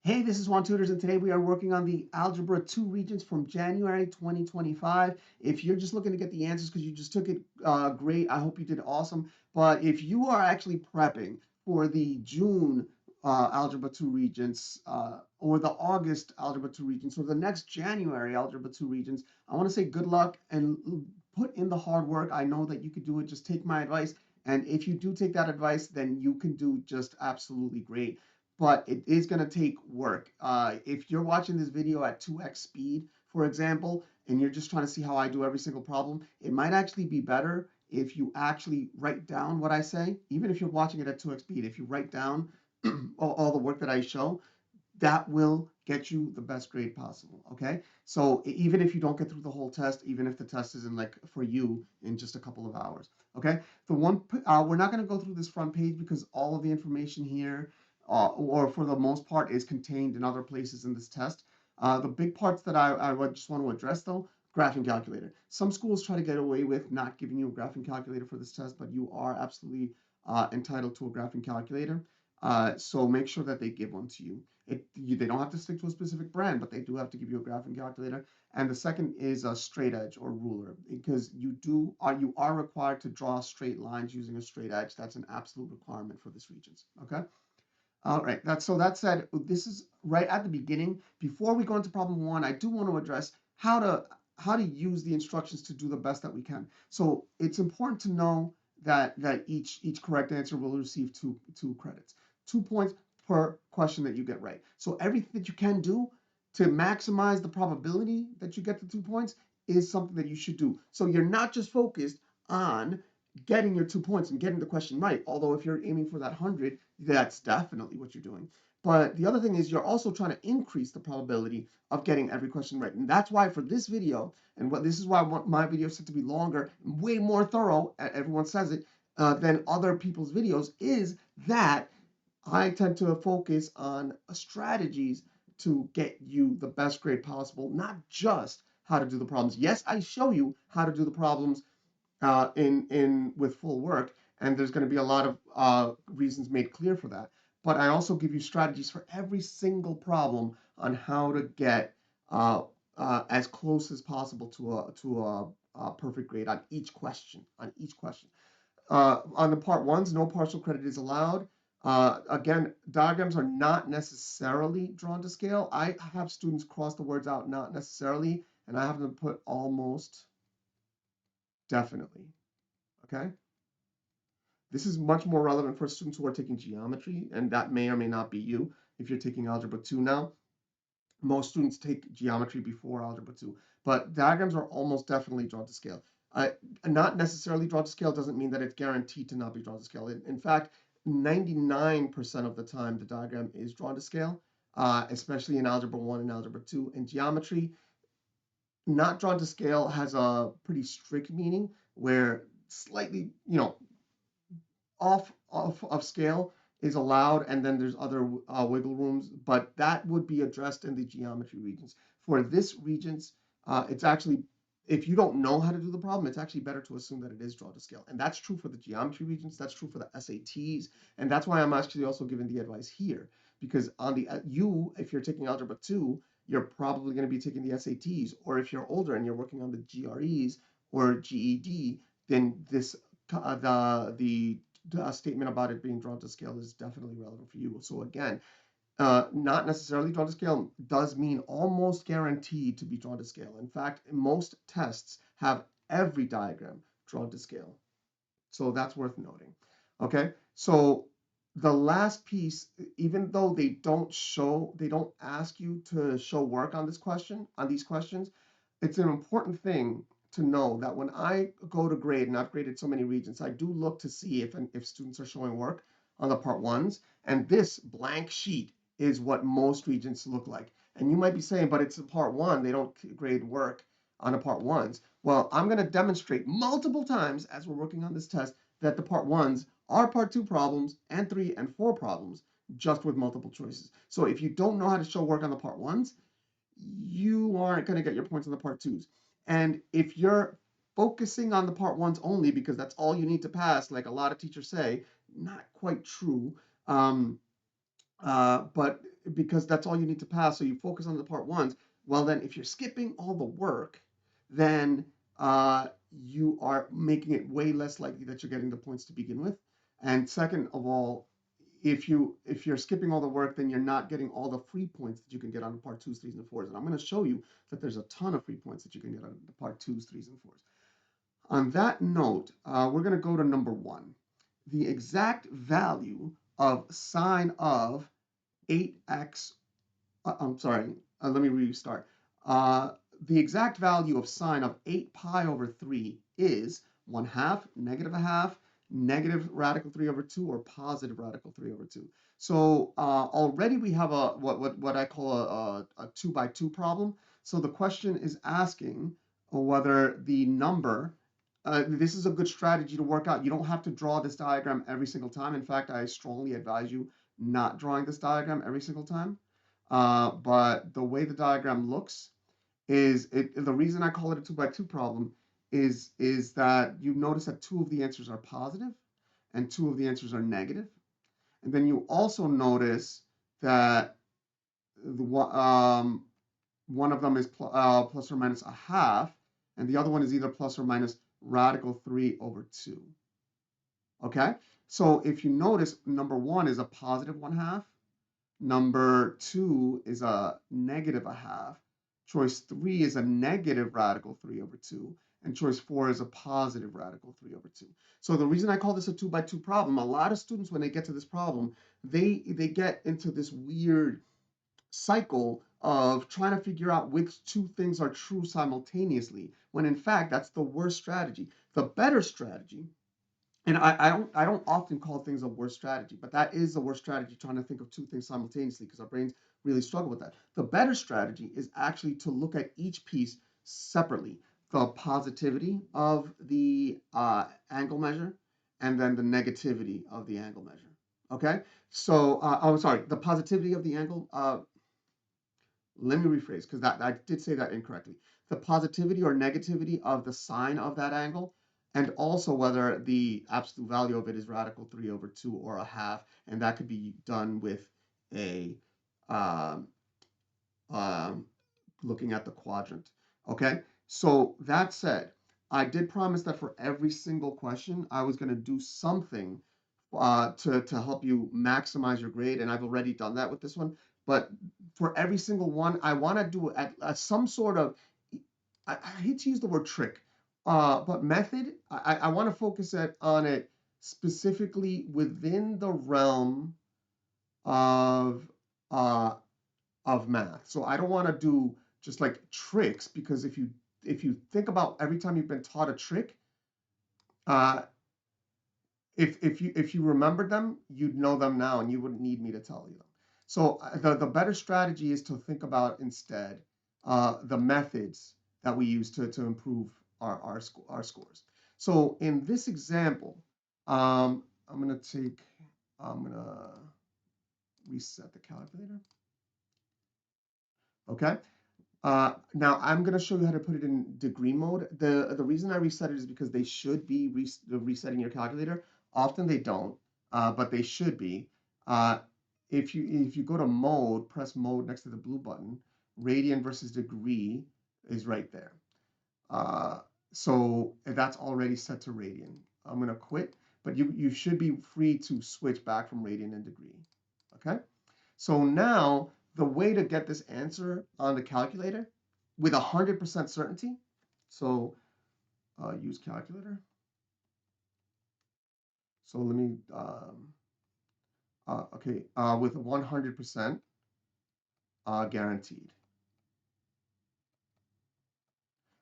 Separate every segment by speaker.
Speaker 1: Hey, this is Juan Tutors, and today we are working on the Algebra 2 Regents from January 2025. If you're just looking to get the answers because you just took it, great. I hope you did awesome. But if you are actually prepping for the June Algebra 2 Regents or the August Algebra 2 Regents or the next January Algebra 2 Regents, I want to say good luck and put in the hard work. I know that you could do it. Just take my advice. And if you do take that advice, then you can do just absolutely great, but it is going to take work. If you're watching this video at 2x speed, for example, and you're just trying to see how I do every single problem, it might actually be better if you actually write down what I say, even if you're watching it at 2x speed. If you write down all the work that I show, that will get you the best grade possible. Okay, so even if you don't get through the whole test, even if the test isn't like for you in just a couple of hours. Okay, we're not going to go through this front page because all of the information here, or for the most part, is contained in other places in this test. The big parts that I would just want to address, though: graphing calculator. Some schools try to get away with not giving you a graphing calculator for this test, but you are absolutely entitled to a graphing calculator. So make sure that they give one to you. They don't have to stick to a specific brand, but they do have to give you a graphing calculator. And the second is a straight edge or ruler, because you are required to draw straight lines using a straight edge. That's an absolute requirement for this Regents. Okay. All right. That said, this is right at the beginning. Before we go into problem one, I do want to address how to use the instructions to do the best that we can. So it's important to know that each correct answer will receive two credits, 2 points per question that you get right. So everything that you can do to maximize the probability that you get the 2 points is something that you should do. So you're not just focused on getting your 2 points and getting the question right. Although if you're aiming for that 100, that's definitely what you're doing. But the other thing is you're also trying to increase the probability of getting every question right. And that's why for this video, and this is why I want my video set to be longer, way more thorough, everyone says it, than other people's videos, is that I tend to focus on strategies to get you the best grade possible, not just how to do the problems. Yes, I show you how to do the problems in with full work, and there's going to be a lot of reasons made clear for that. But I also give you strategies for every single problem on how to get as close as possible to a perfect grade on each question. On each question. On the part ones, no partial credit is allowed. Again, diagrams are not necessarily drawn to scale. I have students cross the words out, not necessarily, and I have them put almost definitely. Okay. This is much more relevant for students who are taking geometry, and that may or may not be you if you're taking Algebra 2 now. Most students take geometry before Algebra 2, but diagrams are almost definitely drawn to scale. Uh, Not necessarily drawn to scale doesn't mean that it's guaranteed to not be drawn to scale. In fact, 99% of the time, the diagram is drawn to scale, especially in Algebra 1 and Algebra 2. In geometry, not drawn to scale has a pretty strict meaning where slightly, off of scale is allowed, and then there's other wiggle rooms, but that would be addressed in the geometry Regents. For this Regents, it's actually, if you don't know how to do the problem, it's actually better to assume that it is drawn to scale. And that's true for the geometry Regents, that's true for the SATs, and that's why I'm actually also giving the advice here, because on the if you're taking Algebra 2, you're probably going to be taking the SATs, or if you're older and you're working on the GREs or GED, then the statement about it being drawn to scale is definitely relevant for you. So again, not necessarily drawn to scale does mean almost guaranteed to be drawn to scale. In fact, most tests have every diagram drawn to scale. So that's worth noting. Okay, so the last piece, even though they don't ask you to show work on these questions, it's an important thing to know that when I go to grade, and I've graded so many Regents, I do look to see if students are showing work on the part ones. And this blank sheet is what most Regents look like. And you might be saying, but it's a part one, they don't grade work on the part ones. Well, I'm going to demonstrate multiple times as we're working on this test that the part ones are part two problems and three and four problems, just with multiple choices. So if you don't know how to show work on the part ones, you aren't going to get your points on the part twos. And if you're focusing on the part ones only because that's all you need to pass, like a lot of teachers say, not quite true. But because that's all you need to pass. So you focus on the part ones. Well, then if you're skipping all the work, then you are making it way less likely that you're getting the points to begin with. And second of all, if you're skipping all the work, then you're not getting all the free points that you can get on the part twos, threes, and fours. And I'm going to show you that there's a ton of free points that you can get on the part twos, threes, and fours. On that note, we're going to go to number one. The exact value of sine of 8x, I'm sorry, let me restart. Uh, the exact value of sine of 8 pi over 3 is 1/2, -1/2, negative radical 3 over 2, or positive radical 3 over 2. So already we have a what I call a 2 by 2 problem. So the question is asking whether the number, this is a good strategy to work out. You don't have to draw this diagram every single time. In fact, I strongly advise you not drawing this diagram every single time. But the way the diagram looks is the reason I call it a 2 by 2 problem is that you notice that 2 of the answers are positive and 2 of the answers are negative. And then you also notice that one of them is plus or minus 1/2, and the other one is either plus or minus radical 3 over 2. Okay? So if you notice, number one is a positive 1/2. Number two is a negative 1/2. Choice 3 is a negative radical 3 over 2. And choice 4 is a positive radical 3 over 2. So the reason I call this a 2 by 2 problem, a lot of students, when they get to this problem, they get into this weird cycle of trying to figure out which two things are true simultaneously, when in fact, that's the worst strategy. The better strategy, and I don't often call things a worst strategy, but that is the worst strategy, trying to think of two things simultaneously, because our brains really struggle with that. The better strategy is actually to look at each piece separately. The positivity of the angle measure, and then the negativity of the angle measure. Okay? So, sorry, the positivity of the angle, let me rephrase, because that I did say that incorrectly. The positivity or negativity of the sine of that angle, and also whether the absolute value of it is radical 3 over 2 or 1/2, and that could be done with a um, um, looking at the quadrant. Okay, so that said, I did promise that for every single question, I was going to do something to help you maximize your grade, and I've already done that with this one. But for every single one, I want to do at some sort of, I hate to use the word trick, but method. I want to focus on it specifically within the realm of uh, math. So I don't want to do just like tricks, because if you think about every time you've been taught a trick, uh, if you remembered them, you'd know them now, and you wouldn't need me to tell you them. So the better strategy is to think about instead the methods that we use to improve our scores. So in this example, I'm gonna reset the calculator. Okay. Now I'm going to show you how to put it in degree mode. The reason I reset it is because they should be resetting your calculator. Often they don't, but they should be. If you go to mode, press mode next to the blue button, radian versus degree is right there. So that's already set to radian. I'm going to quit, but you should be free to switch back from radian and degree. Okay. So now the way to get this answer on the calculator with 100% certainty, so use calculator. So let me, okay, with 100% guaranteed.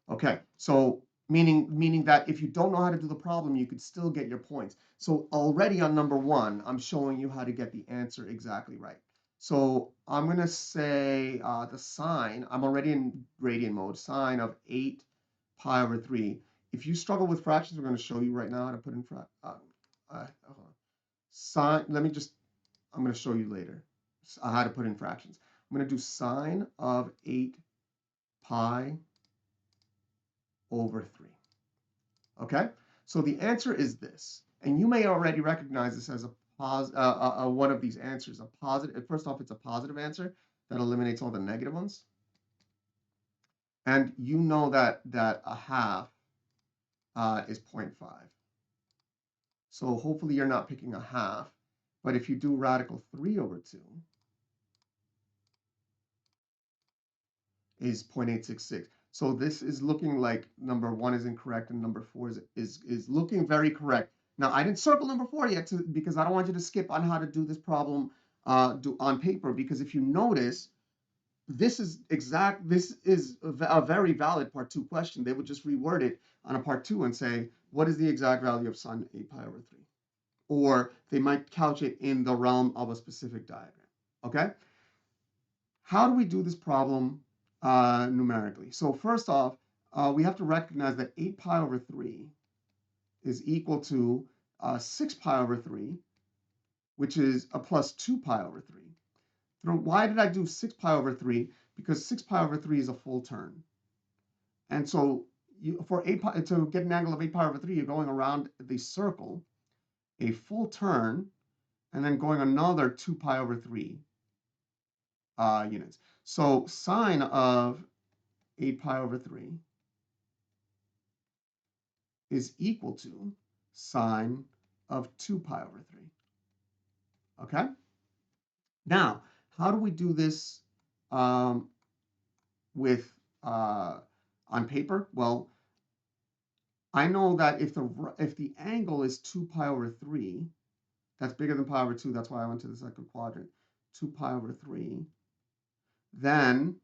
Speaker 1: Okay, so meaning that if you don't know how to do the problem, you could still get your points. So already on number one, I'm showing you how to get the answer exactly right. So I'm going to say the sine, I'm already in radian mode, sine of 8 pi over 3. If you struggle with fractions, we're going to show you right now how to put in sine, I'm going to show you later how to put in fractions. I'm going to do sine of 8 pi over 3. Okay, so the answer is this, and you may already recognize this as a one of these answers. A positive, first off, it's a positive answer that eliminates all the negative ones. And you know that a half is 0.5. So hopefully you're not picking a half. But if you do radical 3 over 2 is 0.866. So this is looking like number 1 is incorrect and number 4 is looking very correct. Now, I didn't circle number 4 yet because I don't want you to skip on how to do this problem on paper, because if you notice, this is a very valid part 2 question. They would just reword it on a part 2 and say, what is the exact value of sine 8 pi over 3? Or they might couch it in the realm of a specific diagram, okay? How do we do this problem numerically? So first off, we have to recognize that 8 pi over 3 is equal to 6 pi over 3, which is a plus 2 pi over 3. Why did I do 6 pi over 3? Because 6 pi over 3 is a full turn. And so for 8 pi, to get an angle of 8 pi over 3, you're going around the circle, a full turn, and then going another 2 pi over 3 units. So sine of 8 pi over 3 is equal to sine of 2 pi over 3. Okay? Now, how do we do this with on paper? Well, I know that if the angle is 2 pi over 3, that's bigger than pi over 2, that's why I went to the second quadrant, 2 pi over 3, then,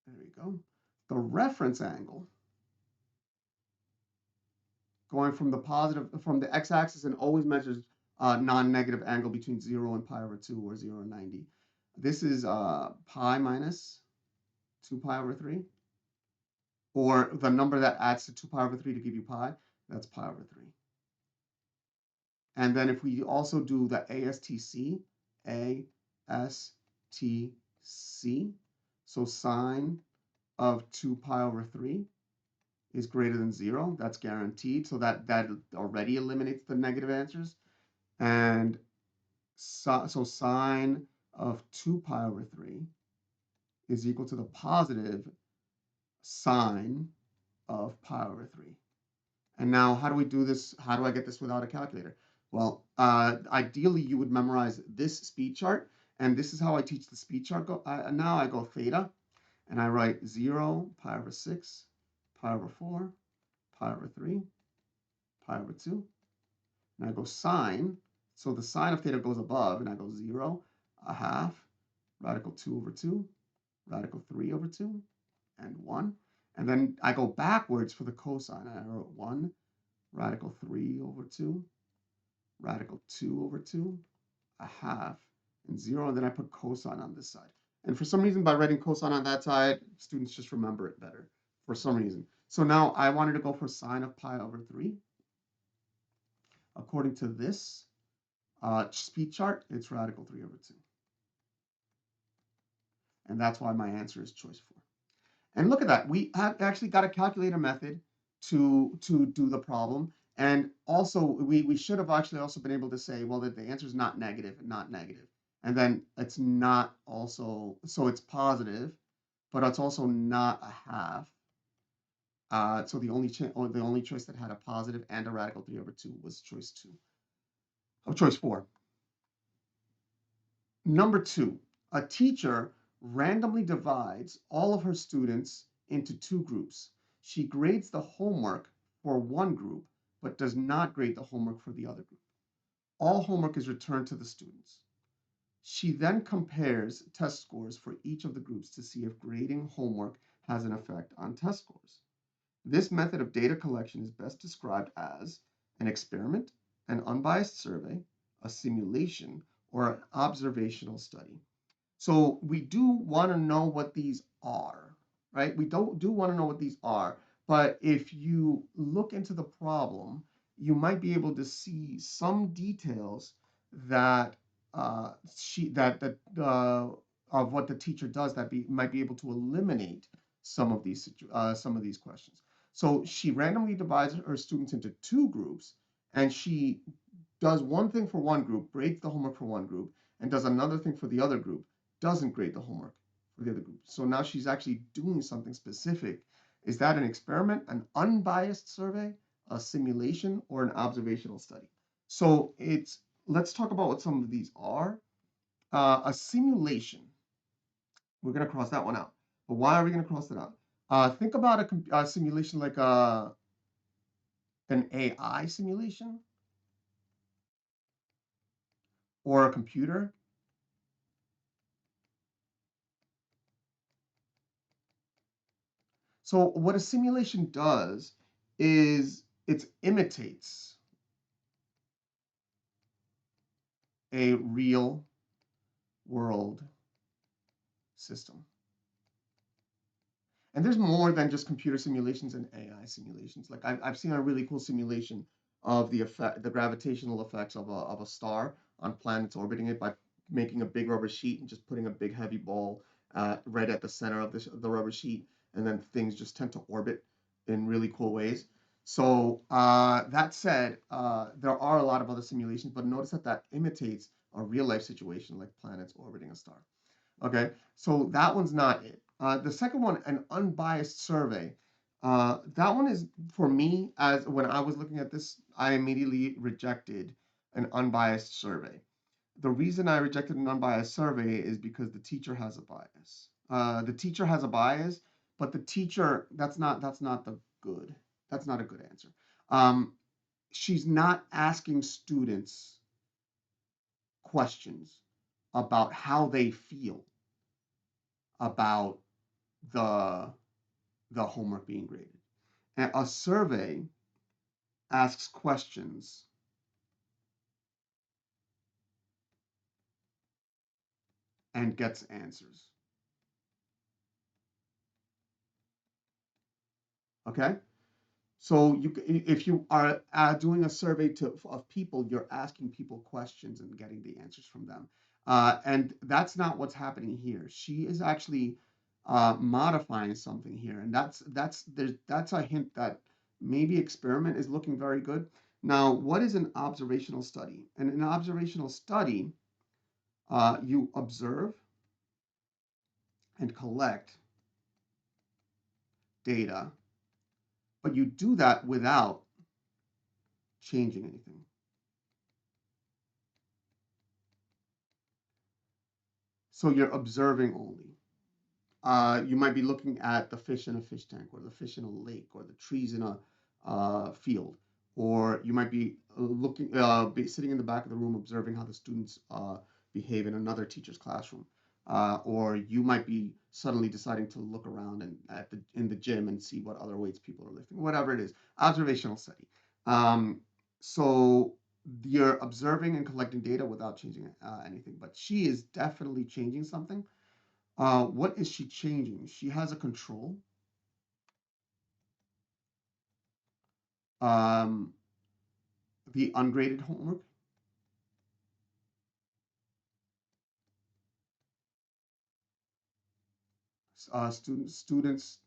Speaker 1: there we go, the reference angle going from the x-axis, and always measures non-negative angle between 0 and pi over 2 or 0 and 90. This is pi minus 2 pi over 3, or the number that adds to 2 pi over 3 to give you pi, that's pi over 3. And then if we also do the ASTC, so sine of 2 pi over 3 is greater than 0. That's guaranteed. So that already eliminates the negative answers. And so sine of 2 pi over 3 is equal to the positive sine of pi over 3. And now, how do we do this? How do I get this without a calculator? Well, ideally, you would memorize this speed chart. And this is how I teach the speed chart. Now I go theta, and I write 0, pi over 6, pi over 4, pi over 3, pi over 2. And I go sine. So the sine of theta goes above, and I go 0, a half, radical 2 over 2, radical 3 over 2, and 1. And then I go backwards for the cosine. I wrote 1, radical 3 over 2, radical 2 over 2, a half, and 0. And then I put cosine on this side. And for some reason, by writing cosine on that side, students just remember it better for some reason. So now I wanted to go for sine of pi over 3. According to this speed chart, it's radical 3 over 2. And that's why my answer is choice 4. And look at that. We have actually got a calculator method to do the problem. And also, we should have actually also been able to say, well, that the answer is not negative and not negative. And then it's not also, so it's positive, but it's also not a half. So the only choice that had a positive and a radical 3 over 2 was choice 2. Oh, choice 4. Number 2, a teacher randomly divides all of her students into 2 groups. She grades the homework for one group, but does not grade the homework for the other group. All homework is returned to the students. She then compares test scores for each of the groups to see if grading homework has an effect on test scores. This method of data collection is best described as an experiment, an unbiased survey, a simulation, or an observational study. So we do want to know what these are, right? We do want to know what these are, but if you look into the problem, you might be able to see some details that of what the teacher does that might be able to eliminate some of these questions. So she randomly divides her students into 2 groups, and she does one thing for one group, grades the homework for one group, and does another thing for the other group, doesn't grade the homework for the other group. So now she's actually doing something specific. Is that an experiment, an unbiased survey, a simulation, or an observational study? So let's talk about what some of these are. A simulation, we're going to cross that one out. But why are we going to cross it out? Think about a simulation like an AI simulation or a computer. So what a simulation does is it imitates a real world system. And there's more than just computer simulations and AI simulations. Like I've seen a really cool simulation of the gravitational effects of a star on planets orbiting it by making a big rubber sheet and just putting a big heavy ball right at the center of the rubber sheet, and then things just tend to orbit in really cool ways. So that said, there are a lot of other simulations, but notice that imitates a real life situation like planets orbiting a star. Okay, so that one's not it. The second one, an unbiased survey. That one is for me, as when I was looking at this, I immediately rejected an unbiased survey. The reason I rejected an unbiased survey is because the teacher has a bias. The teacher has a bias, but the teacher, that's not the good. That's not a good answer. Um, she's not asking students questions about how they feel about the the homework being graded. And a survey asks questions and gets answers. Okay, so if you are doing a survey of people, you're asking people questions and getting the answers from them, and that's not what's happening here. She is actually modifying something here, and that's a hint that maybe experiment is looking very good. Now, what is an observational study? And an observational study, you observe and collect data, but you do that without changing anything. So you're observing only. You might be looking at the fish in a fish tank, or the fish in a lake, or the trees in a field, or you might be sitting in the back of the room observing how the students behave in another teacher's classroom, or you might be suddenly deciding to look around and in the gym and see what other weights people are lifting, whatever it is. Observational study. So you're observing and collecting data without changing anything, but she is definitely changing something. What is she changing? She has a control. Um, the ungraded homework. Students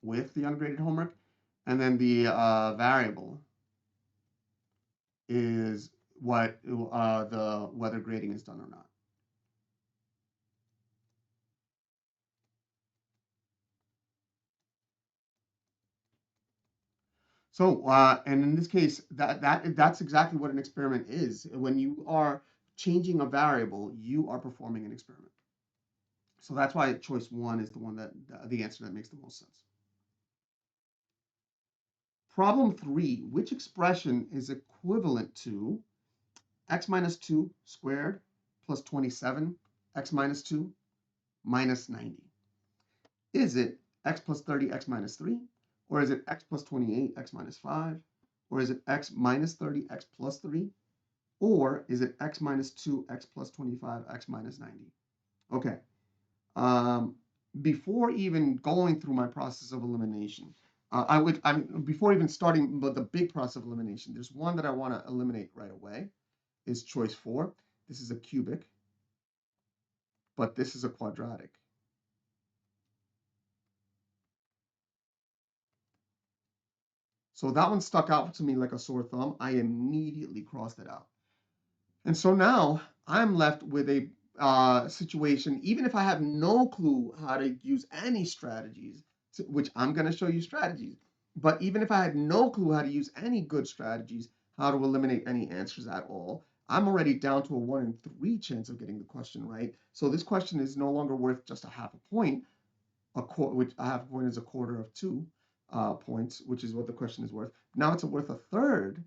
Speaker 1: with the ungraded homework, and then the variable is whether grading is done or not. So, and in this case, that's exactly what an experiment is. When you are changing a variable, you are performing an experiment. So that's why choice one is the one that the answer that makes the most sense. Problem 3, which expression is equivalent to x minus 2 squared plus 27, x minus 2 minus 90? Is it x plus 30, x minus 3? Or is it x plus 28, x minus 5? Or is it x minus 30, x plus 3? Or is it x minus 2, x plus 25, x minus 90? Okay. Um, Before even going through my process of elimination, before even starting the big process of elimination, there's one that I want to eliminate right away, is choice 4. This is a cubic, but this is a quadratic. So that one stuck out to me like a sore thumb. I immediately crossed it out. And so now I'm left with a situation, even if I have no clue how to use any strategies, which I'm going to show you strategies, but even if I had no clue how to use any good strategies, how to eliminate any answers at all, I'm already down to a 1 in 3 chance of getting the question right. So this question is no longer worth just a half a point, which a half a point is a quarter of 2 points, which is what the question is worth. Now it's worth a third,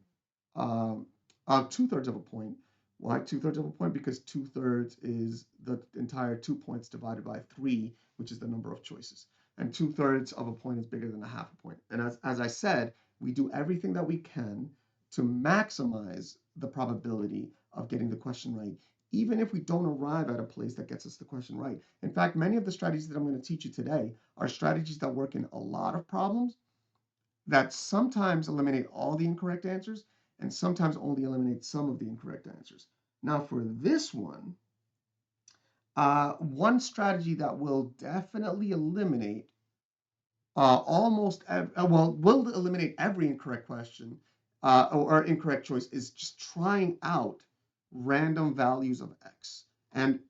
Speaker 1: 2/3 of a point. Why 2/3 of a point? Because 2/3 is the entire 2 points divided by 3, which is the number of choices. And 2/3 of a point is bigger than a half a point. And as I said, we do everything that we can to maximize the probability of getting the question right, even if we don't arrive at a place that gets us the question right. In fact, many of the strategies that I'm going to teach you today are strategies that work in a lot of problems that sometimes eliminate all the incorrect answers and sometimes only eliminate some of the incorrect answers. Now for this one, one strategy that will definitely eliminate will eliminate every incorrect question or incorrect choice is just trying out random values of x and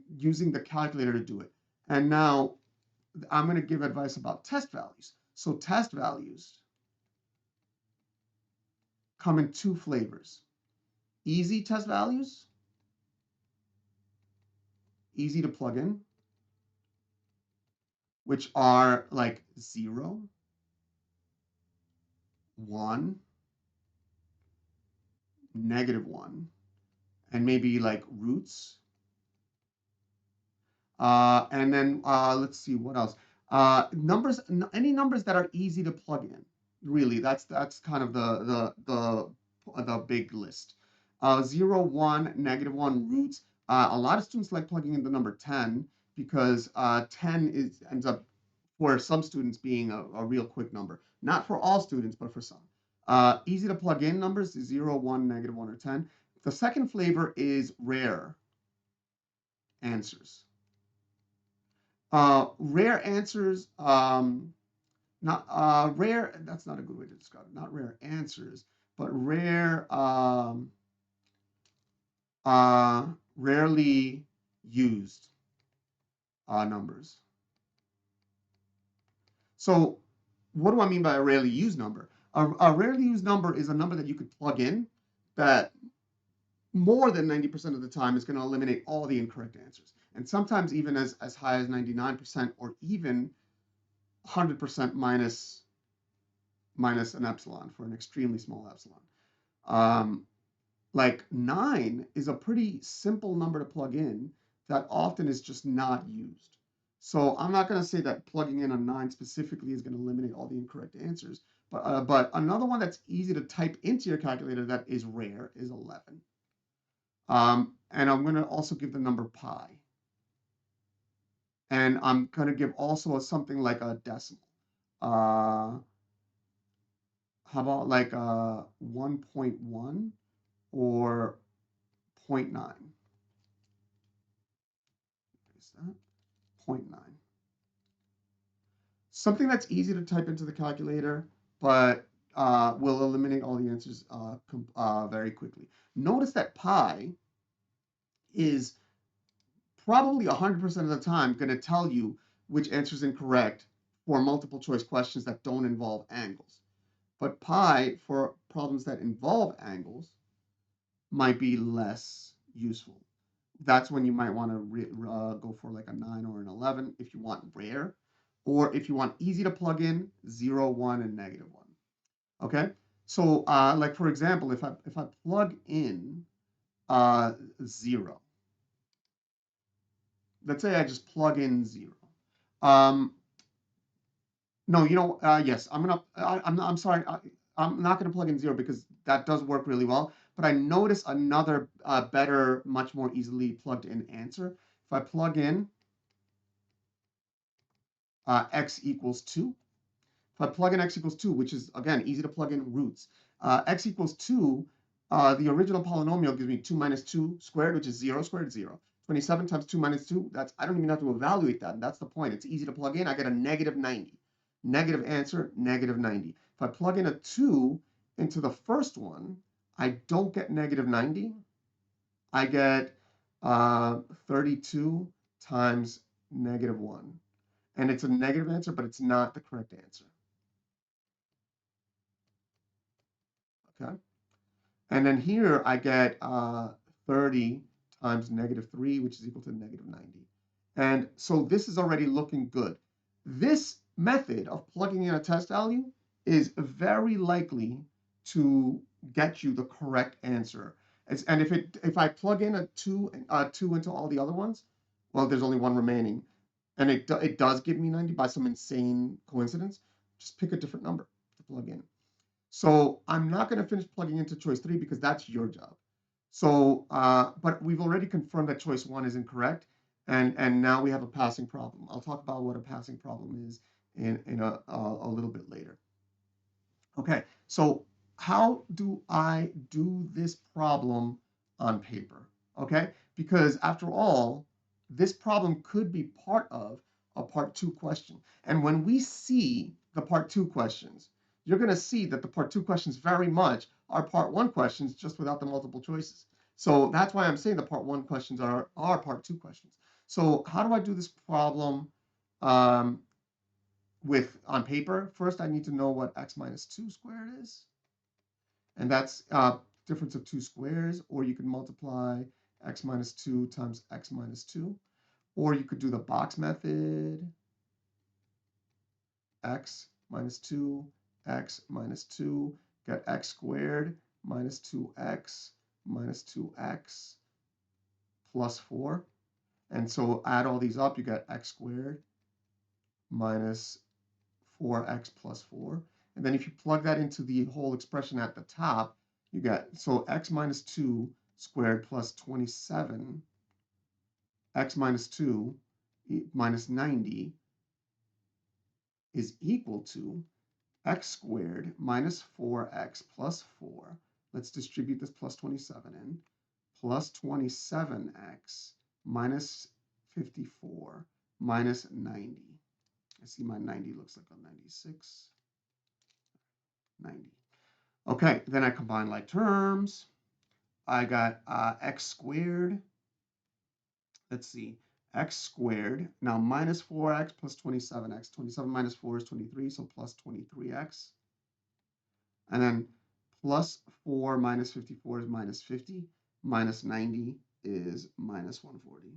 Speaker 1: using the calculator to do it. And now I'm going to give advice about test values. So test values come in 2 flavors. Easy test values, easy to plug in, which are like 0, 1, -1, and maybe like roots. And then let's see what else. Numbers, any numbers that are easy to plug in. Really, that's kind of the big list. 0, 1, -1, roots. A lot of students like plugging in the number 10 because 10 ends up for some students being a real quick number. Not for all students, but for some. Easy to plug in numbers, 0, 1, -1, or 10. The second flavor is rare answers. Rare answers, not rare, that's not a good way to describe it, not rare answers, but rare, rarely used numbers. So what do I mean by a rarely used number? A rarely used number is a number that you could plug in that more than 90% of the time is going to eliminate all the incorrect answers. And sometimes even as high as 99% or even 100% minus an epsilon for an extremely small epsilon. Like 9 is a pretty simple number to plug in that often is just not used. So I'm not going to say that plugging in a 9 specifically is going to eliminate all the incorrect answers. But another one that's easy to type into your calculator that is rare is 11. And I'm going to also give the number pi. And I'm going to give also something like a decimal. How about like 1.1 or 0.9? Is that 0.9? Something that's easy to type into the calculator, but will eliminate all the answers very quickly. Notice that pi is probably 100% of the time going to tell you which answer is incorrect for multiple choice questions that don't involve angles. But pi, for problems that involve angles, might be less useful. That's when you might want to go for like a 9 or an 11 if you want rare, or if you want easy to plug in, 0, 1, and -1. Okay, so like for example, if I plug in 0, let's say I just plug in 0. No, yes, I'm sorry, I'm not going to plug in 0 because that does work really well. But I notice another better, much more easily plugged in answer. If I plug in x equals 2, if I plug in x equals 2, which is, again, easy to plug in roots, x equals 2, the original polynomial gives me 2 minus 2 squared, which is 0 squared, 0. 27 times 2 minus 2, I don't even have to evaluate that. And that's the point. It's easy to plug in. I get a -90. Negative answer, -90. If I plug in a 2 into the first one, I don't get negative 90. I get 32 times negative 1. And it's a negative answer, but it's not the correct answer. Okay. And then here I get 30 times negative 3, which is equal to negative 90. And so this is already looking good. This method of plugging in a test value is very likely to get you the correct answer. And if I plug in a 2 into all the other ones, well, there's only one remaining. And it does give me 90 by some insane coincidence. Just pick a different number to plug in. So I'm not going to finish plugging into choice 3 because that's your job. So, but we've already confirmed that choice 1 is incorrect, and now we have a passing problem. I'll talk about what a passing problem is in a little bit later. Okay, so how do I do this problem on paper? Okay, because after all, this problem could be part of a part 2 question. And when we see the part 2 questions, you're going to see that the part 2 questions very much are part 1 questions, just without the multiple choices. So that's why I'm saying the part 1 questions are part 2 questions. So how do I do this problem on paper? First, I need to know what x minus 2 squared is. And that's difference of 2 squares, or you can multiply x minus 2 times x minus 2. Or you could do the box method, x minus 2, x minus 2, get x squared minus 2x minus 2x plus 4. And so add all these up, you get x squared minus 4x plus 4. And then if you plug that into the whole expression at the top, you get, so x minus 2 squared plus 27, x minus 2 minus 90 is equal to x squared minus 4x plus 4. Let's distribute this plus 27 in, plus 27x minus 54 minus 90. I see my 90 looks like a 96. 90. Okay, then I combine like terms. I got x squared. Let's see, x squared. Now minus 4x plus 27x. 27 minus 4 is 23, so plus 23x. And then plus 4 minus 54 is minus 50. Minus 90 is minus 140.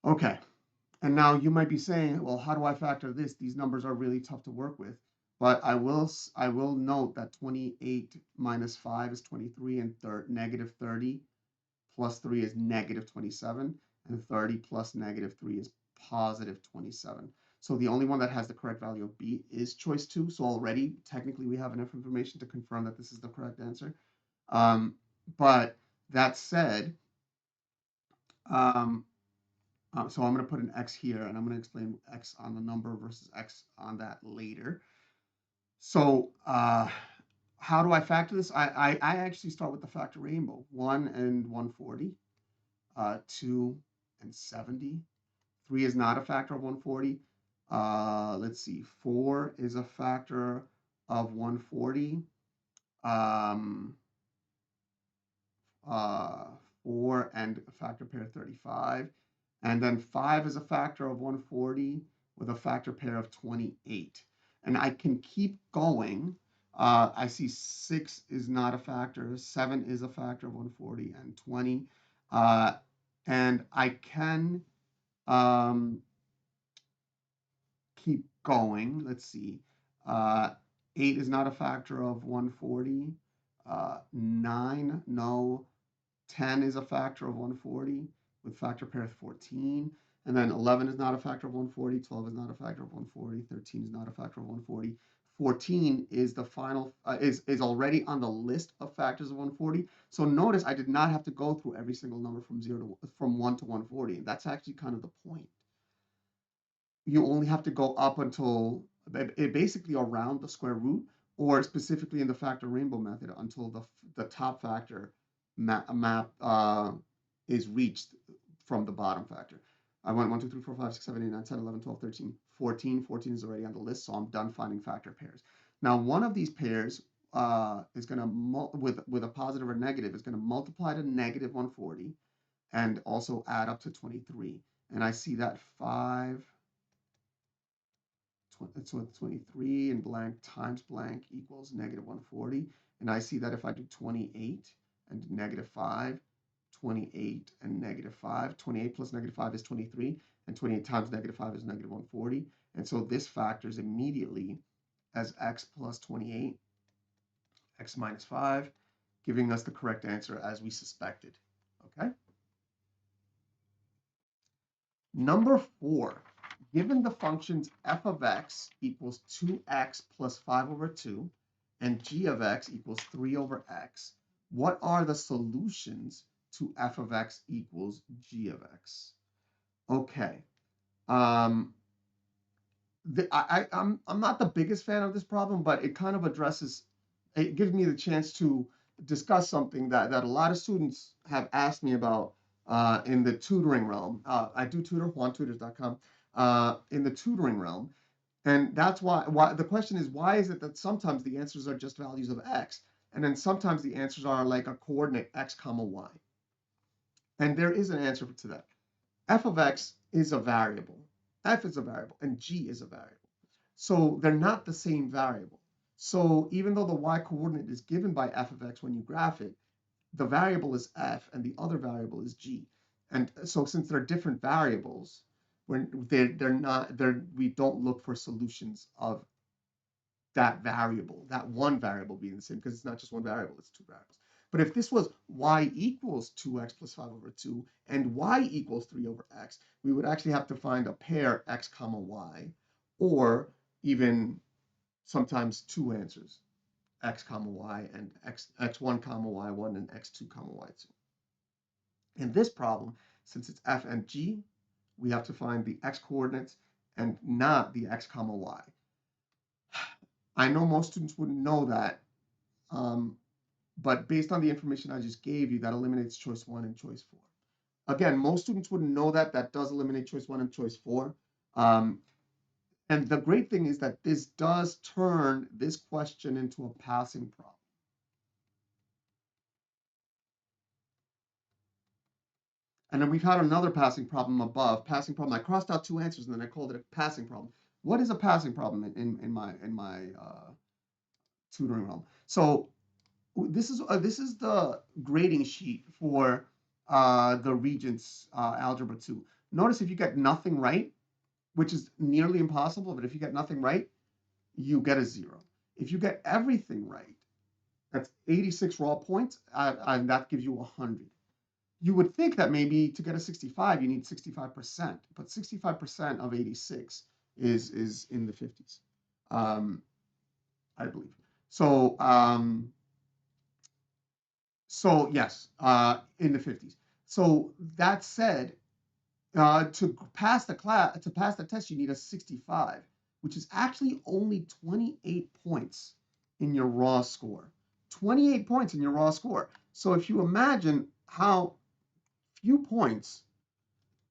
Speaker 1: Okay. And now you might be saying, well, how do I factor this? These numbers are really tough to work with. But I will note that 28 minus 5 is 23, and negative 30 plus 3 is negative 27, and 30 plus negative 3 is positive 27. So the only one that has the correct value of B is choice 2. So already, technically, we have enough information to confirm that this is the correct answer. But that said, so I'm going to put an x here, and I'm going to explain x on the number versus x on that later. So how do I factor this? I actually start with the factor rainbow. 1 and 140, 2 and 70. 3 is not a factor of 140. Let's see, 4 is a factor of 140. 4 and a factor pair of 35. And then 5 is a factor of 140 with a factor pair of 28. And I can keep going. I see 6 is not a factor, 7 is a factor of 140, and 20. And I can keep going. Let's see. 8 is not a factor of 140. 9, no. 10 is a factor of 140 with factor pair of 14. And then 11 is not a factor of 140. 12 is not a factor of 140. 13 is not a factor of 140. 14 is the final, is already on the list of factors of 140. So notice I did not have to go through every single number from 1 to 140. That's actually kind of the point. You only have to go up until basically around the square root, or specifically in the factor rainbow method until the top factor is reached from the bottom factor. I went 1, 2, 3, 4, 5, 6, 7, 8, 9, 10, 11, 12, 13, 14. 14 is already on the list, so I'm done finding factor pairs. Now, one of these pairs is going to, with a positive or negative, is going to multiply to negative 140 and also add up to 23. And I see that 5, 23 and blank times blank equals negative 140. And I see that if I do 28 and negative 5, 28 and negative 5, 28 plus negative 5 is 23, and 28 times negative 5 is negative 140. And so this factors immediately as x plus 28, x minus 5, giving us the correct answer as we suspected. Okay? Number 4, given the functions f of x equals 2x plus 5 over 2 and g of x equals 3 over x, what are the solutions to f of x equals g of x? Okay. I'm not the biggest fan of this problem, but it kind of addresses, it gives me the chance to discuss something that a lot of students have asked me about in the tutoring realm. I do tutor, JuanTutors.com, in the tutoring realm. And that's why the question is, why is it that sometimes the answers are just values of x, and then sometimes the answers are like a coordinate x comma y? And there is an answer to that. F of x is a variable. F is a variable, and g is a variable. So they're not the same variable. So even though the y coordinate is given by f of x when you graph it, the variable is f and the other variable is g. And so since they're different variables, when we don't look for solutions of that variable, that one variable being the same, because it's not just one variable, it's two variables. But if this was y equals 2x plus 5 over 2 and y equals 3 over x, we would actually have to find a pair x comma y, or even sometimes two answers, x comma y and x1 comma y1 and x2 comma y2. In this problem, since it's f and g, we have to find the x coordinates and not the x comma y. I know most students wouldn't know that, but based on the information I just gave you, that eliminates choice 1 and choice 4. Again, most students wouldn't know that. That does eliminate choice 1 and choice 4. And the great thing is that this does turn this question into a passing problem. And then we've had another passing problem above. Passing problem, I crossed out two answers and then I called it a passing problem. What is a passing problem in my tutoring realm? So this is the grading sheet for the Regents Algebra 2. Notice if you get nothing right, which is nearly impossible, but if you get nothing right, you get a 0. If you get everything right, that's 86 raw points, and that gives you 100. You would think that maybe to get a 65, you need 65%, but 65% of 86 is in the 50s, I believe. So, so yes, in the 50s. So that said, to pass the test, you need a 65, which is actually only 28 points in your raw score. 28 points in your raw score. So if you imagine how few points,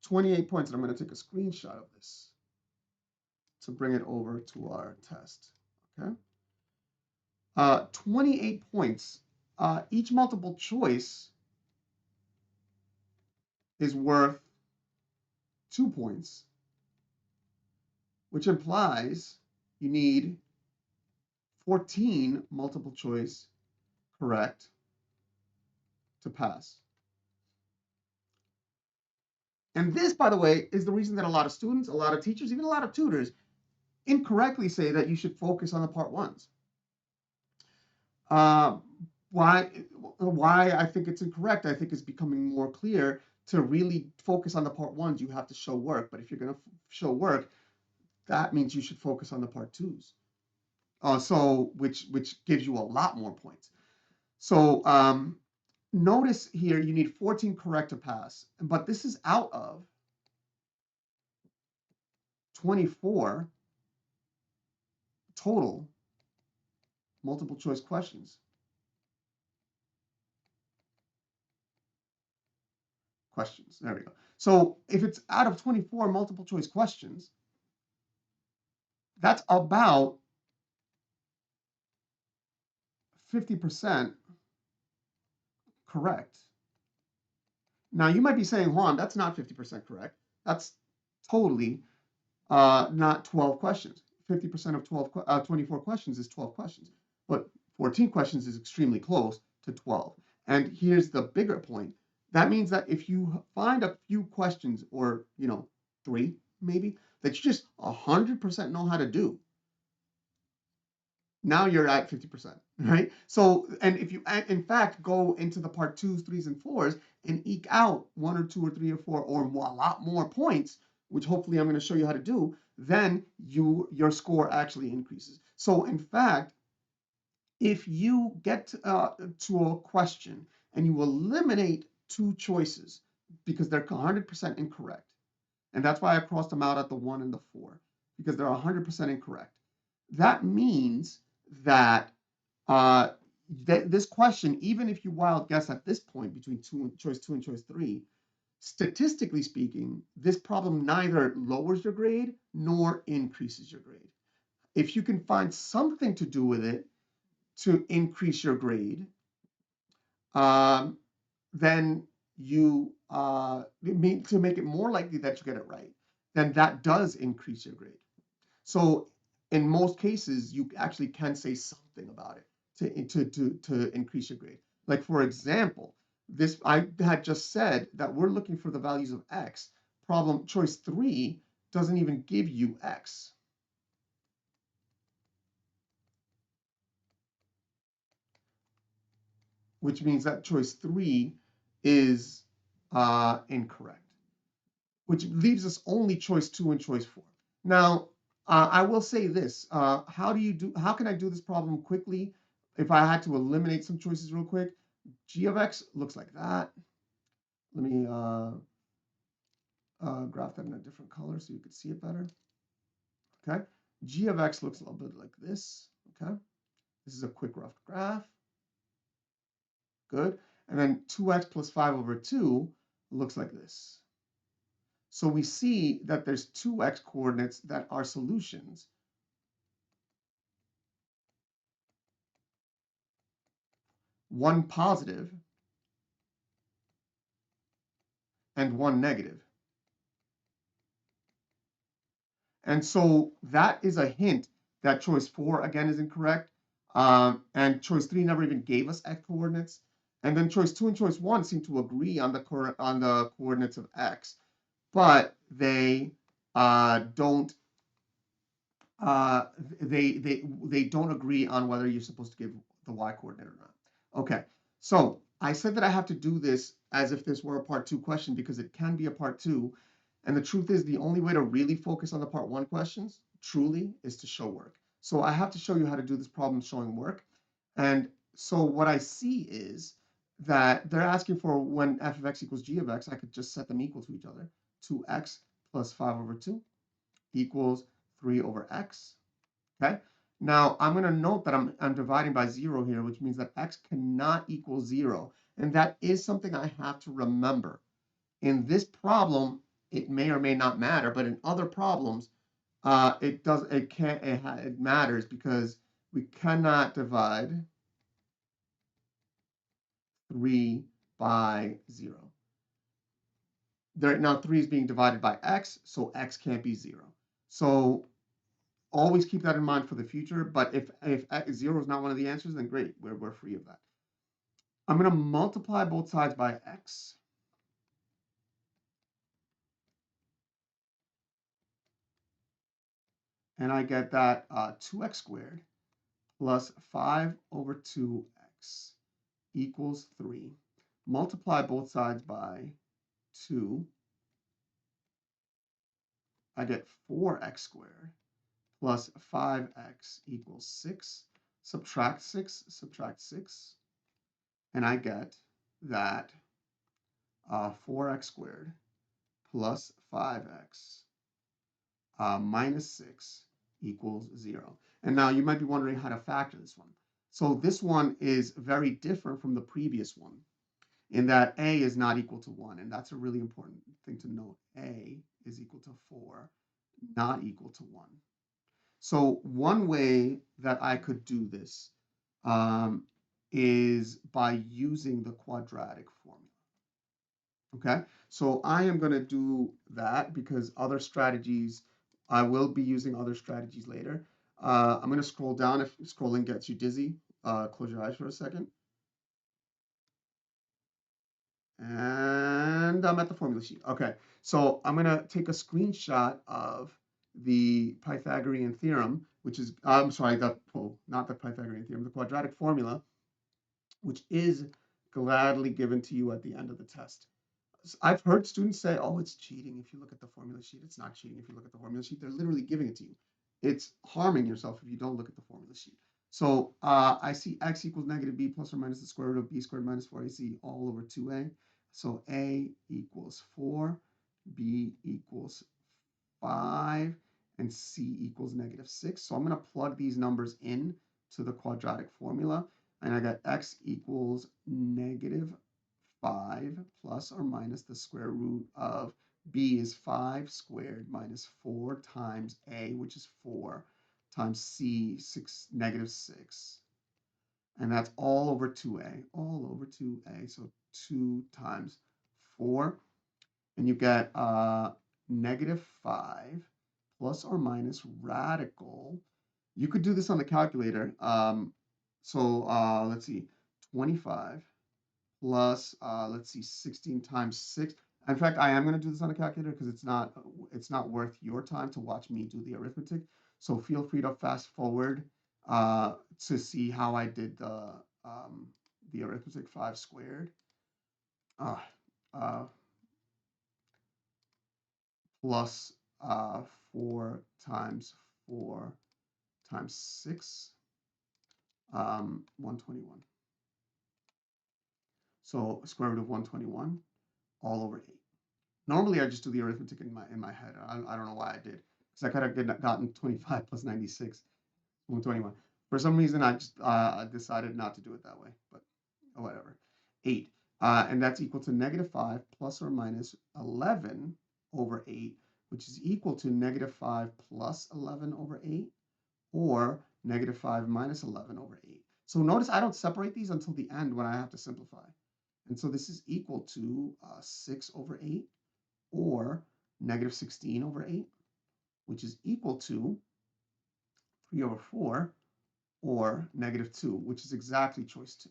Speaker 1: 28 points, and I'm going to take a screenshot of this to bring it over to our test. Okay, 28 points. Each multiple choice is worth 2 points, which implies you need 14 multiple choice correct to pass. And this, by the way, is the reason that a lot of students, a lot of teachers, even a lot of tutors incorrectly say that you should focus on the part ones. Why I think it's incorrect, I think is becoming more clear. To really focus on the part ones, you have to show work. But if you're going to show work, that means you should focus on the part twos. So which gives you a lot more points. So notice here you need 14 correct to pass, but this is out of 24 total multiple choice questions. questions. There we go. So if it's out of 24 multiple choice questions, that's about 50% correct. Now you might be saying, Juan, that's not 50% correct. That's totally not 12 questions. 50% of 24 questions is 12 questions, but 14 questions is extremely close to 12. And here's the bigger point. That means that if you find a few questions, or 3 maybe, that you just 100% know how to do, now you're at 50%, right? So, and if you in fact go into the part 2s, 3s, and 4s and eke out 1 or 2 or 3 or 4 or a lot more points, which hopefully I'm going to show you how to do, then your score actually increases. So in fact, if you get to a question and you eliminate 2 choices because they're 100% incorrect, and that's why I crossed them out at the 1 and the 4, because they're 100% incorrect. That means that this question, even if you wild guess at this point between choice 2 and choice 3, statistically speaking, this problem neither lowers your grade nor increases your grade. If you can find something to do with it to increase your grade, then you to make it more likely that you get it right, then that does increase your grade. So in most cases, you actually can say something about it to increase your grade. Like for example, this I had just said that we're looking for the values of x. Problem choice 3 doesn't even give you x. Which means that choice 3 is incorrect, which leaves us only choice 2 and choice 4. Now, I will say this, how can I do this problem quickly if I had to eliminate some choices real quick? G of x looks like that. Let me graph that in a different color so you could see it better. Okay, G of x looks a little bit like this. Okay, this is a quick rough graph. Good. And then 2x plus 5 over 2 looks like this. So we see that there's 2x coordinates that are solutions. One positive and one negative. And so that is a hint that choice 4 again is incorrect. And choice 3 never even gave us x coordinates. And then choice 2 and choice 1 seem to agree on the coordinates of x, but they don't they don't agree on whether you're supposed to give the y coordinate or not. Okay, so I said that I have to do this as if this were a part 2 question because it can be a part 2. And the truth is, the only way to really focus on the part 1 questions, truly, is to show work. So I have to show you how to do this problem showing work. And so what I see is that they're asking for when f of x equals g of x, I could just set them equal to each other. 2x plus 5 over 2 equals 3 over x. Okay. Now I'm going to note that I'm dividing by 0 here, which means that x cannot equal 0. And that is something I have to remember. In this problem, it may or may not matter, but in other problems, it matters because we cannot divide 3 by 0. Now 3 is being divided by x, so x can't be 0. So always keep that in mind for the future, but if 0 is not one of the answers, then great, we're free of that. I'm going to multiply both sides by x. And I get that 2x squared plus 5 over 2x equals 3. Multiply both sides by 2. I get 4x squared plus 5x equals 6. Subtract 6, subtract 6. And I get that 4x squared plus 5x minus 6 equals 0. And now you might be wondering how to factor this one. So this one is very different from the previous one. in that a is not equal to 1, and that's a really important thing to note. A is equal to 4, not equal to 1. So one way that I could do this um, is by using the quadratic formula. Okay, so I am going to do that because other strategies, I will be using other strategies later. I'm going to scroll down. If scrolling gets you dizzy, close your eyes for a second. And I'm at the formula sheet. Okay, so I'm going to take a screenshot of the Pythagorean theorem, which is, I'm sorry, not the Pythagorean theorem, the quadratic formula, which is gladly given to you at the end of the test. I've heard students say, oh, it's cheating if you look at the formula sheet. It's not cheating if you look at the formula sheet. They're literally giving it to you. It's harming yourself if you don't look at the formula sheet. So I see x equals negative b plus or minus the square root of b squared minus 4ac all over 2a. So a equals 4, b equals 5, and c equals negative 6. So I'm going to plug these numbers in to the quadratic formula. And I got x equals negative 5 plus or minus the square root of b is 5 squared minus 4 times a, which is 4, times c, negative 6. And that's all over 2a, all over 2a. So 2 times 4. And you get negative 5 plus or minus radical. You could do this on the calculator. Let's see, 25 plus, let's see, 16 times 6. In fact, I am going to do this on a calculator because it's not worth your time to watch me do the arithmetic. So feel free to fast forward to see how I did the arithmetic. 5 squared uh, uh, plus 4 times 4 times 6, 121. So square root of 121 all over 8. Normally, I just do the arithmetic in my head. I don't know why I did, because I could have gotten 25 plus 96, 121. For some reason, I just decided not to do it that way, but whatever. 8, and that's equal to negative 5 plus or minus 11 over 8, which is equal to negative 5 plus 11 over 8, or negative 5 minus 11 over 8. So notice I don't separate these until the end when I have to simplify. And so this is equal to 6 over 8, or negative 16 over 8, which is equal to 3 over 4, or negative 2, which is exactly choice 2.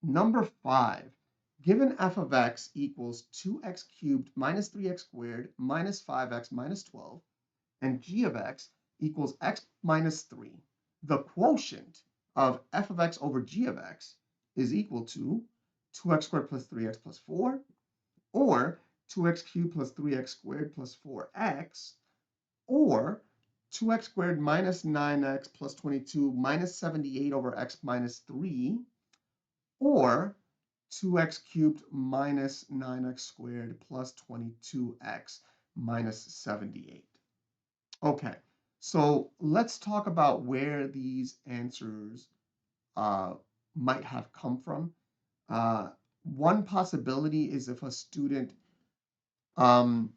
Speaker 1: Number 5, given f of x equals 2x cubed minus 3x squared minus 5x minus 12, and g of x equals x minus 3, the quotient of f of x over g of x is equal to 2x squared plus 3x plus 4, or 2x cubed plus 3x squared plus 4x, or 2x squared minus 9x plus 22 minus 78 over x minus 3, or 2x cubed minus 9x squared plus 22x minus 78. Okay, so let's talk about where these answers might have come from. One possibility is if a student um,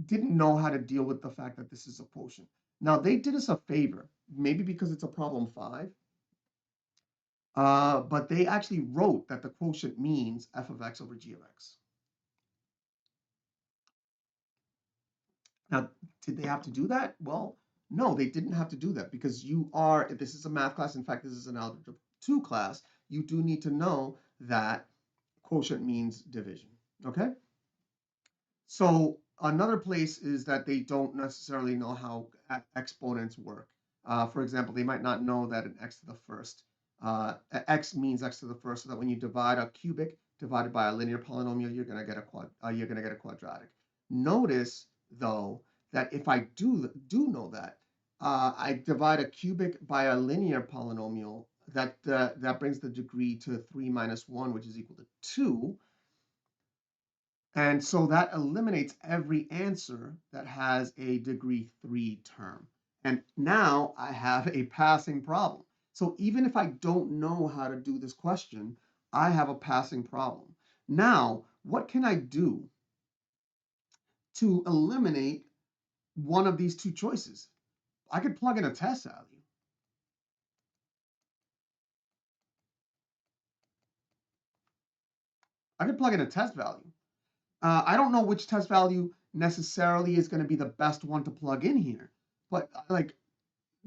Speaker 1: didn't know how to deal with the fact that this is a quotient. Now, they did us a favor, maybe because it's a problem 5, but they actually wrote that the quotient means f of x over g of x. Now, did they have to do that? Well, no, they didn't have to do that because this is a math class. In fact, this is an Algebra 2 class. You do need to know that quotient means division, okay? So another place is that they don't necessarily know how exponents work. For example, they might not know that an x to the first, x means x to the first, so that when you divide a cubic divided by a linear polynomial, you're going to get a quadratic. Notice though that if I do know that, I divide a cubic by a linear polynomial, that brings the degree to 3 minus 1, which is equal to 2. And so that eliminates every answer that has a degree 3 term. And now I have a passing problem. So even if I don't know how to do this question, I have a passing problem. Now, what can I do to eliminate one of these two choices? I could plug in a test value. I could plug in a test value. I don't know which test value necessarily is going to be the best one to plug in here, but like,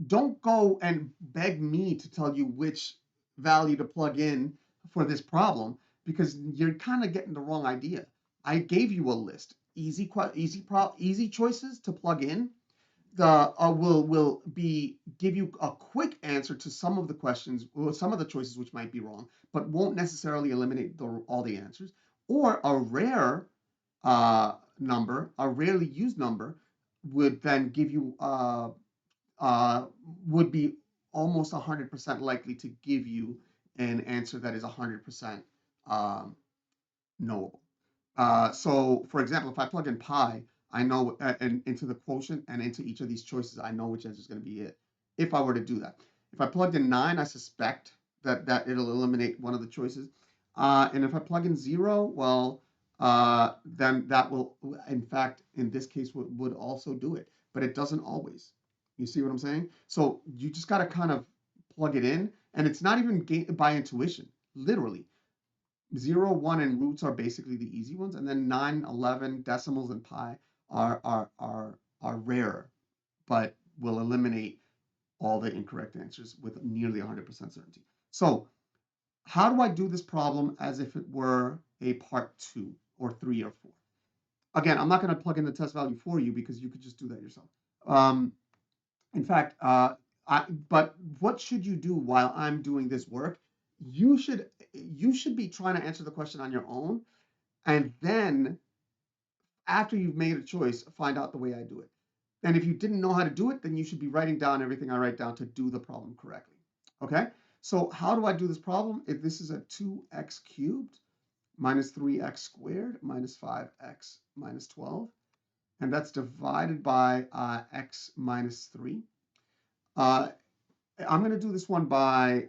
Speaker 1: don't go and beg me to tell you which value to plug in for this problem because you're kind of getting the wrong idea. I gave you a list, easy choices to plug in. The will be give you a quick answer to some of the questions, or some of the choices which might be wrong, but won't necessarily eliminate all the answers. Or a rare number, a rarely used number, would then give you uh, would be almost 100% likely to give you an answer that is 100% um, knowable. So, for example, if I plug in pi, I know into the quotient and into each of these choices, I know which answer is going to be it. If I were to do that, if I plugged in 9, I suspect that it'll eliminate one of the choices. And if I plug in 0, well, then that will, in fact, in this case, would also do it. But it doesn't always. You see what I'm saying? So you just got to kind of plug it in, and it's not even by intuition. Literally, 0, 1, and roots are basically the easy ones, and then 9, 11, decimals, and pi are rarer, but will eliminate all the incorrect answers with nearly 100% certainty. So how do I do this problem as if it were a part 2 or 3 or 4? Again, I'm not going to plug in the test value for you because you could just do that yourself. In fact, but what should you do while I'm doing this work? You should be trying to answer the question on your own, and then after you've made a choice, find out the way I do it. And if you didn't know how to do it, then you should be writing down everything I write down to do the problem correctly. Okay? So how do I do this problem? If this is a 2x cubed minus 3x squared minus 5x minus 12, and that's divided by x minus 3. I'm going to do this one by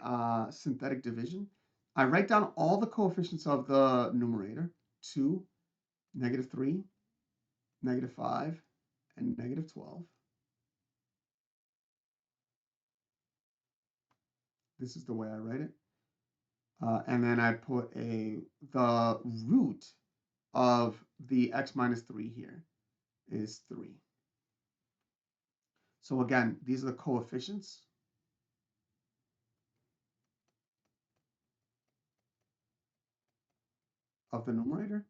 Speaker 1: synthetic division. I write down all the coefficients of the numerator, 2, -3, -5, and -12. This is the way I write it. And then I put the root of the x minus 3 here is 3. So again, these are the coefficients. Of the numerator.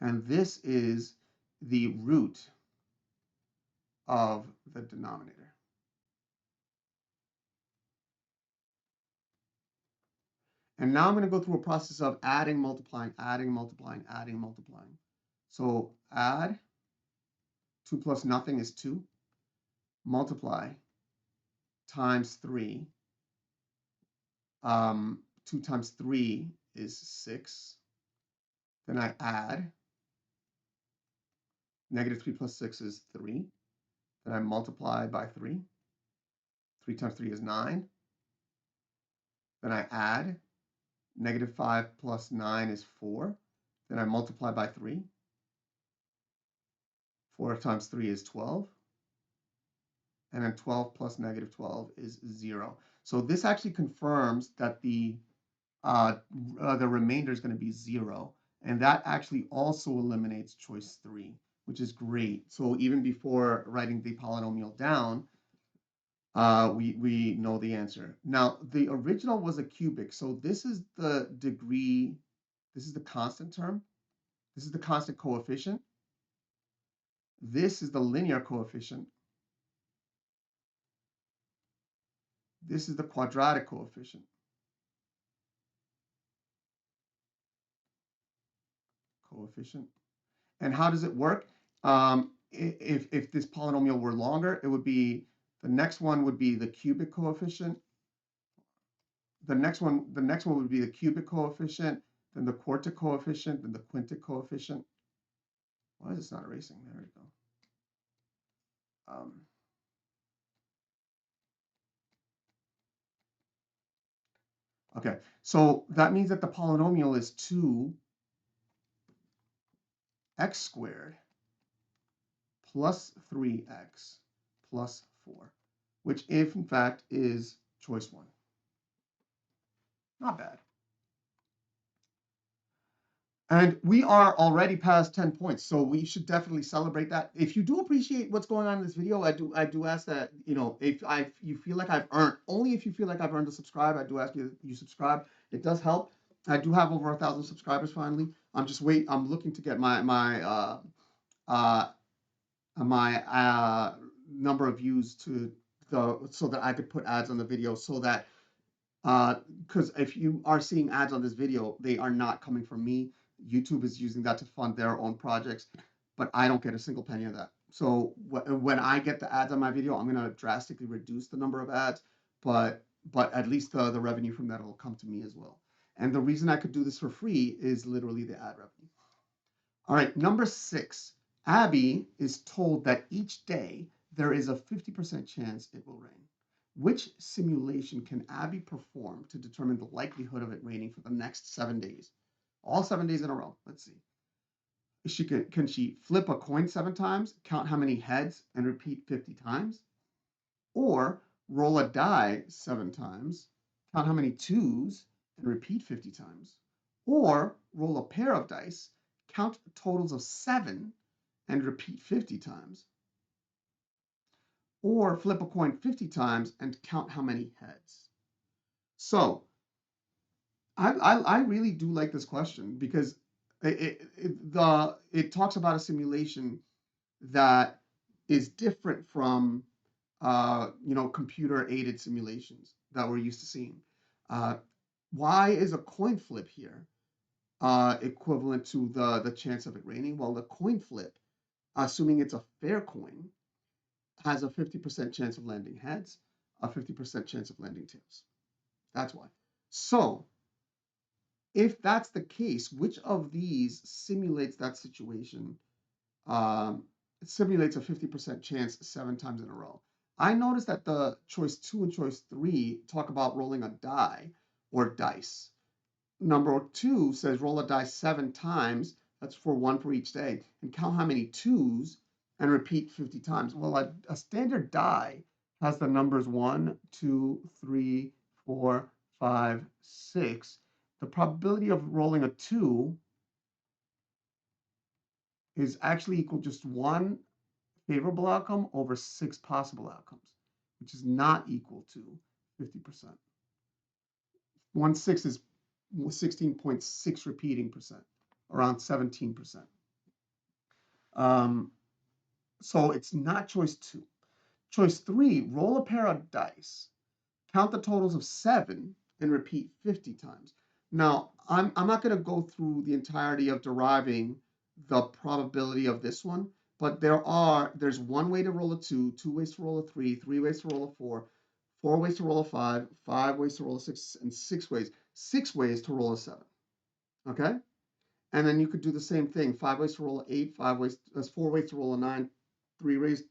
Speaker 1: And this is the root of the denominator. And now I'm going to go through a process of adding, multiplying, adding, multiplying, adding, multiplying. So add 2 plus nothing is 2. Multiply times 3. 2 times 3 is 6. Then I add. -3 plus 6 is 3. Then I multiply by 3. 3 times 3 is 9. Then I add. -5 plus 9 is 4. Then I multiply by 3. 4 times 3 is 12. And then 12 plus -12 is 0. So this actually confirms that the remainder is going to be 0. And that actually also eliminates choice 3, which is great. So even before writing the polynomial down, we know the answer. Now, the original was a cubic. So this is the degree. This is the constant term. This is the constant coefficient. This is the linear coefficient. This is the quadratic coefficient. And how does it work? If this polynomial were longer, it would be, the next one would be the cubic coefficient. The next one would be the cubic coefficient, then the quartic coefficient, then the quintic coefficient. Why is this not erasing? There we go. Okay, so that means that the polynomial is 2x squared plus 3x plus 4, which if in fact is choice 1. Not bad. And we are already past 10 points, so we should definitely celebrate that. If you do appreciate what's going on in this video, I do ask that, if you feel like I've earned, only if you feel like I've earned to subscribe, I do ask you subscribe. It does help. I do have over 1,000 subscribers finally. I'm looking to get uh my number of views to so that I could put ads on the video, so that because if you are seeing ads on this video, they are not coming from me. YouTube is using that to fund their own projects, but I don't get a single penny of that. So when I get the ads on my video, I'm going to drastically reduce the number of ads, but at least the revenue from that will come to me as well. And the reason I could do this for free is literally the ad revenue. All right, number 6. Abby is told that each day there is a 50% chance it will rain. Which simulation can Abby perform to determine the likelihood of it raining for the next 7 days? All 7 days in a row. Let's see. Can she flip a coin 7 times, count how many heads, and repeat 50 times? Or roll a die 7 times, count how many twos, and repeat 50 times? Or roll a pair of dice, count totals of 7, and repeat 50 times? Or flip a coin 50 times and count how many heads? So I really do like this question because it talks about a simulation that is different from computer aided simulations that we're used to seeing. Uh, why is a coin flip here equivalent to the chance of it raining? Well, the coin flip, assuming it's a fair coin, has a 50% chance of landing heads, a 50% chance of landing tails. That's why. So if that's the case, which of these simulates that situation? It simulates a 50% chance 7 times in a row. I noticed that the choice 2 and choice 3 talk about rolling a die or dice. Number 2 says roll a die 7 times. That's for 1 for each day. And count how many twos and repeat 50 times. Well, a standard die has the numbers 1, 2, 3, 4, 5, 6. The probability of rolling a 2 is actually equal to just 1 favorable outcome over 6 possible outcomes, which is not equal to 50%. 1/6 is 16.6 repeating percent, around 17%. So it's not choice 2. Choice 3, roll a pair of dice, count the totals of 7, and repeat 50 times. Now, I'm not going to go through the entirety of deriving the probability of this one, but there's one way to roll a 2, 2 ways to roll a 3, 3 ways to roll a 4, 4 ways to roll a 5, 5 ways to roll a 6, and 6 ways to roll a 7. Okay? And then you could do the same thing. 5 ways to roll an 8, 4 ways to roll a 9, 3 ways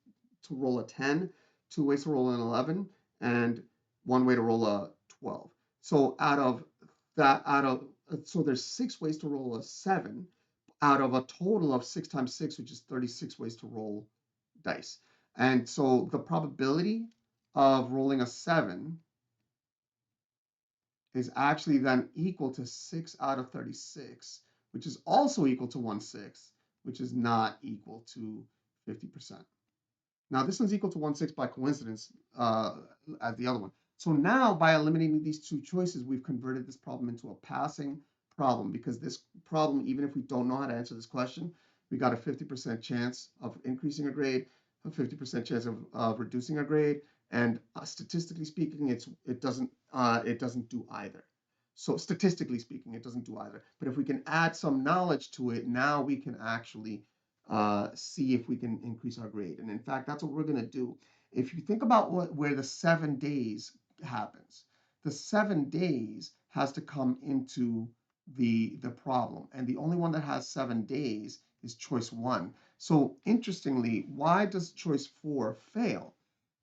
Speaker 1: to roll a 10, 2 ways to roll an 11, and 1 way to roll a 12. So so there's 6 ways to roll a 7 out of a total of 6 times 6, which is 36 ways to roll dice. And so the probability of rolling a 7 is actually then equal to 6 out of 36, which is also equal to 1/6, which is not equal to 50%. Now, this one's equal to 1/6 by coincidence, as the other one. So now, by eliminating these two choices, we've converted this problem into a passing problem, because this problem, even if we don't know how to answer this question, we got a 50% chance of increasing a grade, a 50% chance of reducing a grade, and statistically speaking, it doesn't do either. So statistically speaking, it doesn't do either. But if we can add some knowledge to it, now we can actually see if we can increase our grade. And in fact, that's what we're going to do. If you think about where the 7 days happens, the 7 days has to come into the problem. And the only one that has 7 days is choice 1. So interestingly, why does choice 4 fail?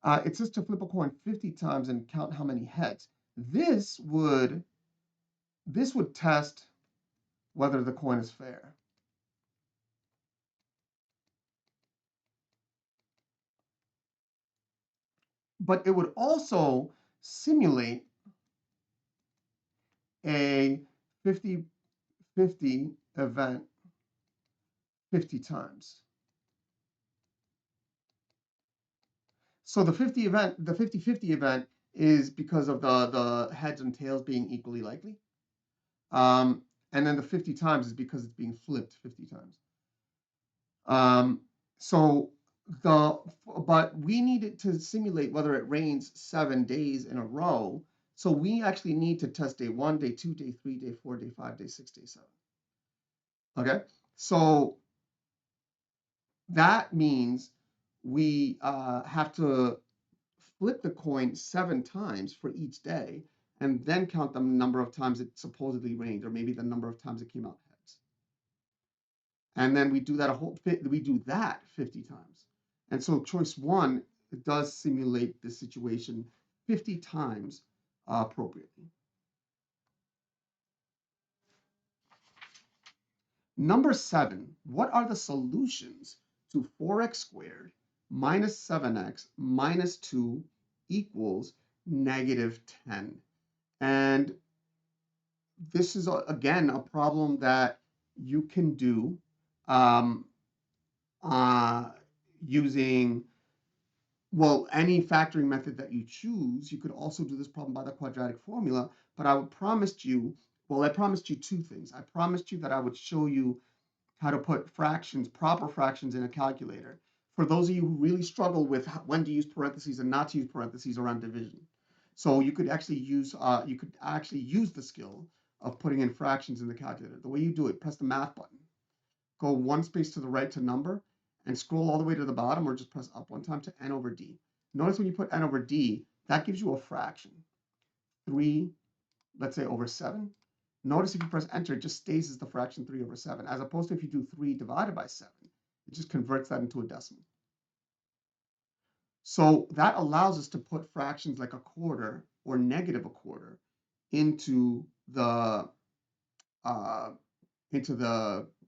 Speaker 1: It says to flip a coin 50 times and count how many heads. This would test whether the coin is fair. But it would also simulate a 50-50 event 50 times. So the 50-50 event is because of the heads and tails being equally likely. And then the 50 times is because it's being flipped 50 times. So but we needed to simulate whether it rains 7 days in a row. So we actually need to test day 1, day 2, day 3, day 4, day 5, day 6, day 7. Okay, so that means we have to flip the coin 7 times for each day and then count the number of times it supposedly rained, or maybe the number of times it came out heads. And then we do that 50 times. And so choice 1 does simulate the situation 50 times appropriately. Number 7, what are the solutions to 4x squared minus 7x minus 2 equals -10? And this is, again, a problem that you can do using, well, any factoring method that you choose. You could also do this problem by the quadratic formula, but I promised you, well, I promised you 2 things. I promised you that I would show you how to put fractions, proper fractions, in a calculator. For those of you who really struggle with when to use parentheses and not to use parentheses around division. So you could actually use the skill of putting in fractions in the calculator. The way you do it, press the math button, go 1 space to the right to number, and scroll all the way to the bottom, or just press up 1 time to n over d. Notice when you put n over d, that gives you a fraction. 3, let's say, over 7. Notice if you press enter, it just stays as the fraction 3 over 7, as opposed to if you do 3 divided by 7, it just converts that into a decimal. So that allows us to put fractions like a quarter or negative a quarter into the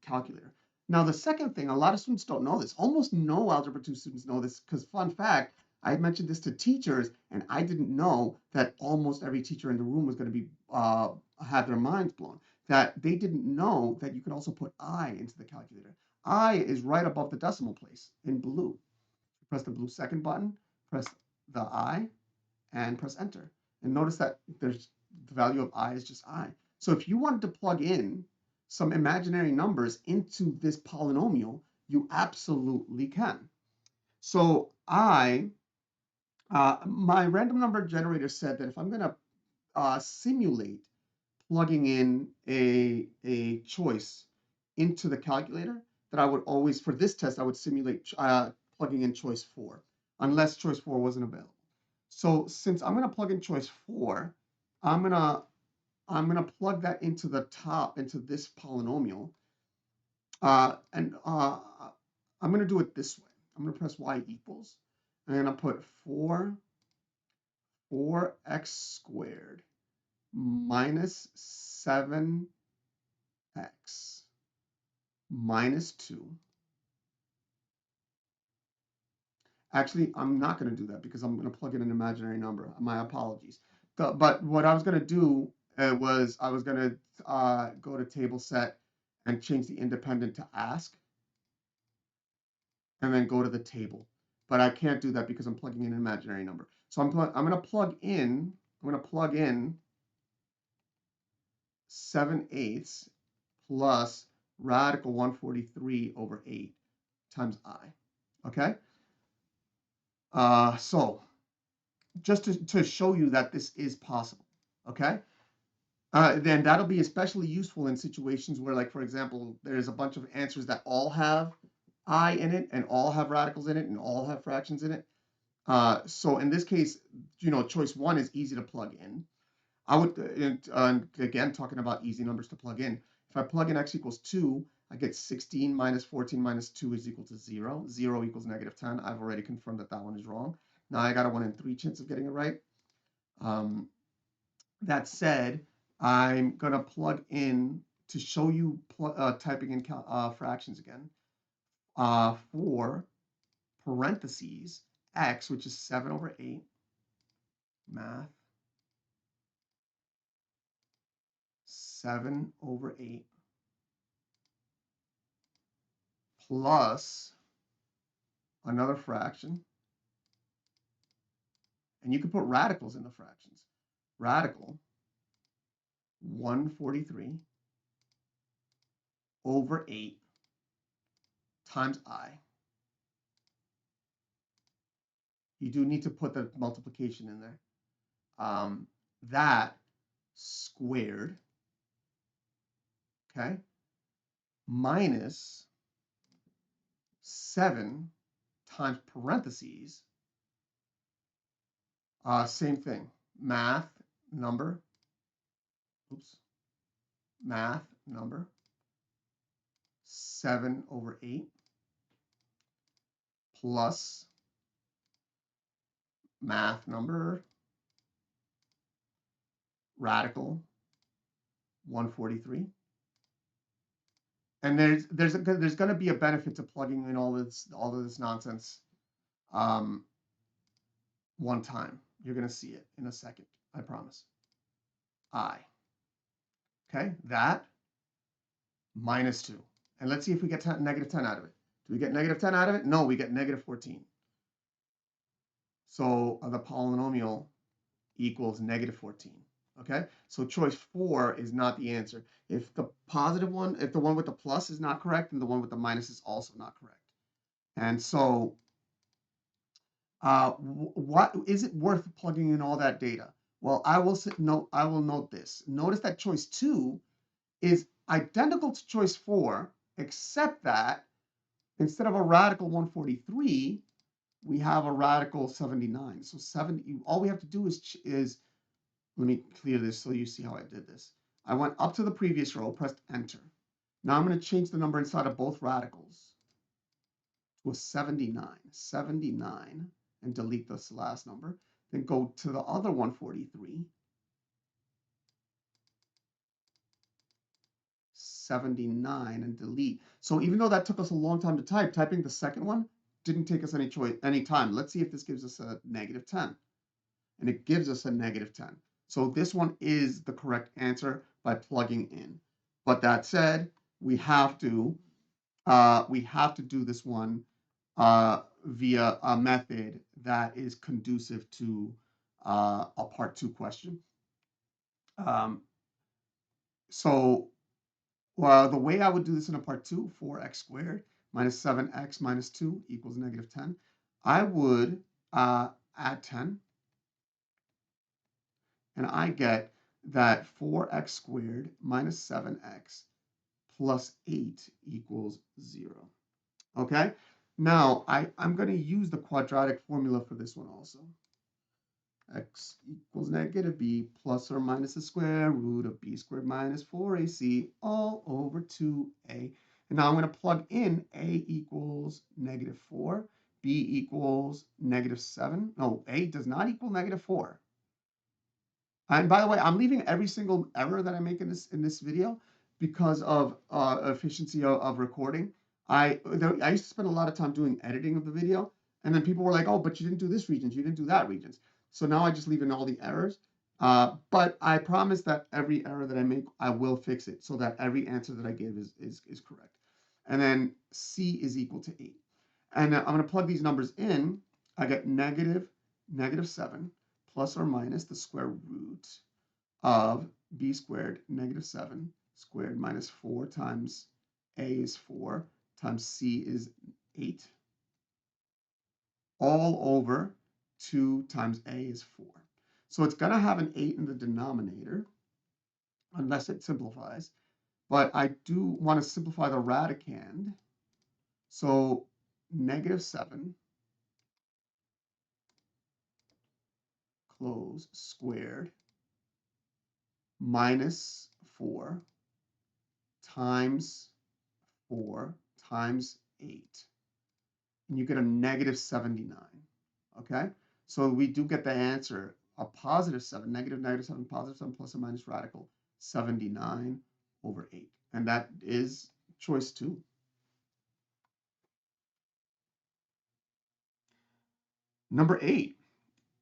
Speaker 1: calculator. Now, the second thing, a lot of students don't know this. Almost no Algebra 2 students know this, because fun fact, I mentioned this to teachers, and I didn't know that almost every teacher in the room was going to be have their minds blown. That they didn't know that you could also put I into the calculator. I is right above the decimal place in blue. Press the blue second button, press the I, and press enter. And notice that there's the value of I is just I. So if you wanted to plug in some imaginary numbers into this polynomial, you absolutely can. So my random number generator said that if I'm going to simulate plugging in a choice into the calculator, that I would always, for this test, I would simulate plugging in choice 4, unless choice 4 wasn't available. So since I'm going to plug in choice 4, I'm going to plug that into the top, into this polynomial. And I'm going to do it this way. I'm going to press y equals. I'm going to put 4x squared minus 7x minus 2. Actually, I'm not going to do that because I'm going to plug in an imaginary number. My apologies. But what I was going to do was I was going to go to table set and change the independent to ask, and then go to the table. But I can't do that because I'm plugging in an imaginary number. So I'm going to plug in 7/8 plus radical 143 over 8 times I. Okay? So just to show you that this is possible, okay? Then that'll be especially useful in situations where, like, for example, there's a bunch of answers that all have I in it and all have radicals in it and all have fractions in it. So in this case, choice 1 is easy to plug in. I would, again, talking about easy numbers to plug in. If I plug in x equals 2, I get 16 minus 14 minus 2 is equal to 0. 0 equals negative 10. I've already confirmed that that one is wrong. Now I got a 1 in 3 chance of getting it right. That said, I'm going to plug in to show you typing in fractions again for parentheses x, which is 7 over 8, math, 7 over 8 plus another fraction. And you can put radicals in the fractions. Radical 143 over 8 times I. You do need to put the multiplication in there. That squared, okay, minus 7 times parentheses, same thing, math number, math number, 7 over 8 plus math number, radical 143. And there's going to be a benefit to plugging in all of this nonsense one time. You're going to see it in a second, I promise. I. Okay, that minus 2. And let's see if we get negative 10 out of it. Do we get negative 10 out of it? No, we get negative 14. So the polynomial equals negative 14. Okay, so choice 4 is not the answer. If the positive one, if the one with the plus is not correct, then the one with the minus is also not correct. And so what is it worth plugging in all that data? Well, I will note this. Notice that choice 2 is identical to choice 4, except that instead of a radical 143, we have a radical 79. So 70, all we have to do is let me clear this so you see how I did this. I went up to the previous row, pressed enter. Now I'm going to change the number inside of both radicals to a 79. 79, and delete this last number. Then go to the other 143. 79 and delete. So even though that took us a long time to type, typing the second one didn't take us any time. Let's see if this gives us a negative 10. And it gives us a negative 10. So this one is the correct answer by plugging in. But that said, we have to do this one via a method that is conducive to a part 2 question. So the way I would do this in a part 2, 4x squared minus 7x minus 2 equals negative 10, I would add 10. And I get that 4x squared minus 7x plus 8 equals 0. Okay? Now, I'm going to use the quadratic formula for this one also. X equals negative b plus or minus the square root of b squared minus 4ac all over 2a. And now I'm going to plug in a equals negative 4, b equals negative 7. No, a does not equal negative 4. And by the way, I'm leaving every single error that I make in this video because of efficiency of recording. I used to spend a lot of time doing editing of the video, and then people were like, "Oh, but you didn't do this Regents, you didn't do that Regents." So now I just leave in all the errors. But I promise that every error that I make, I will fix it so that every answer that I give is correct. And then C is equal to 8. And I'm going to plug these numbers in. I get negative 7 plus or minus the square root of b squared negative 7 squared minus 4 times a is 4 times c is 8 all over 2 times a is 4. So it's going to have an 8 in the denominator unless it simplifies. But I do want to simplify the radicand. So negative 7 close squared minus 4 times 4 times 8. And you get a negative 79. Okay? So we do get the answer, a positive 7, negative 7, positive 7 plus or minus radical 79 over 8. And that is choice 2. Number 8,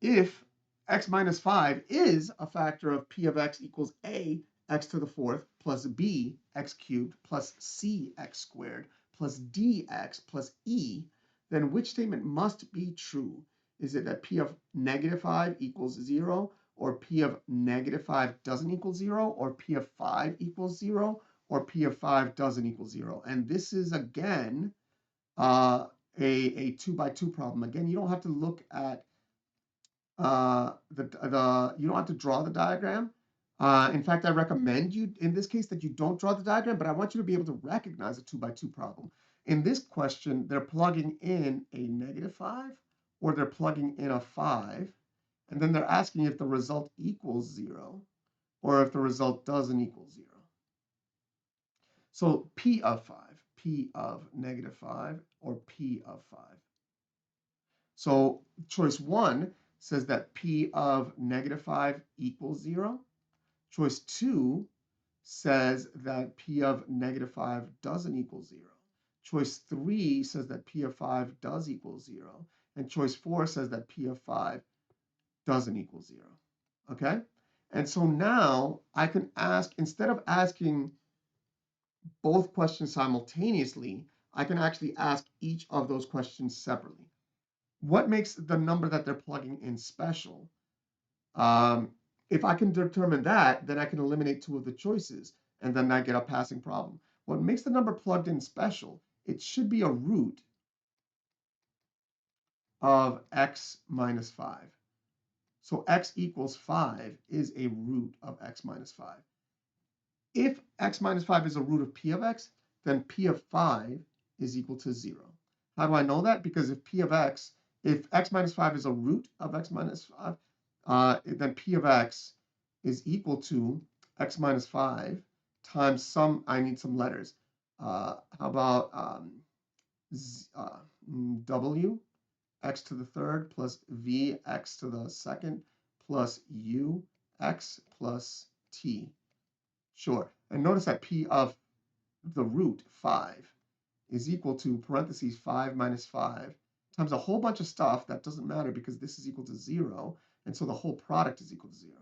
Speaker 1: if x minus 5 is a factor of p of x equals a x to the 4th plus b x cubed plus c x squared plus dx plus e, then which statement must be true? Is it that p of negative 5 equals 0, or p of negative 5 doesn't equal 0, or p of 5 equals 0, or p of 5 doesn't equal 0? And this is, again, a 2x2 problem. Again, you don't have to look at you don't have to draw the diagram. In fact, I recommend you in this case that you don't draw the diagram, but I want you to be able to recognize a 2x2 problem. In this question, they're plugging in a negative 5 or they're plugging in a 5, and then they're asking if the result equals 0 or if the result doesn't equal 0. So p of 5, p of negative 5, or p of 5. So choice 1 says that p of negative 5 equals 0. Choice 2 says that p of negative 5 doesn't equal 0. Choice 3 says that p of 5 does equal 0. And choice 4 says that p of 5 doesn't equal 0. Okay? And so now I can ask, instead of asking both questions simultaneously, I can actually ask each of those questions separately. What makes the number that they're plugging in special? If I can determine that, then I can eliminate 2 of the choices, and then I get a passing problem. What makes the number plugged in special? It should be a root of x minus 5. So x equals 5 is a root of x minus 5. If x minus 5 is a root of p of x, then p of 5 is equal to 0. How do I know that? Because if x minus 5 is a root of x minus 5, then p of x is equal to x minus 5 times some, I need some letters. How about w, x to the 3rd, plus v, x to the 2nd, plus u, x plus t. Sure. And notice that p of the root 5 is equal to parentheses 5 minus 5 times a whole bunch of stuff that doesn't matter because this is equal to 0. And so the whole product is equal to 0.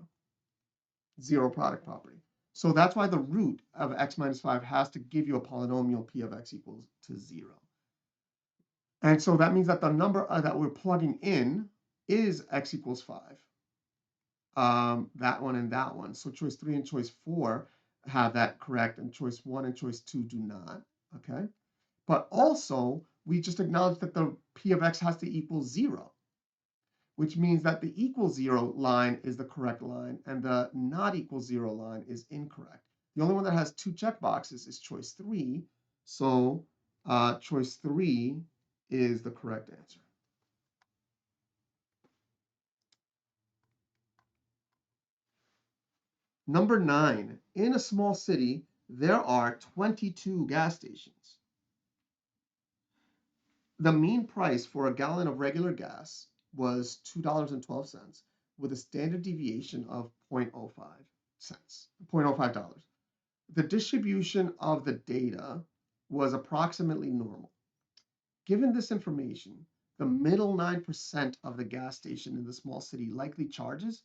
Speaker 1: 0 product property. So that's why the root of x minus 5 has to give you a polynomial p of x equals to 0. And so that means that the number that we're plugging in is x equals 5. That one and that one. So choice 3 and choice 4 have that correct, and choice 1 and choice 2 do not. Okay. But also, we just acknowledge that the p of x has to equal 0, which means that the equal 0 line is the correct line, and the not equal 0 line is incorrect. The only one that has 2 check boxes is choice 3. So choice 3 is the correct answer. Number 9, in a small city, there are 22 gas stations. The mean price for a gallon of regular gas was $2.12 with a standard deviation of 0.05 dollars. The distribution of the data was approximately normal. Given this information, the middle 9% of the gas station in the small city likely charges,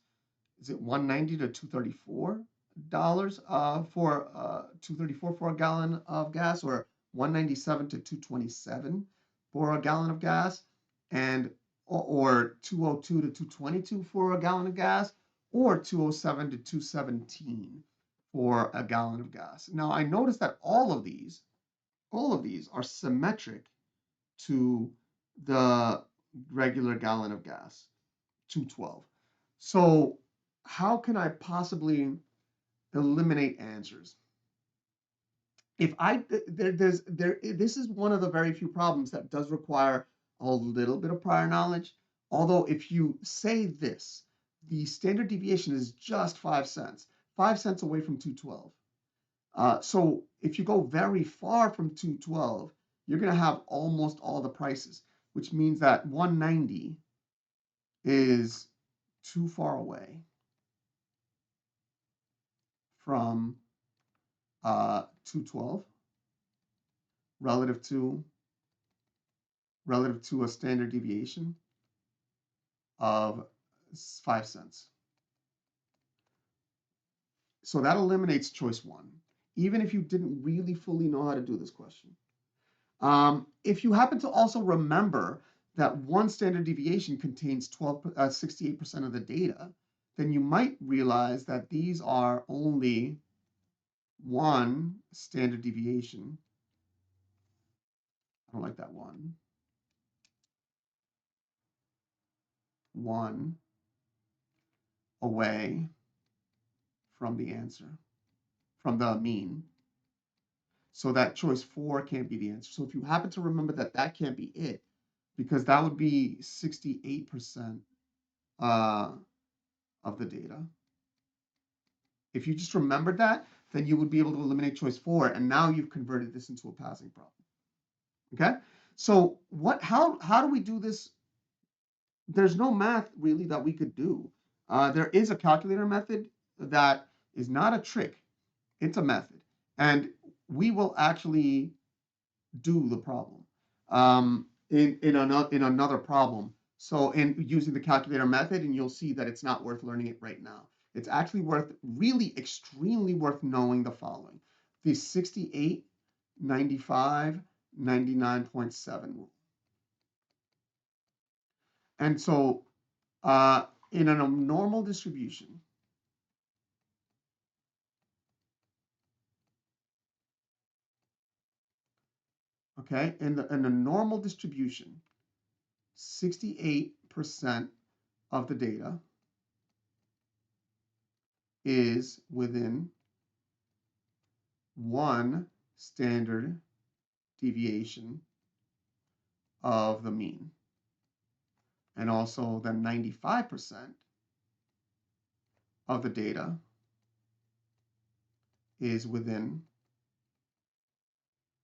Speaker 1: is it $1.90 to $2.34 for $2.34 for a gallon of gas, or $1.97 to $2.27 for a gallon of gas, and or $2.02 to $2.22 for a gallon of gas, or $2.07 to $2.17 for a gallon of gas. Now I notice that all of these are symmetric to the regular gallon of gas, 212. So how can I possibly eliminate answers? This is one of the very few problems that does require a little bit of prior knowledge. Although if you say this, the standard deviation is just 5 cents, 5 cents away from 212. So If you go very far from 212, you're going to have almost all the prices, which means that 190 is too far away from 212 relative to a standard deviation of 5 cents. So that eliminates choice 1, even if you didn't really fully know how to do this question. If you happen to also remember that one standard deviation contains 68% of the data, then you might realize that these are only one standard deviation. I don't like that one. One away from the answer, from the mean. So that choice 4 can't be the answer. So if you happen to remember that that can't be it, because that would be 68% of the data. If you just remembered that, then you would be able to eliminate choice 4, and now you've converted this into a passing problem. Okay? So how do we do this? There's no math really that we could do. There is a calculator method that is not a trick. It's a method. And we will actually do the problem in another problem. So in using the calculator method, and you'll see that it's not worth learning it right now. It's actually extremely worth knowing the following: the 68, 95, 99.7 rule. And so in a normal distribution, okay, in a normal distribution, 68% of the data is within one standard deviation of the mean. And also then 95% of the data is within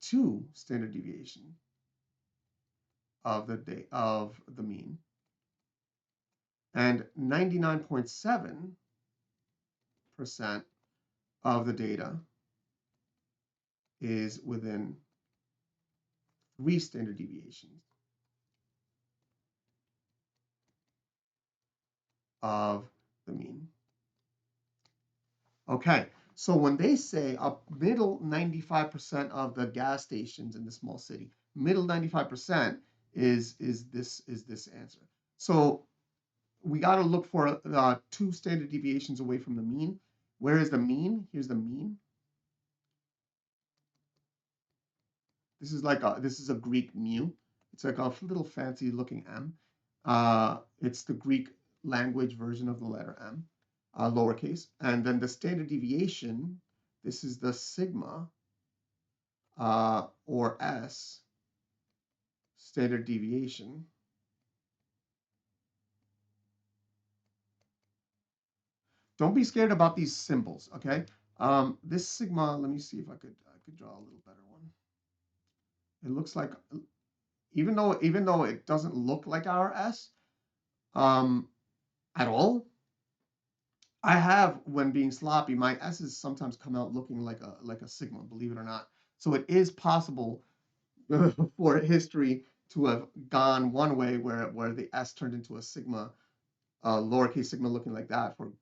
Speaker 1: 2 standard deviation of the mean. And 99.7% of the data is within 3 standard deviations of the mean. Okay, so when they say a middle 95% of the gas stations in the small city, middle 95% is this answer. So we got to look for 2 standard deviations away from the mean. Where is the mean? Here's the mean. This is a Greek mu. It's like a little fancy looking m. It's the Greek language version of the letter m, lowercase. And then the standard deviation, this is the sigma or s standard deviation. Don't be scared about these symbols, okay? This sigma, let me see if I could draw a little better one. It looks like, even though it doesn't look like our S at all, I have, when being sloppy, my S's sometimes come out looking like a sigma, believe it or not. So it is possible for history to have gone one way where the S turned into a sigma, lowercase sigma looking like that for the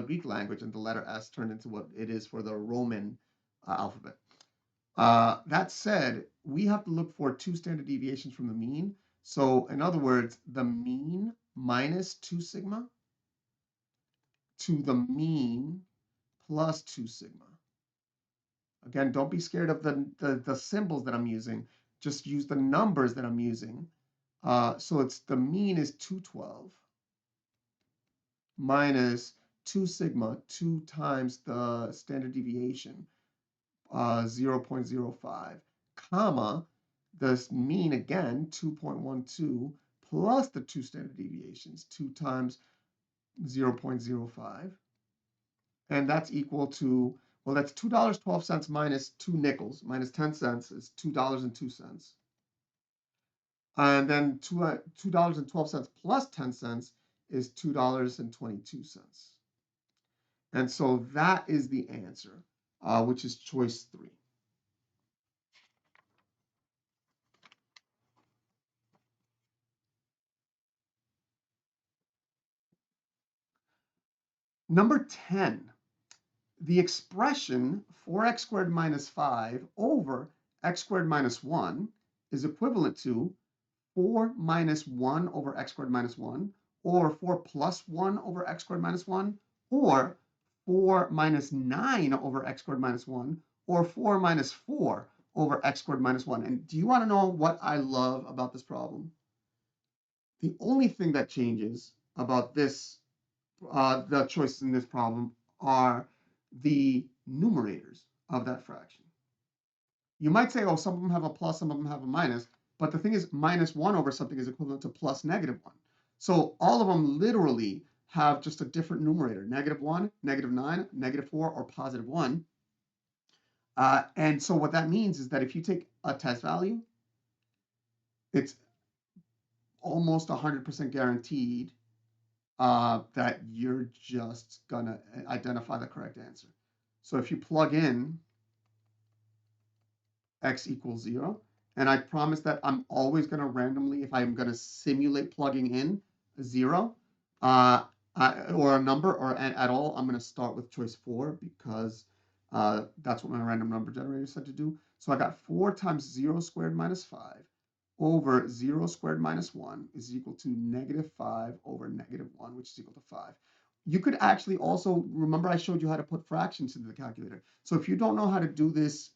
Speaker 1: Greek language, and the letter S turned into what it is for the Roman alphabet. That said, we have to look for 2 standard deviations from the mean. So in other words, the mean minus 2 sigma to the mean plus 2 sigma. Again, don't be scared of the symbols that I'm using. Just use the numbers that I'm using. So it's the mean is 212 minus 2 sigma, 2 times the standard deviation, 0.05, comma, the mean again, 2.12, plus the 2 standard deviations, 2 times 0.05. And that's equal to Well, that's $2.12 minus 2 nickels, minus 10 cents is $2.02. And then $2.12 plus 10 cents is $2.22. And so that is the answer, which is choice 3. Number 10, the expression 4x squared minus 5 over x squared minus 1 is equivalent to 4 minus 1 over x squared minus 1, or 4 plus 1 over x squared minus 1, or 4 minus 9 over x squared minus 1, or 4 minus 4 over x squared minus 1. And do you want to know what I love about this problem? The only thing that changes about this, the choices in this problem, are the numerators of that fraction. You might say, oh, some of them have a plus, some of them have a minus, but the thing is, minus 1 over something is equivalent to plus negative 1. So all of them literally have just a different numerator, negative 1, negative 9, negative 4, or positive 1. And so what that means is that if you take a test value, it's almost 100% guaranteed that you're just going to identify the correct answer. So if you plug in x equals 0, and I promise that I'm always going to randomly, if I'm going to simulate plugging in a 0 or a number or at all, I'm going to start with choice 4 because that's what my random number generator said to do. So I got 4 times 0 squared minus 5 over 0 squared minus 1 is equal to negative 5 over negative 1, which is equal to 5. You could actually also, remember I showed you how to put fractions into the calculator. So if you don't know how to do this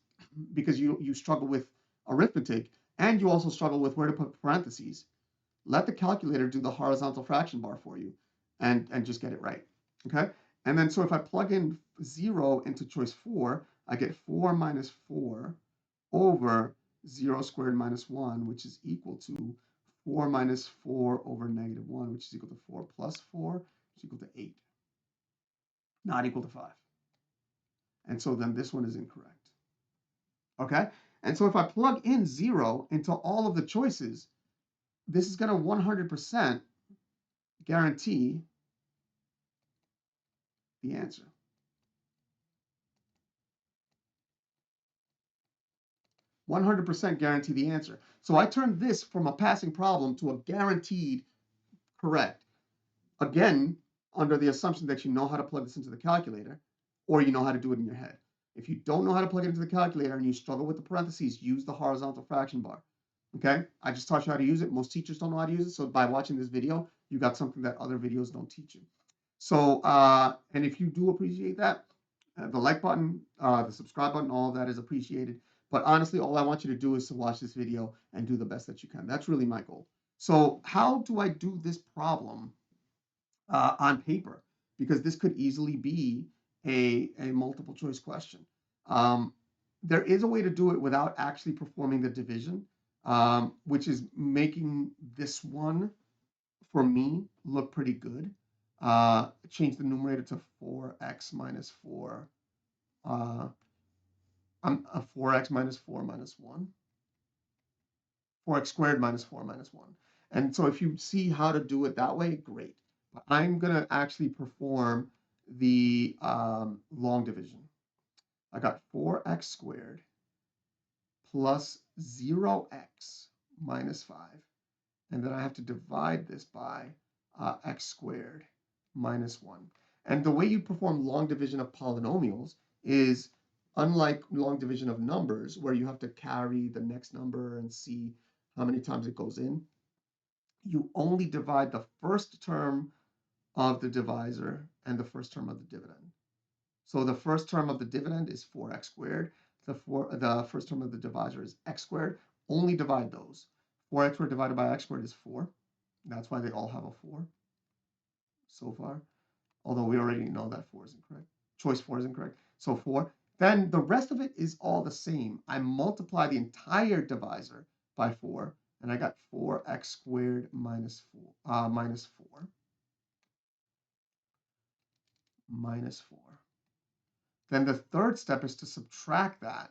Speaker 1: because you struggle with arithmetic and you also struggle with where to put parentheses, let the calculator do the horizontal fraction bar for you and just get it right, okay? And then so if I plug in 0 into choice 4, I get 4 minus 4 over 0 squared minus 1, which is equal to 4 minus 4 over negative 1, which is equal to 4 plus 4, which is equal to 8, not equal to 5. And so then this one is incorrect. Okay? And so if I plug in 0 into all of the choices, this is going to 100% guarantee the answer. 100% guarantee the answer. So I turned this from a passing problem to a guaranteed correct. Again, under the assumption that you know how to plug this into the calculator or you know how to do it in your head. If you don't know how to plug it into the calculator and you struggle with the parentheses, use the horizontal fraction bar. Okay, I just taught you how to use it. Most teachers don't know how to use it. So by watching this video, you got something that other videos don't teach you. So, and if you do appreciate that, the like button, the subscribe button, all of that is appreciated. But honestly, all I want you to do is to watch this video and do the best that you can. That's really my goal. So how do I do this problem on paper? Because this could easily be a multiple choice question. There is a way to do it without actually performing the division, which is making this one, for me, look pretty good. Change the numerator to 4x minus 4. I'm 4x minus 4 minus 1. 4x squared minus 4 minus 1. And so if you see how to do it that way, great. But I'm going to actually perform the long division. I got 4x squared plus 0x minus 5. And then I have to divide this by x squared minus 1. And the way you perform long division of polynomials is unlike long division of numbers, where you have to carry the next number and see how many times it goes in. You only divide the first term of the divisor and the first term of the dividend. So the first term of the dividend is 4x squared. The first term of the divisor is x squared. Only divide those. 4x squared divided by x squared is 4. That's why they all have a 4 so far, although we already know that 4 is incorrect. Choice 4 is incorrect. So 4. Then the rest of it is all the same. I multiply the entire divisor by 4, and I got 4x squared minus 4 minus 4. Then the third step is to subtract that.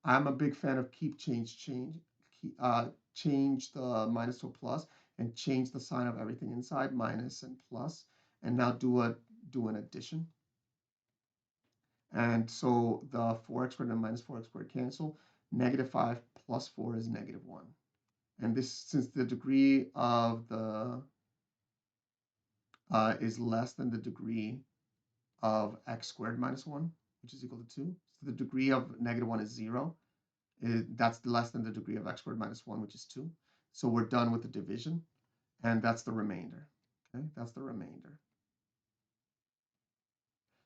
Speaker 1: I'm a big fan of change the minus to a plus and change the sign of everything inside, minus and plus, and now do an addition. And so the 4x squared and minus 4x squared cancel. Negative 5 plus 4 is negative 1. And this, since the degree of the is less than the degree of x squared minus 1, which is equal to 2. So the degree of negative 1 is 0. That's less than the degree of x squared minus 1, which is 2. So we're done with the division, and that's the remainder. Okay, that's the remainder.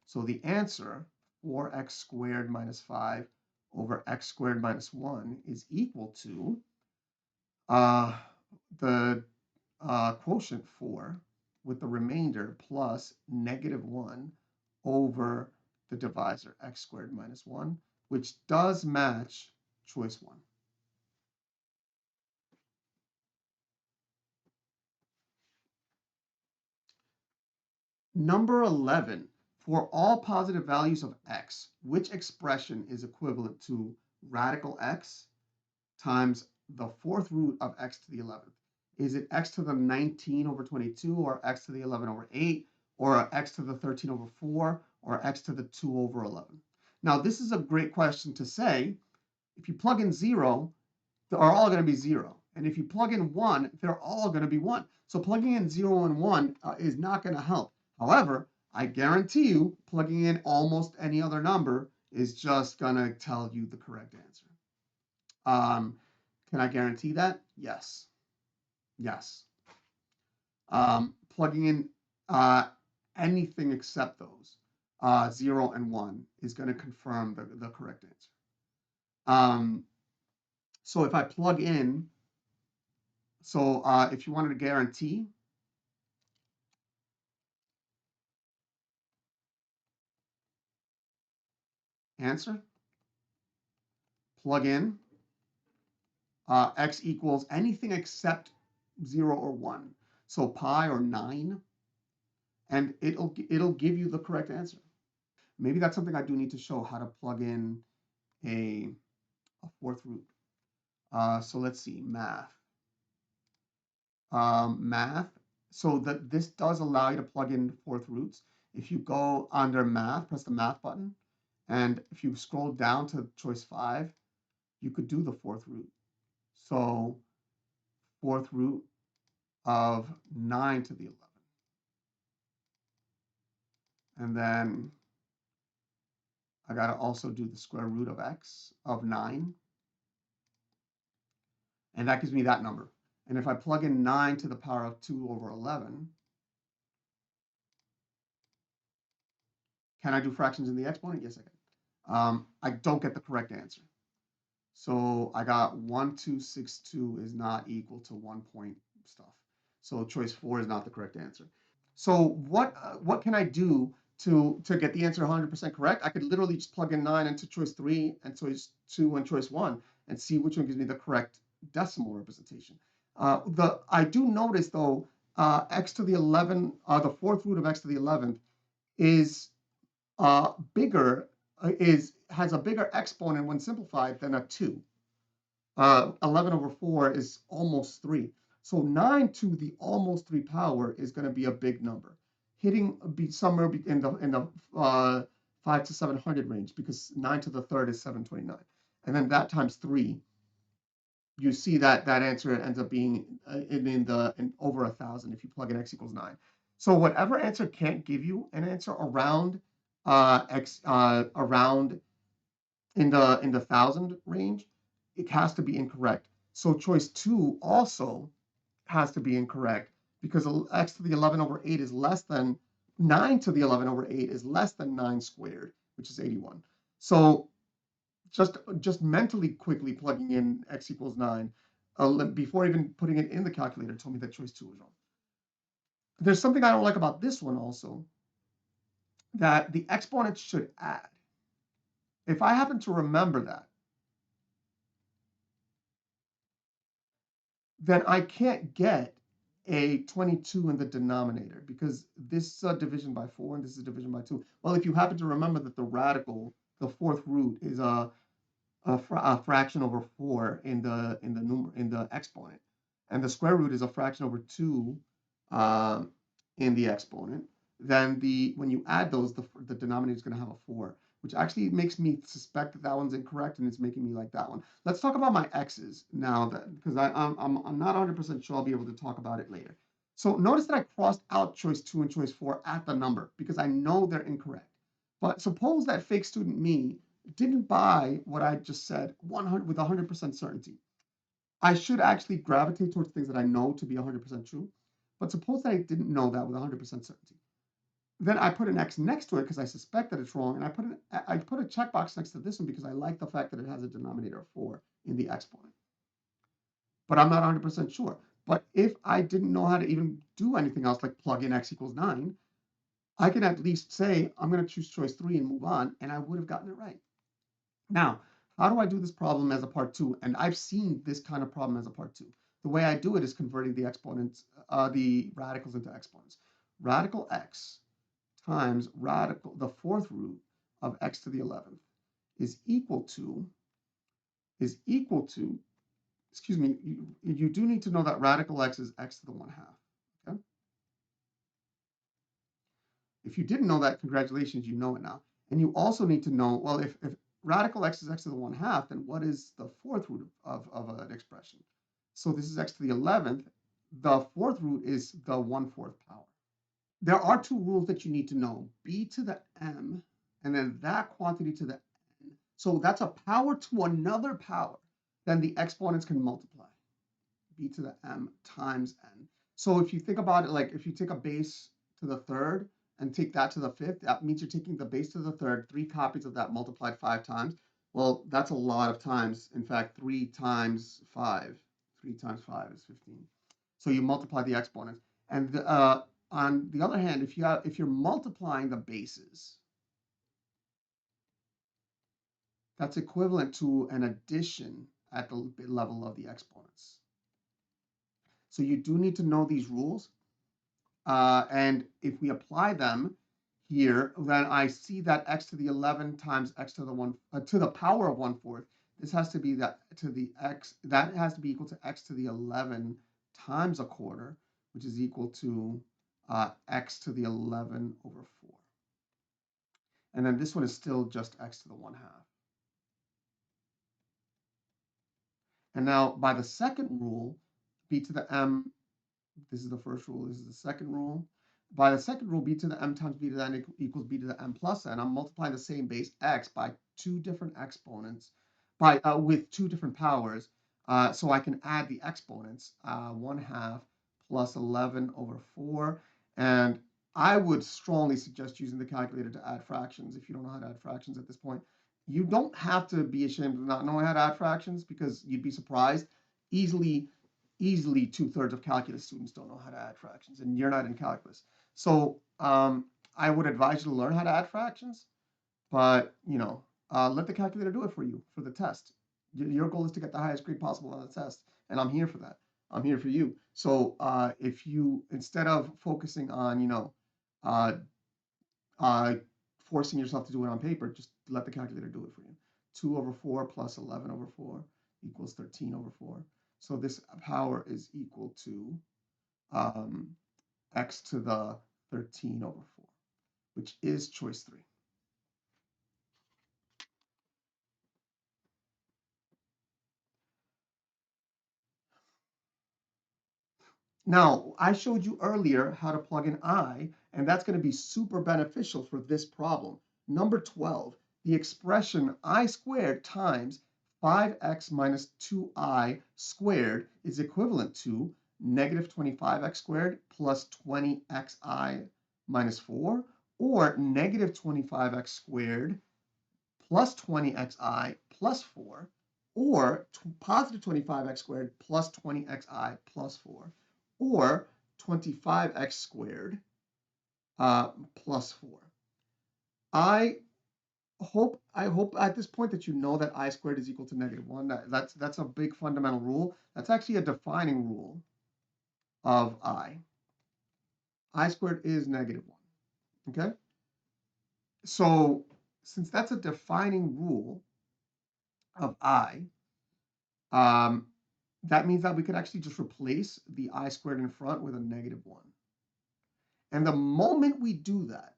Speaker 1: So the answer, 4x squared minus 5 over x squared minus 1 is equal to the quotient 4 with the remainder plus negative 1 over the divisor, x squared minus 1, which does match choice 1. Number 11, for all positive values of x, which expression is equivalent to radical x times the fourth root of x to the 11th? Is it x to the 19 over 22, or x to the 11 over 8, or x to the 13 over 4, or x to the 2 over 11? Now, this is a great question to say. If you plug in 0, they are all going to be 0. And if you plug in 1, they're all going to be 1. So plugging in 0 and 1 is not going to help. However, I guarantee you, plugging in almost any other number is just going to tell you the correct answer. Can I guarantee that? Yes. Yes. Plugging in anything except those, 0 and 1, is going to confirm the correct answer. So if I plug in, if you wanted to guarantee, answer, plug in x equals anything except 0 or 1. So pi or 9, and it'll give you the correct answer. Maybe that's something I do need to show, how to plug in a fourth root. So let's see, math. Math. So this does allow you to plug in fourth roots. If you go under math, press the math button, and if you scroll down to choice 5, you could do the fourth root. So fourth root of 9 to the 11. And then I got to also do the square root of x of 9. And that gives me that number. And if I plug in 9 to the power of 2 over 11, can I do fractions in the exponent? Yes, I can. I don't get the correct answer. So I got 1262 is not equal to 1 point stuff. So choice 4 is not the correct answer. So what can I do to get the answer 100% correct? I could literally just plug in 9 into choice 3 and choice 2 and choice 1 and see which one gives me the correct decimal representation. I do notice though, x to the 11, the fourth root of x to the 11th is bigger, has a bigger exponent when simplified than a 2. 11 over 4 is almost 3. So 9 to the almost 3 power is going to be a big number, be somewhere in the 5 to 700 range, because 9 to the third is 729, and then that times 3. You see that answer ends up being in over 1,000 if you plug in x equals 9. So whatever answer can't give you an answer around around in the 1,000 range, it has to be incorrect. So choice 2 also has to be incorrect, because x to the 11 over 8 is less than 9 to the 11 over 8 is less than 9 squared, which is 81. So just mentally quickly plugging in x equals 9 before even putting it in the calculator told me that choice 2 was wrong. There's something I don't like about this one also, that the exponents should add. If I happen to remember that, then I can't get a 22 in the denominator because this is a division by 4 and this is a division by 2. Well, if you happen to remember that the radical, the fourth root, is a fraction over 4 in the exponent, and the square root is a fraction over 2 uh, in the exponent, then when you add those, the denominator is going to have a 4, which actually makes me suspect that that one's incorrect, and it's making me like that one. Let's talk about my x's now, because I'm not 100% sure I'll be able to talk about it later. So notice that I crossed out choice 2 and choice 4 at the number because I know they're incorrect. But suppose that fake student me didn't buy what I just said 100 with 100% certainty. I should actually gravitate towards things that I know to be 100% true. But suppose that I didn't know that with 100% certainty. Then I put an X next to it because I suspect that it's wrong, and I put a checkbox next to this one because I like the fact that it has a denominator of 4 in the exponent. But I'm not 100% sure. But if I didn't know how to even do anything else, like plug in X equals 9, I can at least say I'm going to choose choice 3 and move on, and I would have gotten it right. Now, how do I do this problem as a part 2? And I've seen this kind of problem as a part 2. The way I do it is converting the exponents, the radicals into exponents. Radical x times the fourth root of x to the 11th is equal to, excuse me, you do need to know that radical x is x to the 1/2. Okay? If you didn't know that, congratulations, you know it now. And you also need to know, well, if radical x is x to the 1/2, then what is the fourth root of an expression? So this is x to the 11th. The fourth root is the 1/4 power. There are two rules that you need to know, b to the m, and then that quantity to the n. So that's a power to another power. Then the exponents can multiply, b to the m times n. So if you think about it, like if you take a base to the third and take that to the fifth, that means you're taking the base to the third, 3 copies of that multiplied 5 times. Well, that's a lot of times. In fact, 3 times 5. 3 times 5 is 15. So you multiply the exponents. And on the other hand, if you're multiplying the bases, that's equivalent to an addition at the level of the exponents. So you do need to know these rules. And if we apply them here, then I see that x to the 11 times x to the 1 to the power of 1/4. This has to be that to the x, that has to be equal to x to the 11 times 1/4, which is equal to x to the 11 over 4. And then this one is still just x to the 1/2. And now by the second rule, b to the m, this is the first rule, this is the second rule. By the second rule, b to the m times b to the n equals b to the m plus n. I'm multiplying the same base x by 2 different exponents, with 2 different powers, so I can add the exponents, 1/2 plus 11 over 4. And I would strongly suggest using the calculator to add fractions if you don't know how to add fractions at this point. You don't have to be ashamed of not knowing how to add fractions because you'd be surprised. Easily 2/3 of calculus students don't know how to add fractions, and you're not in calculus. So I would advise you to learn how to add fractions, but let the calculator do it for you for the test. Your goal is to get the highest grade possible on the test, and I'm here for that. I'm here for you. So if you, instead of focusing on uh, uh, forcing yourself to do it on paper, just let the calculator do it for you. 2 over 4 plus 11 over 4 equals 13 over 4. So this power is equal to x to the 13 over 4, which is choice 3. Now, I showed you earlier how to plug in I, and that's going to be super beneficial for this problem. Number 12, the expression I squared times 5x minus 2I squared is equivalent to negative 25x squared plus 20xi minus 4, or negative 25x squared plus 20xi plus 4, or positive 25x squared plus 20xi plus 4, or 25x squared plus 4. I hope at this point that you know that I squared is equal to -1. That's a big fundamental rule. That's actually a defining rule. of I. I squared is -1, okay? So since that's a defining rule of I, um, that means that we could actually just replace the I squared in front with a -1. And the moment we do that,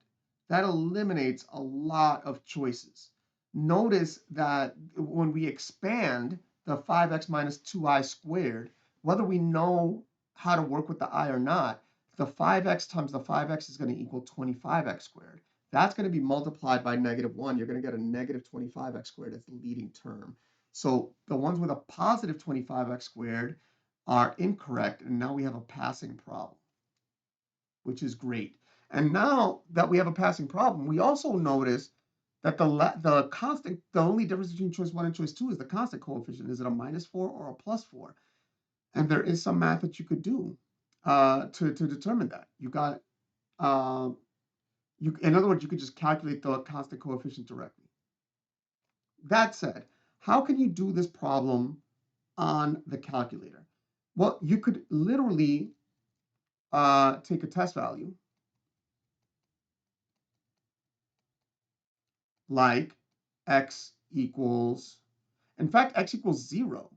Speaker 1: that eliminates a lot of choices. Notice that when we expand the 5x minus 2I squared, whether we know how to work with the I or not, the 5x times the 5x is going to equal 25x squared. That's going to be multiplied by -1. You're going to get a -25x squared as the leading term. So the ones with a positive 25x squared are incorrect, and now we have a passing problem, which is great. And now that we have a passing problem, we also notice that the constant, the only difference between choice 1 and choice 2 is the constant coefficient. Is it a -4 or a +4? And there is some math that you could do to determine that. You got, in other words, you could just calculate the constant coefficient directly. That said, how can you do this problem on the calculator? Well, you could literally take a test value like x equals, in fact, x equals 0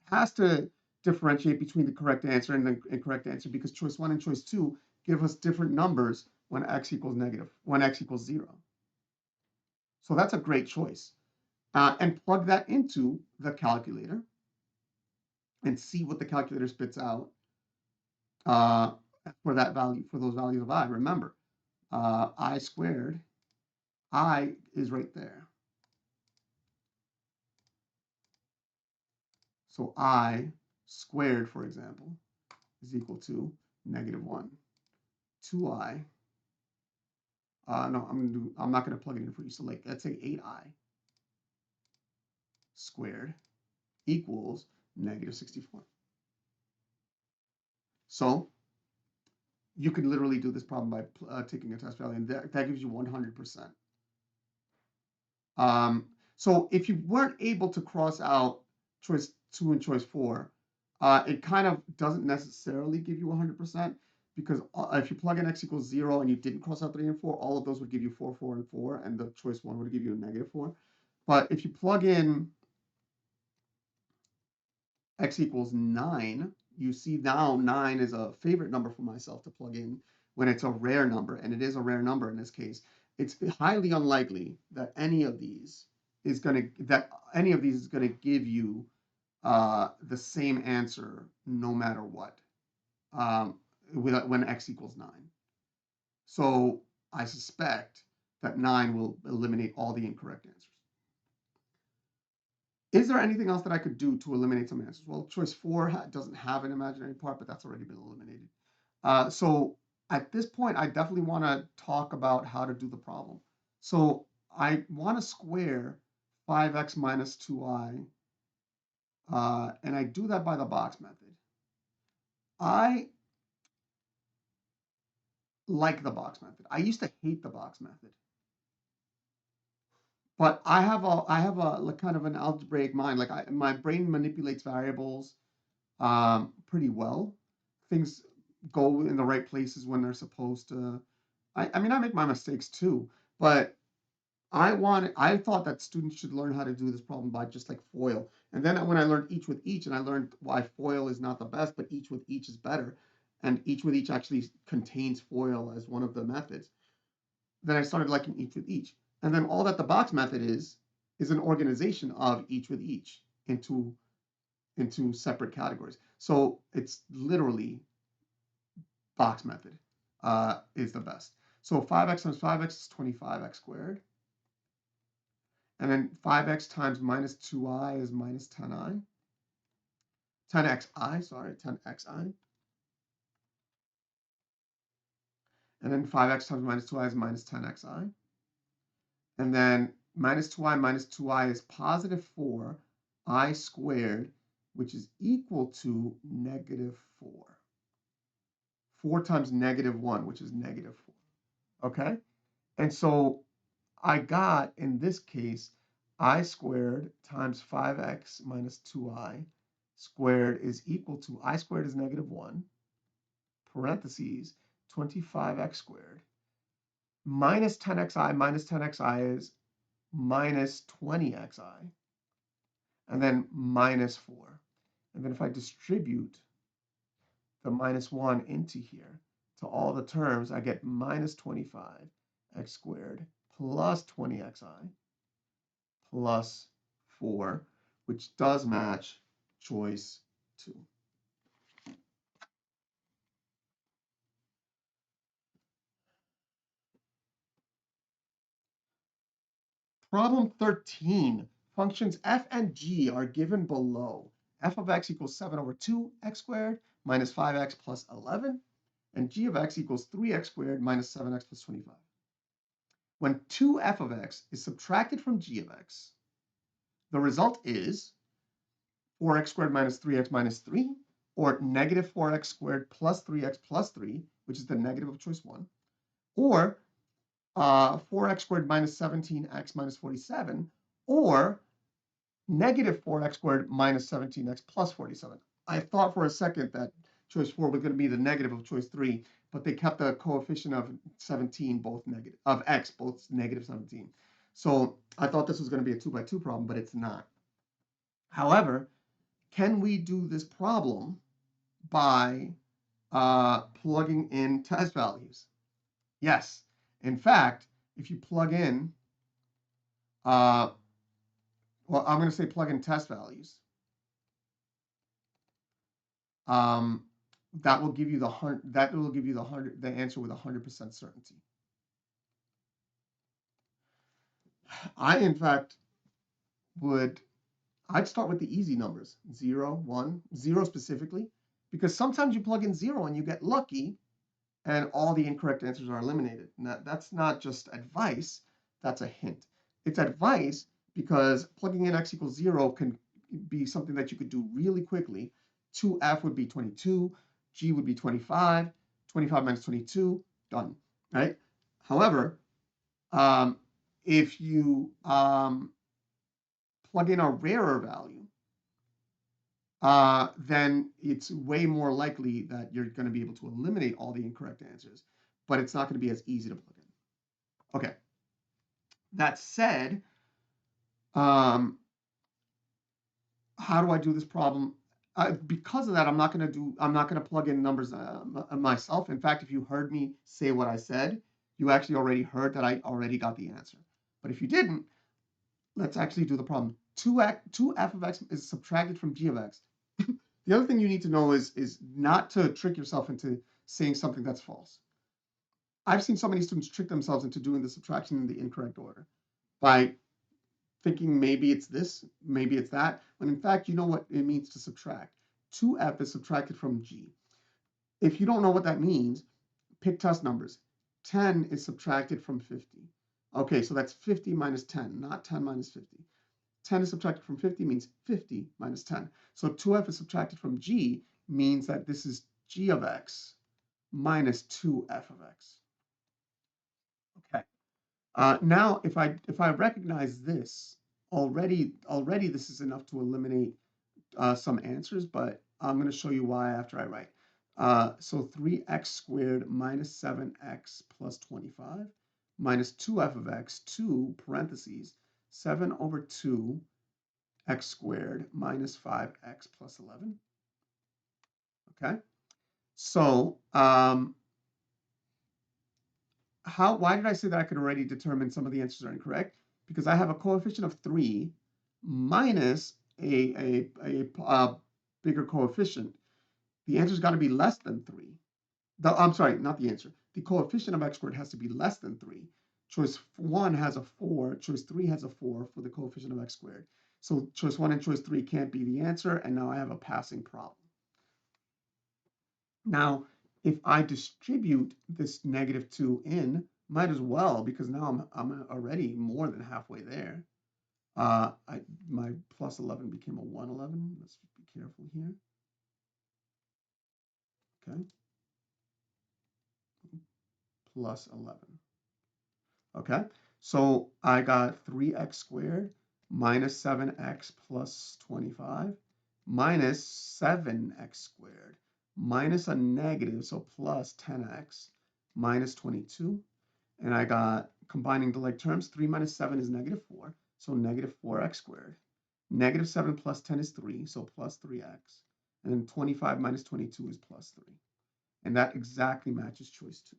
Speaker 1: has to differentiate between the correct answer and the incorrect answer, because choice 1 and choice 2 give us different numbers when x equals 0. So that's a great choice. And plug that into the calculator and see what the calculator spits out for that value, for those values of I. Remember, I squared, I is right there. So I squared, for example, is equal to -1. 2I. No, I'm not going to plug it in for you. So like, let's say 8I squared equals -64. So you could literally do this problem by taking a test value, and that gives you 100%. So if you weren't able to cross out choice 2 and choice 4, it kind of doesn't necessarily give you 100%, because if you plug in x equals 0 and you didn't cross out 3 and 4, all of those would give you 4, 4, and 4, and the choice 1 would give you a -4. But if you plug in x equals 9, you see now 9 is a favorite number for myself to plug in when it's a rare number, and it is a rare number in this case. It's highly unlikely that any of these is going to give you the same answer no matter what, when x equals 9. So I suspect that 9 will eliminate all the incorrect answers. Is there anything else that I could do to eliminate some answers? Well, choice 4 doesn't have an imaginary part, but that's already been eliminated. So at this point, I definitely want to talk about how to do the problem. So I want to square 5x minus 2I, and I do that by the box method. I like the box method. I used to hate the box method, but I have a like kind of an algebraic mind. Like my brain manipulates variables pretty well. Things go in the right places when they're supposed to. I mean, I make my mistakes too, but I thought that students should learn how to do this problem by just like FOIL. And then when I learned each with each, and I learned why FOIL is not the best, but each with each is better, and each with each actually contains FOIL as one of the methods, then I started liking each with each. And then all that the box method is an organization of each with each into separate categories. So it's literally box method is the best. So 5x times 5x is 25x squared. And then 5x times minus 2I is minus 10i. 10xi, sorry, 10xi. And then 5x times minus 2I is minus 10xi. And then minus 2I is positive 4i squared, which is equal to -4. 4 times -1, which is -4. Okay? And so I got, in this case, I squared times 5x minus 2I squared is equal to, I squared is -1, parentheses 25x squared minus 10xi is minus 20xi, and then minus 4. And then if I distribute the minus 1 into here to all the terms, I get minus 25x squared plus 20xi plus 4, which does match choice 2. Problem 13. Functions f and g are given below. F of x equals 7 over 2x squared minus 5x plus 11, and g of x equals 3x squared minus 7x plus 25. When 2f of x is subtracted from g of x, the result is 4x squared minus 3x minus 3, or negative 4x squared plus 3x plus 3, which is the negative of choice 1, or 4x squared minus 17x minus 47, or negative 4x squared minus 17x plus 47. I thought for a second that choice 4 was going to be the negative of choice 3, but they kept the coefficient of 17 both negative, of x both negative 17. So I thought this was going to be a 2 by 2 problem, but it's not. However, can we do this problem by plugging in test values? Yes. In fact, if you plug in, well, I'm going to say plug in test values. That will give you the answer with 100% certainty. I, in fact, I'd start with the easy numbers, 0, 1, 0 specifically, because sometimes you plug in 0 and you get lucky and all the incorrect answers are eliminated. Now, that's not just advice, that's a hint. It's advice because plugging in x equals 0 can be something that you could do really quickly. 2f would be 22, g would be 25, 25 minus 22, done, right? However, if you plug in a rarer value, then it's way more likely that you're going to be able to eliminate all the incorrect answers, but it's not going to be as easy to plug in. Okay. That said, how do I do this problem? Because of that, I'm not going to plug in numbers myself. In fact, if you heard me say what I said, you actually already heard that I already got the answer. But if you didn't, let's actually do the problem. 2f of x is subtracted from g of x. The other thing you need to know is not to trick yourself into saying something that's false. I've seen so many students trick themselves into doing the subtraction in the incorrect order by thinking maybe it's this, maybe it's that, when in fact you know what it means to subtract. 2f is subtracted from g. If you don't know what that means, pick test numbers. 10 is subtracted from 50. Okay, so that's 50 minus 10, not 10 minus 50. 10 is subtracted from 50 means 50 minus 10. So 2f is subtracted from g means that this is g of x minus 2f of x. Okay. Now, if I recognize this already this is enough to eliminate some answers, but I'm going to show you why after I write. So 3x squared minus 7x plus 25 minus 2f of x, 2 parentheses 7 over 2 x squared minus 5x plus 11. Okay, so why did I say that I could already determine some of the answers are incorrect? Because I have a coefficient of 3 minus a bigger coefficient. The answer's got to be less than 3. I'm sorry, not the answer. The coefficient of x squared has to be less than 3. Choice 1 has a 4. Choice 3 has a 4 for the coefficient of x squared. So choice 1 and choice 3 can't be the answer, and now I have a passing problem. Now, if I distribute this negative 2 in, might as well, because now I'm already more than halfway there. My plus 11 became a 111. Let's be careful here. Okay. Plus 11. Okay, so I got 3x squared minus 7x plus 25 minus 7x squared minus a negative, so plus 10x minus 22. And I got, combining the like terms, 3 minus 7 is negative 4, so negative 4x squared. Negative 7 plus 10 is 3, so plus 3x. And then 25 minus 22 is plus 3. And that exactly matches choice 2.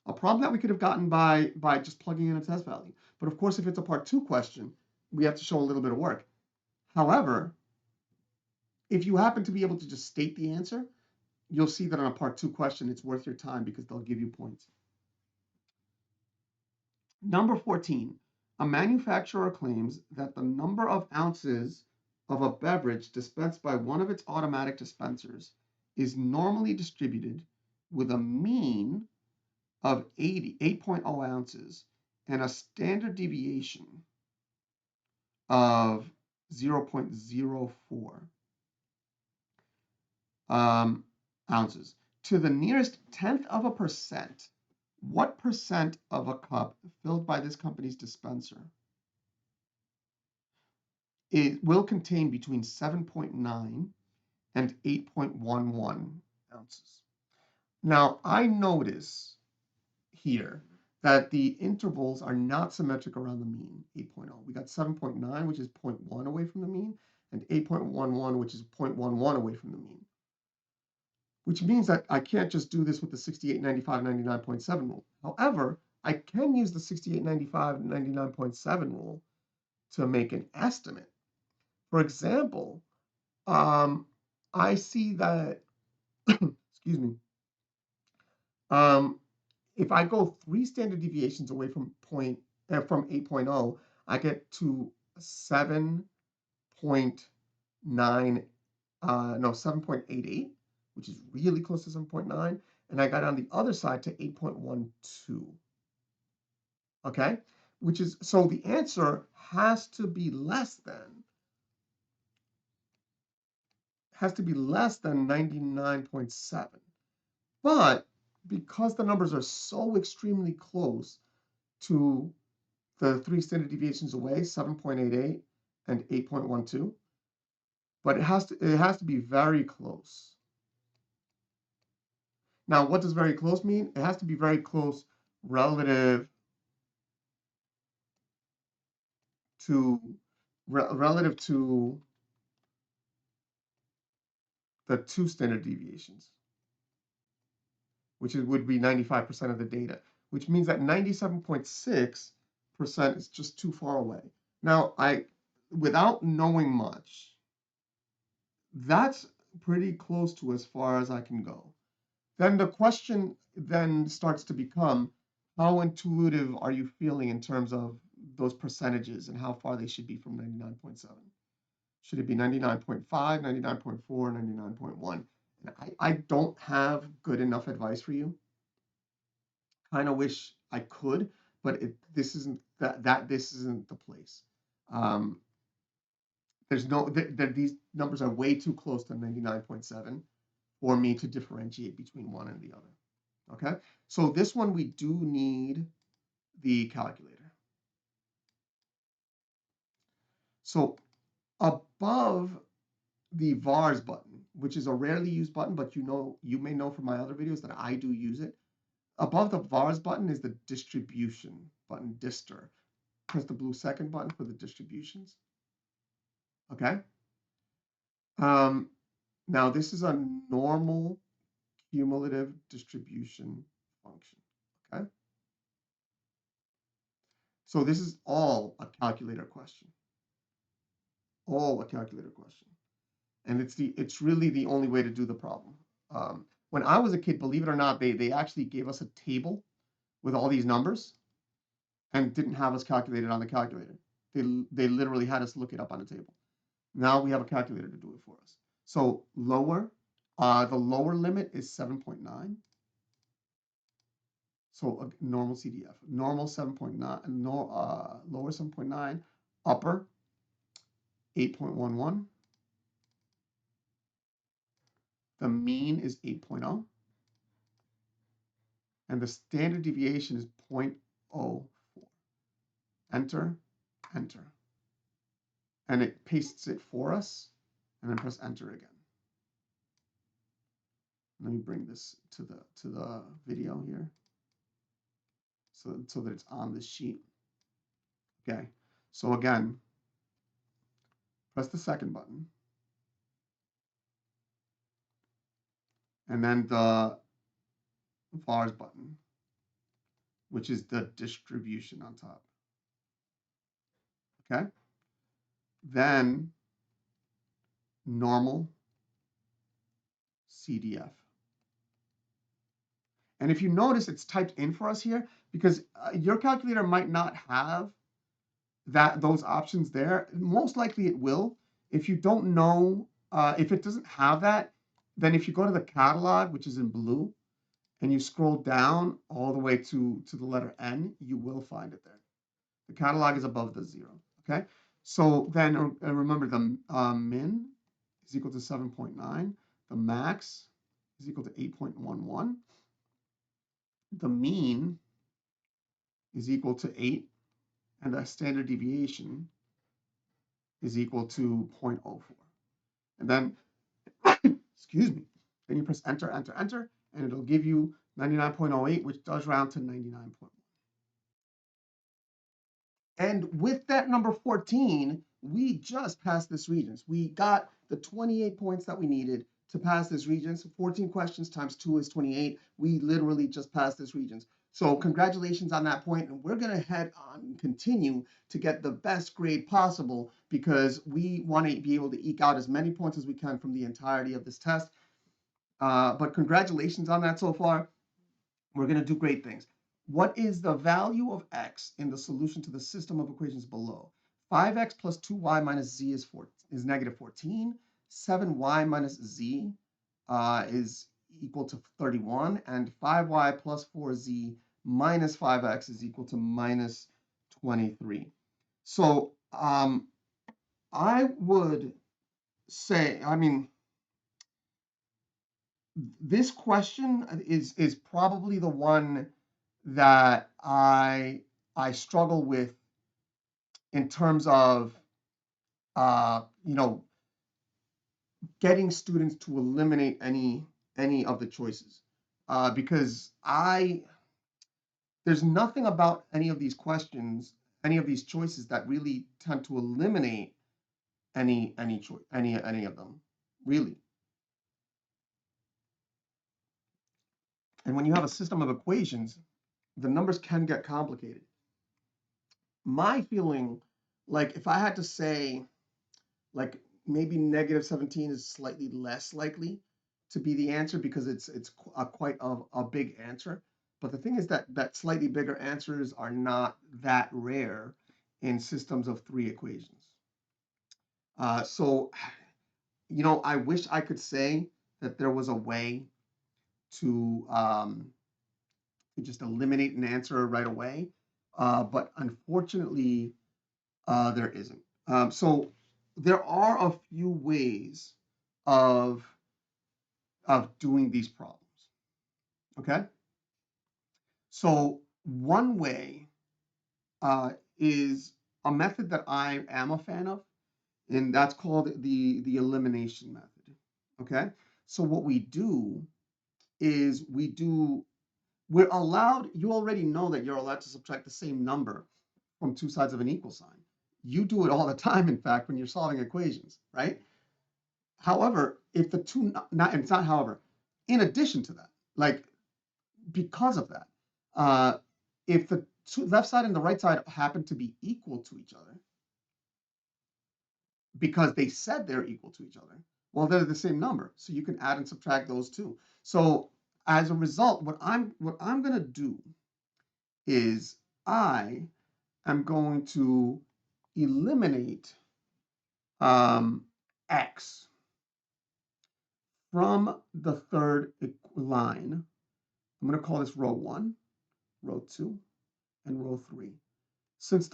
Speaker 1: A problem that we could have gotten by just plugging in a test value. But of course, if it's a part 2 question, we have to show a little bit of work. However, if you happen to be able to just state the answer, you'll see that on a part 2 question, it's worth your time because they'll give you points. Number 14, a manufacturer claims that the number of ounces of a beverage dispensed by one of its automatic dispensers is normally distributed with a mean of 8.0 ounces and a standard deviation of 0.04 ounces. To the nearest tenth of a percent, what percent of a cup filled by this company's dispenser it will contain between 7.9 and 8.11 ounces? Now, I notice here that the intervals are not symmetric around the mean, 8.0. We got 7.9, which is 0.1 away from the mean, and 8.11, which is 0.11 away from the mean. Which means that I can't just do this with the 68, 95, 99.7 rule. However, I can use the 68, 95, 99.7 rule to make an estimate. For example, I see that, excuse me, if I go 3 standard deviations away from 8.0, I get to 7.9, 7.88, which is really close to 7.9, and I got on the other side to 8.12. Okay, which is, so the answer has to be less than 99.7. But because the numbers are so extremely close to the 3 standard deviations away, 7.88 and 8.12, but it has to be very close. Now, what does very close mean? It has to be very close relative to the 2 standard deviations, which would be 95% of the data, which means that 97.6% is just too far away. Now, without knowing much, that's pretty close to as far as I can go. Then the question then starts to become, how intuitive are you feeling in terms of those percentages and how far they should be from 99.7? Should it be 99.5, 99.4, 99.1? I don't have good enough advice for you. Kind of wish I could, but this isn't this isn't the place. There's no these numbers are way too close to 99.7 for me to differentiate between one and the other. Okay, so this one we do need the calculator. So above the vars button, which is a rarely used button, but you may know from my other videos that I do use it. Above the vars button is the distribution button, distir. Press the blue second button for the distributions. Okay. Now this is a normal cumulative distribution function. Okay. So this is all a calculator question. All a calculator question. And it's really the only way to do the problem. When I was a kid, believe it or not, they actually gave us a table with all these numbers and didn't have us calculate it on the calculator. They literally had us look it up on a table. Now we have a calculator to do it for us. So the lower limit is 7.9. So a normal CDF, normal 7.9, lower 7.9, upper 8.11. The mean is 8.0. And the standard deviation is 0.04. Enter, enter. And it pastes it for us. and then press enter again. Let me bring this to the video here so that it's on this sheet. Okay, so again, press the second button, and then the vars button, which is the distribution on top. Okay, then normal CDF. And if you notice, it's typed in for us here because your calculator might not have those options there. Most likely it will. If you don't know, if it doesn't have that, then if you go to the catalog, which is in blue, and you scroll down all the way to the letter N, you will find it there. The catalog is above the 0. Okay. So then remember the min is equal to 7.9. The max is equal to 8.11. The mean is equal to 8, and the standard deviation is equal to 0.04. And then, excuse me, then you press enter, enter, enter, and it'll give you 99.08, which does round to 99.1. And with that number 14, we just passed this Regents. We got the 28 points that we needed to pass this Regents. 14 questions times 2 is 28. We literally just passed this Regents. So congratulations on that point, and we're going to head on and continue to get the best grade possible because we want to be able to eke out as many points as we can from the entirety of this test. But congratulations on that so far. We're going to do great things. What is the value of x in the solution to the system of equations below? 5x plus 2y minus z is negative 14. 7y minus z is equal to 31. And 5y plus 4z minus 5x is equal to minus 23. So I would say, this question is probably the one that I struggle with in terms of getting students to eliminate any of the choices because there's nothing about any of these questions, any of these choices that really tend to eliminate any of them, really. And when you have a system of equations, the numbers can get complicated. My feeling, like if I had to say, like maybe negative 17 is slightly less likely to be the answer because it's quite a big answer. But the thing is that slightly bigger answers are not that rare in systems of 3 equations. So, I wish I could say that there was a way to just eliminate an answer right away. But unfortunately, there isn't. So there are a few ways of doing these problems. Okay. So one way is a method that I am a fan of, and that's called the elimination method. Okay. So what we do is we're allowed, you already know that you're allowed to subtract the same number from two sides of an equal sign. You do it all the time, in fact, when you're solving equations, right? However, if the two, it's not however, in addition to that, like because of that, if the left side and the right side happen to be equal to each other, because they said they're equal to each other, well, they're the same number. So you can add and subtract those two. So as a result, what I'm going to do is I am going to eliminate x from the third line. I'm going to call this row 1, row 2, and row 3. Since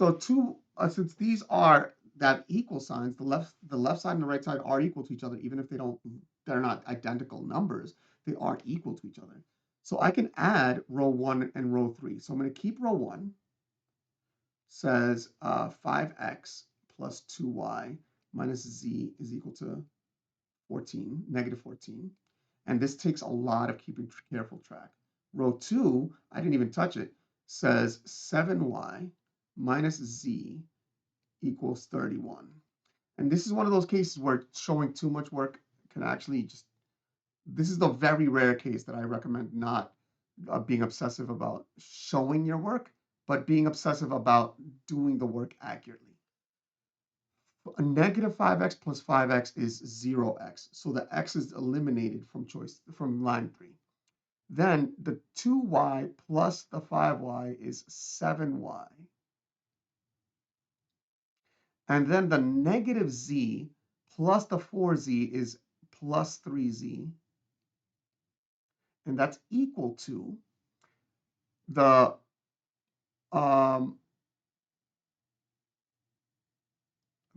Speaker 1: since these are that equal signs, the left side and the right side are equal to each other, even if they're not identical numbers, they are equal to each other. So I can add row 1 and row 3. So I'm going to keep row 1, says 5x plus 2y minus z is equal to 14, negative 14. And this takes a lot of keeping careful track. Row 2, I didn't even touch it, says 7y minus z equals 31. And this is one of those cases where showing too much work can actually just, this is the very rare case that I recommend not being obsessive about showing your work, but being obsessive about doing the work accurately. A negative 5x plus 5x is 0x. So the x is eliminated from line 3. Then the 2y plus the 5y is 7y. And then the negative z plus the 4z is plus 3z. And that's equal to the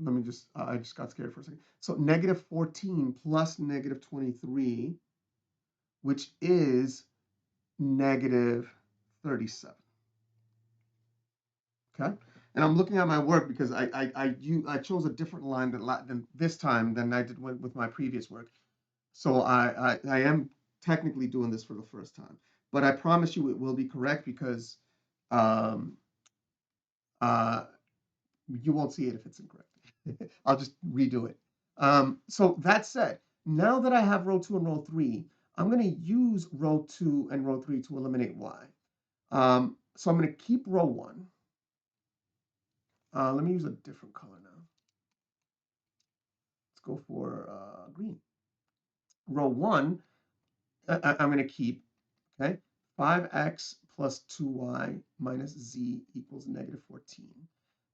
Speaker 1: let me just, I just got scared for a second. So negative 14 plus negative 23, which is negative 37. Okay. And I'm looking at my work because I chose a different line than this time than I did with my previous work. So I am technically doing this for the first time, but I promise you it will be correct because um, you won't see it if it's incorrect. I'll just redo it. So that said, now that I have row 2 and row 3, I'm going to use row 2 and row 3 to eliminate y. So I'm going to keep row 1. Let me use a different color now. Let's go for green. Row 1, I'm going to keep, okay, 5x plus 2y minus z equals negative 14.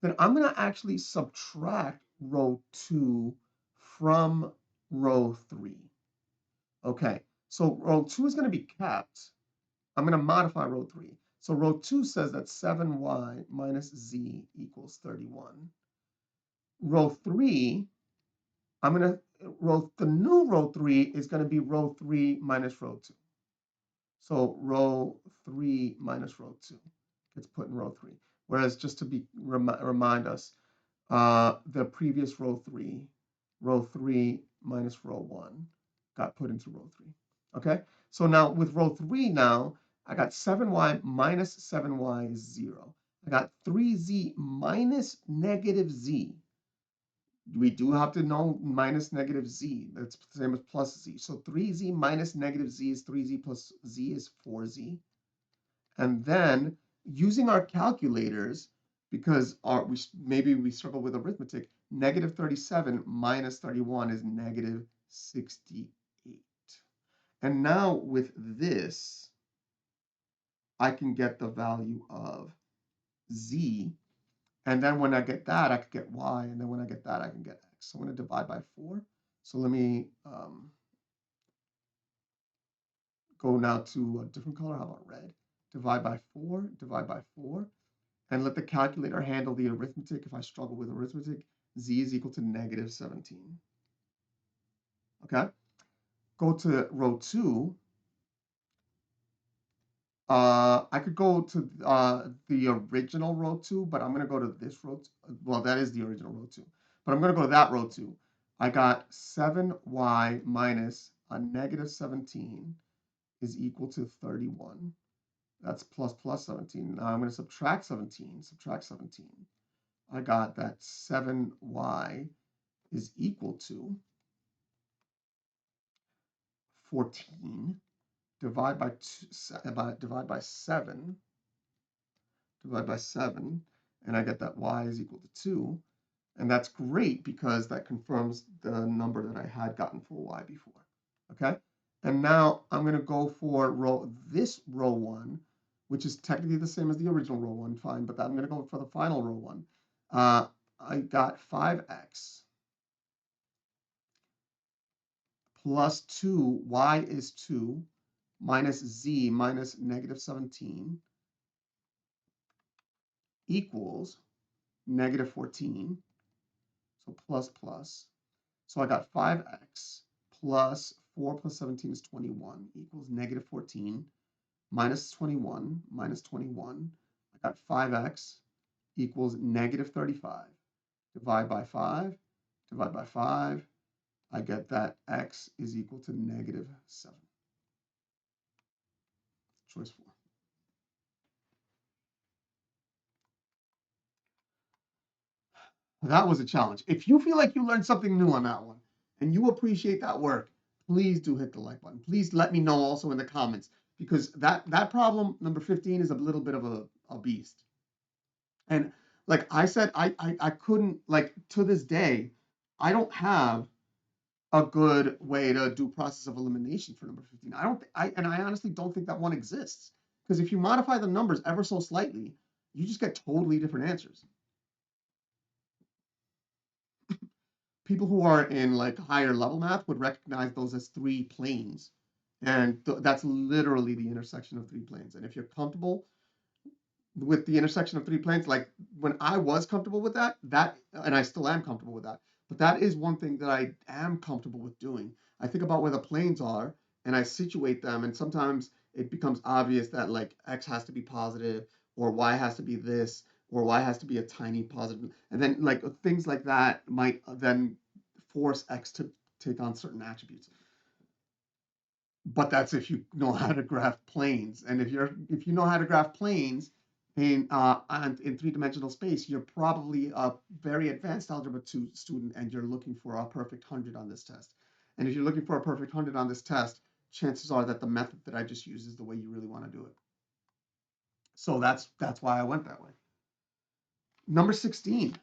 Speaker 1: Then I'm going to actually subtract row 2 from row 3. Okay, so row 2 is going to be kept. I'm going to modify row 3. So row 2 says that 7y minus z equals 31. Row 3, the new row 3 is going to be row 3 minus row 2. So row 3 minus row 2 gets put in row 3. Whereas just to remind us, the previous row 3 minus row 1 got put into row 3. Okay, so now with row 3 now, I got 7y minus 7y is 0. I got 3z minus negative z. We do have to know minus negative z. That's the same as plus z. So 3z minus negative z is 3z plus z is 4z. And then using our calculators, because maybe we struggle with arithmetic, negative 37 minus 31 is negative 68. And now with this, I can get the value of z. And then when I get that, I can get y. And then when I get that, I can get x. So I'm going to divide by 4. So let me go now to a different color. How about red? Divide by 4, divide by 4. And let the calculator handle the arithmetic. If I struggle with arithmetic, z is equal to negative 17. Okay? Go to row 2. I could go to the original row 2, but I'm going to go to this row 2. Well, that is the original row 2. But I'm going to go to that row 2. I got 7y minus a negative 17 is equal to 31. That's plus 17. Now I'm going to subtract 17. I got that 7y is equal to 14 divide by 7, and I get that y is equal to 2. And that's great because that confirms the number that I had gotten for y before. Okay? And now I'm going to go for row 1, which is technically the same as the original row 1, fine, but I'm going to go for the final row 1. I got 5x plus 2, y is 2, minus z minus negative 17 equals negative 14, so plus. So I got 5x plus 4 plus 17 is 21 equals negative 14 minus 21 minus 21. I got 5x equals negative 35. Divide by 5, divide by 5, I get that x is equal to -7. Choice 4. That was a challenge. If you feel like you learned something new on that one and you appreciate that work, please do hit the like button. Please let me know also in the comments, because that problem number 15 is a little bit of a beast. And like I said, I couldn't, like, to this day, I don't have a good way to do process of elimination for number 15. I honestly don't think that one exists. Because if you modify the numbers ever so slightly, you just get totally different answers. People who are in like higher level math would recognize those as three planes. And that's literally the intersection of three planes. And if you're comfortable with the intersection of three planes, like when I was comfortable with that, and I still am comfortable with that, but that is one thing that I am comfortable with doing. I think about where the planes are and I situate them, and sometimes it becomes obvious that like x has to be positive, or y has to be this, or y has to be a tiny positive, and then like things like that might then force x to take on certain attributes. But that's if you know how to graph planes. And if you know how to graph planes and in three-dimensional space, you're probably a very advanced Algebra 2 student, and you're looking for a perfect 100 on this test. And if you're looking for a perfect 100 on this test, chances are that the method that I just used is the way you really want to do it. So that's why I went that way. Number 16.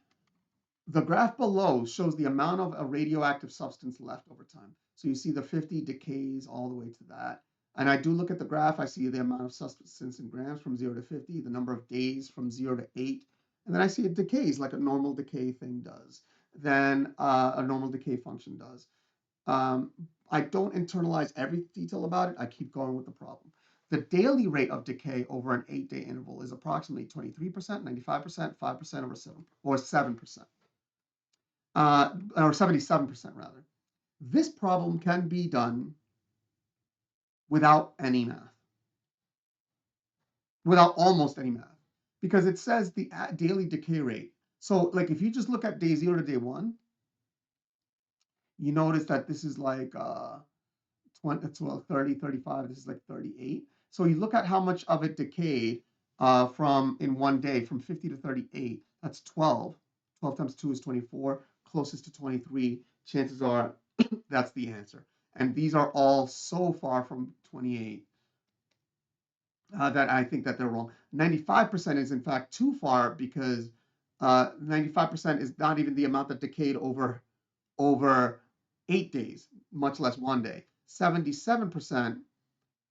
Speaker 1: The graph below shows the amount of a radioactive substance left over time. So you see the 50 decays all the way to that. And I do look at the graph. I see the amount of substance in grams from 0 to 50, the number of days from 0 to 8. And then I see it decays like a normal decay thing does, then a normal decay function does. Um, I don't internalize every detail about it. I keep going with the problem. The daily rate of decay over an 8-day interval is approximately 23%, 95%, 5%, or 7%. Or 77% rather. This problem can be done without any math, without almost any math, because it says the daily decay rate. So like if you just look at day 0 to day 1, you notice that this is like 20, 30, 35, this is like 38. So you look at how much of it decayed from in one day from 50 to 38, that's 12. 12 times 2 is 24, closest to 23. Chances are that's the answer. And these are all so far from 28 that I think that they're wrong. 95% is in fact too far, because 95% is not even the amount that decayed over 8 days, much less one day. 77%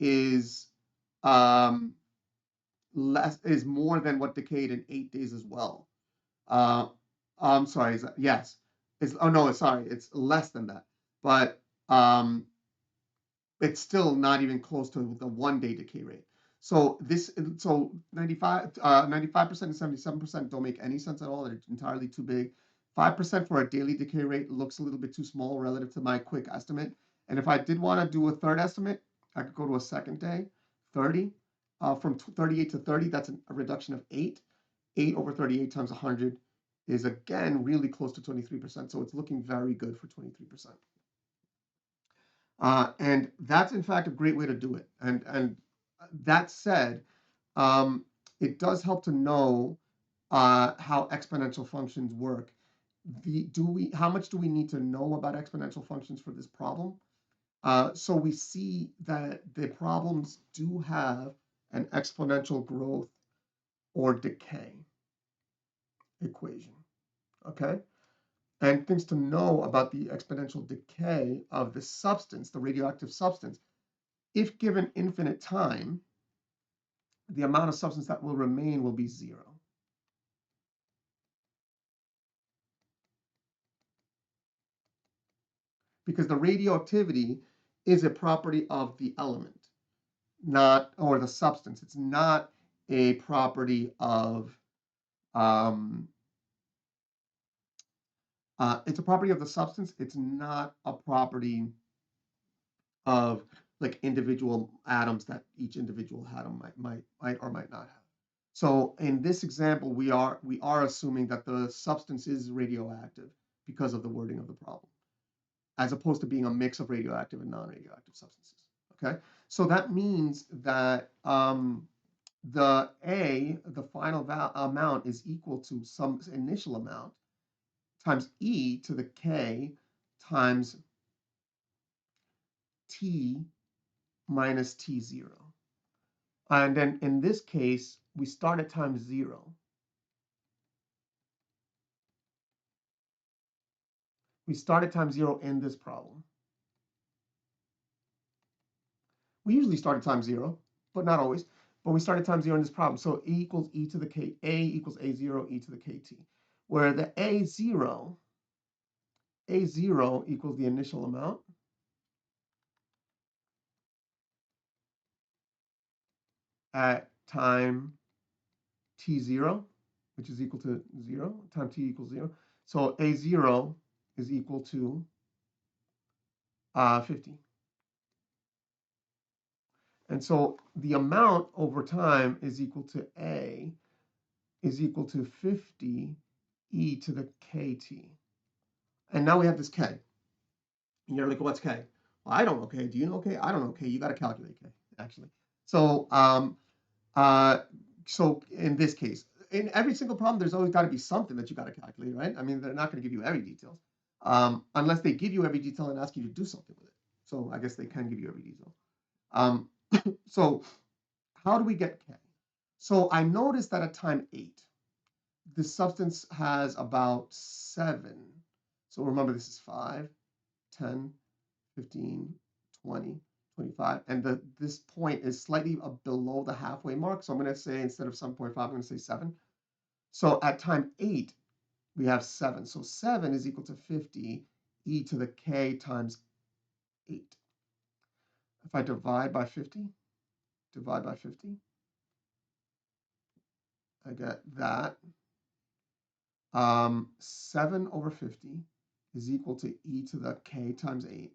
Speaker 1: is um, is more than what decayed in 8 days as well. Uh, I'm sorry, yes. Oh no, sorry, it's less than that. But it's still not even close to the 1 day decay rate. So 95% and 77% don't make any sense at all. They're entirely too big. 5% for a daily decay rate looks a little bit too small relative to my quick estimate. And if I did want to do a third estimate, I could go to a second day, 30. From 38 to 30, that's a reduction of 8. 8 over 38 times 100 is again really close to 23%. So it's looking very good for 23%. And that's in fact a great way to do it. And that said, um, it does help to know how exponential functions work. How much do we need to know about exponential functions for this problem? So we see that the problems do have an exponential growth or decay equation. Okay. And things to know about the exponential decay of the substance, the radioactive substance. If given infinite time, the amount of substance that will remain will be 0. Because the radioactivity is a property of the element, not, or the substance. It's not a property of, it's a property of the substance. It's not a property of like individual atoms that each individual atom might or might not have. So in this example, we are assuming that the substance is radioactive because of the wording of the problem. as opposed to being a mix of radioactive and non-radioactive substances. Okay, so that means that the final amount is equal to some initial amount times e to the k times t minus t0. And then in this case, we start at time 0. We start at time 0 in this problem. We usually start at time 0, but not always. But we start at time 0 in this problem. So E equals e to the k, a equals a0 e to the kt, where the a0 equals the initial amount. At time t0, which is equal to 0, time t equals 0. So a0 is equal to 50. And so the amount over time is equal to a is equal to 50 e to the kt. And now we have this k. And you're like, what's k? Well, I don't know k. Do you know k? I don't know k. You got to calculate k, actually. So so in this case, in every single problem, there's always got to be something that you got to calculate, right? I mean, they're not going to give you every detail, unless they give you every detail and ask you to do something with it. So I guess they can give you every detail. So how do we get k? So I noticed that at time 8, the substance has about 7. So remember, this is 5, 10, 15, 20, 25. And this point is slightly below the halfway mark. So I'm going to say, instead of 7.5, I'm going to say 7. So at time 8, we have 7. So 7 is equal to 50 e to the k times 8. If I divide by 50, I get that 7 over 50 is equal to e to the k times 8.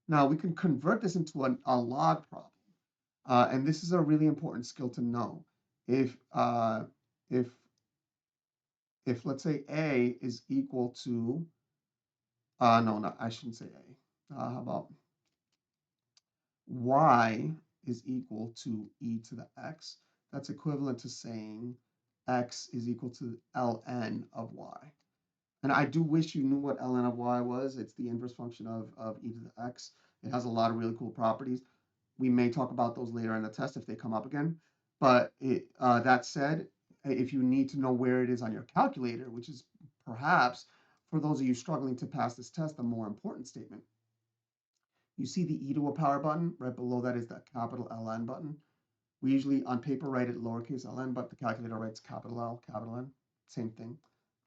Speaker 1: Now we can convert this into a log problem. And this is a really important skill to know. If let's say a is equal to, no, I shouldn't say a. How about y is equal to e to the x? That's equivalent to saying x is equal to ln of y. And I do wish you knew what ln of y was. It's the inverse function of e to the x. It has a lot of really cool properties. We may talk about those later in the test if they come up again. But that said, if you need to know where it is on your calculator, which is perhaps, for those of you struggling to pass this test, the more important statement, you see the e to a power button. Right below that is the capital ln button. We usually on paper write it lowercase ln, but the calculator writes capital L, capital N, same thing.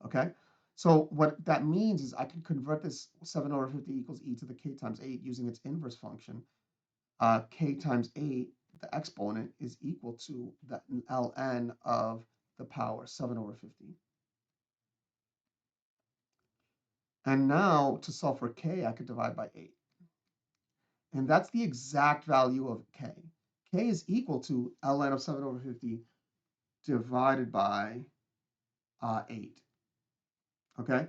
Speaker 1: Okay, so what that means is I can convert this 7 over 50 equals e to the k times 8 using its inverse function. K times 8, the exponent, is equal to the ln of the power, 7 over 50. And now to solve for k, I could divide by 8. And that's the exact value of k. K is equal to ln of 7 over 50 divided by 8. Okay?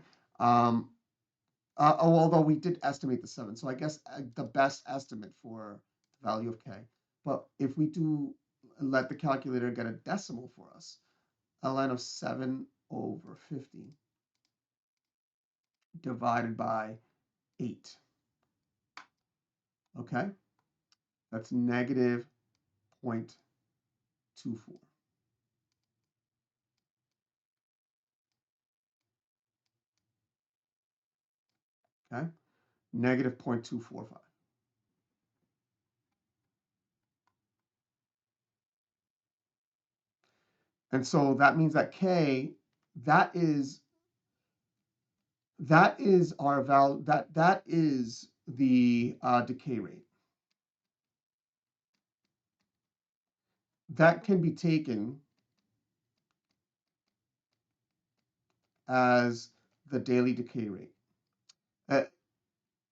Speaker 1: Although we did estimate the 7. So I guess the best estimate for the value of k. But if we do let the calculator get a decimal for us, ln of 7 over 50 divided by 8. Okay? That's negative 0.24. Okay? Negative 0.245. And so that means that k, that is our value, that is the decay rate. That can be taken as the daily decay rate.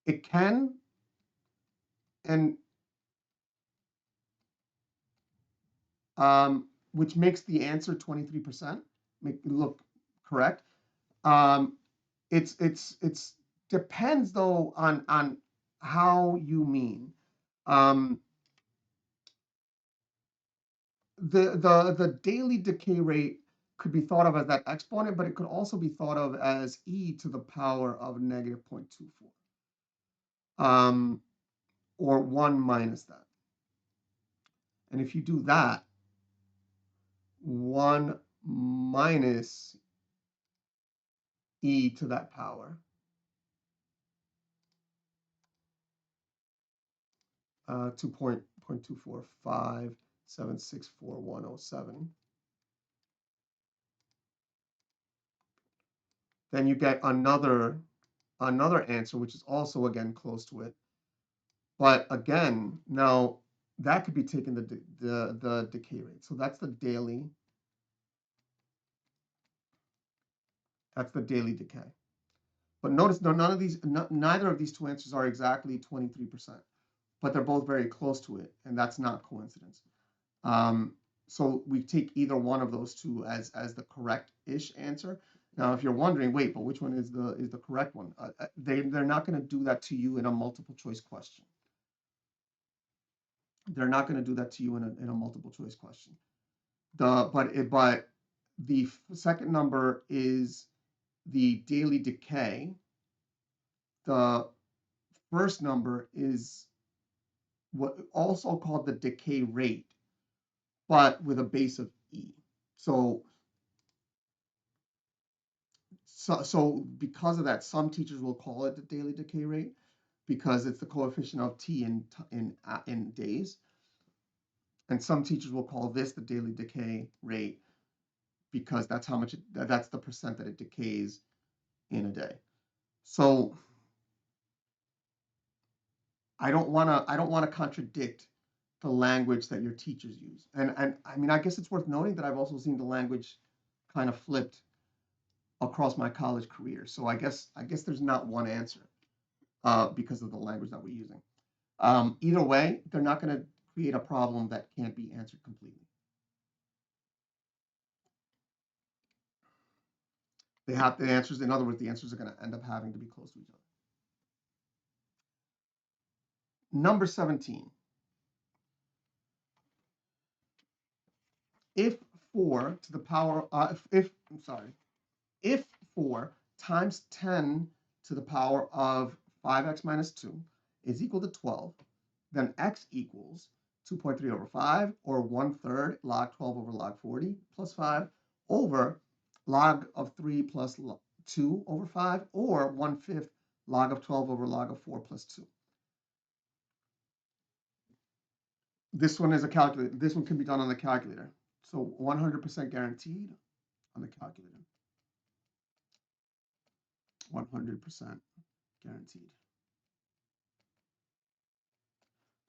Speaker 1: It can, and which makes the answer 23%, make it look correct. It's depends though on how you mean. Um, the daily decay rate could be thought of as that exponent, but it could also be thought of as e to the power of negative 0.24, or 1 minus that. And if you do that, 1 minus e to that power, 2.245764107, then you get another answer, which is also again close to it. But again, now that could be taken the decay rate. So that's the daily. That's the daily decay. But notice none of these, neither of these two answers are exactly 23%, but they're both very close to it, and that's not coincidence. So we take either one of those two as the correct-ish answer. Now, if you're wondering, wait, but which one is the correct one? They're not going to do that to you in a multiple choice question. They're not going to do that to you in a multiple choice question. But the second number is the daily decay. The first number is what also called the decay rate, but with a base of e. So because of that, some teachers will call it the daily decay rate because it's the coefficient of t in days, and some teachers will call this the daily decay rate because that's how much that's the percent that it decays in a day. So I don't want to contradict the language that your teachers use. And I mean, I guess it's worth noting that I've also seen the language kind of flipped across my college career. So I guess there's not one answer because of the language that we're using. Either way, they're not going to create a problem that can't be answered completely. They have the answers. In other words, the answers are going to end up having to be close to each other. Number 17. If 4 to the power, if 4 times 10 to the power of 5x minus 2 is equal to 12, then x equals 2.3 over 5, or 1/3 log 12 over log 40 plus 5 over log of 3 plus 2 over 5, or 1/5 log of 12 over log of 4 plus 2. This one is a calculator. This one can be done on the calculator. So 100% guaranteed on the calculator. 100% guaranteed.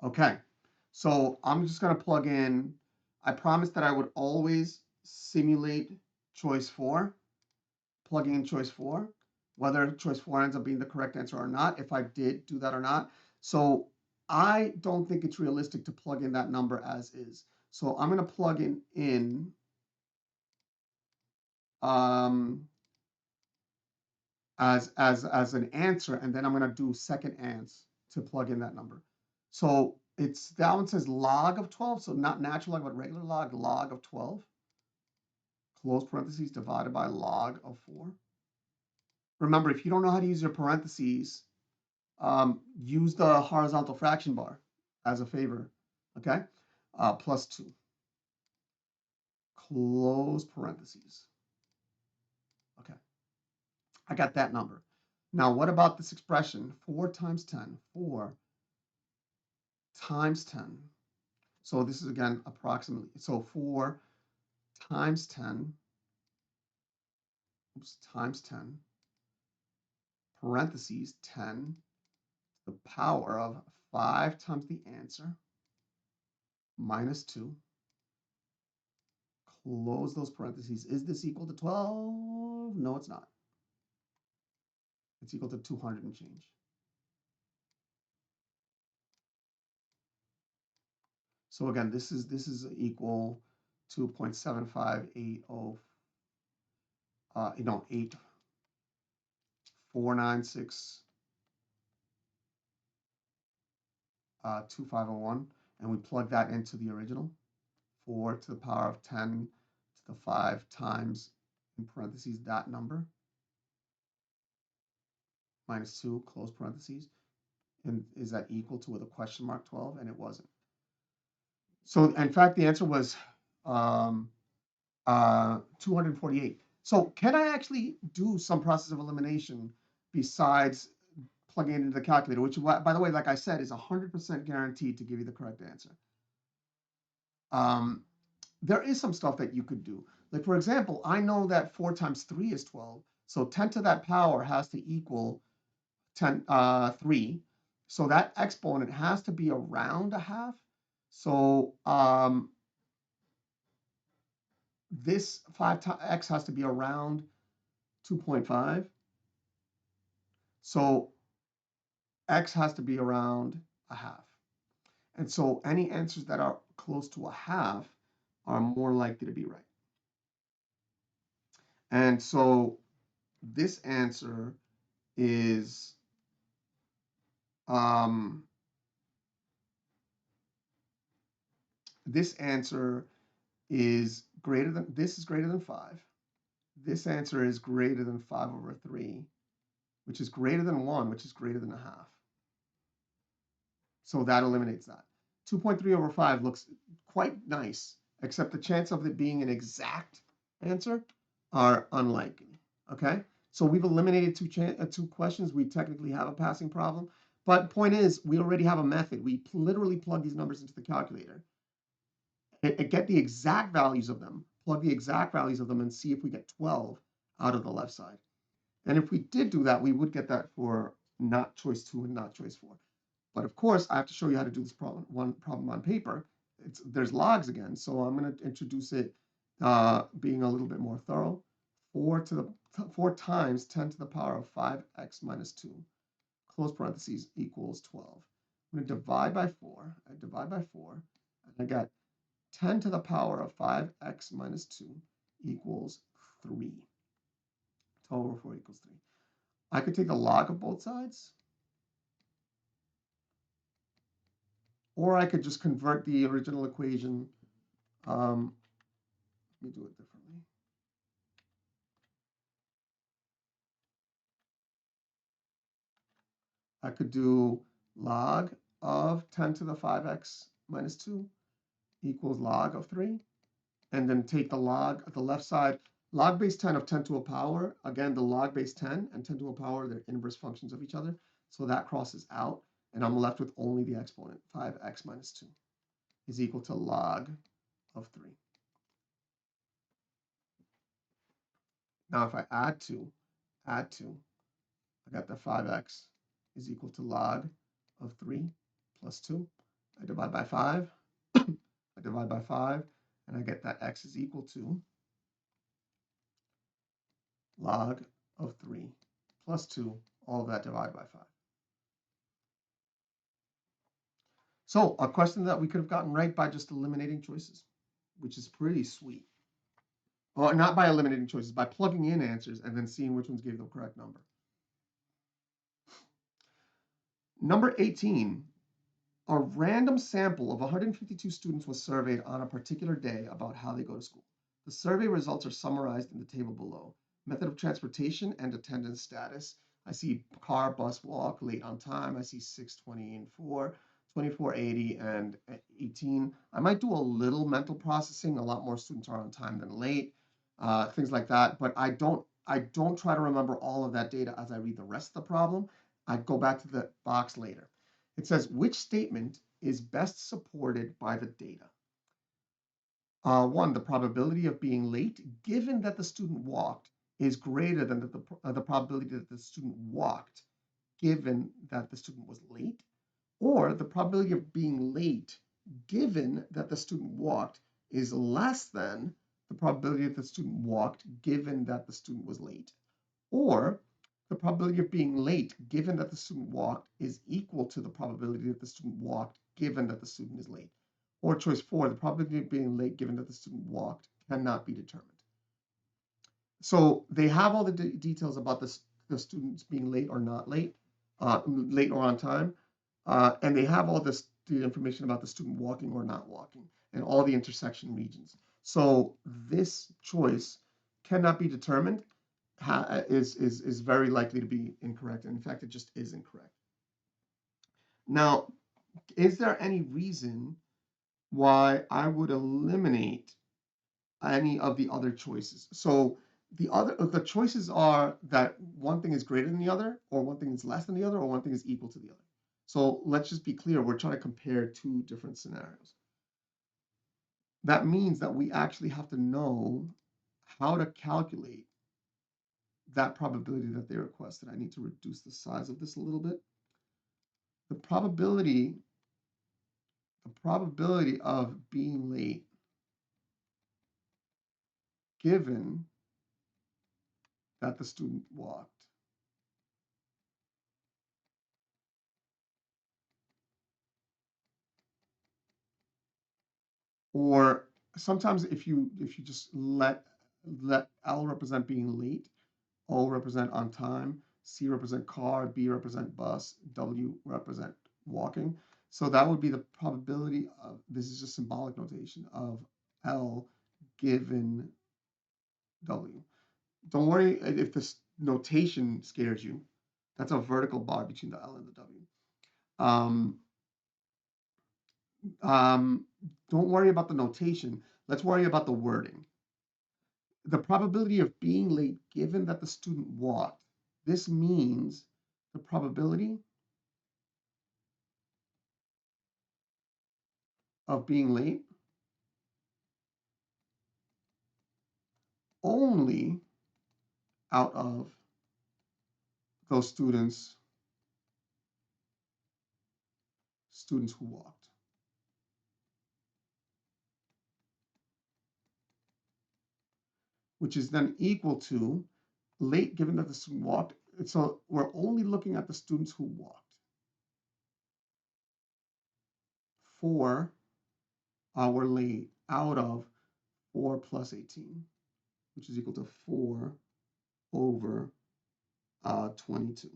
Speaker 1: Okay, so I'm just going to plug in. I promised that I would always simulate choice 4, plugging in choice 4, whether choice 4 ends up being the correct answer or not, if I did do that or not. So I don't think it's realistic to plug in that number as is. So I'm going to plug in as an answer, and then I'm going to do second ans to plug in that number. So that one says log of 12, so not natural log, but regular log of 12, close parentheses, divided by log of 4. Remember, if you don't know how to use your parentheses, use the horizontal fraction bar as a favor, okay? Plus 2, close parentheses. Okay, I got that number. Now, what about this expression, 4 times 10? 4 times 10. So this is, again, approximately. So 4 times 10, times 10, parentheses, 10, the power of 5 times the answer, minus 2. Close those parentheses. Is this equal to 12? No, it's not. It's equal to 200 and change. So again, this is equal to 0.7580, 8496 2501, and we plug that into the original. 4 to the power of 10 to the 5 times, in parentheses, that number, minus 2, close parentheses. And is that equal to with a question mark 12? And it wasn't. So in fact, the answer was 248. So can I actually do some process of elimination besides plugging it into the calculator, which, by the way, like I said, is 100% guaranteed to give you the correct answer? There is some stuff that you could do. Like, for example, I know that 4 times 3 is 12. So 10 to that power has to equal 3. So that exponent has to be around a half. So this 5x has to be around 2.5. So x has to be around a half. And so any answers that are close to a half are more likely to be right. And so this answer is this answer is greater than, this is greater than 5. This answer is greater than 5 over 3, which is greater than 1, which is greater than a half. So that eliminates that. 2.3 over 5 looks quite nice, except the chance of it being an exact answer are unlikely. Okay, so we've eliminated two questions. We technically have a passing problem, but point is, we already have a method. We literally plug these numbers into the calculator and get the exact values of them, plug the exact values of them, and see if we get 12 out of the left side. And if we did do that, we would get that for not choice 2 and not choice 4. But of course, I have to show you how to do this one problem on paper. There's logs again, so I'm going to introduce it being a little bit more thorough. 4 times 10 to the power of 5x minus 2, close parentheses, equals 12. I'm going to divide by 4. I divide by 4, and I got 10 to the power of 5x minus 2 equals 3. 12 over 4 equals 3. I could take the log of both sides, or I could just convert the original equation. Let me do it differently. I could do log of 10 to the 5x minus 2 equals log of 3. And then take the log at the left side, log base 10 of 10 to a power. Again, the log base 10 and 10 to a power, they're inverse functions of each other. So that crosses out, and I'm left with only the exponent. 5x minus 2 is equal to log of 3. Now, if I add 2, I got the 5x is equal to log of 3 plus 2. I divide by 5. I divide by 5, and I get that x is equal to log of 3 plus 2, all of that divided by 5. So a question that we could have gotten right by just eliminating choices, which is pretty sweet. Well, not by eliminating choices, by plugging in answers and then seeing which ones gave the correct number. Number 18, a random sample of 152 students was surveyed on a particular day about how they go to school. The survey results are summarized in the table below. Method of transportation and attendance status. I see car, bus, walk, late on time. I see 6:20 and 4, 24, 80, and 18. I might do a little mental processing. A lot more students are on time than late, things like that. But I don't try to remember all of that data as I read the rest of the problem. I go back to the box later. It says, which statement is best supported by the data? 1, the probability of being late, given that the student walked, is greater than the probability that the student walked, given that the student was late, or the probability of being late, given that the student walked, is less than the probability that the student walked, given that the student was late, or the probability of being late, given that the student walked, is equal to the probability that the student walked, given that the student is late. Or choice 4, the probability of being late, given that the student walked, cannot be determined. So they have all the details about the students being late or not late, late or on time, and they have all this the information about the student walking or not walking and all the intersection regions. So this choice cannot be determined, is very likely to be incorrect. And in fact, it just is incorrect. Now, is there any reason why I would eliminate any of the other choices? So the choices are that one thing is greater than the other, or one thing is less than the other, or one thing is equal to the other. So let's just be clear, we're trying to compare two different scenarios. That means that we actually have to know how to calculate that probability that they requested. I need to reduce the size of this a little bit. The probability of being late given that the student walked. Or sometimes if you just let L represent being late, O represent on time, C represent car, B represent bus, W represent walking. So that would be the probability of, this is just symbolic notation, of L given W. Don't worry if this notation scares you. That's a vertical bar between the L and the W. Don't worry about the notation. Let's worry about the wording. The probability of being late given that the student walked. This means the probability of being late only out of those students who walked. Which is then equal to late given that the student walked. So we're only looking at the students who walked. 4 were late out of 4 plus 18, which is equal to 4 over 22.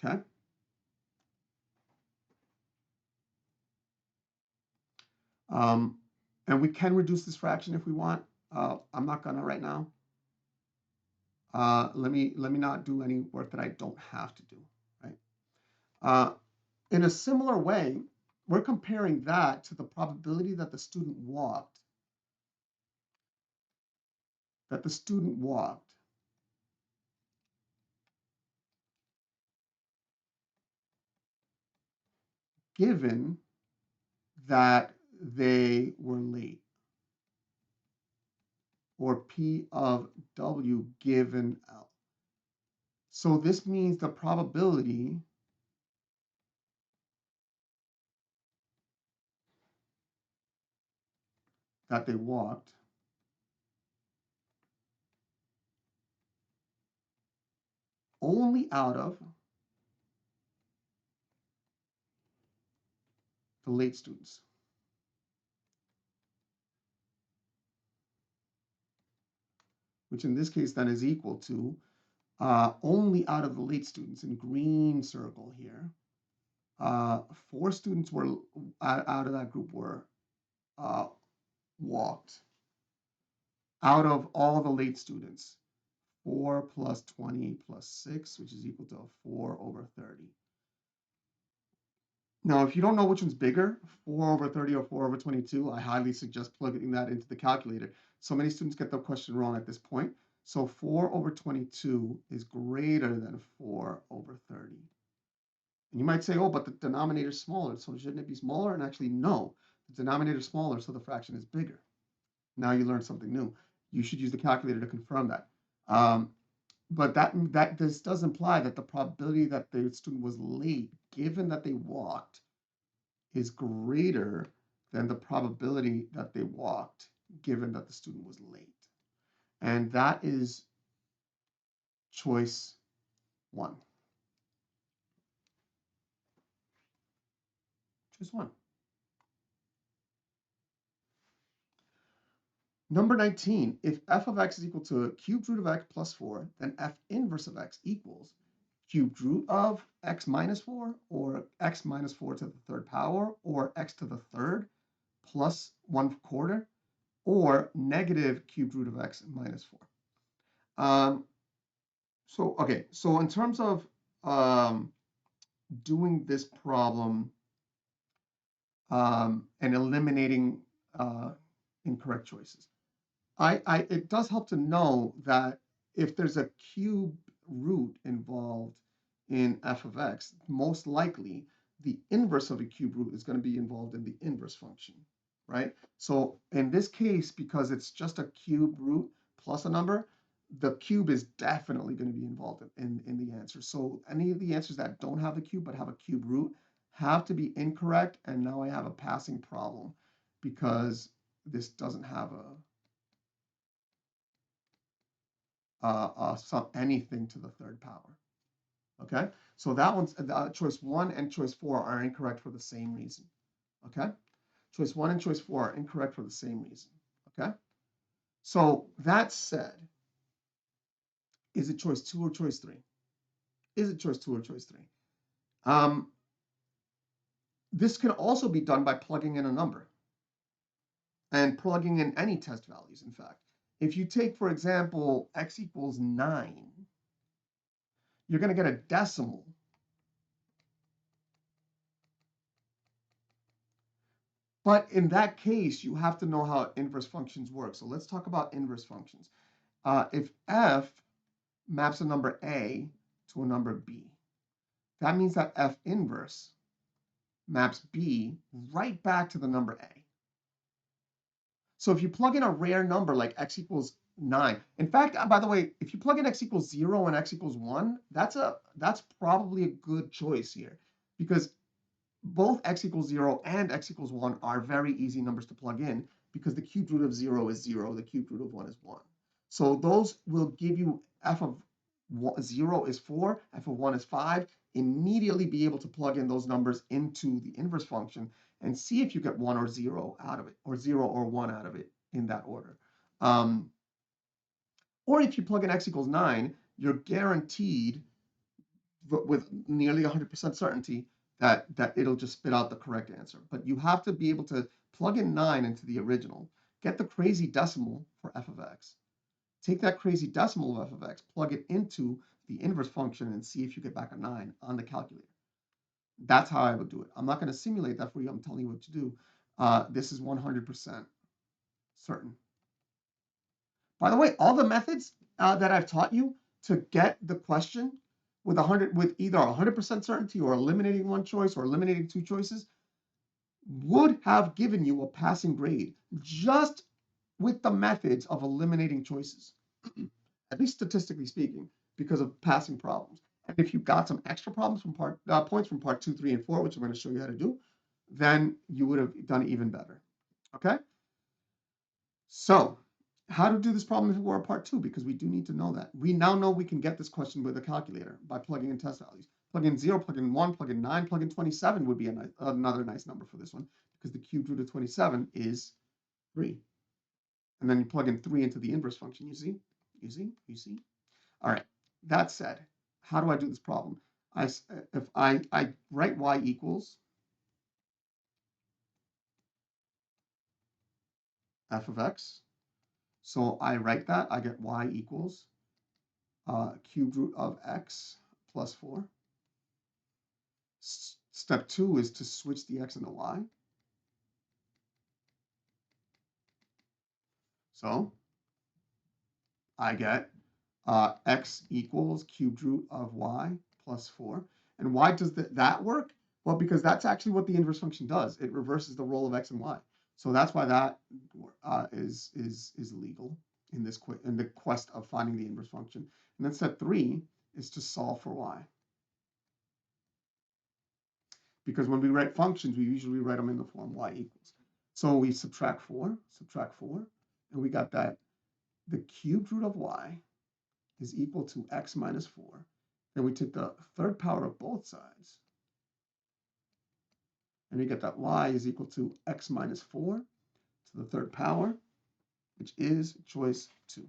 Speaker 1: Okay. And we can reduce this fraction if we want. I'm not gonna right now. Let me not do any work that I don't have to do, right? In a similar way, we're comparing that to the probability that the student walked, given that they were late, or P of W given L. So this means the probability that they walked only out of the late students. Which in this case then is equal to only out of the late students in green circle here. 4 students were out of that group were walked. Out of all the late students, 4 plus 20 plus 6, which is equal to 4 over 30. Now, if you don't know which one's bigger, 4 over 30 or 4 over 22, I highly suggest plugging that into the calculator. So many students get the question wrong at this point. So 4 over 22 is greater than 4 over 30. And you might say, oh, but the denominator is smaller, so shouldn't it be smaller? And actually, no, the denominator is smaller, so the fraction is bigger. Now you learned something new. You should use the calculator to confirm that. But this does imply that the probability that the student was late, given that they walked, is greater than the probability that they walked, given that the student was late. And that is choice 1. Choice 1. Number 19, if f of x is equal to cubed root of x plus 4, then f inverse of x equals cubed root of x minus 4, or x minus 4 to the third power, or x to the third plus 1/4, or negative cubed root of x minus 4. So in terms of doing this problem and eliminating incorrect choices, it does help to know that if there's a cube root involved in f of x, most likely the inverse of a cube root is going to be involved in the inverse function, right? So in this case, because it's just a cube root plus a number, the cube is definitely going to be involved in the answer. So any of the answers that don't have a cube but have a cube root have to be incorrect. And now I have a passing problem because this doesn't have anything to the third power. Okay, so that one's choice 1 and choice 4 are incorrect for the same reason. Okay, choice 1 and choice 4 are incorrect for the same reason. Okay, so that said, is it choice 2 or choice 3? Is it choice 2 or choice 3? This can also be done by plugging in a number and plugging in any test values, in fact. If you take, for example, x equals 9, you're going to get a decimal. But in that case, you have to know how inverse functions work. So let's talk about inverse functions. If f maps a number a to a number b, that means that f inverse maps b right back to the number a. So if you plug in a rare number like x equals 9, in fact, by the way, if you plug in x equals 0 and x equals 1, that's probably a good choice here, because both x equals 0 and x equals 1 are very easy numbers to plug in, because the cube root of 0 is 0, the cube root of 1 is 1. So those will give you f of 0 is 4, f of 1 is 5. Immediately be able to plug in those numbers into the inverse function and see if you get 1 or 0 out of it, or 0 or 1 out of it in that order. Or if you plug in x equals 9, you're guaranteed with nearly 100% certainty that it'll just spit out the correct answer. But you have to be able to plug in 9 into the original, get the crazy decimal for f of x, take that crazy decimal of f of x, plug it into the inverse function, and see if you get back a 9 on the calculator. That's how I would do it. I'm not going to simulate that for you. I'm telling you what to do. This is 100% certain. By the way, all the methods that I've taught you to get the question with either 100% certainty or eliminating one choice or eliminating two choices would have given you a passing grade just with the methods of eliminating choices, at least statistically speaking, because of passing problems. And if you got some extra problems from points from part 2, 3, and 4, which I'm going to show you how to do, then you would have done even better. Okay? So how to do this problem if it were a part 2, because we do need to know that. We now know we can get this question with a calculator by plugging in test values. Plug in 0, plug in 1, plug in 9, plug in 27 would be another nice number for this one, because the cubed root of 27 is 3. And then you plug in 3 into the inverse function. You see? You see? You see? All right. That said, how do I do this problem? If I write y equals f of x, so I write that, I get y equals cubed root of x plus 4. Step 2 is to switch the x and the y. So I get x equals cubed root of y plus 4. And why does that work? Well, because that's actually what the inverse function does. It reverses the role of x and y. So that's why that is legal in the quest of finding the inverse function. And then step 3 is to solve for y. Because when we write functions, we usually write them in the form y equals. So we subtract 4, and we got that the cubed root of y is equal to x minus 4. Then we take the third power of both sides, and we get that y is equal to x minus 4 to the third power. which is choice 2.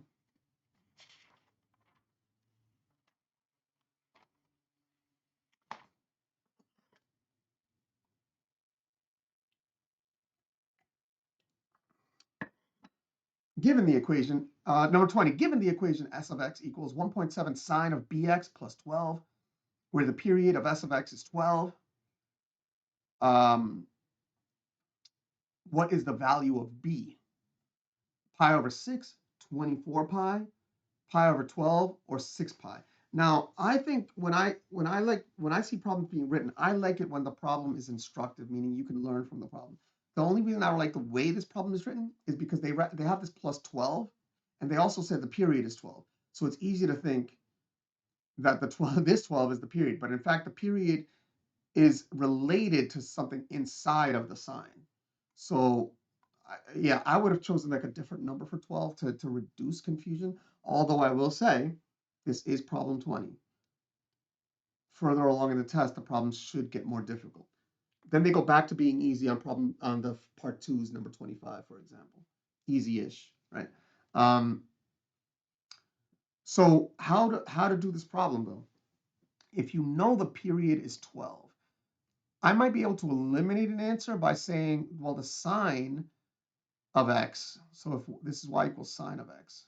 Speaker 1: Given the equation, number 20, given the equation s of x equals 1.7 sine of bx plus 12, where the period of s of x is 12, what is the value of b? Pi over 6, 24 pi, pi over 12, or 6 pi. Now, I think when I see problems being written, I like it when the problem is instructive, meaning you can learn from the problem. The only reason I like the way this problem is written is because they have this plus 12, and they also said the period is 12. So it's easy to think that this 12 is the period, but in fact the period is related to something inside of the sign. So yeah, I would have chosen like a different number for 12 to reduce confusion. Although I will say, this is problem 20. Further along in the test, the problems should get more difficult. Then they go back to being easy on the part 2's number 25, for example. Easy-ish, right? So how to do this problem though? If you know the period is 12, I might be able to eliminate an answer by saying, well, the sine of x, so if this is y equals sine of x,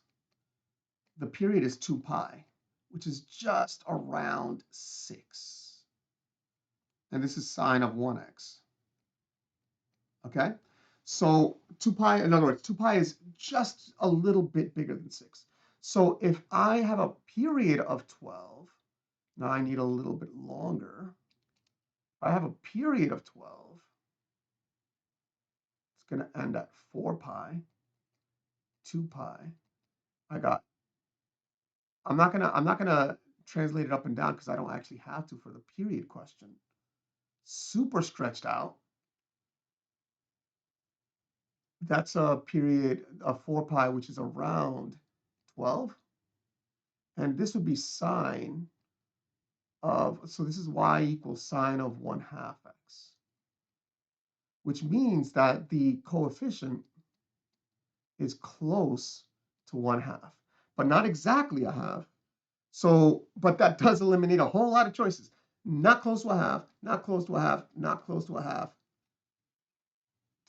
Speaker 1: the period is 2 pi, which is just around 6. And this is sine of 1x. Okay? So 2 pi, in other words, 2 pi is just a little bit bigger than 6. So if I have a period of 12, now I need a little bit longer. If I have a period of 12, it's going to end at 4 pi, 2 pi. I'm not gonna translate it up and down because I don't actually have to for the period question. Super stretched out. That's a period of 4 pi, which is around 12. And this would be sine of, so this is y equals sine of 1/2 x, which means that the coefficient is close to 1/2, but not exactly a half. So, but that does eliminate a whole lot of choices. Not close to a half, not close to a half, not close to a half.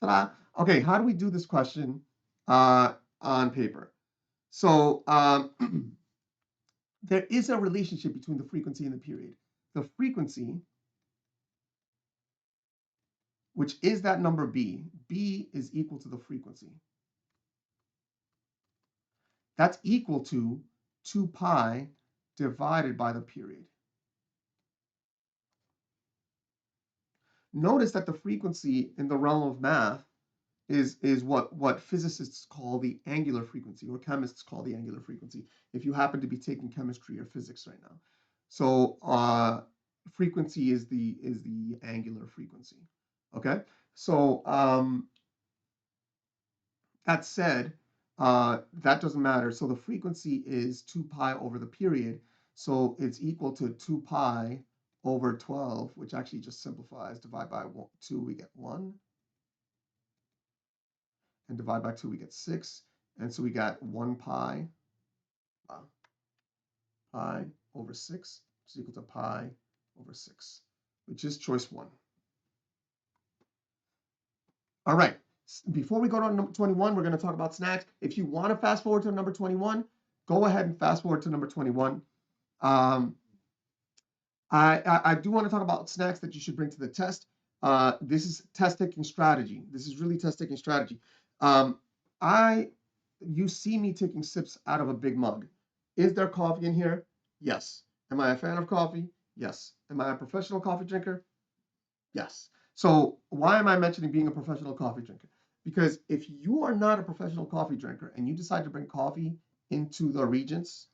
Speaker 1: Ta-da. Okay, how do we do this question on paper? So there is a relationship between the frequency and the period. The frequency, which is that number b is equal to the frequency. That's equal to 2 pi divided by the period. Notice that the frequency in the realm of math is what physicists call the angular frequency, or chemists call the angular frequency, if you happen to be taking chemistry or physics right now. So frequency is the angular frequency. Okay, so that said, that doesn't matter. So the frequency is 2 pi over the period. So it's equal to 2 pi over 12, which actually just simplifies. Divide by 2, we get 1. And divide by 2, we get 6. And so we got 1 pi, pi over 6, which is equal to pi over 6, which is choice 1. All right. Before we go to number 21, we're going to talk about snacks. If you want to fast forward to number 21, go ahead and fast forward to number 21. I do want to talk about snacks that you should bring to the test. This is test taking strategy. This is really test taking strategy. You see me taking sips out of a big mug. Is there coffee in here? Yes. Am I a fan of coffee? Yes. Am I a professional coffee drinker? Yes. So why am I mentioning being a professional coffee drinker? Because if you are not a professional coffee drinker and you decide to bring coffee into the Regents,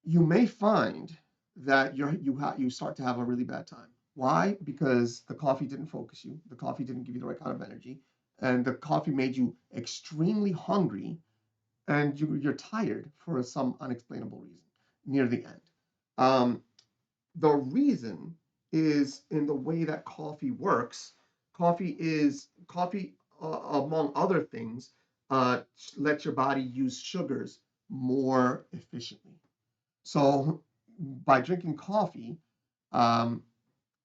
Speaker 1: you may find that you start to have a really bad time. Why? Because the coffee didn't focus you, the coffee didn't give you the right kind of energy, and the coffee made you extremely hungry, and you're tired for some unexplainable reason near the end. The reason is in the way that coffee works. Coffee, among other things, let your body use sugars more efficiently. So by drinking coffee, um,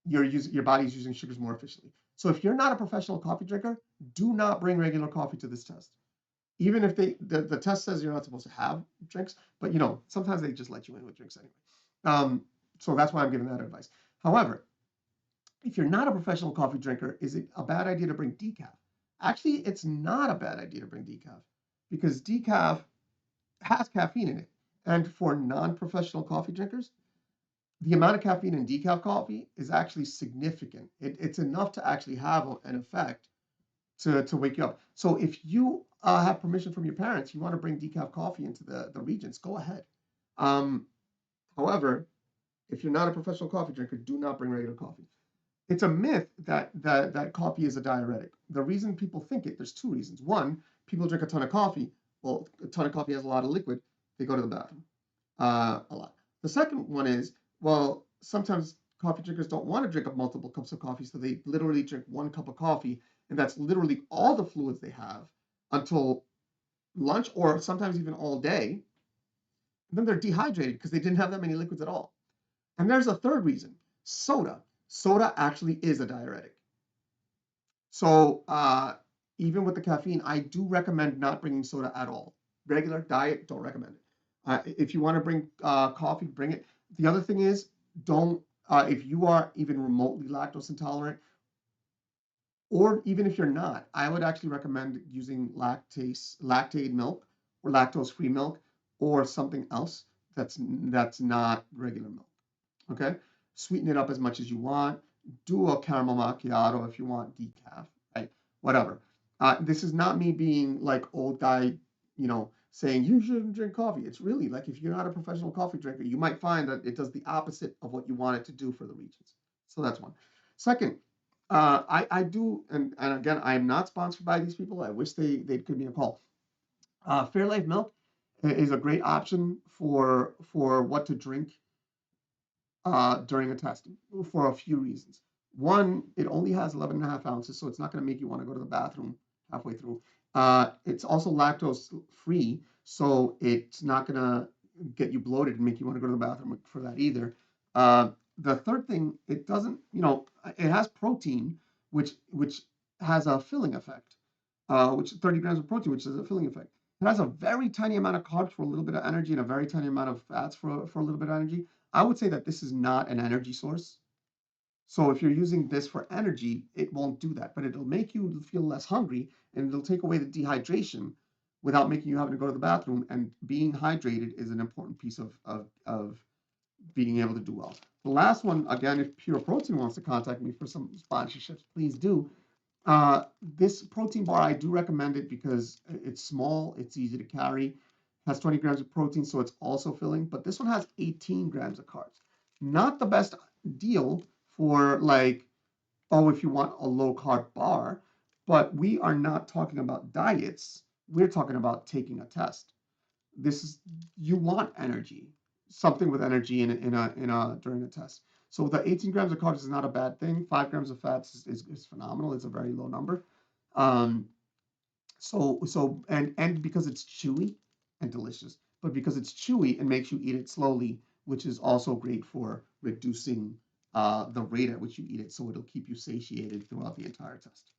Speaker 1: your body's using sugars more efficiently. So if you're not a professional coffee drinker, do not bring regular coffee to this test. Even if the test says you're not supposed to have drinks, but sometimes they just let you in with drinks anyway. So that's why I'm giving that advice. However, if you're not a professional coffee drinker, is it a bad idea to bring decaf? Actually, it's not a bad idea to bring decaf because decaf has caffeine in it. And for non-professional coffee drinkers, the amount of caffeine in decaf coffee is actually significant. It's enough to actually have an effect to wake you up. So if you have permission from your parents, you want to bring decaf coffee into the Regents, go ahead. Um, However, if you're not a professional coffee drinker, do not bring regular coffee. It's a myth that coffee is a diuretic. The reason people think it, there's two reasons. One, people drink a ton of coffee. Well, a ton of coffee has a lot of liquid. They go to the bathroom a lot. The second one is, well, sometimes coffee drinkers don't want to drink up multiple cups of coffee, so they literally drink 1 cup of coffee, and that's literally all the fluids they have until lunch, or sometimes even all day. And then they're dehydrated because they didn't have that many liquids at all. And there's a third reason: soda. Soda actually is a diuretic. So even with the caffeine, I do recommend not bringing soda at all. Regular diet, don't recommend it. If you want to bring coffee, bring it. The other thing is, don't if you are even remotely lactose intolerant, or even if you're not, I would actually recommend using lactate milk or lactose-free milk or something else that's not regular milk. Okay, sweeten it up as much as you want. Do a caramel macchiato if you want decaf, right? Whatever. This is not me being like old guy, saying you shouldn't drink coffee. It's really like if you're not a professional coffee drinker, you might find that it does the opposite of what you want it to do for the Regents. So that's one. Second, I do, and again, I am not sponsored by these people. I wish they could give me a call. Fairlife milk is a great option for what to drink during a test for a few reasons. One, it only has 11.5 ounces, so it's not going to make you want to go to the bathroom halfway through. It's also lactose free, so it's not going to get you bloated and make you want to go to the bathroom for that either. The third thing, it doesn't, it has protein, which has a filling effect, which 30 grams of protein, which is a filling effect. It has a very tiny amount of carbs for a little bit of energy and a very tiny amount of fats for a little bit of energy. I would say that this is not an energy source. So if you're using this for energy, it won't do that, but it'll make you feel less hungry and it'll take away the dehydration without making you having to go to the bathroom. And being hydrated is an important piece of being able to do well. The last one, again, if Pure Protein wants to contact me for some sponsorships, please do. This protein bar, I do recommend it because it's small, it's easy to carry, has 20 grams of protein, so it's also filling, but this one has 18 grams of carbs. Not the best deal for like, oh, if you want a low carb bar, but we are not talking about diets. We're talking about taking a test. This is, you want energy, something with energy in a during a test. So the 18 grams of carbs is not a bad thing. 5 grams of fats is phenomenal. It's a very low number. Um, and because it's chewy and delicious, but because it's chewy, it makes you eat it slowly, which is also great for reducing the rate at which you eat it, so it'll keep you satiated throughout the entire test.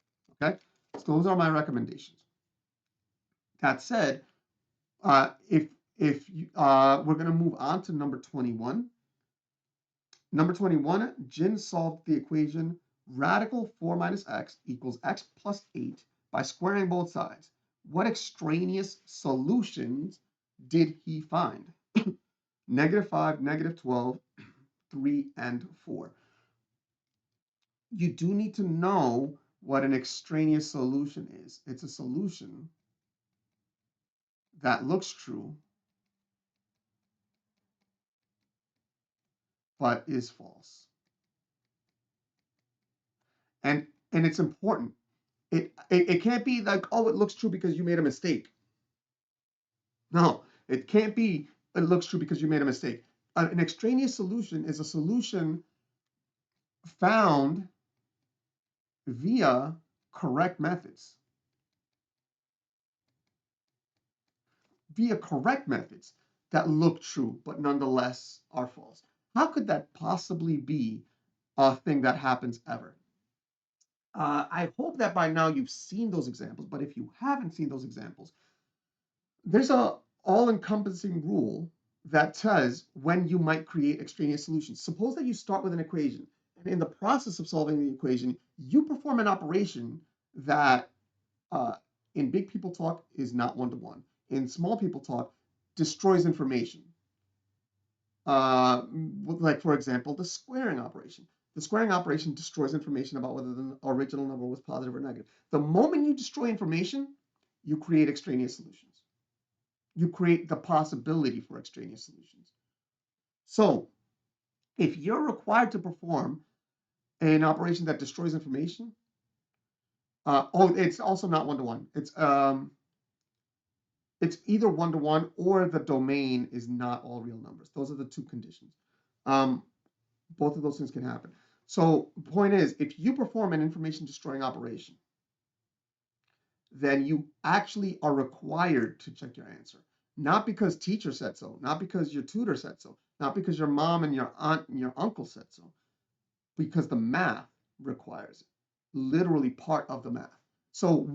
Speaker 1: Okay, so those are my recommendations. That said, if you, we're going to move on to number 21. Number 21, Jin solved the equation radical 4 minus x equals x plus 8 by squaring both sides. What extraneous solutions did he find? -5, -12, 3, and 4. You do need to know what an extraneous solution is. It's a solution that looks true but is false. And it's important. It can't be like, oh, it looks true because you made a mistake. No, it can't be it looks true because you made a mistake. An extraneous solution is a solution found via correct methods. via correct methods that look true, but nonetheless are false. How could that possibly be a thing that happens ever? I hope that by now you've seen those examples, but if you haven't seen those examples, there's a all-encompassing rule that says when you might create extraneous solutions. Suppose that you start with an equation, and in the process of solving the equation, you perform an operation that uh, in big people talk is not one-to-one. In small people talk, destroys information. Like for example, the squaring operation. The squaring operation destroys information about whether the original number was positive or negative. The moment you destroy information, you create extraneous solutions. You create the possibility for extraneous solutions. So if you're required to perform an operation that destroys information, it's also not one-to-one. It's either one-to-one or the domain is not all real numbers. Those are the two conditions. Um, both of those things can happen. So the point is, if you perform an information destroying operation, then you actually are required to check your answer. Not because teacher said so, not because your tutor said so, not because your mom and your aunt and your uncle said so, because the math requires it. Literally part of the math. So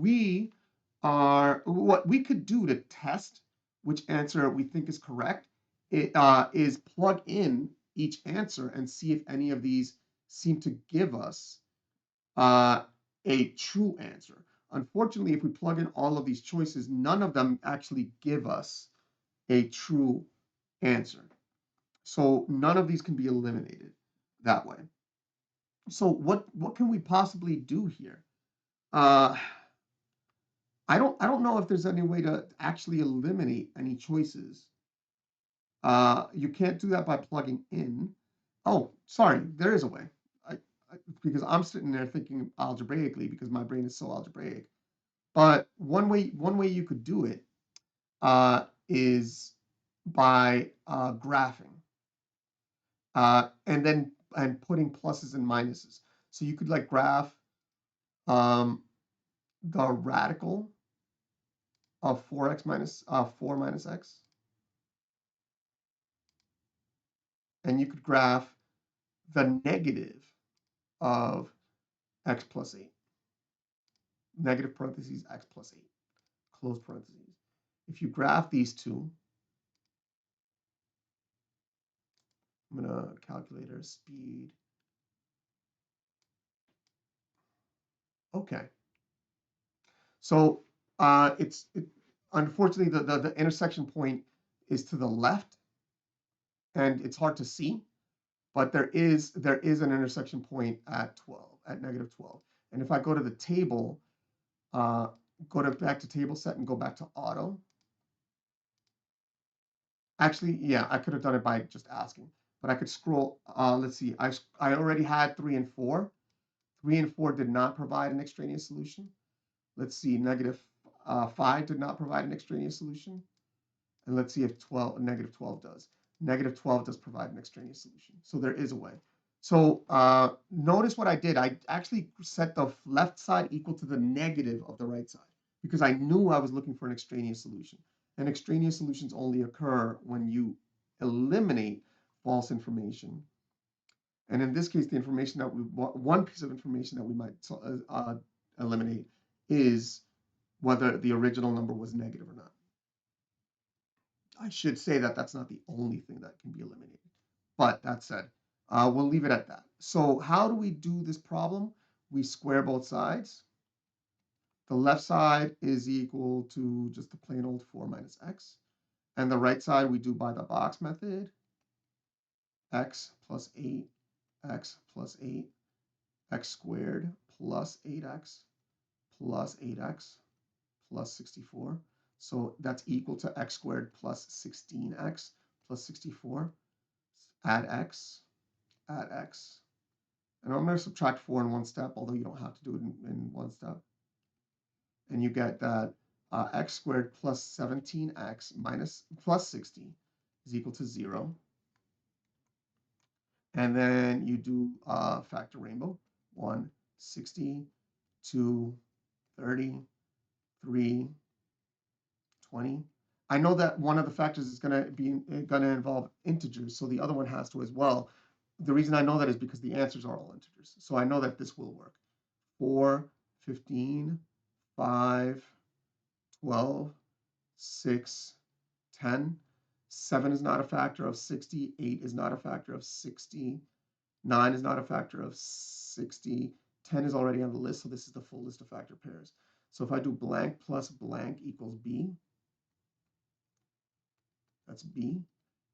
Speaker 1: what we could do to test which answer we think is correct is plug in each answer and see if any of these seem to give us a true answer. Unfortunately, if we plug in all of these choices, none of them actually give us a true answer. So none of these can be eliminated that way. So what can we possibly do here? Uh, I don't know if there's any way to actually eliminate any choices. You can't do that by plugging in. Oh, sorry, there is a way. Because I'm sitting there thinking algebraically because my brain is so algebraic. But one way you could do it is by graphing and putting pluses and minuses. So you could like graph um, the radical of 4x minus 4 minus x, and you could graph the negative of x plus 8, negative parentheses x plus 8, close parentheses. If you graph these two, I'm going to calculator speed. Okay. So unfortunately, the intersection point is to the left, and it's hard to see, but there is an intersection point at 12, at negative 12. And if I go to the table, uh, back to table set and go back to auto. Actually, yeah, I could have done it by just asking, but I could scroll. Let's see, I already had 3 and 4. 3 and 4 did not provide an extraneous solution. Let's see, negative 5 did not provide an extraneous solution. And let's see if negative 12 does. Negative 12 does provide an extraneous solution. So there is a way. So notice what I did. I actually set the left side equal to the negative of the right side because I knew I was looking for an extraneous solution. And extraneous solutions only occur when you eliminate false information. And in this case, the information that one piece of information that we might eliminate is whether the original number was negative or not. I should say that that's not the only thing that can be eliminated. But that said, we'll leave it at that. So how do we do this problem? We square both sides. The left side is equal to just the plain old 4 minus x. And the right side we do by the box method. X plus 8, x plus 8, x squared plus 8x plus 8x plus 64. So that's equal to x squared plus 16x plus 64. Add x, add x. And I'm going to subtract 4 in one step, although you don't have to do it in one step. And you get that x squared plus 17x minus plus 60 is equal to 0. And then you do factor rainbow. 1, 60, 2, 30, 3, 20. I know that one of the factors is going to involve integers, so the other one has to as well. The reason I know that is because the answers are all integers. So I know that this will work. 4, 15, 5, 12, 6, 10. 7 is not a factor of 60. 8 is not a factor of 60. 9 is not a factor of 60. 10 is already on the list, so this is the full list of factor pairs. So if I do blank plus blank equals B, that's B,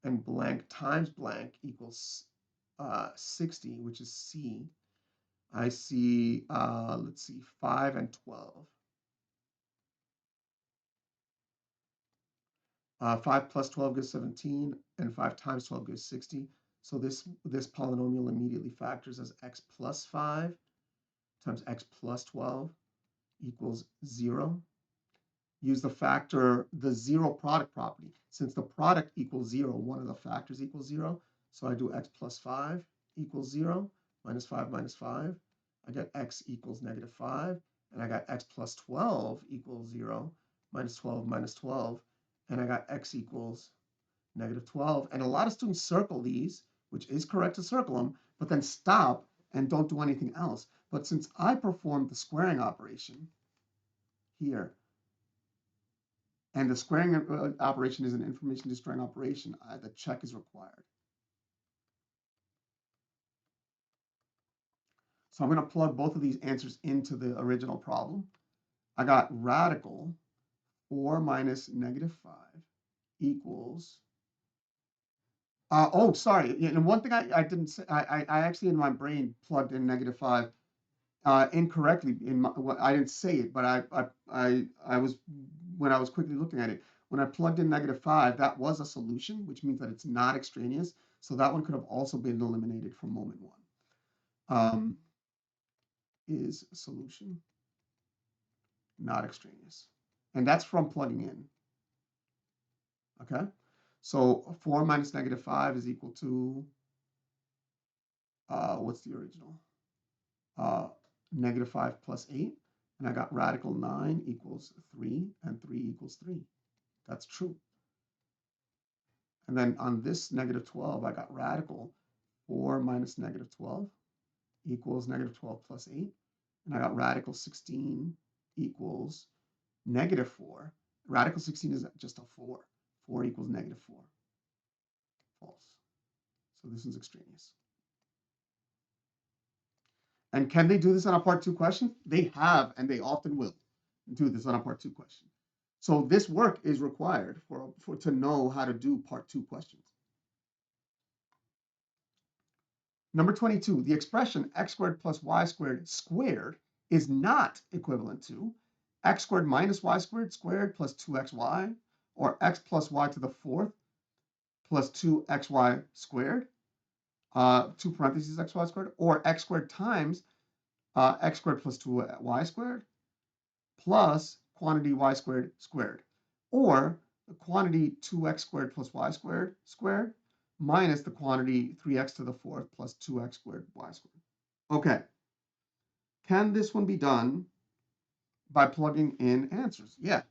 Speaker 1: and blank times blank equals 60, which is C, I see, let's see, 5 and 12. 5 plus 12 gives 17, and 5 times 12 gives 60. So this polynomial immediately factors as x plus 5 times x plus 12 equals 0. Use the zero product property. Since the product equals 0, one of the factors equals 0. So I do x plus 5 equals 0, minus 5 minus 5. I get x equals negative 5. And I got x plus 12 equals 0, minus 12 minus 12. And I got x equals negative 12. And a lot of students circle these, which is correct to circle them, but then stop and don't do anything else. But since I performed the squaring operation here, and the squaring operation is an information destroying operation, the check is required. So I'm going to plug both of these answers into the original problem. I got radical 4 minus negative 5 equals, oh, sorry. And one thing I didn't say, I actually in my brain plugged in negative 5 incorrectly. I didn't say it, but I was, when I was quickly looking at it, when I plugged in negative 5, that was a solution, which means that it's not extraneous. So that one could have also been eliminated from moment 1. Is a solution not extraneous? And that's from plugging in. Okay. So 4 minus negative 5 is equal to, what's the original? Negative 5 plus 8. And I got radical 9 equals 3, and 3 equals 3. That's true. And then on this negative 12, I got radical 4 minus negative 12 equals negative 12 plus 8. And I got radical 16 equals negative 4. Radical 16 is just a 4. 4 equals negative 4. False. So this is extraneous. And can they do this on a part 2 question? They have, and they often will do this on a part 2 question. So this work is required for to know how to do part 2 questions. Number 22, the expression x squared plus y squared squared is not equivalent to x squared minus y squared squared plus 2xy, or x plus y to the 4th plus 2xy squared, 2 parentheses xy squared, or x squared times x squared plus 2y squared plus quantity y squared squared, or the quantity 2x squared plus y squared squared minus the quantity 3x to the 4th plus 2x squared y squared. Okay. Can this one be done by plugging in answers? Yeah.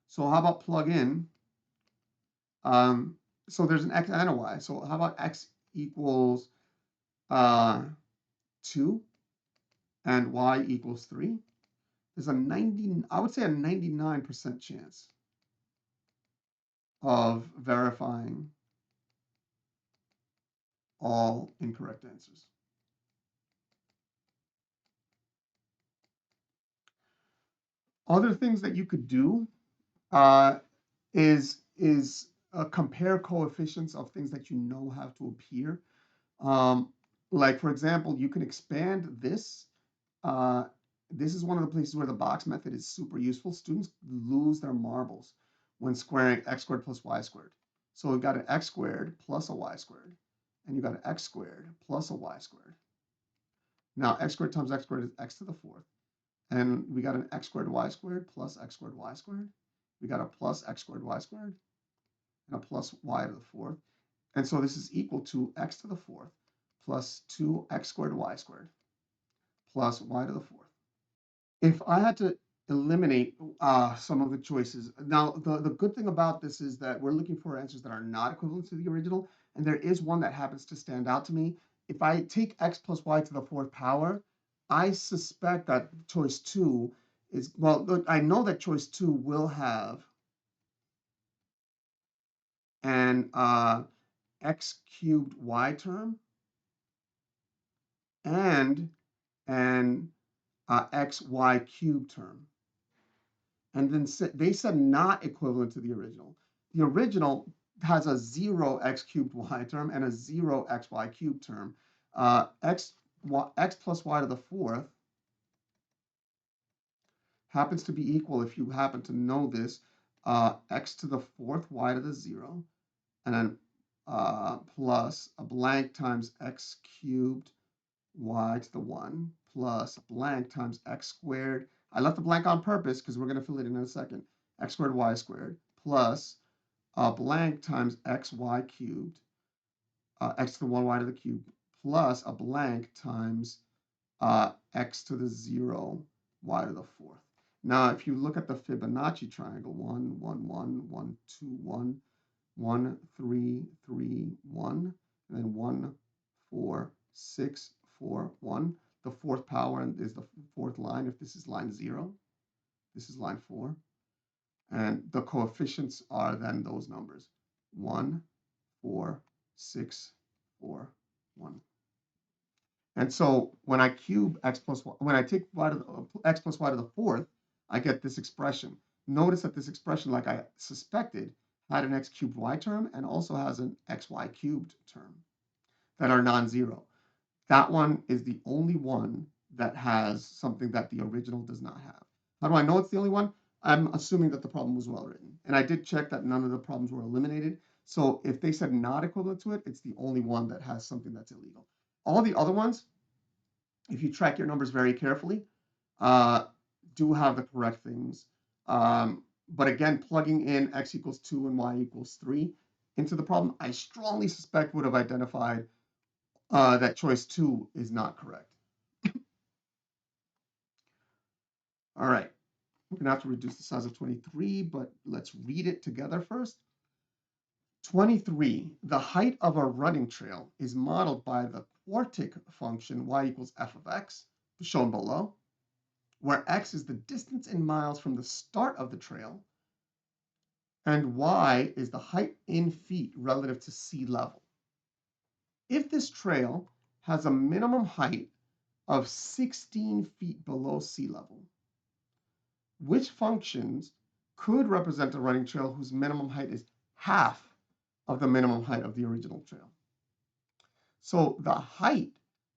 Speaker 1: So how about plug in? So there's an x and a y. So how about x equals 2 and y equals 3? There's I would say a 99% chance of verifying all incorrect answers. Other things that you could do is compare coefficients of things that you know have to appear. Like, for example, you can expand this. This is one of the places where the box method is super useful. Students lose their marbles when squaring x squared plus y squared. So we've got an x squared plus a y squared, and you got an x squared plus a y squared. Now, x squared times x squared is x to the 4th. And we got an x squared y squared plus x squared y squared. We got a plus x squared y squared and a plus y to the 4th. And so this is equal to x to the 4th plus 2x squared y squared plus y to the 4th. If I had to eliminate some of the choices. Now, the good thing about this is that we're looking for answers that are not equivalent to the original, and there is one that happens to stand out to me. If I take x plus y to the fourth power, I suspect that choice 2 is, well, look, I know that choice 2 will have an x cubed y term and an xy cubed term. And then they said not equivalent to the original. The original has a 0x cubed y term and a 0xy cubed term. X plus y to the fourth happens to be equal, if you happen to know this, x to the fourth y to the 0, and then plus a blank times x cubed y to the 1 plus blank times x squared. I left the blank on purpose because we're going to fill it in a second. X squared y squared plus a blank times xy cubed, x to the 1 y to the cube, plus a blank times x to the 0 y to the fourth. Now, if you look at the Fibonacci triangle, 1, 1, 1, 1, 2, 1, 1, 3, 3, 1, and then 1, 4, 6, 4, 1. The fourth power is the fourth line. If this is line 0, this is line 4. And the coefficients are then those numbers, 1, 4, 6, 4, 1. And so when I cube x plus y, when I take y to the, x plus y to the fourth, I get this expression. Notice that this expression, like I suspected, had an x cubed y term and also has an xy cubed term that are non-zero. That one is the only one that has something that the original does not have. How do I know it's the only one? I'm assuming that the problem was well written. And I did check that none of the problems were eliminated. So if they said not equivalent to it, it's the only one that has something that's illegal. All the other ones, if you track your numbers very carefully, do have the correct things. But again, plugging in x equals 2 and y equals 3 into the problem, I strongly suspect would have identified that choice 2 is not correct. All right, we're going to have to reduce the size of 23, but let's read it together first. 23, the height of a running trail is modeled by the quartic function y equals f of x, shown below, where x is the distance in miles from the start of the trail, and y is the height in feet relative to sea level. If this trail has a minimum height of 16 feet below sea level, which functions could represent a running trail whose minimum height is half of the minimum height of the original trail? So the height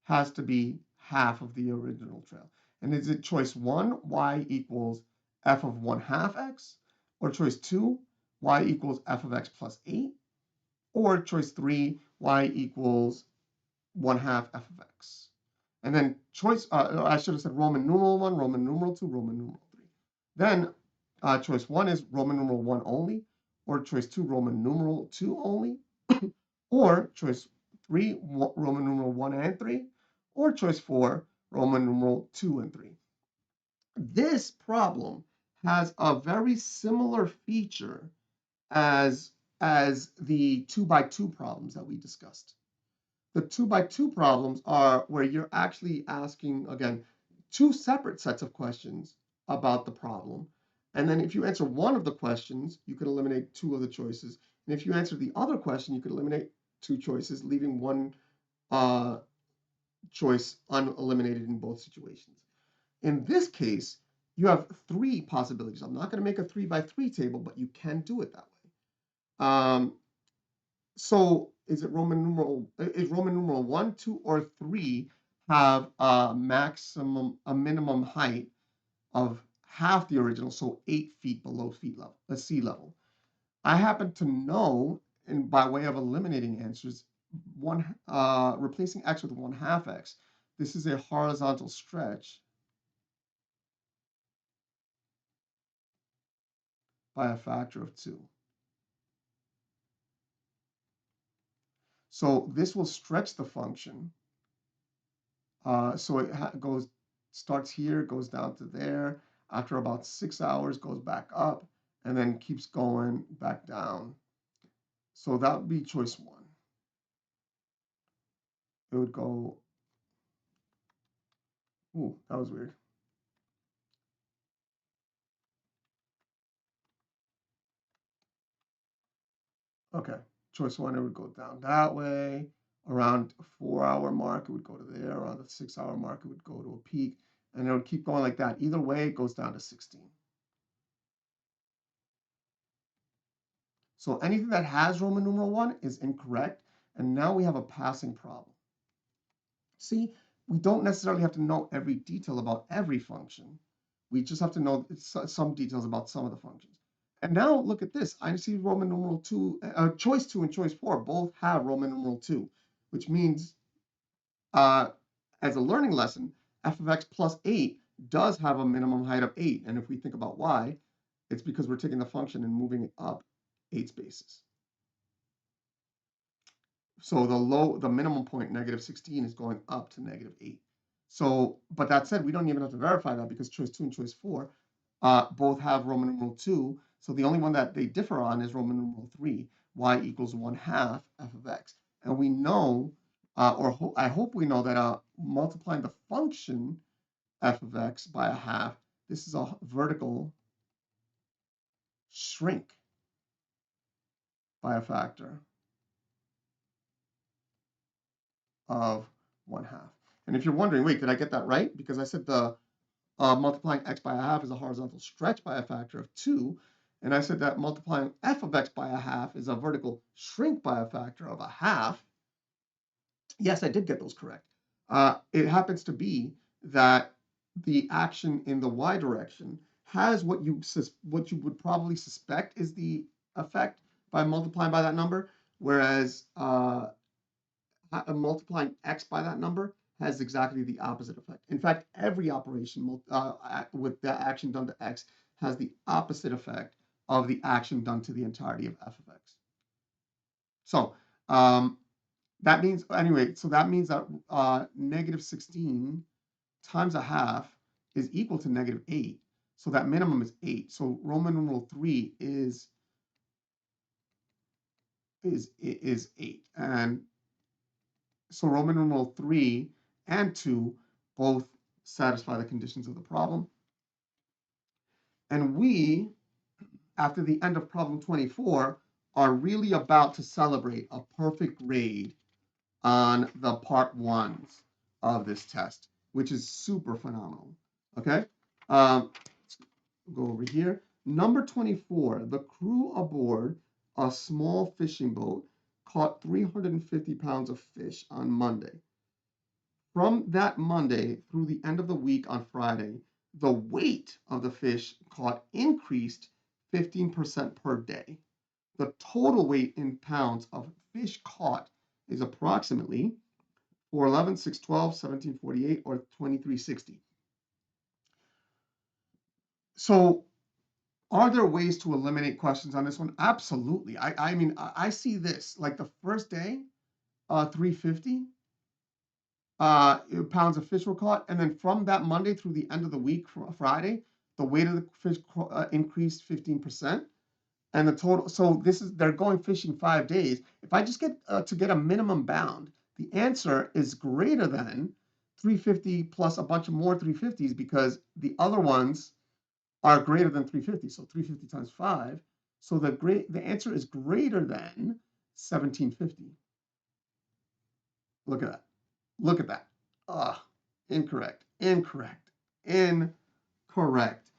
Speaker 1: has to be half of the original trail. And is it choice 1, y equals f of 1/2 x, or choice 2, y equals f of x plus 8, or choice 3, y equals 1/2 f of x? And then choice, I should have said Roman numeral 1, Roman numeral 2, Roman numeral 3. Then choice 1 is Roman numeral 1 only, or choice 2, Roman numeral 2 only, or choice 3, Roman numeral 1 and 3, or choice 4, Roman numeral 2 and 3. This problem has a very similar feature as the 2x2 problems that we discussed. The 2x2 problems are where you're actually asking, again, two separate sets of questions about the problem. And then if you answer one of the questions, you can eliminate two of the choices. And if you answer the other question, you could eliminate two choices, leaving one choice uneliminated in both situations. In this case, you have three possibilities. I'm not going to make a 3x3 table, but you can do it that way. So is Roman numeral 1, 2, or 3 have a minimum height of half the original, so 8 feet below sea level? I happen to know, and by way of eliminating answers, replacing x with 1/2 x. This is a horizontal stretch by a factor of 2. So this will stretch the function. So it starts here, goes down to there. after about 6 hours goes back up, and then keeps going back down. So that would be choice 1. It would go, ooh, that was weird. Okay, choice 1, it would go down that way. Around a 4-hour mark, it would go to there. Around the 6-hour mark, it would go to a peak, and it would keep going like that. Either way, it goes down to 16. So anything that has Roman numeral 1 is incorrect, and now we have a passing problem. See, we don't necessarily have to know every detail about every function. We just have to know some details about some of the functions. And now look at this. I see Roman numeral 2, choice 2 and choice 4 both have Roman numeral 2, which means as a learning lesson, f of x plus 8 does have a minimum height of 8. And if we think about why, it's because we're taking the function and moving it up 8 spaces. So the minimum point, -16, is going up to -8. So, but that said, we don't even have to verify that because choice 2 and choice 4 both have Roman numeral 2. So the only one that they differ on is Roman numeral 3, y equals 1/2 f of x. And we know, I hope we know that multiplying the function f of x by a half, this is a vertical shrink by a factor of 1/2. And if you're wondering, wait, did I get that right? Because I said the multiplying x by a half is a horizontal stretch by a factor of 2. And I said that multiplying f of x by a half is a vertical shrink by a factor of a half. Yes, I did get those correct. It happens to be that the action in the y direction has what you would probably suspect is the effect by multiplying by that number, whereas multiplying x by that number has exactly the opposite effect. In fact, every operation with the action done to x has the opposite effect of the action done to the entirety of f of x. So that means, anyway, so that means that -16 times a half is equal to -8. So that minimum is 8. So Roman numeral 3 is 8. And so Roman numeral 3 and 2 both satisfy the conditions of the problem. And we, after the end of problem 24, are really about to celebrate a perfect grade on the part 1s of this test, which is super phenomenal. Okay? Let's go over here. Number 24, the crew aboard a small fishing boat caught 350 pounds of fish on Monday. From that Monday through the end of the week on Friday, the weight of the fish caught increased 15% per day. The total weight in pounds of fish caught is approximately 411, 612, 1748, or 2360. So are there ways to eliminate questions on this one? Absolutely. I mean, I see this like the first day, 350 pounds of fish were caught, and then from that Monday through the end of the week, Friday, the weight of the fish increased 15%, and the total. So they're going fishing 5 days. If I just get to get a minimum bound, the answer is greater than 350 plus a bunch of more 350s because the other ones are greater than 350. So 350 times 5. So the answer is greater than 1750. Look at that. Look at that. Incorrect, incorrect, incorrect.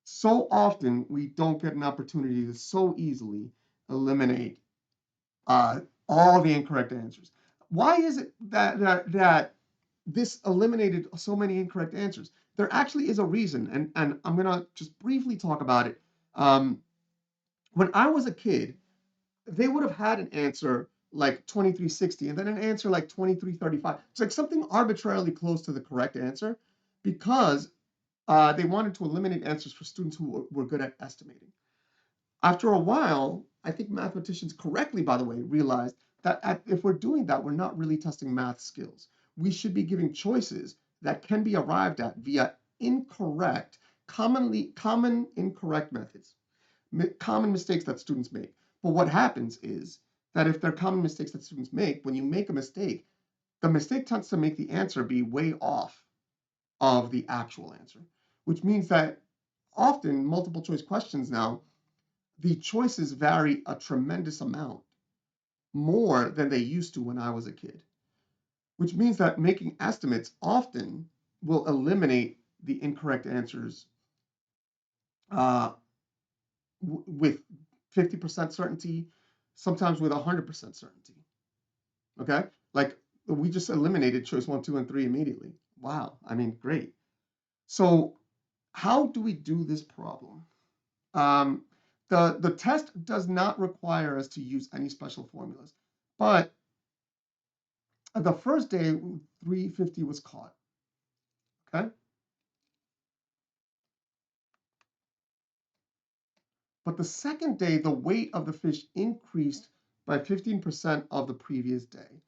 Speaker 1: So often we don't get an opportunity to so easily eliminate all the incorrect answers. Why is it that this eliminated so many incorrect answers? There actually is a reason, and I'm going to just briefly talk about it. When I was a kid, they would have had an answer like 2360 and then an answer like 2335. It's like something arbitrarily close to the correct answer because they wanted to eliminate answers for students who were good at estimating. After a while, I think mathematicians correctly, by the way, realized that if we're doing that, we're not really testing math skills. We should be giving choices that can be arrived at via incorrect common incorrect methods, common mistakes that students make. But what happens is that if they're common mistakes that students make, when you make a mistake, the mistake tends to make the answer be way off of the actual answer, which means that often multiple choice questions now, the choices vary a tremendous amount more than they used to when I was a kid, which means that making estimates often will eliminate the incorrect answers uh, with 50% certainty, sometimes with 100% certainty. Okay, like we just eliminated choice 1, 2, and 3 immediately. Wow, I mean, great. So how do we do this problem? Um, the test does not require us to use any special formulas, but the first day 350 was caught. Okay, but the second day the weight of the fish increased by 15% of the previous day,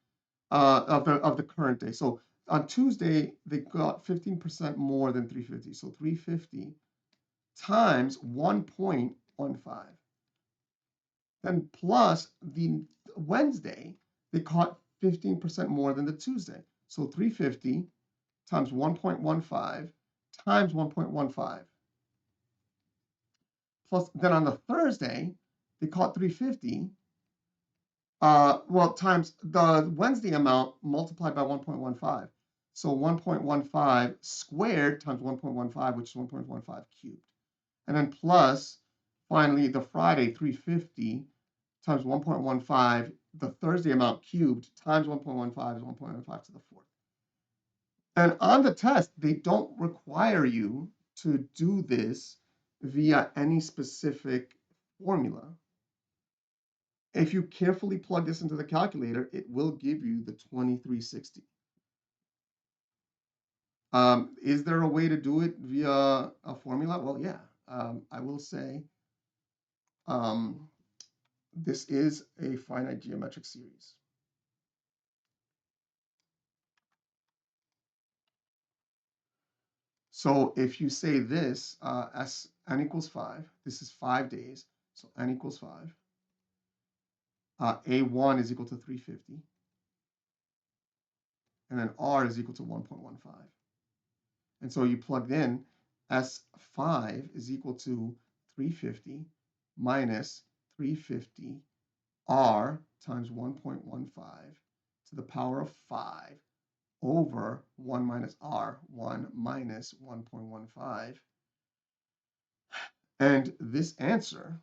Speaker 1: of the current day. So on Tuesday they got 15% more than 350. So 350 times 1.15. Then plus the Wednesday, they caught 15% more than the Tuesday. So 350 times 1.15 times 1.15. Plus, then on the Thursday, they caught 350. Well, times the Wednesday amount multiplied by 1.15. So 1.15 squared times 1.15, which is 1.15 cubed. And then plus, finally, the Friday 350 times 1.15, the Thursday amount cubed times 1.15 is 1.15 to the fourth. And on the test, they don't require you to do this via any specific formula. If you carefully plug this into the calculator, it will give you the 2360. Is there a way to do it via a formula? Well, yeah. I will say this is a finite geometric series. So if you say this, n equals 5, this is 5 days, so n equals 5. A1 is equal to 350, and then R is equal to 1.15. And so you plugged in S5 is equal to 350 minus 350 R times 1.15 to the power of 5 over 1 minus R, 1 minus 1.15. And this answer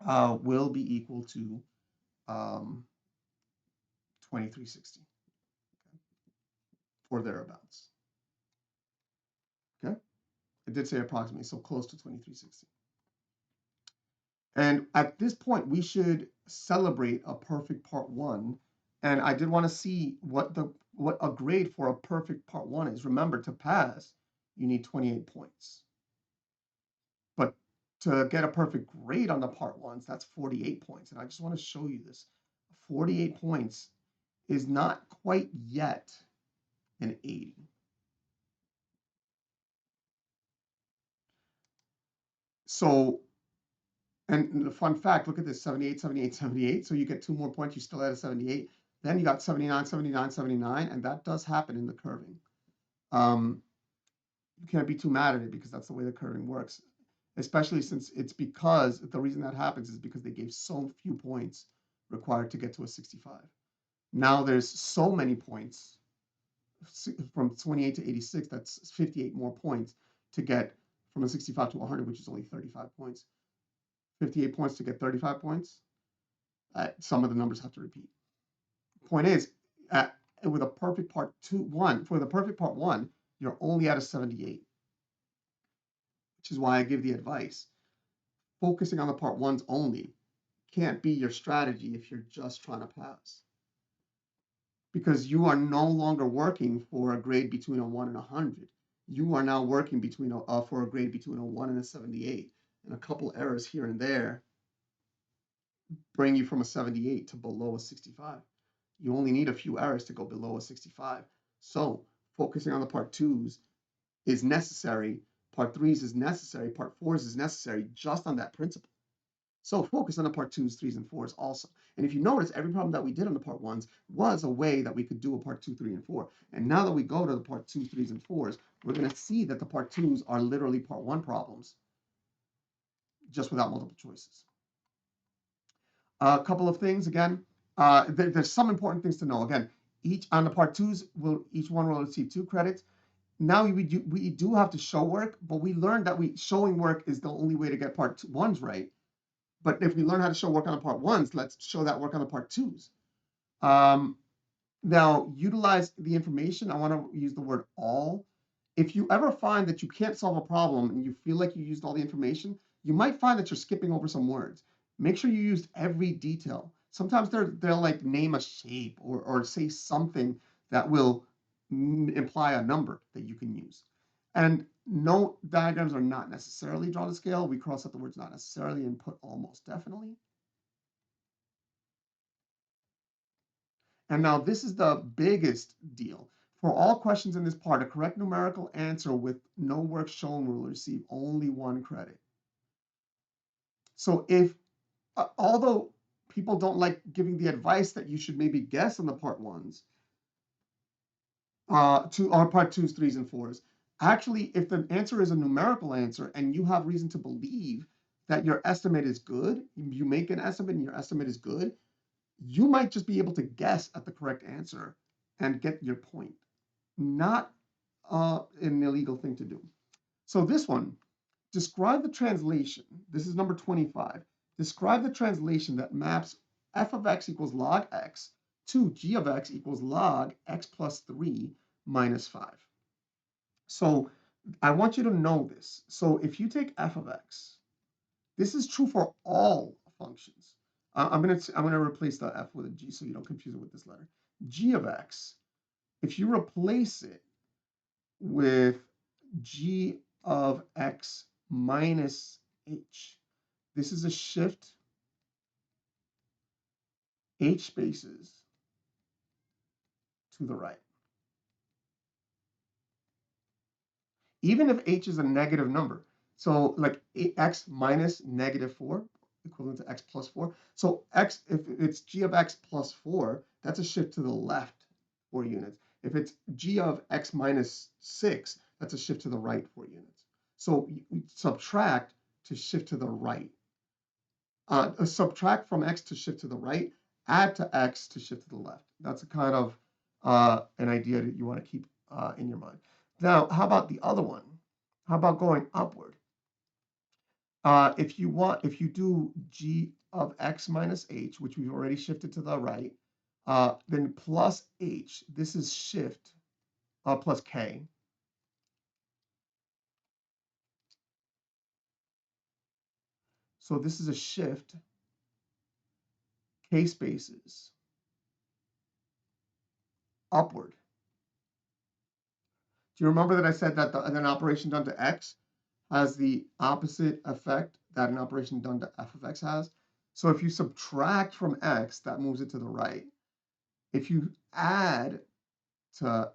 Speaker 1: will be equal to 2360 or thereabouts. Okay, it did say approximately, so close to 2360. And at this point, we should celebrate a perfect part one. And I did want to see what a grade for a perfect part one is. Remember, to pass, you need 28 points. But to get a perfect grade on the part ones, that's 48 points. And I just want to show you this. 48 points is not quite yet an 80. So, and the fun fact, look at this, 78, 78, 78. So you get 2 more points, you still at a 78. Then you got 79, 79, 79, and that does happen in the curving. You can't be too mad at it because that's the way the curving works, especially since it's because the reason that happens is because they gave so few points required to get to a 65. Now there's so many points from 28 to 86, that's 58 more points to get from a 65 to 100, which is only 35 points. 58 points to get 35 points. Some of the numbers have to repeat. Point is, with a perfect part one, for the perfect part one, you're only at a 78, which is why I give the advice. Focusing on the part ones only can't be your strategy if you're just trying to pass. Because you are no longer working for a grade between a 1 and 100. You are now working between for a grade between a 1 and a 78. And a couple errors here and there bring you from a 78 to below a 65. You only need a few errors to go below a 65. So focusing on the part twos is necessary, part 3s is necessary, part 4s is necessary just on that principle. So focus on the part 2s, 3s, and 4s also. And if you notice, every problem that we did on the part 1s was a way that we could do a part 2, 3, and 4. And now that we go to the part 2s, 3s, and 4s, we're going to see that the part 2s are literally part 1 problems, just without multiple choices. A couple of things, again, there's some important things to know. Again, each on the part 2s, each one will receive 2 credits. Now we do have to show work, but we learned that showing work is the only way to get part 1s right. But if we learn how to show work on the part 1s, let's show that work on the part 2s. Now, utilize the information. I want to use the word all. If you ever find that you can't solve a problem and you feel like you used all the information, you might find that you're skipping over some words. Make sure you used every detail. Sometimes they'll like name a shape or say something that will imply a number that you can use. And note diagrams are not necessarily draw to scale. We cross out the words not necessarily and put almost definitely. And now this is the biggest deal. For all questions in this part, a correct numerical answer with no work shown will receive only 1 credit. So if, although people don't like giving the advice that you should maybe guess on the part 1s, or part 2s, 3s, and 4s, actually, if the answer is a numerical answer and you have reason to believe that your estimate is good, you make an estimate and your estimate is good, you might just be able to guess at the correct answer and get your point. Not an illegal thing to do. So this one, describe the translation. This is number 25. Describe the translation that maps f of x equals log x to g of x equals log x plus 3 minus 5. So I want you to know this. So if you take f of x, this is true for all functions. I'm gonna replace the f with a g so you don't confuse it with this letter. G of x, if you replace it with g of x minus h, this is a shift h spaces to the right. Even if h is a negative number, so like x minus -4 equivalent to x plus 4. So x, if it's g of x plus 4, that's a shift to the left 4 units. If it's g of x minus 6, that's a shift to the right 4 units. So you subtract to shift to the right. Subtract from x to shift to the right, add to x to shift to the left. That's a kind of an idea that you want to keep in your mind. Now, how about the other one? How about going upward? If you do g of x minus h, which we've already shifted to the right, then plus h, this is shift, plus k. So this is a shift, k spaces, upward. Do you remember that I said that an operation done to x has the opposite effect that an operation done to f of x has? So if you subtract from x, that moves it to the right. If you add to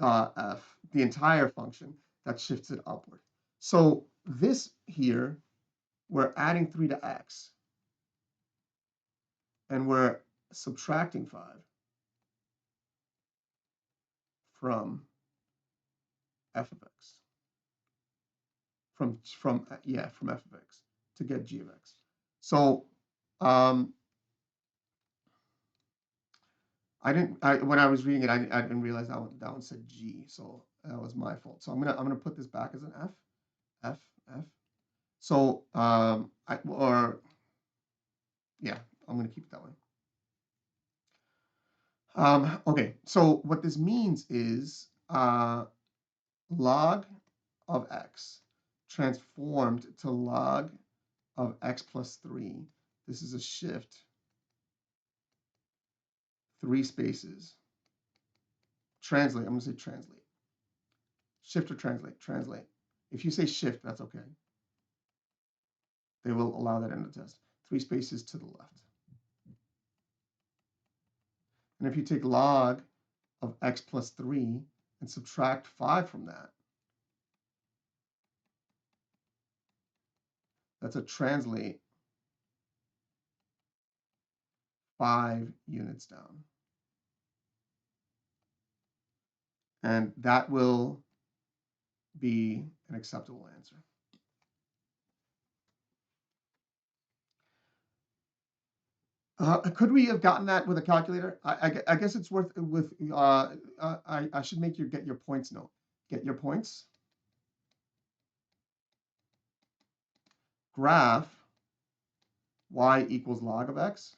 Speaker 1: f, the entire function, that shifts it upward. So this here, we're adding 3 to x, and we're subtracting 5 from f of x. From f of x to get g of x. So when I was reading it, I didn't realize that one said g, so that was my fault. So I'm gonna put this back as an f. So I'm gonna keep it that way. Okay, so what this means is log of x transformed to log of x plus 3. This is a shift 3 spaces. Translate, I'm going to say translate. Shift or translate. If you say shift, that's okay. They will allow that in the test. 3 spaces to the left. And if you take log of x plus 3 and subtract 5 from that, that's a translate 5 units down. And that will be an acceptable answer. Could we have gotten that with a calculator? I guess it's worth with. I should make you get your points note. Get your points. Graph y equals log of x,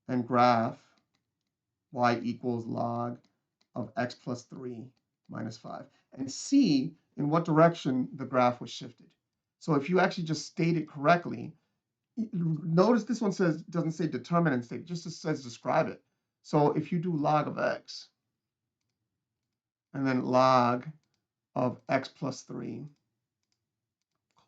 Speaker 1: and graph y equals log of x plus 3 minus 5, and see in what direction the graph was shifted. So if you actually just state it correctly, notice this one doesn't say determinant state, just says describe it. So if you do log of x, and then log of x plus 3,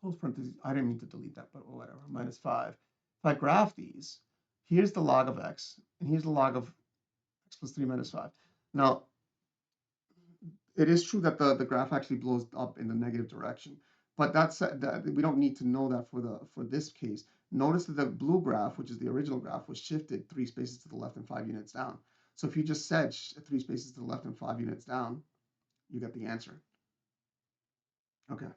Speaker 1: close parentheses, I didn't mean to delete that, but whatever, minus 5. If I graph these, here's the log of x, and here's the log of x plus 3 minus 5. Now, it is true that the graph actually blows up in the negative direction, but that we don't need to know that for this case. Notice that the blue graph, which is the original graph, was shifted 3 spaces to the left and 5 units down. So if you just said 3 spaces to the left and 5 units down, you get the answer. Okay.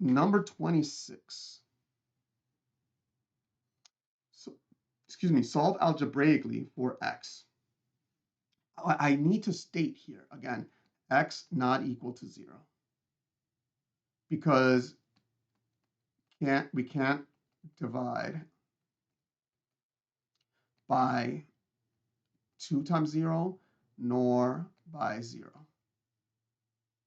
Speaker 1: Number 26. So, excuse me, solve algebraically for x. I need to state here, again, x not equal to 0. Because we can't divide by 2 times 0 nor by 0.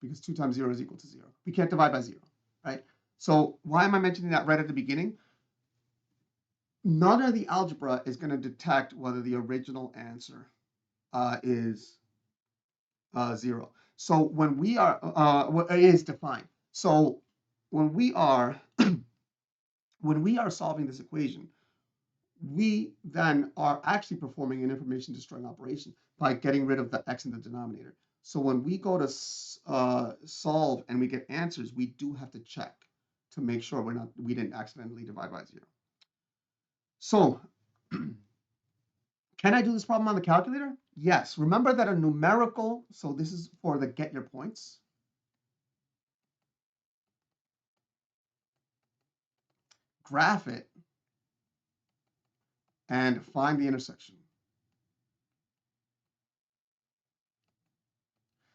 Speaker 1: Because 2 times 0 is equal to 0. We can't divide by 0, right? So why am I mentioning that right at the beginning? None of the algebra is going to detect whether the original answer is 0. So when we are, is defined. So when we are solving this equation, we then are actually performing an information destroying operation by getting rid of the x in the denominator. So when we go to solve and we get answers, we do have to check to make sure we didn't accidentally divide by 0. So can I do this problem on the calculator? Yes. Remember that a numerical, so this is for the get your points. Graph it and find the intersection.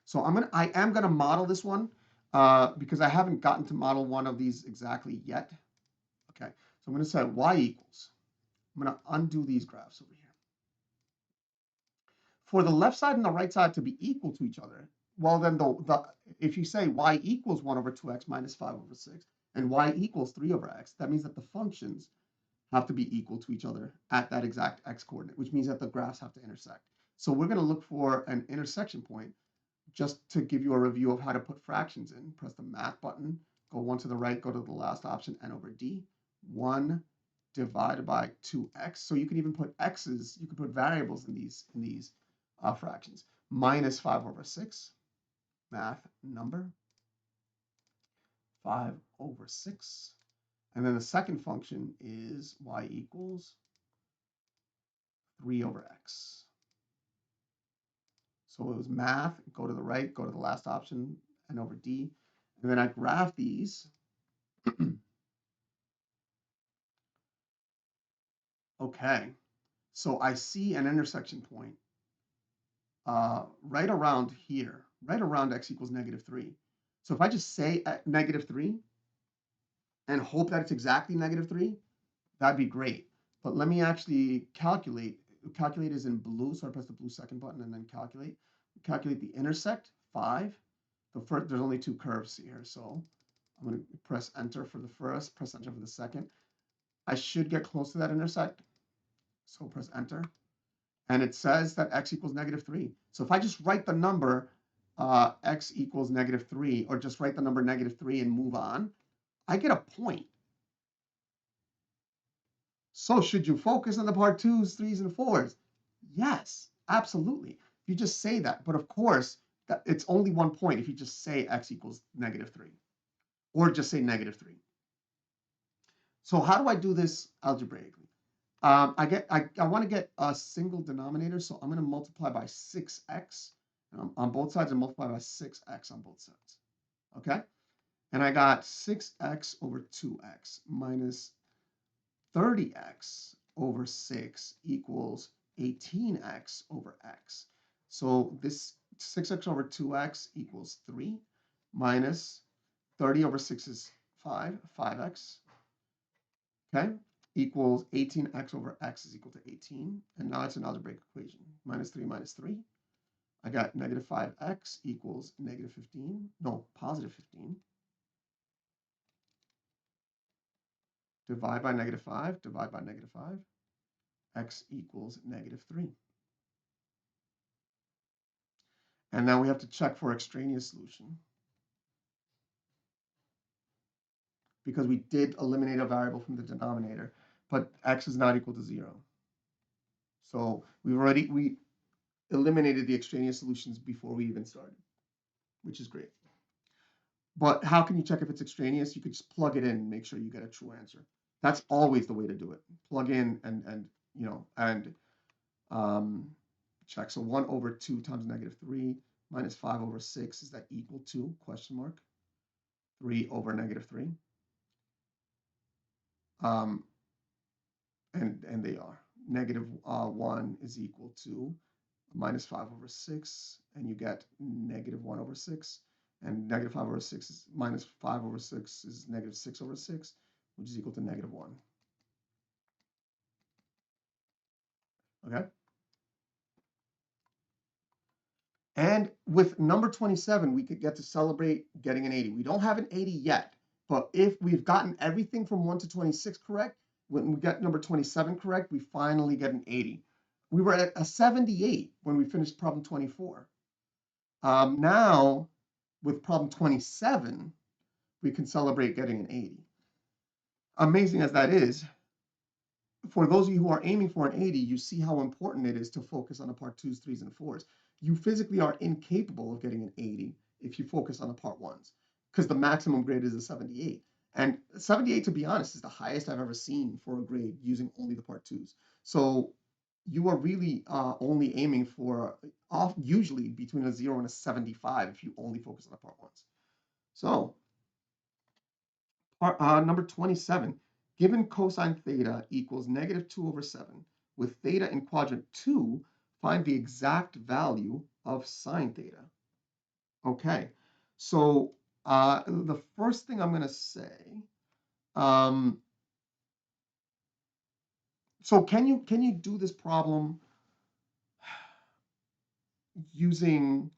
Speaker 1: So I am gonna model this one because I haven't gotten to model one of these exactly yet. Okay, so I'm gonna say y equals. I'm gonna undo these graphs over here. For the left side and the right side to be equal to each other, well then if you say y equals 1 over 2x minus 5 over 6 and y equals 3 over x, that means that the functions have to be equal to each other at that exact x coordinate, which means that the graphs have to intersect. So we're going to look for an intersection point. Just to give you a review of how to put fractions in, press the math button, go 1 to the right, go to the last option, n over d, 1 divided by 2x. So you can even put x's, you can put variables in these fractions. Minus 5 over 6, math number, 5 over 6. And then the second function is y equals 3 over x. So it was math, go to the right, go to the last option, n over d. And then I graph these. Okay, so I see an intersection point right around here, right around x equals -3. So if I just say -3 and hope that it's exactly -3, that'd be great. But let me actually calculate. Calculate is in blue, so I press the blue second button and then calculate. Calculate the intersect, 5. There's only 2 curves here, so I'm going to press enter for the first, press enter for the second. I should get close to that intersect, so press enter. And it says that x equals -3. So if I just write the number x equals -3, or just write the number -3 and move on, I get a point. So should you focus on the part 2s, 3s, and 4s? Yes, absolutely. If you just say that, but of course, it's only 1 point if you just say x equals -3. or just say -3. So how do I do this algebraically? I want to get a single denominator, so I'm going to multiply by 6x on both sides and multiply by 6x on both sides. Okay? And I got 6x over 2x minus 30x over 6 equals 18x over x. So this 6x over 2x equals 3 minus 30 over 6 is 5x, okay, equals 18x over x is equal to 18. And now it's an algebraic equation. -3 minus 3. I got -5x equals -15. No, +15. Divide by -5, divide by -5. X equals -3. And now we have to check for extraneous solution because we did eliminate a variable from the denominator, but x is not equal to 0. So we eliminated the extraneous solutions before we even started, which is great. But how can you check if it's extraneous? You could just plug it in and make sure you get a true answer. That's always the way to do it. Plug in and check. So 1 over 2 times -3 minus 5 over 6, is that equal to, question mark, 3 over -3? And they are. -1 is equal to -5 over 6, and you get -1 over 6. And -5 over 6 is -5 over 6 is -6 over 6, which is equal to -1. Okay? And with number 27, we could get to celebrate getting an 80. We don't have an 80 yet, but if we've gotten everything from 1 to 26 correct, when we get number 27 correct, we finally get an 80. We were at a 78 when we finished problem 24. Now, with problem 27, we can celebrate getting an 80. Amazing as that is, for those of you who are aiming for an 80, you see how important it is to focus on the part 2s, 3s, and 4s. You physically are incapable of getting an 80 if you focus on the part 1s, because the maximum grade is a 78. And 78, to be honest, is the highest I've ever seen for a grade using only the part 2s. So you are really only aiming for usually between a 0 and a 75 if you only focus on the part 1s. So number 27, given cosine theta equals -2 over 7, with theta in quadrant 2, find the exact value of sine theta. Okay, so the first thing I'm going to say, so can you do this problem using,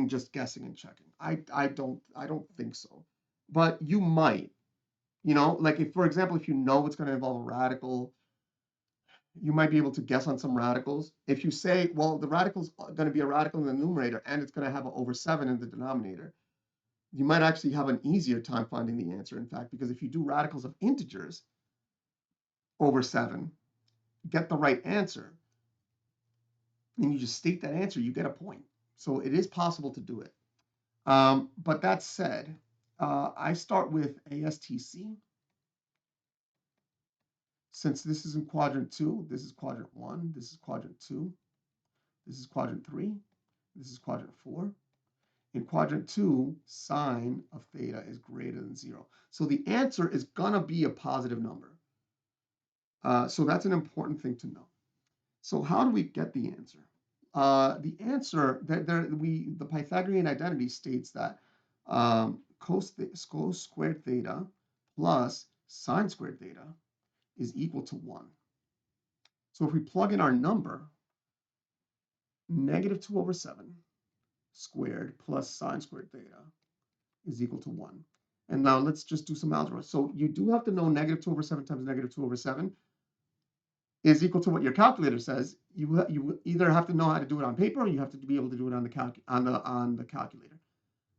Speaker 1: just guessing and checking? I don't think so, but you might. Like if, for example, if you know it's going to involve a radical, you might be able to guess on some radicals. If you say, well, the radical's going to be a radical in the numerator and it's going to have an over 7 in the denominator, you might actually have an easier time finding the answer, in fact, because if you do radicals of integers over 7, get the right answer, and you just state that answer, you get a point. So it is possible to do it. But that said, I start with ASTC. Since this is in quadrant 2, this is quadrant 1, this is quadrant 2, this is quadrant 3, this is quadrant 4. In quadrant 2, sine of theta is greater than 0. So the answer is going to be a positive number. So that's an important thing to know. So how do we get the answer? The answer, the Pythagorean identity states that cos squared theta plus sine squared theta is equal to 1. So if we plug in our number, -2 over 7 squared plus sine squared theta is equal to 1. And now let's just do some algebra. So you do have to know -2 over 7 times -2 over 7 is equal to what your calculator says. You either have to know how to do it on paper, or you have to be able to do it on the calculator.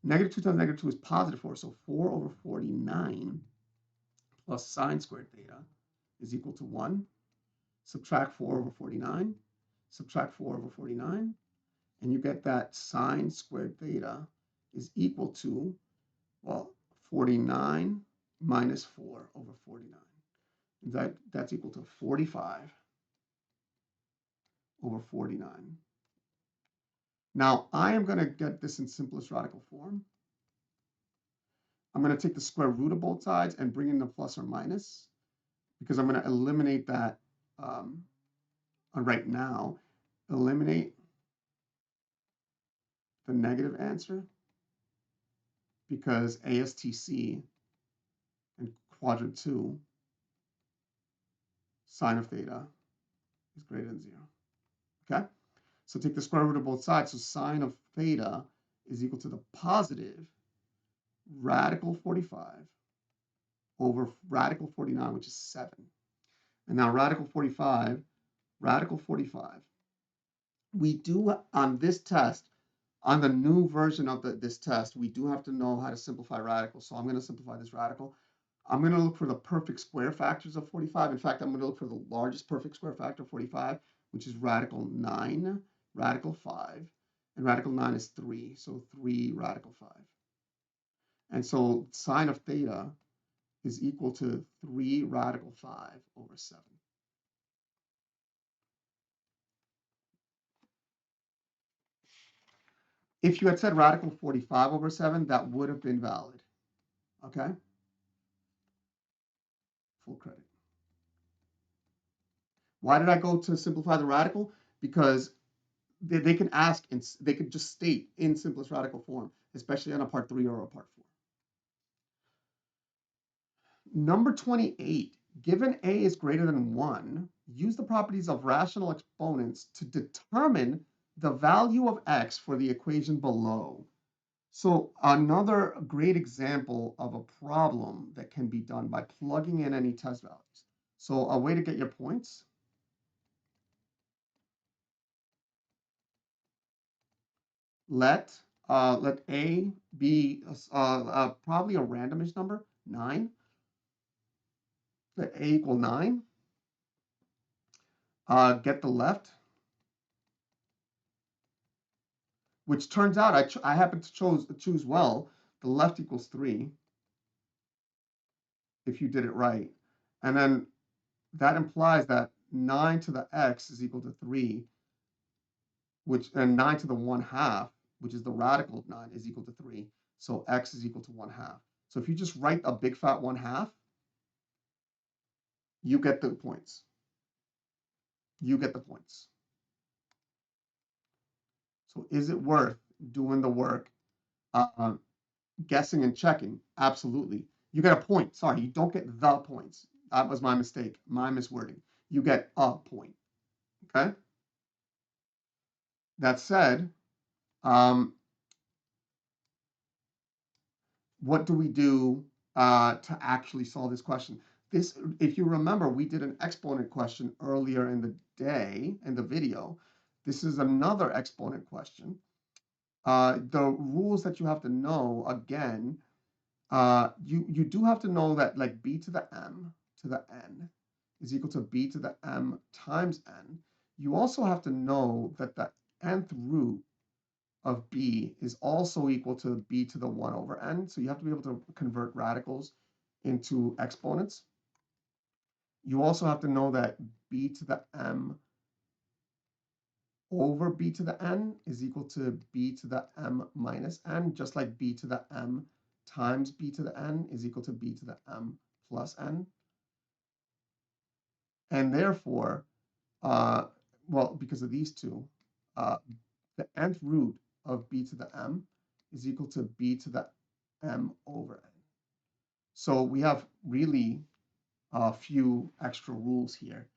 Speaker 1: -2 times -2 is +4, so 4 over 49 plus sine squared theta is equal to 1. Subtract 4 over 49. Subtract 4 over 49. And you get that sine squared theta is equal to, well, 49 minus 4 over 49. That's equal to 45 over 49. Now, I am going to get this in simplest radical form. I'm going to take the square root of both sides and bring in the plus or minus, because I'm going to eliminate that right now. Eliminate the negative answer, because ASTC in quadrant 2, sine of theta is greater than 0. Okay? So take the square root of both sides. So sine of theta is equal to the positive radical 45 over radical 49, which is 7. And now radical 45, we do on this test, on the new version of this test, we do have to know how to simplify radicals. So I'm going to simplify this radical. I'm going to look for the perfect square factors of 45. In fact, I'm going to look for the largest perfect square factor of 45, which is radical 9, radical 5, and radical 9 is 3, so 3 radical 5. And so sine of theta is equal to 3 radical 5 over 7. If you had said radical 45 over 7, that would have been valid. Okay? Full credit. Why did I go to simplify the radical? Because they can ask, and they could just state in simplest radical form, especially on a part 3 or a part 4. Number 28, given a is greater than 1, use the properties of rational exponents to determine the value of x for the equation below. So another great example of a problem that can be done by plugging in any test values. So a way to get your points. Let a be probably a randomish number, 9. Let a equal 9. Get the left, which turns out I happen to choose well. The left equals 3 if you did it right. And then that implies that 9 to the x is equal to 3, and 9 to the 1/2, which is the radical of 9, is equal to 3. So x is equal to 1/2. So if you just write a big fat 1/2, you get the points. You get the points. So is it worth doing the work, guessing and checking? Absolutely. You get a point. Sorry, you don't get the points. That was my mistake, my miswording. You get a point. Okay? That said, what do we do to actually solve this question? This, if you remember, we did an exponent question earlier in the day, in the video. This is another exponent question. The rules that you have to know, again, you do have to know that like b to the m to the n is equal to b to the m times n. You also have to know that the nth root of b is also equal to b to the 1 over n. So you have to be able to convert radicals into exponents. You also have to know that b to the m over b to the n is equal to b to the m minus n, just like b to the m times b to the n is equal to b to the m plus n. And therefore, well, because of these two, the nth root of b to the m is equal to b to the m over n. So we have really a few extra rules here.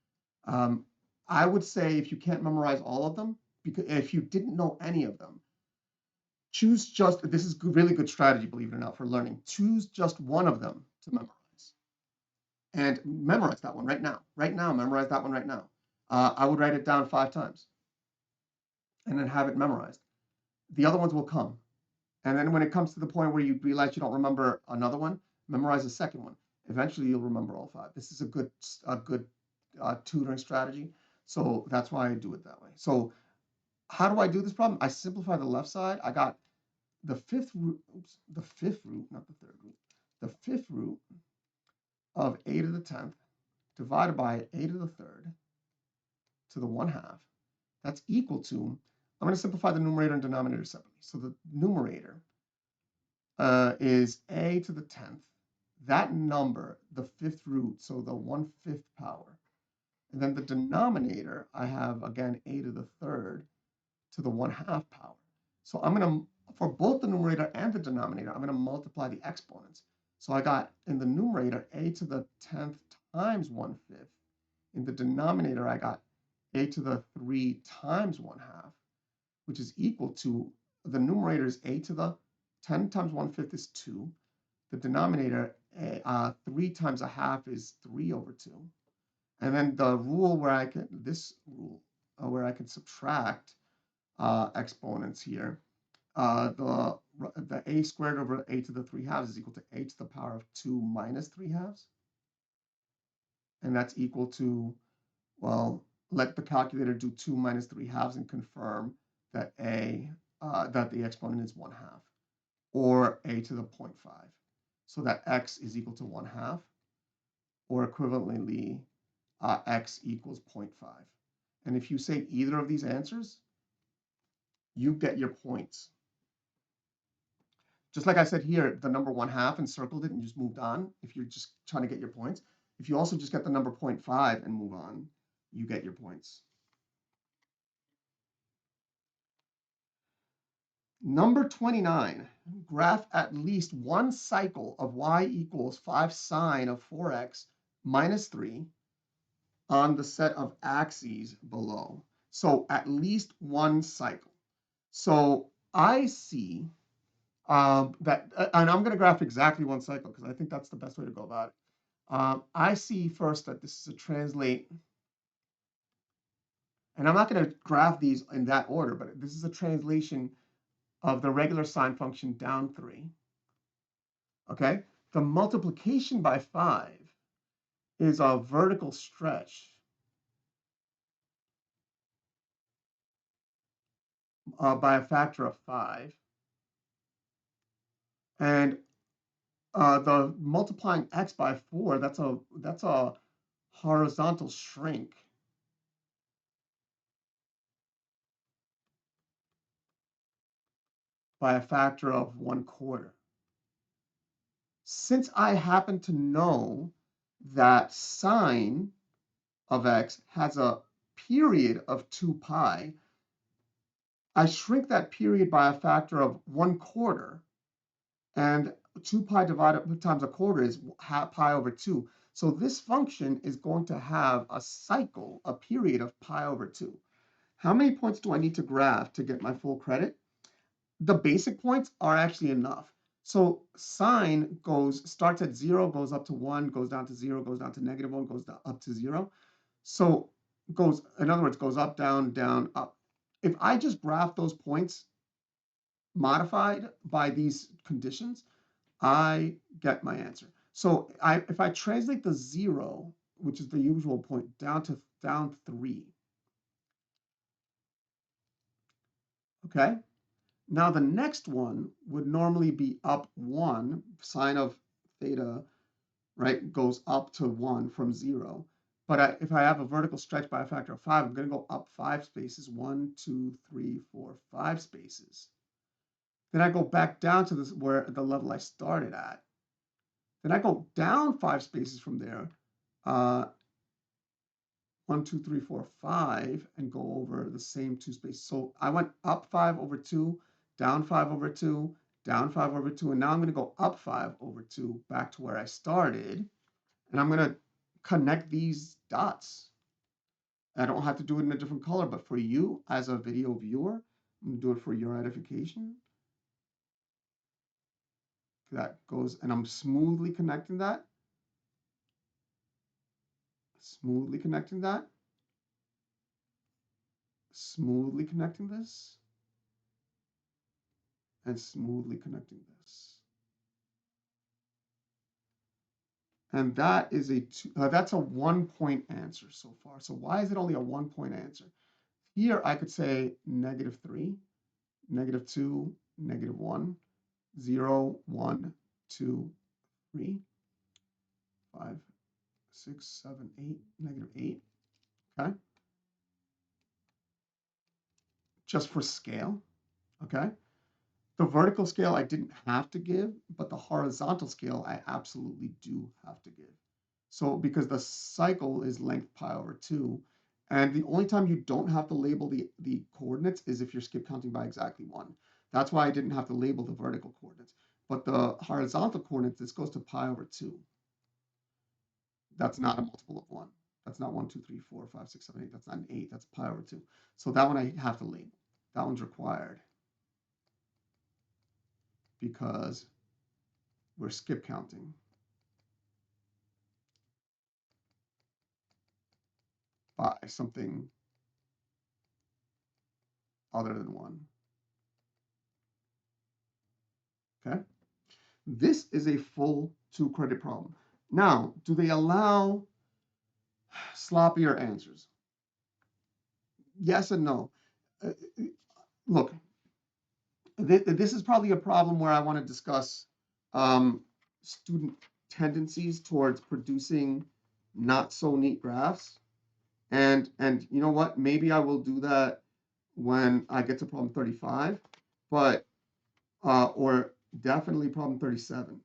Speaker 1: I would say if you can't memorize all of them, because if you didn't know any of them, choose just, this is really good strategy, believe it or not, for learning. Choose just one of them to memorize. And memorize that one right now. Right now, memorize that one right now. I would write it down 5 times and then have it memorized. The other ones will come. And then when it comes to the point where you realize you don't remember another one, memorize the second one. Eventually, you'll remember all 5. This is a good tutoring strategy. So that's why I do it that way. So how do I do this problem? I simplify the left side. I got the fifth root, the fifth root, not the third root, the fifth root of a to the 10th divided by a to the third to the 1/2. That's equal to, I'm going to simplify the numerator and denominator separately. So the numerator is a to the 10th. That number, the fifth root, so the 1/5 power. And then the denominator, I have, again, a to the third to the 1/2 power. So I'm going to, for both the numerator and the denominator, I'm going to multiply the exponents. So I got in the numerator a to the 10th times 1/5. In the denominator, I got a to the 3 times 1/2, which is equal to, the numerator is a to the 10 times 1/5 is 2. The denominator, 3 times 1/2 is 3/2. And then the rule where I can, this rule, where I can subtract exponents here, the a squared over a to the 3/2 is equal to a to the power of 2 minus 3/2. And that's equal to, well, let the calculator do 2 minus 3/2 and confirm that that the exponent is 1/2, or a to the 0.5. So that x is equal to 1/2, or equivalently, x equals 0.5. And if you say either of these answers, you get your points. Just like I said here, the number 1/2 and circled it and just moved on, if you're just trying to get your points. If you also just get the number 0.5 and move on, you get your points. Number 29, graph at least one cycle of y equals 5 sine of 4x minus 3 on the set of axes below. So at least one cycle. So I see that, and I'm going to graph exactly one cycle because I think that's the best way to go about it. I see first that this is a translate, and I'm not going to graph these in that order, but this is a translation of the regular sine function down 3. Okay, the multiplication by 5 is a vertical stretch by a factor of 5. And the multiplying x by 4, that's a horizontal shrink by a factor of 1/4. Since I happen to know that sine of x has a period of 2 pi, I shrink that period by a factor of 1/4, and 2 pi divided times 1/4 is pi over 2. So this function is going to have a cycle, a period of pi over 2. How many points do I need to graph to get my full credit? The basic points are actually enough. So sine starts at 0, goes up to 1, goes down to 0, goes down to -1, goes up to 0. So in other words, goes up, down, down, up. If I just graph those points modified by these conditions, I get my answer. So if I translate the 0, which is the usual point, down 3, okay? Now the next one would normally be up 1, sine of theta, right, goes up to 1 from 0. But if I have a vertical stretch by a factor of 5, I'm going to go up 5 spaces, 1, 2, 3, 4, 5 spaces. Then I go back down to this where the level I started at. Then I go down 5 spaces from there, 1, 2, 3, 4, 5, and go over the same 2 spaces. So I went up 5 over 2, down 5 over 2, down 5 over 2, and now I'm going to go up 5 over 2 back to where I started, and I'm going to connect these dots. I don't have to do it in a different color, but for you as a video viewer, I'm going to do it for your edification. That goes, and I'm smoothly connecting that. Smoothly connecting that. Smoothly connecting this. And smoothly connecting this. And that is that's a 1-point answer so far. So why is it only a 1-point answer? here I could say -3, -2, -1, 0, 1, 2, 3, 5, 6, 7, 8, -8. Okay. Just for scale. Okay. The vertical scale I didn't have to give, but the horizontal scale I absolutely do have to give. So because the cycle is length pi over 2, and the only time you don't have to label the coordinates is if you're skip counting by exactly 1. That's why I didn't have to label the vertical coordinates. But the horizontal coordinates, this goes to pi over 2. That's not a multiple of 1. That's not 1, 2, 3, 4, 5, 6, 7, 8. That's not an 8. That's pi over 2. So that one I have to label. That one's required because we're skip counting by something other than 1. Okay? This is a full 2-credit problem. Now, do they allow sloppier answers? Yes and no. Look, this is probably a problem where I want to discuss student tendencies towards producing not so neat graphs. And you know what? Maybe I will do that when I get to problem 35, but or definitely problem 37.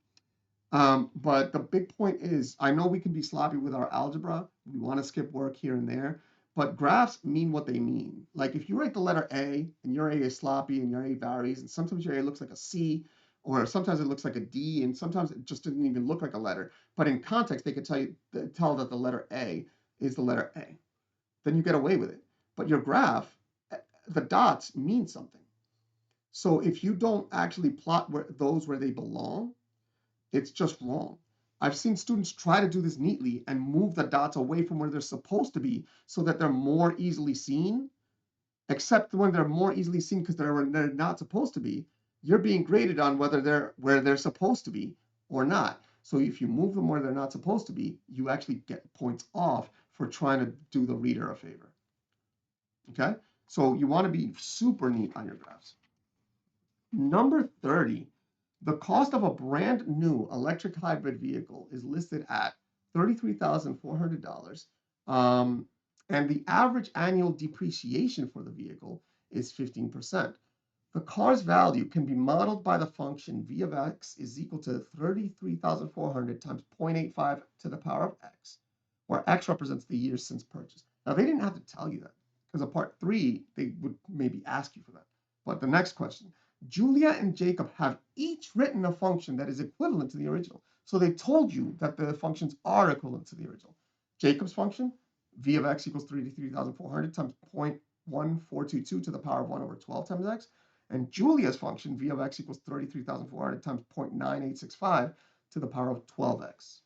Speaker 1: But the big point is, I know we can be sloppy with our algebra. We want to skip work here and there, but graphs mean what they mean. Like if you write the letter A and your A is sloppy and your A varies, and sometimes your A looks like a C, or sometimes it looks like a D, and sometimes it just didn't even look like a letter. But in context, they could tell that the letter A is the letter A. Then you get away with it. But your graph, the dots mean something. So if you don't actually plot those where they belong, it's just wrong. I've seen students try to do this neatly and move the dots away from where they're supposed to be so that they're more easily seen, except when they're more easily seen because they're not supposed to be, you're being graded on whether they're where they're supposed to be or not. So if you move them where they're not supposed to be, you actually get points off for trying to do the reader a favor. Okay? So you want to be super neat on your graphs. Number 30, the cost of a brand new electric hybrid vehicle is listed at $33,400. And the average annual depreciation for the vehicle is 15%. The car's value can be modeled by the function v of x is equal to 33,400 times 0.85 to the power of x, where x represents the years since purchase. Now, they didn't have to tell you that, because of part 3, they would maybe ask you for that. But the next question, Julia and Jacob have each written a function that is equivalent to the original. So they told you that the functions are equivalent to the original. Jacob's function, v of x equals 33,400 times 0.1422 to the power of 1 over 12 times x. And Julia's function, v of x equals 33,400 times 0.9865 to the power of 12x.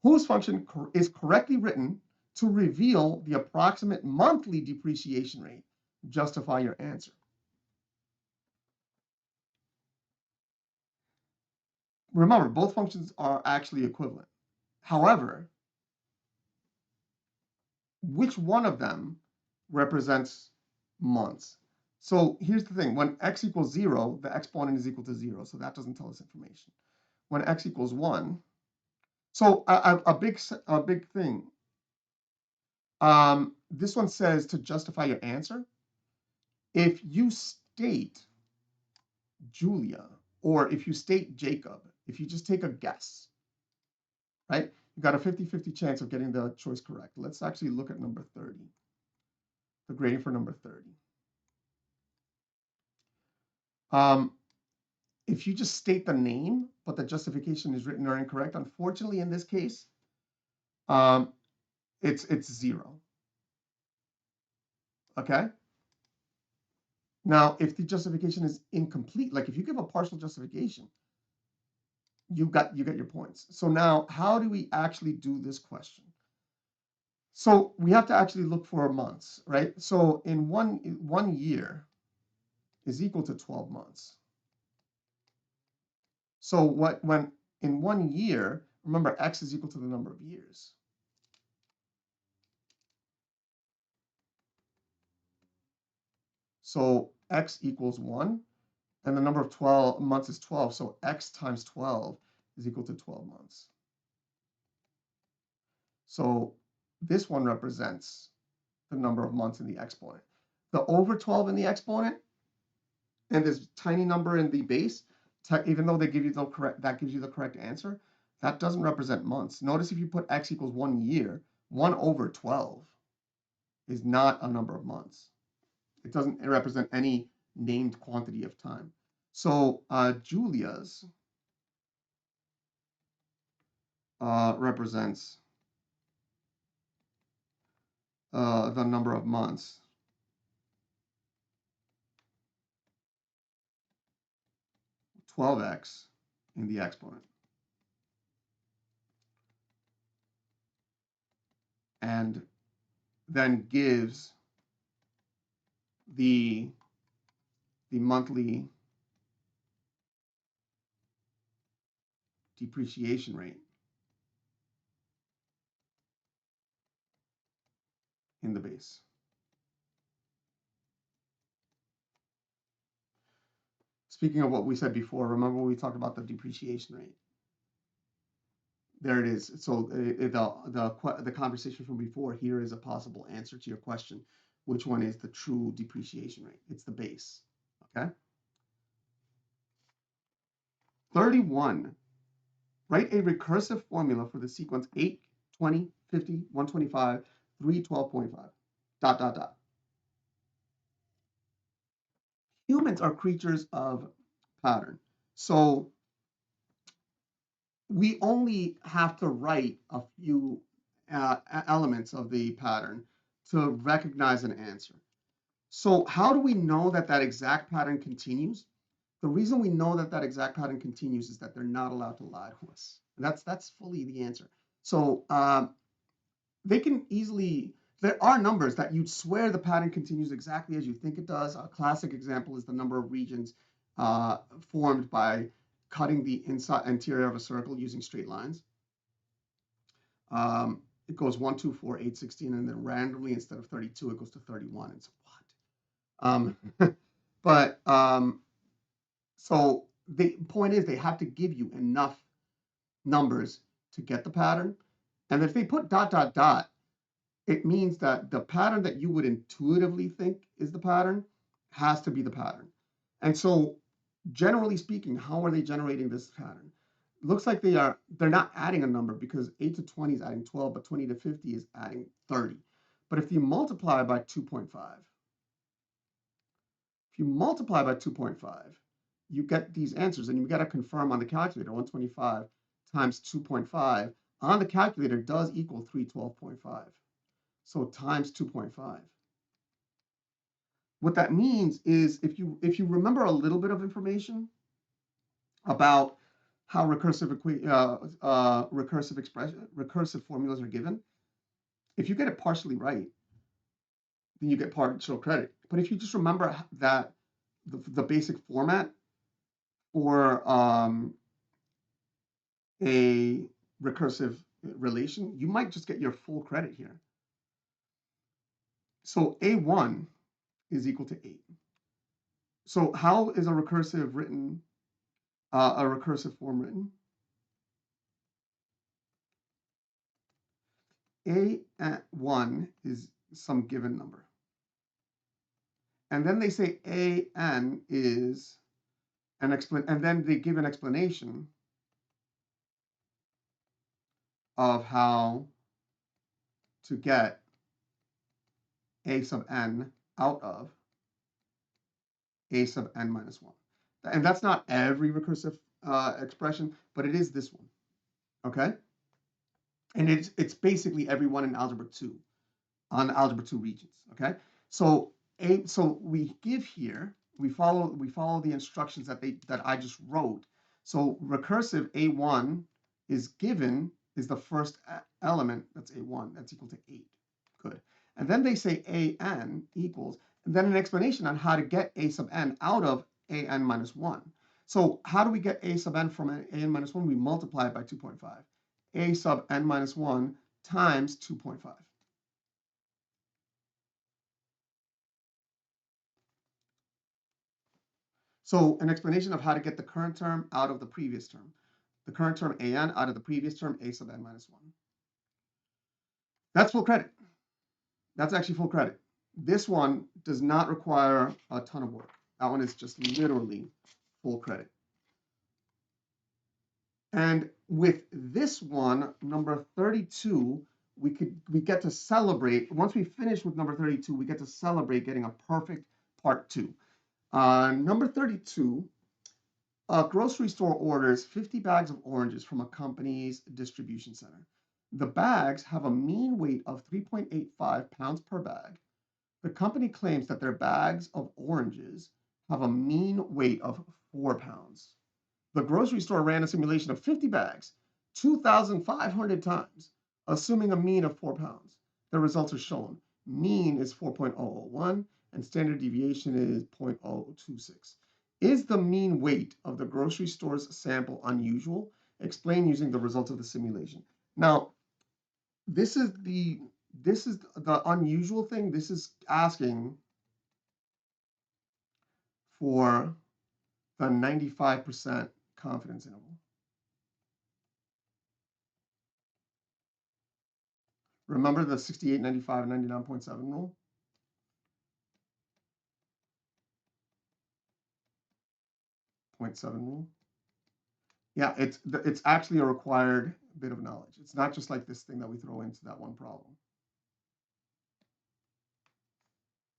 Speaker 1: Whose function is correctly written to reveal the approximate monthly depreciation rate? Justify your answer. Remember, both functions are actually equivalent. However, which one of them represents months? So here's the thing. When x equals 0, the exponent is equal to 0. So that doesn't tell us information. When x equals 1, so a big thing. This one says to justify your answer, if you state Julia, or if you state Jacob, if you just take a guess, right? You got a 50-50 chance of getting the choice correct. Let's actually look at number 30, the grading for number 30. If you just state the name, but the justification is written or incorrect, unfortunately, in this case, it's 0. Okay. Now, if the justification is incomplete, like if you give a partial justification, you get your points. So now, how do we actually do this question? So we have to actually look for months, right? So in one year is equal to 12 months. So when in 1 year, remember x is equal to the number of years. So x equals 1, and the number of 12 months is 12. So x times 12 is equal to 12 months. So this one represents the number of months in the exponent. The over 12 in the exponent and this tiny number in the base, even though they give you the correct answer, that doesn't represent months. Notice if you put x equals 1 year, 1 over 12 is not a number of months. It doesn't represent any named quantity of time. So Julia's represents the number of months. (12x) in the exponent. And then gives the monthly depreciation rate in the base. Speaking of what we said before, remember we talked about the depreciation rate. There it is. So the conversation from before here is a possible answer to your question. Which one is the true depreciation rate? It's the base. Okay. 31. Write a recursive formula for the sequence 8, 20, 50, 125, 3, 12.5. ... Humans are creatures of pattern. So we only have to write a few elements of the pattern to recognize an answer. So how do we know that that exact pattern continues? The reason we know that that exact pattern continues is that they're not allowed to lie to us. That's fully the answer. So they can easily, there are numbers that you'd swear the pattern continues exactly as you think it does. A classic example is the number of regions formed by cutting the interior of a circle using straight lines. It goes 1, 2, 4, 8, 16, and then randomly instead of 32, it goes to 31. It's what? So the point is they have to give you enough numbers to get the pattern. And if they put ... it means that the pattern that you would intuitively think is the pattern has to be the pattern. And so generally speaking, how are they generating this pattern? It looks like they're not adding a number because 8 to 20 is adding 12, but 20 to 50 is adding 30. But if you multiply by 2.5, you get these answers, and you got to confirm on the calculator. 125 times 2.5 on the calculator does equal 312.5. So times 2.5. What that means is if you remember a little bit of information about how recursive formulas are given, if you get it partially right, then you get partial credit. But if you just remember that the basic format for a recursive relation, you might just get your full credit here. So A1 is equal to 8. So how is a recursive form written? A1 is some given number. And then they say AN is an and then they give an explanation of how to get A sub n out of A sub n minus 1. And that's not every recursive expression, but it is this one. Okay? And it's basically everyone in Algebra 2 on Algebra 2 Regents. Okay? So we give here, we follow the instructions that I just wrote. So recursive A1 is given, is the first element, that's A1, that's equal to 8. Good. And then they say AN equals, and then an explanation on how to get A sub n out of AN minus 1. So how do we get A sub n from AN minus 1? We multiply it by 2.5. A sub n minus 1 times 2.5. So an explanation of how to get the current term out of the previous term. The current term an out of the previous term a sub n minus 1. That's full credit. That's actually full credit. This one does not require a ton of work. That one is just literally full credit. And with this one, number 32, we get to celebrate. Once we finish with number 32, we get to celebrate getting a perfect part 2. Number 32, a grocery store orders 50 bags of oranges from a company's distribution center. The bags have a mean weight of 3.85 pounds per bag. The company claims that their bags of oranges have a mean weight of 4 pounds. The grocery store ran a simulation of 50 bags, 2,500 times, assuming a mean of 4 pounds. The results are shown. Mean is 4.001 and standard deviation is 0.026. Is the mean weight of the grocery store's sample unusual? Explain using the results of the simulation. Now, this is the unusual thing. This is asking for the 95% confidence interval. Remember the 68, 95, 99.7 rule? .7 rule. Yeah, it's actually a required bit of knowledge. It's not just like this thing that we throw into that one problem.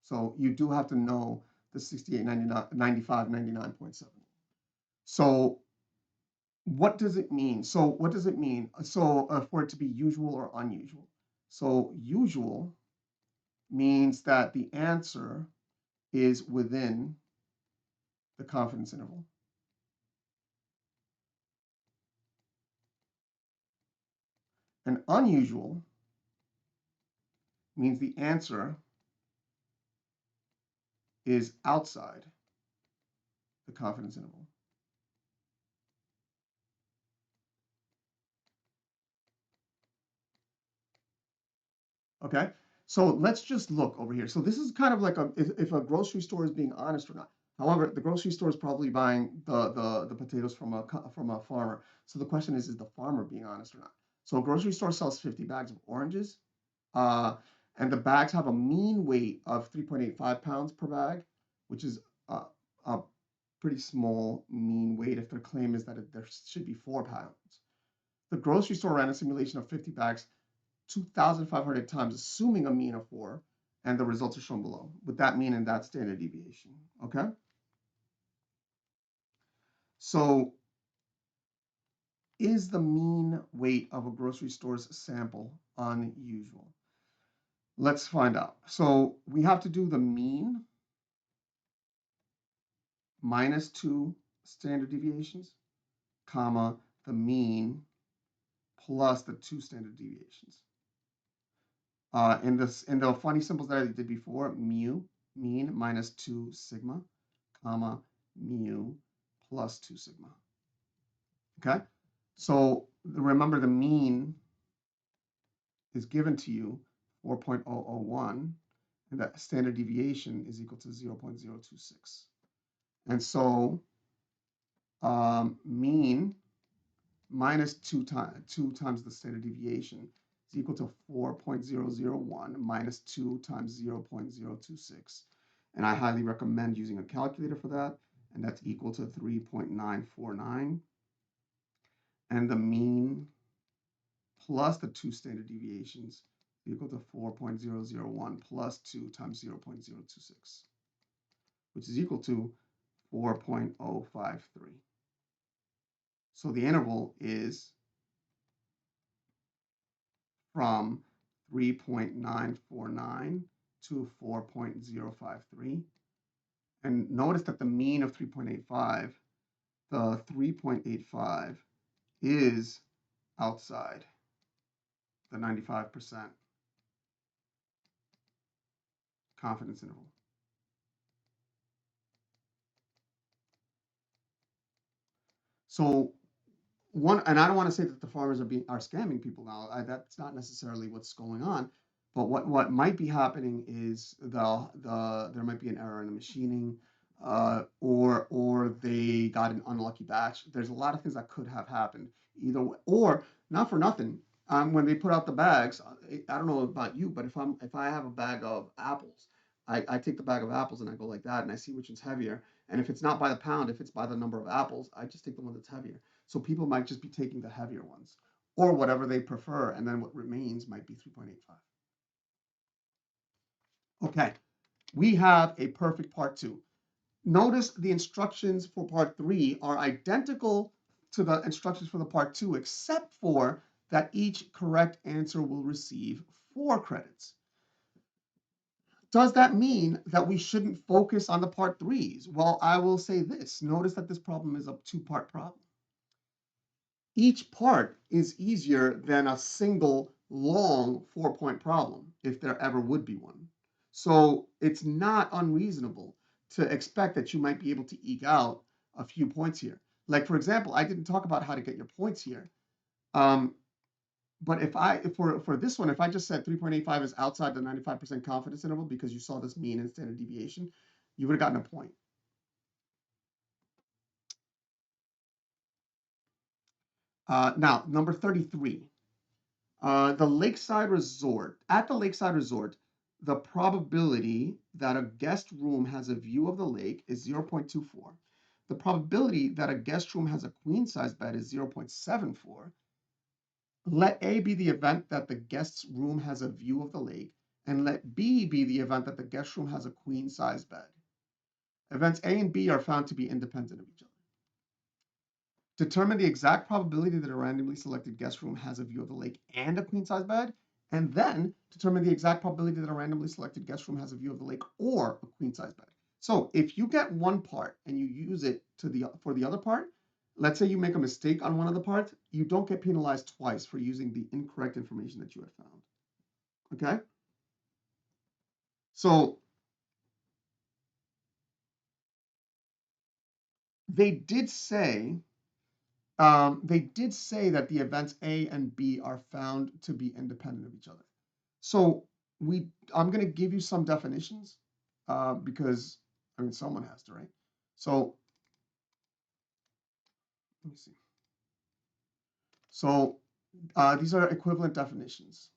Speaker 1: So you do have to know the 68, 99, 95, 99.7. So what does it mean? So what does it mean? So for it to be usual or unusual. So usual means that the answer is within the confidence interval. And unusual means the answer is outside the confidence interval. Okay, so let's just look over here. So this is kind of like if a grocery store is being honest or not. However, the grocery store is probably buying the potatoes from a farmer. So the question is the farmer being honest or not? So a grocery store sells 50 bags of oranges, and the bags have a mean weight of 3.85 pounds per bag, which is a pretty small mean weight if their claim is that there should be 4 pounds. The grocery store ran a simulation of 50 bags 2,500 times, assuming a mean of 4, and the results are shown below with that mean and that standard deviation. Okay? So is the mean weight of a grocery store's sample unusual? Let's find out. So we have to do the mean minus 2 standard deviations, comma, the mean plus the 2 standard deviations. In the funny symbols that I did before, mu, mean minus 2 sigma, comma, mu plus 2 sigma. Okay? So remember the mean is given to you 4.001, and that standard deviation is equal to 0.026. And so mean minus 2 times the standard deviation is equal to 4.001 minus 2 times 0.026. And I highly recommend using a calculator for that. And that's equal to 3.949. And the mean plus the 2 standard deviations is equal to 4.001 plus 2 times 0.026, which is equal to 4.053. So the interval is from 3.949 to 4.053. And notice that the mean of 3.85, the 3.85 is outside the 95% confidence interval. So and I don't want to say that the farmers are scamming people now. That's not necessarily what's going on. But what might be happening is there might be an error in the machining, or got an unlucky batch. There's a lot of things that could have happened either way, or not for nothing. When they put out the bags, I don't know about you, but if I have a bag of apples, I take the bag of apples and I go like that, and I see which one's heavier. And if it's not by the pound, if it's by the number of apples, I just take the one that's heavier. So people might just be taking the heavier ones or whatever they prefer, and then what remains might be 3.85. Okay, we have a perfect part 2. Notice the instructions for part 3 are identical to the instructions for the part 2, except for that each correct answer will receive 4 credits. Does that mean that we shouldn't focus on the part 3s? Well, I will say this. Notice that this problem is a 2-part problem. Each part is easier than a single long 4-point problem, if there ever would be one. So it's not unreasonable to expect that you might be able to eke out a few points here. Like, for example, I didn't talk about how to get your points here. But for this one, if I just said 3.85 is outside the 95% confidence interval because you saw this mean and standard deviation, you would have gotten a point. Now, number 33. At the Lakeside Resort, the probability that a guest room has a view of the lake is 0.24. The probability that a guest room has a queen size bed is 0.74. Let A be the event that the guest's room has a view of the lake, and let B be the event that the guest room has a queen size bed. Events A and B are found to be independent of each other. Determine the exact probability that a randomly selected guest room has a view of the lake and a queen size bed, and then determine the exact probability that a randomly selected guest room has a view of the lake or a queen size bed. So if you get one part and you use it for the other part, let's say you make a mistake on one of the parts, you don't get penalized twice for using the incorrect information that you have found. Okay? So they did say that the events A and B are found to be independent of each other. So I'm going to give you some definitions because I mean someone has to, right? So let me see. So these are equivalent definitions.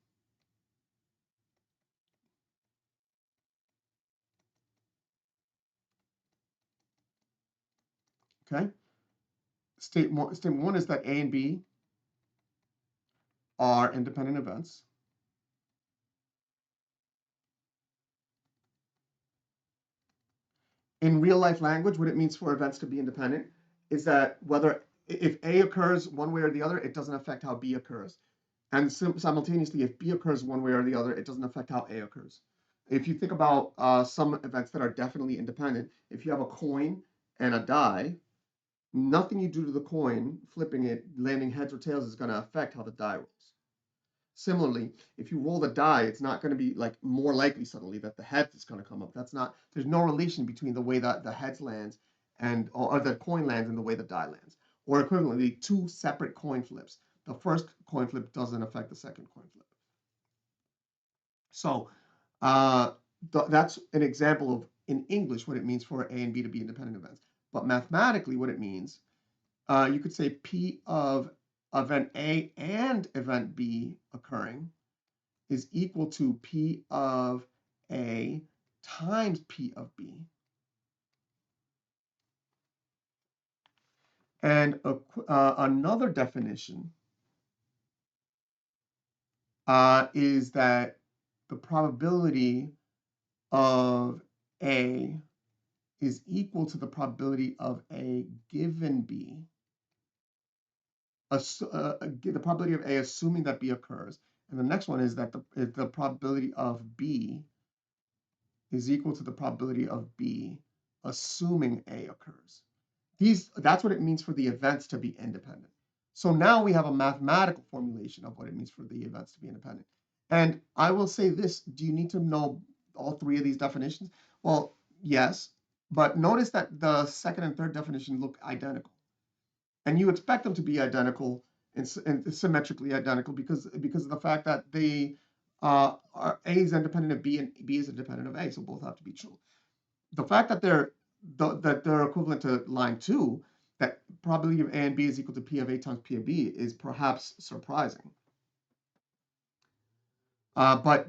Speaker 1: Okay. Statement one is that A and B are independent events. In real life language, what it means for events to be independent is that if A occurs one way or the other, it doesn't affect how B occurs. And simultaneously, if B occurs one way or the other, it doesn't affect how A occurs. If you think about some events that are definitely independent, if you have a coin and a die, nothing you do to the coin, flipping it, landing heads or tails, is going to affect how the die rolls. Similarly, if you roll the die, it's not going to be like more likely suddenly that the heads is going to come up. There's no relation between the way that the heads lands or the coin lands and the way the die lands. Or equivalently, two separate coin flips. The first coin flip doesn't affect the second coin flip. So that's an example of, in English, what it means for A and B to be independent events. But mathematically, what it means, you could say P of event A and event B occurring is equal to P of A times P of B. And another definition is that the probability of A is equal to the probability of A given B, the probability of A assuming that B occurs. And the next one is that the probability of B is equal to the probability of B assuming A occurs. That's what it means for the events to be independent. So now we have a mathematical formulation of what it means for the events to be independent. And I will say this, do you need to know all three of these definitions? Well, yes, but notice that the second and third definition look identical. And you expect them to be identical and symmetrically identical because of the fact that they A is independent of B and B is independent of A, so both have to be true. The fact that they're equivalent to line 2 probability of A and B is equal to P of A times P of B is perhaps surprising. But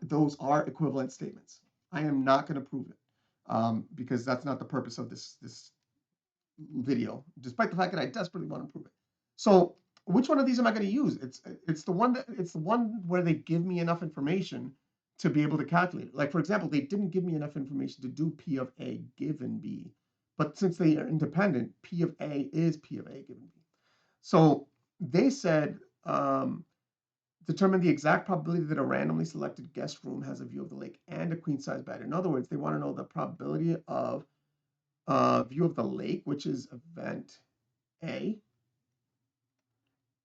Speaker 1: those are equivalent statements. I am not going to prove it because that's not the purpose of this video, despite the fact that I desperately want to prove it. So which one of these am I going to use? It's the one where they give me enough information to be able to calculate it. Like, for example, they didn't give me enough information to do P of A given B, but since they are independent, P of A is P of A given B. So they said determine the exact probability that a randomly selected guest room has a view of the lake and a queen size bed. In other words, they want to know the probability of view of the lake, which is event A,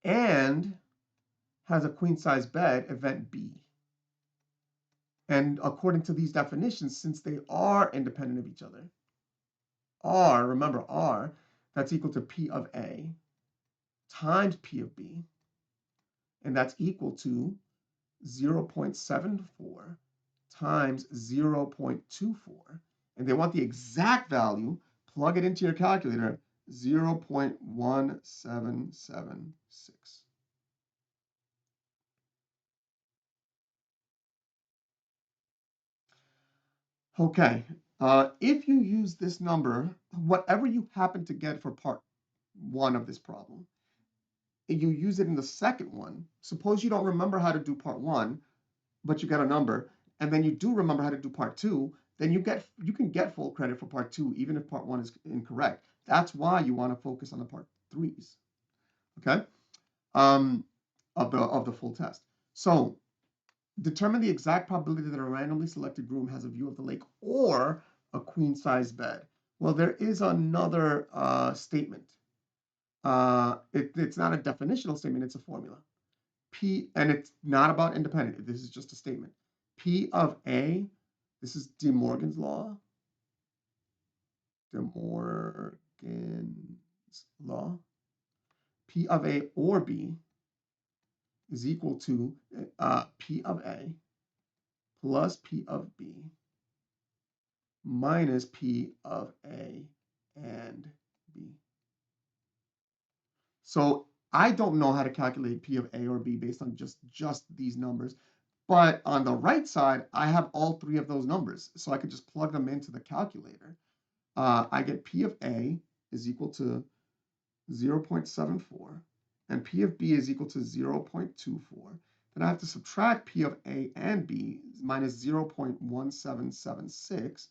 Speaker 1: and has a queen size bed, event B. And according to these definitions, since they are independent of each other, R, remember R, that's equal to P of A times P of B, and that's equal to 0.74 times 0.24. And they want the exact value, plug it into your calculator, 0.1776. Okay, if you use this number, whatever you happen to get for part 1 of this problem, and you use it in the second one, suppose you don't remember how to do part 1, but you got a number, and then you do remember how to do part 2, then you can get full credit for part 2, even if part 1 is incorrect. That's why you want to focus on the part 3s, okay, of the full test. So determine the exact probability that a randomly selected room has a view of the lake or a queen size bed. Well, there is another statement. It's not a definitional statement, it's a formula. P, and it's not about independent. This is just a statement. P of A, this is De Morgan's law. De Morgan's law. P of A or B is equal to P of A plus P of B minus P of A and B. So I don't know how to calculate P of A or B based on just these numbers. But on the right side, I have all 3 of those numbers. So I could just plug them into the calculator. I get P of A is equal to 0.74, and P of B is equal to 0.24. Then I have to subtract P of A and B minus 0.1776.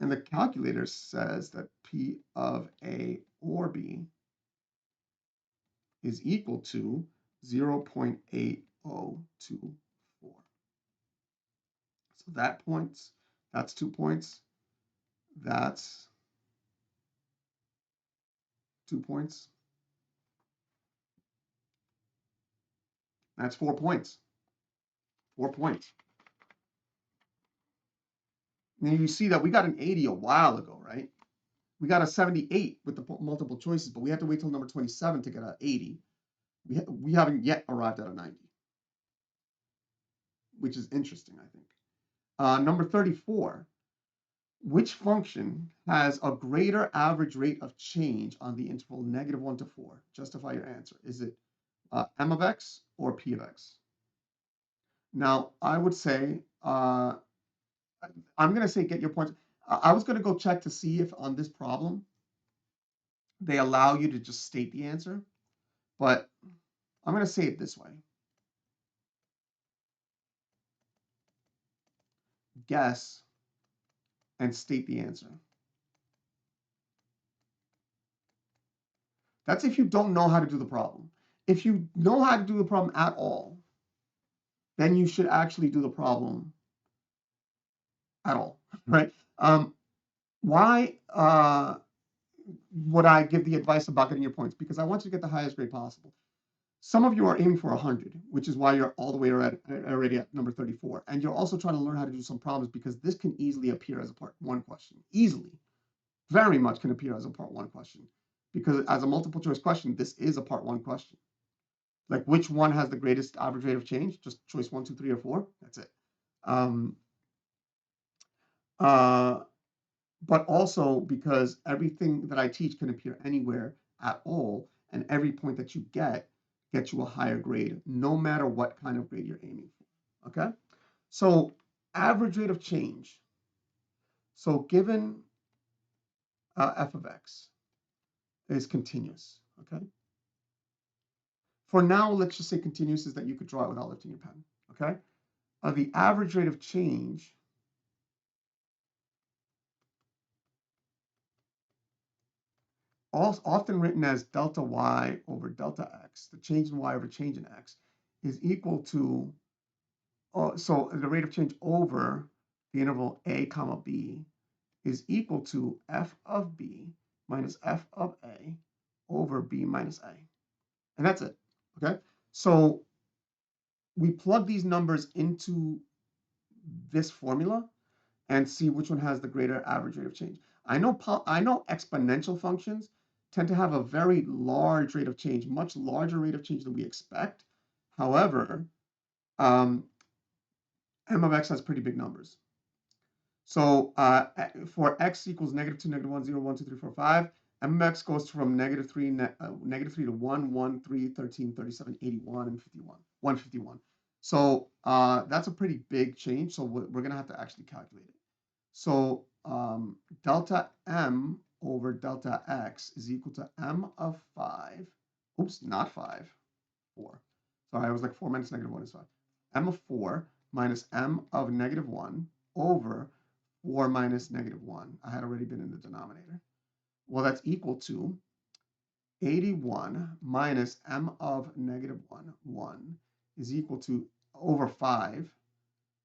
Speaker 1: And the calculator says that P of A or B is equal to 0.8024. So that's 2 points. That's 2 points. That's 4 points. 4 points. Now you see that we got an 80 a while ago, right? We got a 78 with the multiple choices, but we have to wait till number 27 to get an 80. We haven't yet arrived at a 90, which is interesting, I think. Number 34. Which function has a greater average rate of change on the interval -1 to 4? Justify your answer. Is it m of x or p of x? Now, I would say, I'm going to say get your points. I was going to go check to see if on this problem, they allow you to just state the answer, but I'm going to say it this way. Guess and state the answer. That's if you don't know how to do the problem. If you know how to do the problem at all, then you should actually do the problem at all, right? Why would I give the advice about getting your points? Because I want you to get the highest grade possible. Some of you are aiming for 100, which is why you're all the way already at number 34. And you're also trying to learn how to do some problems because this can easily appear as a part 1 question. Easily. Very much can appear as a part 1 question. Because as a multiple choice question, this is a part 1 question. Like, which one has the greatest average rate of change? Just choice 1, 2, 3, or 4. That's it. But also because everything that I teach can appear anywhere at all, and every point that you get gets you a higher grade, no matter what kind of grade you're aiming for. Okay? So average rate of change. So given f of x is continuous. Okay? For now, let's just say continuous is that you could draw it without lifting your pen. Okay? The average rate of change often written as delta y over delta x, the change in y over change in x, is equal to, so the rate of change over the interval a comma b is equal to f of b minus f of a over b minus a. And that's it, okay? So we plug these numbers into this formula and see which one has the greater average rate of change. I know exponential functions tend to have a very large rate of change, much larger rate of change than we expect. However, m of x has pretty big numbers. So for x equals -2, -1, 0, 1, 2, 3, 4, 5, m of x goes from -3 to 1, 1, 3, 13, 37, 81, and 51, 151. So that's a pretty big change. So we're going to have to actually calculate it. So delta m over delta x is equal to m of 5. Oops, not 5, 4. Sorry, I was like 4 minus -1 is 5. M of 4 minus m of -1 over 4 minus -1. I had already been in the denominator. Well, that's equal to 81 minus m of -1, 1, is equal to over 5,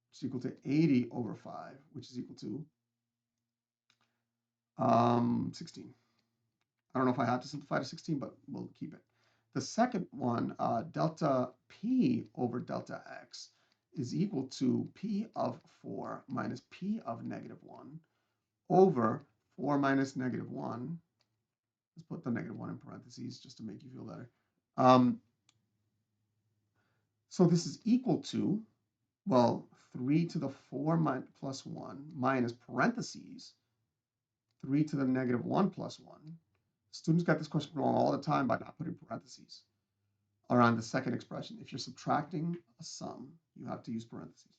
Speaker 1: which is equal to 80 over 5, which is equal to 16. I don't know if I have to simplify to 16, but we'll keep it. The second one, delta p over delta x, is equal to p of 4 minus p of -1 over 4 minus -1. Let's put the -1 in parentheses just to make you feel better. So this is equal to, well, 3 to the 4 plus 1 minus parentheses 3 to the -1 plus 1. Students get this question wrong all the time by not putting parentheses around the second expression. If you're subtracting a sum, you have to use parentheses.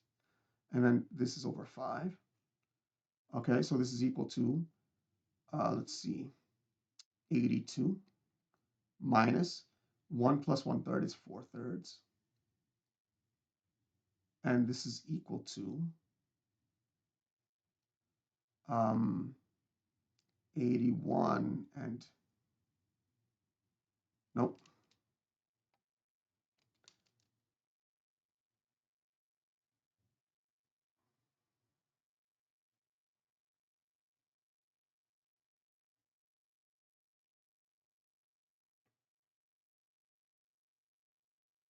Speaker 1: And then this is over 5. Okay, so this is equal to, let's see, 82 minus 1 plus 1/3 is 4/3. And this is equal to 81 and, nope.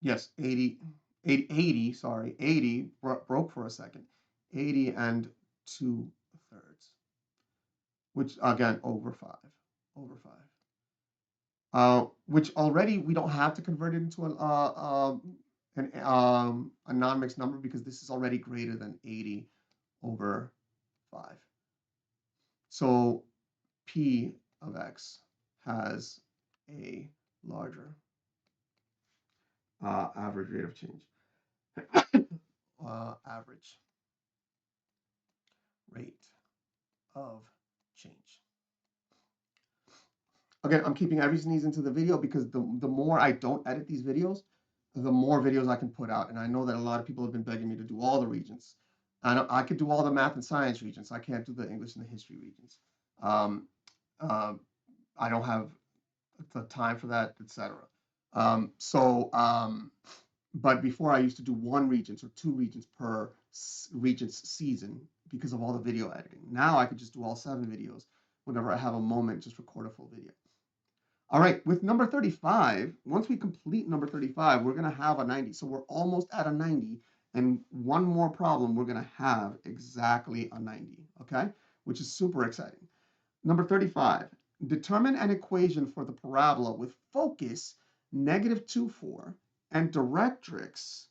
Speaker 1: Yes, 80, sorry, 80 broke for a second. 80 and 2/3, which again, over 5, over 5. Which already we don't have to convert it into a non-mixed number because this is already greater than 80 over 5. So P of x has a larger average rate of change. Average rate of change. Again, I'm keeping every sneeze into the video because the more I don't edit these videos, the more videos I can put out. And I know that a lot of people have been begging me to do all the regions. I could do all the math and science regions. I can't do the English and the history regions. I don't have the time for that, etc. But before I used to do 1 Regents or 2 Regents per Regents season because of all the video editing. Now I could just do all 7 videos whenever I have a moment, just record a full video. All right, with number 35, once we complete number 35, we're going to have a 90. So we're almost at a 90. And one more problem, we're going to have exactly a 90, okay? Which is super exciting. Number 35, determine an equation for the parabola with focus -2, 4 and directrix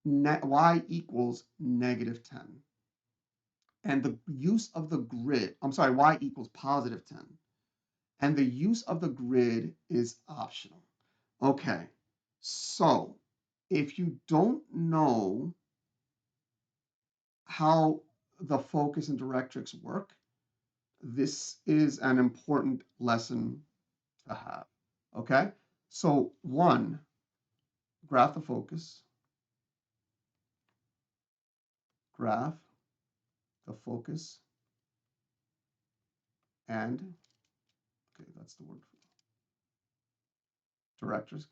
Speaker 1: y equals -10. And the use of the grid, I'm sorry, y equals +10. and the use of the grid is optional. Okay, so if you don't know how the focus and directrix work, this is an important lesson to have. Okay, so one, graph the focus, graph the focus, and, okay, that's the word, directrix.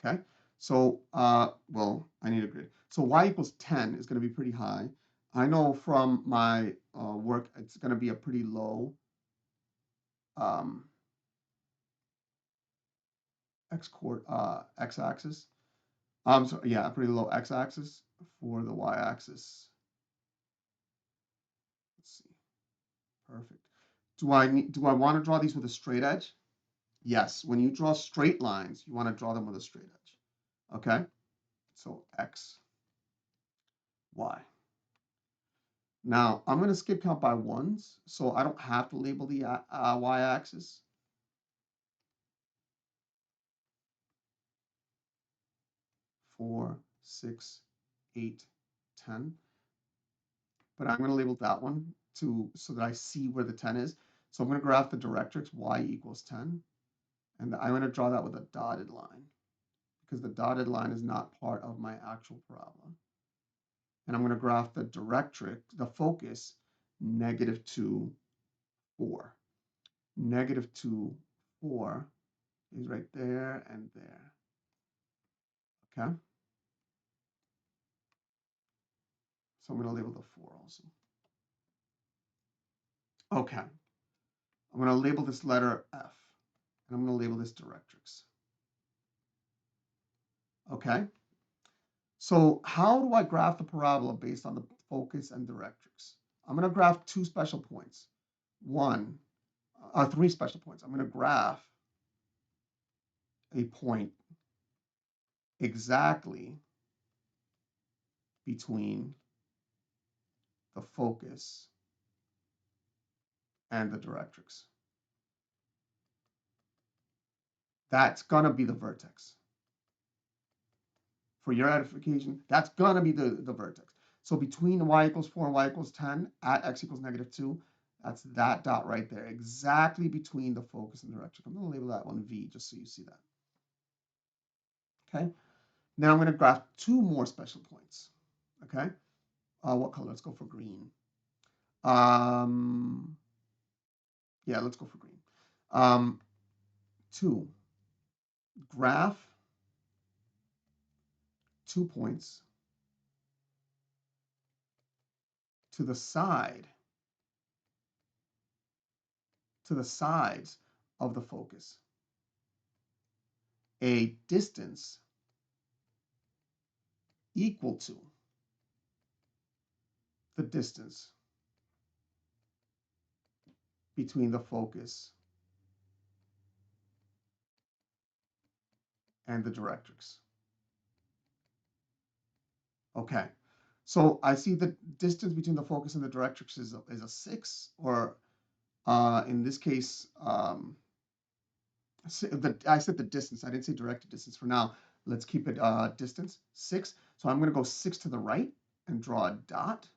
Speaker 1: Okay, so, well, I need a grid. So y equals 10 is going to be pretty high. I know from my work, it's going to be a pretty low um, x-axis. So yeah, a pretty low x-axis for the y-axis. Let's see. Perfect. Do I want to draw these with a straight edge? Yes. When you draw straight lines, you want to draw them with a straight edge. Okay? So x, y. Now, I'm going to skip count by ones, so I don't have to label the y-axis. 4, 6, 8, 10. But I'm going to label that one so that I see where the 10 is. So I'm going to graph the directrix y equals 10. And I'm going to draw that with a dotted line because the dotted line is not part of my actual parabola. And I'm going to graph the directrix, the focus, -2, 4. -2, 4 is right there and there. Okay? So I'm going to label the 4 also. Okay. I'm going to label this letter F. And I'm going to label this directrix. Okay? So how do I graph the parabola based on the focus and directrix? I'm going to graph two special points. Three special points. I'm going to graph a point exactly between the focus and the directrix. That's going to be the vertex. For your edification, that's going to be the vertex. So between y equals 4 and y equals 10 at x equals -2, that's that dot right there, exactly between the focus and the directrix. I'm going to label that one V just so you see that. Okay. Now I'm going to graph two more special points. Okay. What color? Let's go for green. Yeah, let's go for green. 2. Graph 2 points to the sides of the focus. A distance equal to the distance between the focus and the directrix. Okay, so I see the distance between the focus and the directrix is a 6, or in this case, I said the distance. I didn't say directed distance for now. Let's keep it distance, 6. So I'm going to go 6 to the right and draw a dot.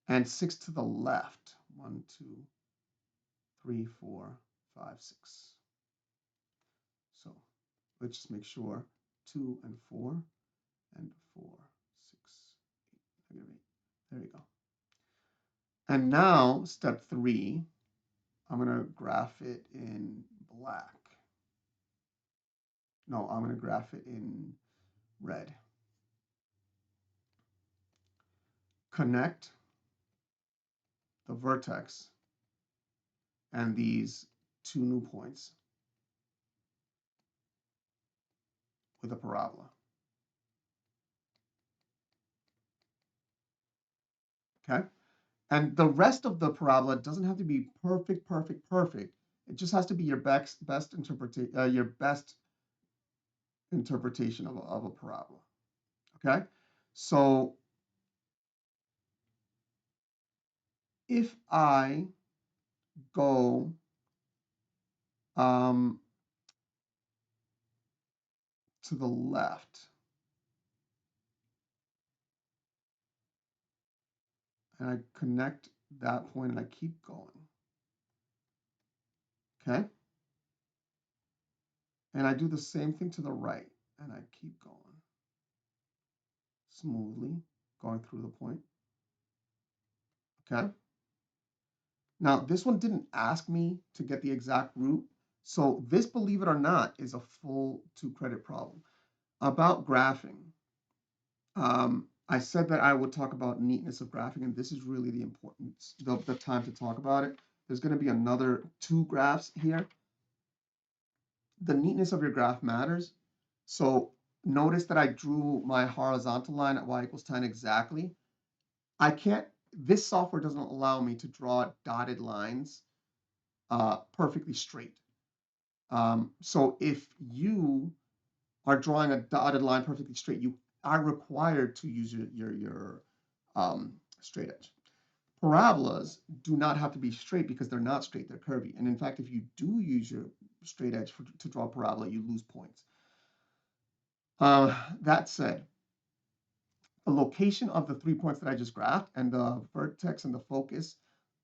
Speaker 1: And 6 to the left. 1, 2, 3, 4, 5, 6. So let's just make sure 2 and 4 and 4, 6, 8, -8. There you go. And now step 3, I'm going to graph it in black. No, I'm going to graph it in red. Connect the vertex and these two new points with a parabola. Okay? And the rest of the parabola doesn't have to be perfect, perfect, perfect. It just has to be your best interpretation of a parabola. Okay? So if I go to the left and I connect that point and I keep going, okay? And I do the same thing to the right and I keep going smoothly, going through the point, okay? Now, this one didn't ask me to get the exact root. So this, believe it or not, is a full 2-credit problem. About graphing, I said that I would talk about neatness of graphing, and this is really the importance, the time to talk about it. There's going to be another 2 graphs here. The neatness of your graph matters. So notice that I drew my horizontal line at y equals 10 exactly. I can't, this software doesn't allow me to draw dotted lines perfectly straight. So if you are drawing a dotted line perfectly straight, you are required to use your straight edge. Parabolas do not have to be straight because they're not straight, they're curvy. And in fact, if you do use your straight edge to draw a parabola, you lose points. That said, the location of the 3 points that I just graphed and the vertex and the focus,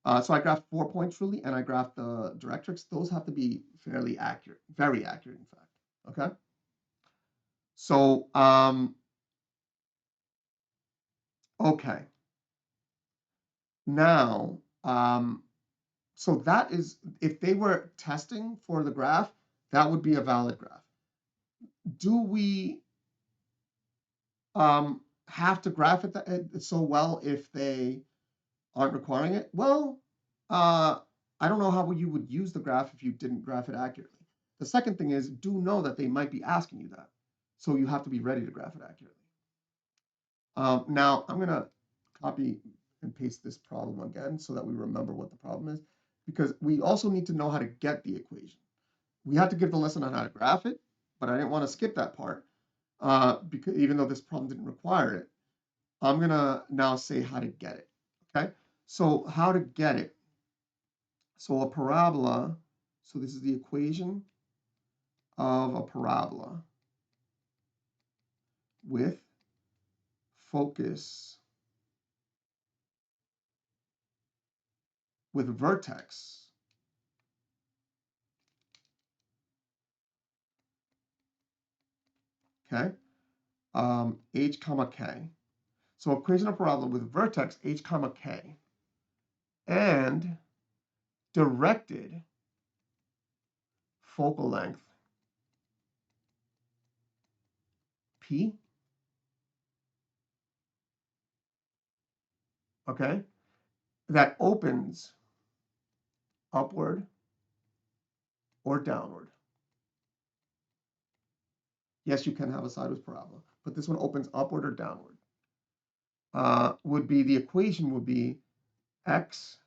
Speaker 1: so I graphed 4 points really, and I graphed the directrix. Those have to be fairly accurate, very accurate, in fact. Okay. So, okay. Now, so that is, if they were testing for the graph, that would be a valid graph. Do we have to graph it so well if they aren't requiring it? Well, I don't know how you would use the graph if you didn't graph it accurately. The second thing is, do know that they might be asking you that. So you have to be ready to graph it accurately. Now, I'm going to copy and paste this problem again so that we remember what the problem is, because we also need to know how to get the equation. We had to give the lesson on how to graph it, but I didn't want to skip that part because even though this problem didn't require it. I'm going to now say how to get it, okay? So how to get it. So a parabola, so this is the equation of a parabola with focus, with vertex, okay? H comma K. So equation of parabola with vertex H comma K and directed focal length P, okay, that opens upward or downward. Yes, you can have a sideways parabola, but this one opens upward or downward. Would be, the equation would be x,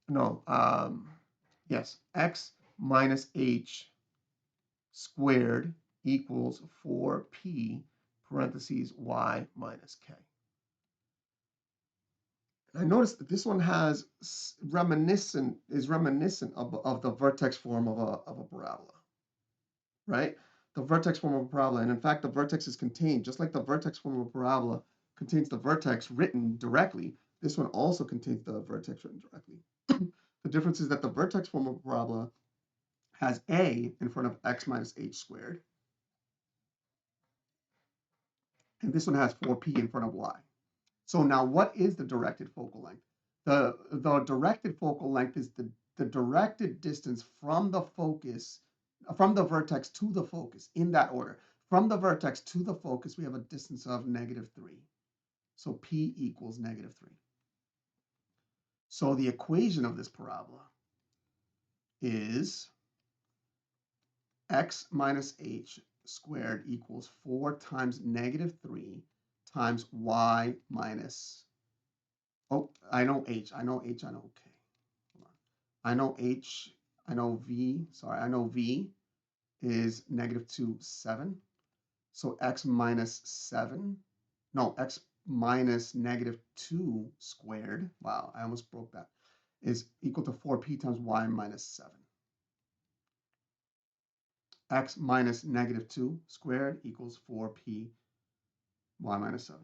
Speaker 1: no, yes, x minus h squared equals 4p parentheses y minus k. I noticed that this one has is reminiscent of the vertex form of a parabola, right? The vertex form of a parabola, and in fact, the vertex is contained, just like the vertex form of a parabola contains the vertex written directly, this one also contains the vertex written directly. The difference is that the vertex form of a parabola has a in front of x minus h squared, and this one has 4p in front of y. So now what is the directed focal length? The directed focal length is the directed distance from the focus, from the vertex to the focus, in that order. From the vertex to the focus, we have a distance of -3. So p equals -3. So the equation of this parabola is x minus h squared equals 4 times -3 times y minus, oh, I know h, I know h, I know k. Hold on. I know h, I know v, sorry, I know v is -2, 7. So x minus 7, no, x minus negative 2 squared, wow, I almost broke that, is equal to 4p times y minus 7. X minus negative 2 squared equals 4p y minus 7.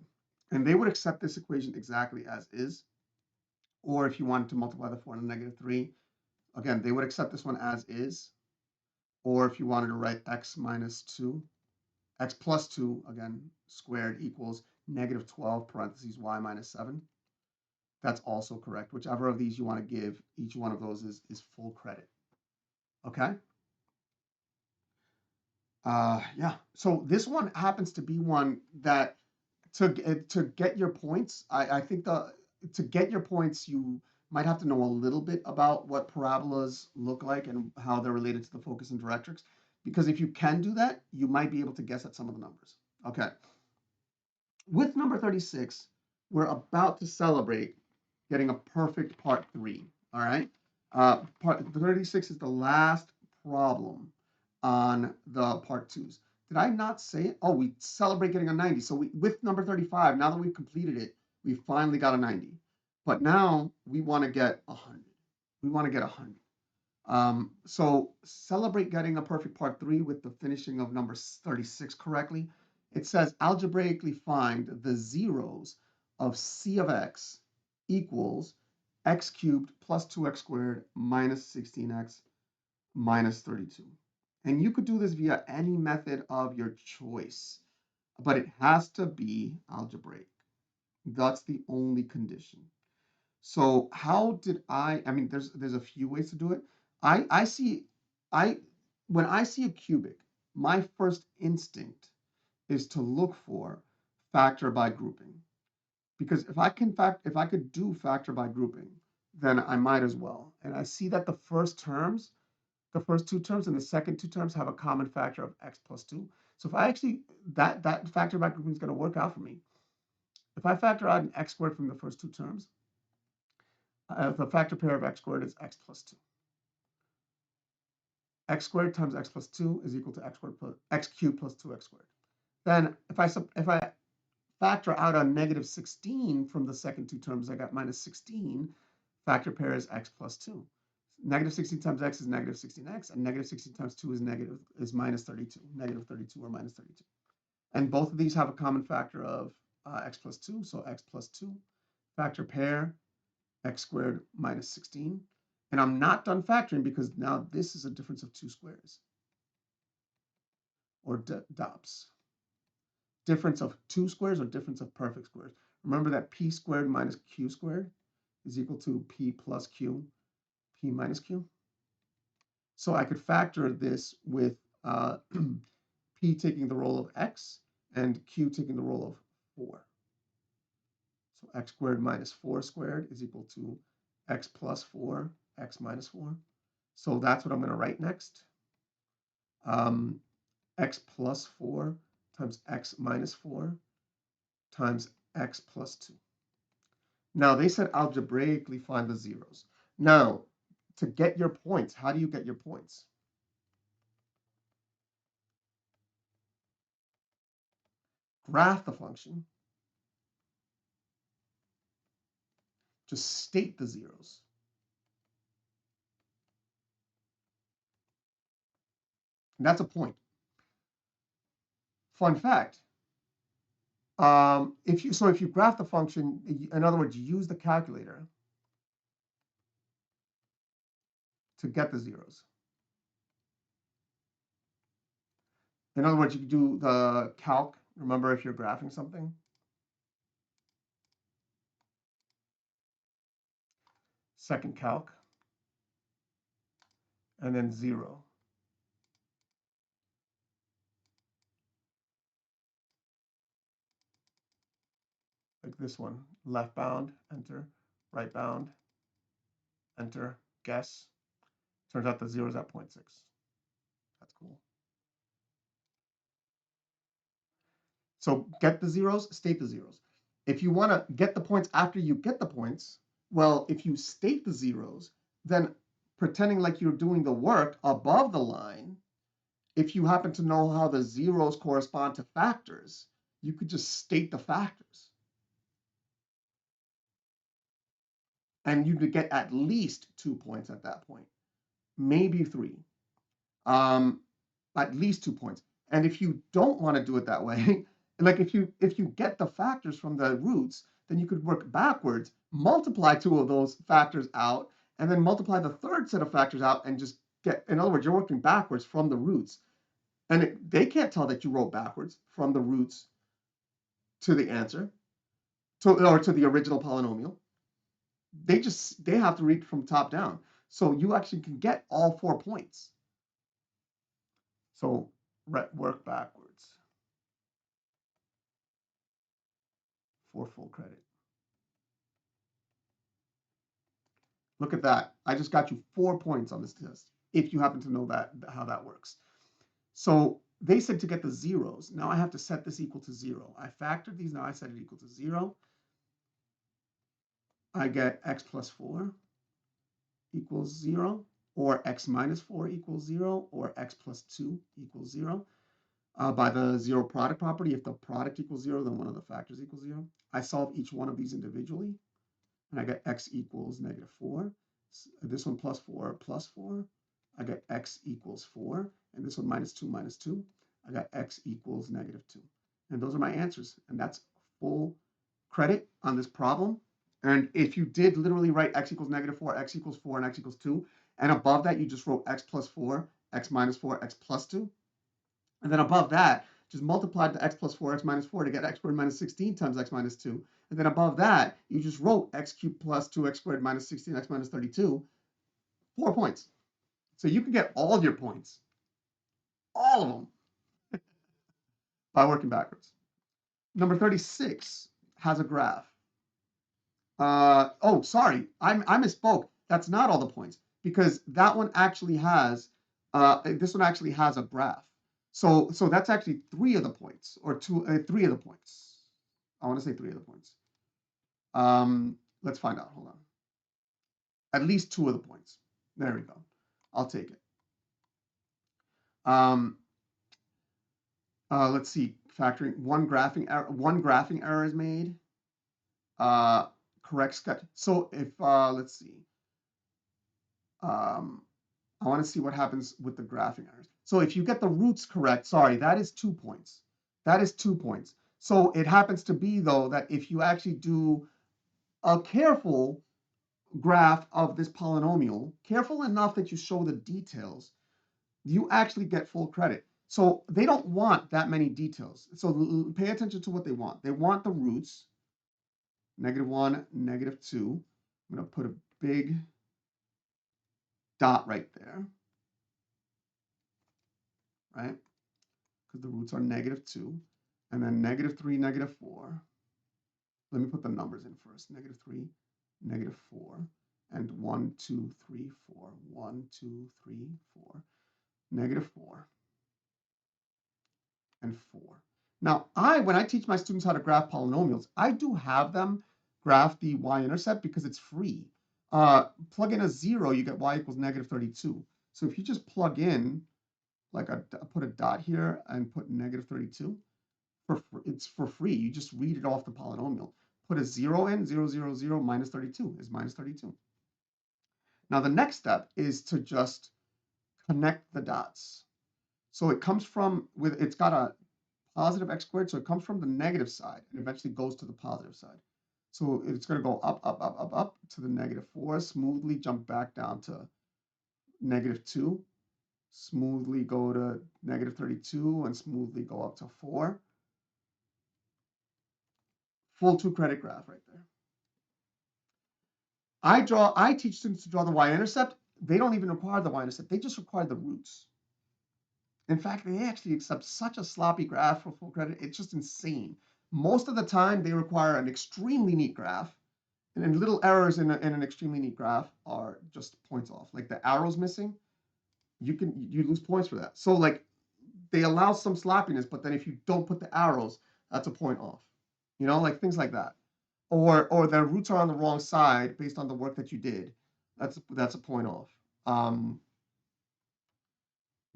Speaker 1: And they would accept this equation exactly as is. Or if you wanted to multiply the 4 and the negative 3, again, they would accept this one as is. Or if you wanted to write x minus 2, x plus 2, again, squared equals negative 12 parentheses y minus 7. That's also correct. Whichever of these you want to give, each one of those is full credit. Okay? Yeah. So this one happens to be one that to get your points, I think to get your points, you might have to know a little bit about what parabolas look like and how they're related to the focus and directrix. Because if you can do that, you might be able to guess at some of the numbers. Okay. With number 36, we're about to celebrate getting a perfect part 3. All right. Part 36 is the last problem on the part 2s. Did I not say it? Oh, we celebrate getting a 90. So with number 35, now that we've completed it, we finally got a 90. But now we want to get 100. We want to get 100. So celebrate getting a perfect part 3 with the finishing of number 36 correctly. It says algebraically find the zeros of c of x equals x cubed plus 2x squared minus 16x minus 32. And you could do this via any method of your choice, but it has to be algebraic. That's the only condition. So how did I mean, there's a few ways to do it. When I see a cubic, my first instinct is to look for factor by grouping. Because if I could do factor by grouping, then I might as well. And I see that the first two terms and the second two terms have a common factor of x plus 2. So if I actually, that factor by grouping is going to work out for me. If I factor out an x squared from the first two terms, the factor pair of x squared is x plus 2. X squared times x plus 2 is equal to x squared plus x cubed plus 2x squared. Then if I factor out a negative 16 from the second two terms, I got minus 16. Factor pair is x plus 2. Negative 16 times x is negative 16x, and negative 16 times 2 is minus 32, negative 32 or minus 32. And both of these have a common factor of x plus 2, so x plus 2. Factor pair, x squared minus 16. And I'm not done factoring because now this is a difference of 2 squares, or DOPS. Difference of 2 squares or difference of perfect squares. Remember that p squared minus q squared is equal to p plus q, p minus q. So I could factor this with p taking the role of x and q taking the role of 4. So x squared minus 4 squared is equal to x plus 4, x minus 4. So that's what I'm going to write next. X plus 4 times x minus 4 times x plus 2. Now, they said algebraically find the zeros. Now, to get your points, how do you get your points? Graph the function. Just state the zeros. And that's a point. Fun fact. If you graph the function, in other words, you use the calculator to get the zeros. In other words, you can do the calc. Remember, if you're graphing something. Second calc. And then 0. Like this one, left bound, enter, right bound, enter, guess. Turns out the 0 is at 0.6. That's cool. So get the zeros, state the zeros. If you want to get the points after you get the points, well, if you state the zeros, then pretending like you're doing the work above the line, if you happen to know how the zeros correspond to factors, you could just state the factors. and you'd get at least 2 points at that point, maybe 3. At least 2 points. And if you don't want to do it that way, like if you get the factors from the roots, then you could work backwards, multiply 2 of those factors out, and then multiply the third set of factors out and just get, in other words, you're working backwards from the roots. And they can't tell that you wrote backwards from the roots to the answer, or to the original polynomial. They have to read from top down. So you actually can get all 4 points. So work backwards for full credit. Look at that. I just got you 4 points on this test, if you happen to know that how that works. So they said to get the zeros. Now I have to set this equal to 0. I factored these. Now I set it equal to 0. I get x plus 4 equals 0, or x minus 4 equals 0, or x plus 2 equals 0. By the zero product property, if the product equals 0, then one of the factors equals 0. I solve each one of these individually, and I get x equals negative 4. This one plus 4 plus 4. I get x equals 4. And this one minus 2 minus 2. I got x equals negative 2. And those are my answers. And that's full credit on this problem. And if you did literally write x equals negative 4, x equals 4, and x equals 2, and above that you just wrote x plus 4, x minus 4, x plus 2, and then above that, just multiplied the x plus 4, x minus 4 to get x squared minus 16 times x minus 2. And then above that, you just wrote x cubed plus 2x squared minus 16, x minus 32, 4 points. So you can get all of your points, all of them, by working backwards. Number 36 has a graph. Oh, sorry, I misspoke. That's not all the points, because that one actually has, this one actually has a graph. So that's actually 3 of the points, or 3 of the points. I want to say 3 of the points. Let's find out. Hold on. At least 2 of the points. There we go. I'll take it. Let's see. Factoring one graphing error is made. Correct sketch. So if let's see. I want to see what happens with the graphing errors. So if you get the roots correct, sorry, that is 2 points. That is 2 points. So it happens to be, though, that if you actually do a careful graph of this polynomial, careful enough that you show the details, you actually get full credit. So they don't want that many details. So pay attention to what they want. They want the roots, -1, -2. I'm going to put a big dot right there, right? Because the roots are -2, and then -3, -4. Let me put the numbers in first. -3, -4, and 1, 2, 3, 4. 1, 2, 3, 4. -4 and 4. Now, when I teach my students how to graph polynomials, I do have them graph the y-intercept because it's free. Plug in a 0, you get y equals -32. So if you just plug in, like put a dot here and put -32, it's for free. You just read it off the polynomial. Put a 0 in, 0, 0, 0, minus 32 is minus 32. Now the next step is to just connect the dots. So it comes from, it's got a positive x squared, so it comes from the negative side and eventually goes to the positive side. So it's going to go up, up, up, up, up to the -4, smoothly jump back down to -2, smoothly go to -32, and smoothly go up to 4. Full 2 credit graph right there. I teach students to draw the y-intercept. They don't even require the y-intercept. They just require the roots. In fact, they actually accept such a sloppy graph for full credit. It's just insane. Most of the time, they require an extremely neat graph, and then little errors in an extremely neat graph are just points off. Like the arrows missing, you lose points for that. So like they allow some sloppiness, but then if you don't put the arrows, that's a point off. You know, like things like that. Or the roots are on the wrong side based on the work that you did. That's a point off.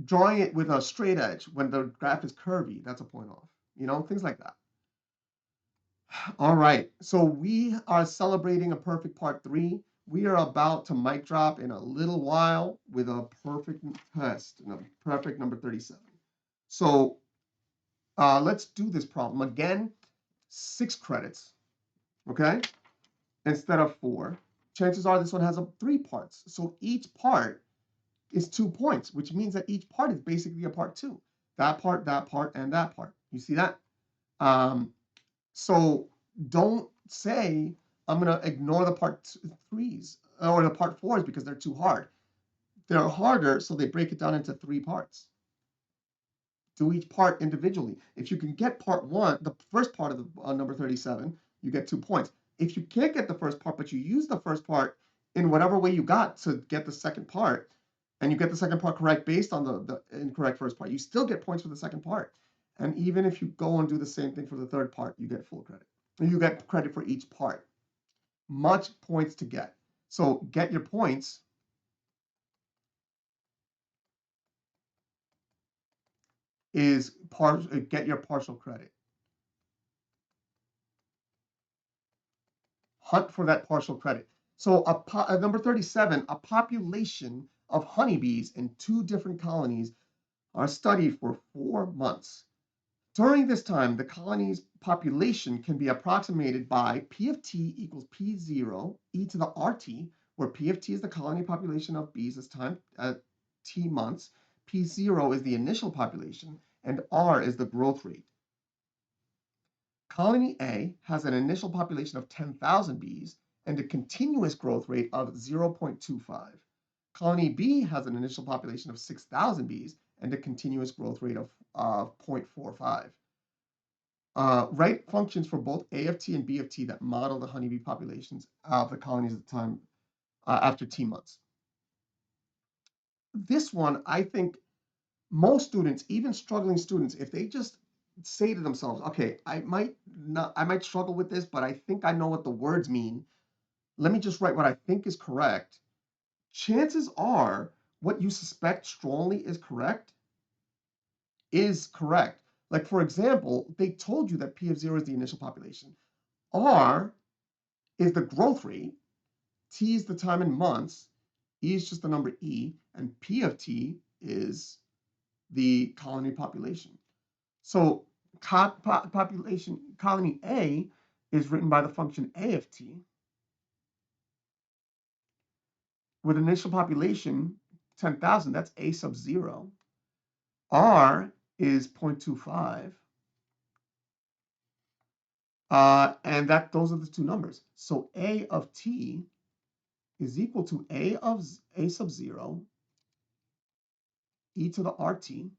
Speaker 1: Drawing it with a straight edge when the graph is curvy, that's a point off. You know, things like that. All right, so we are celebrating a perfect part 3. we are about to mic drop in a little while with a perfect test, a perfect number 37. So let's do this problem. Again, 6 credits, okay, instead of 4. Chances are this one has 3 parts. So each part is 2 points, which means that each part is basically a part 2. That part, and that part. You see that? So don't say, I'm going to ignore the part 3s or the part 4s because they're too hard. They're harder, so they break it down into 3 parts. Do each part individually. If you can get part 1, the first part of the number 37, you get 2 points. If you can't get the first part, but you use the first part in whatever way you got to get the second part, and you get the second part correct based on the incorrect first part, you still get points for the second part. And even if you go and do the same thing for the third part, you get full credit. You get credit for each part. Much points to get. So get your points. Is get your partial credit. Hunt for that partial credit. So number 37, a population of honeybees in 2 different colonies are studied for 4 months. During this time, the colony's population can be approximated by P of t equals P0 e to the RT, where P of t is the colony population of bees as time at t months, P0 is the initial population, and R is the growth rate. Colony A has an initial population of 10,000 bees and a continuous growth rate of 0.25. Colony B has an initial population of 6,000 bees and a continuous growth rate of 0.45. Write functions for both A of t and B of t that model the honeybee populations of the colonies at the time after t months. This one, I think most students, even struggling students, if they just say to themselves, okay, I might struggle with this, but I think I know what the words mean. Let me just write what I think is correct. Chances are what you suspect strongly is correct. Like, for example, they told you that P of 0 is the initial population. R is the growth rate. T is the time in months. E is just the number E. And P of T is the colony population. So population colony A is written by the function A of t with initial population 10,000. That's A sub 0. R is 0.25. And those are the 2 numbers. So A of t is equal to A sub 0 e to the RT.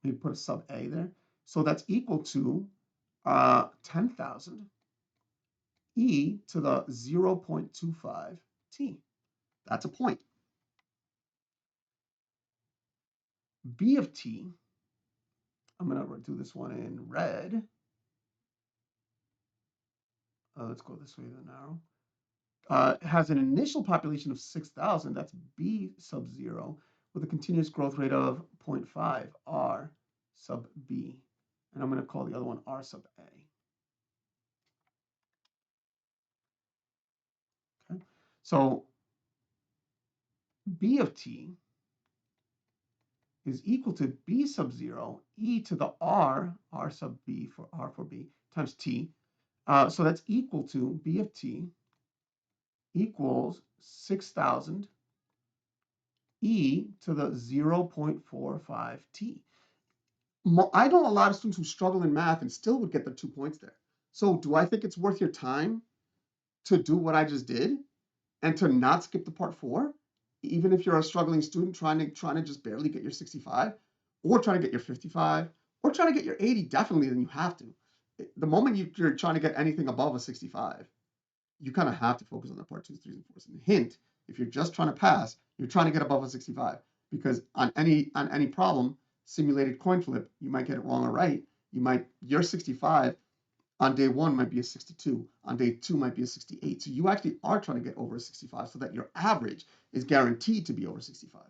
Speaker 1: We put a sub A there. So that's equal to 10,000 e to the 0.25 t. That's a point. B of t, I'm going to do this one in red. Let's go this way, the arrow. Has an initial population of 6,000. That's B sub 0 with a continuous growth rate of 0.5, R sub B. And I'm going to call the other one R sub A. Okay. So B of t is equal to B sub 0 e to the R sub B for R for B times t. So that's equal to B of t equals 6,000 e to the 0.45 t. I know a lot of students who struggle in math and still would get the 2 points there. So do I think it's worth your time to do what I just did and to not skip the part 4? Even if you're a struggling student trying to just barely get your 65, or trying to get your 55, or trying to get your 80, definitely then you have to. The moment you're trying to get anything above a 65, you kind of have to focus on the part 2s, 3s, and 4s. And hint, if you're just trying to pass, you're trying to get above a 65, because on any problem, simulated coin flip, you might get it wrong or right. Your 65 on day 1 might be a 62, on day 2 might be a 68. So you actually are trying to get over a 65 so that your average is guaranteed to be over 65.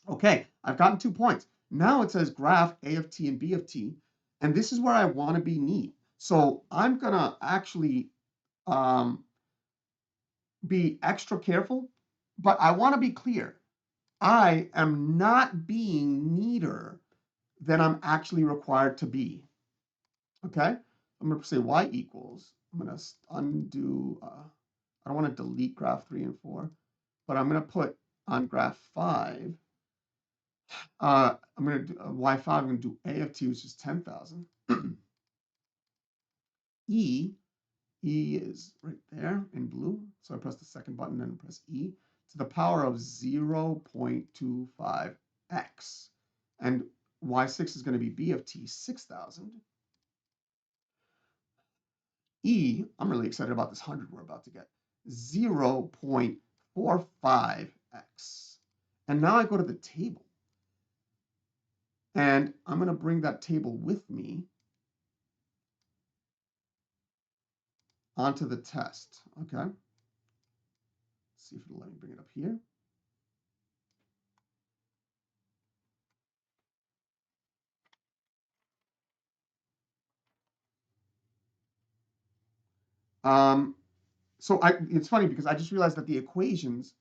Speaker 1: Okay, I've gotten 2 points. Now it says graph A of t and B of t, and this is where I want to be neat. So I'm gonna actually um, be extra careful, but I want to be clear. I am not being neater than I'm actually required to be. Okay? I'm going to say y equals. I'm going to undo, I don't want to delete graph 3 and 4, but I'm going to put on graph 5, I'm going to do y5, I'm going to do a of t, which is 10,000. E is right there in blue. So I press the second button and press E to the power of 0.25x. And y6 is going to be b of t, 6,000. E, I'm really excited about this 100 we're about to get, 0.45x. And now I go to the table. And I'm going to bring that table with me onto the test. Okay. Let's see if it'll let me bring it up here. So it's funny because I just realized that the equations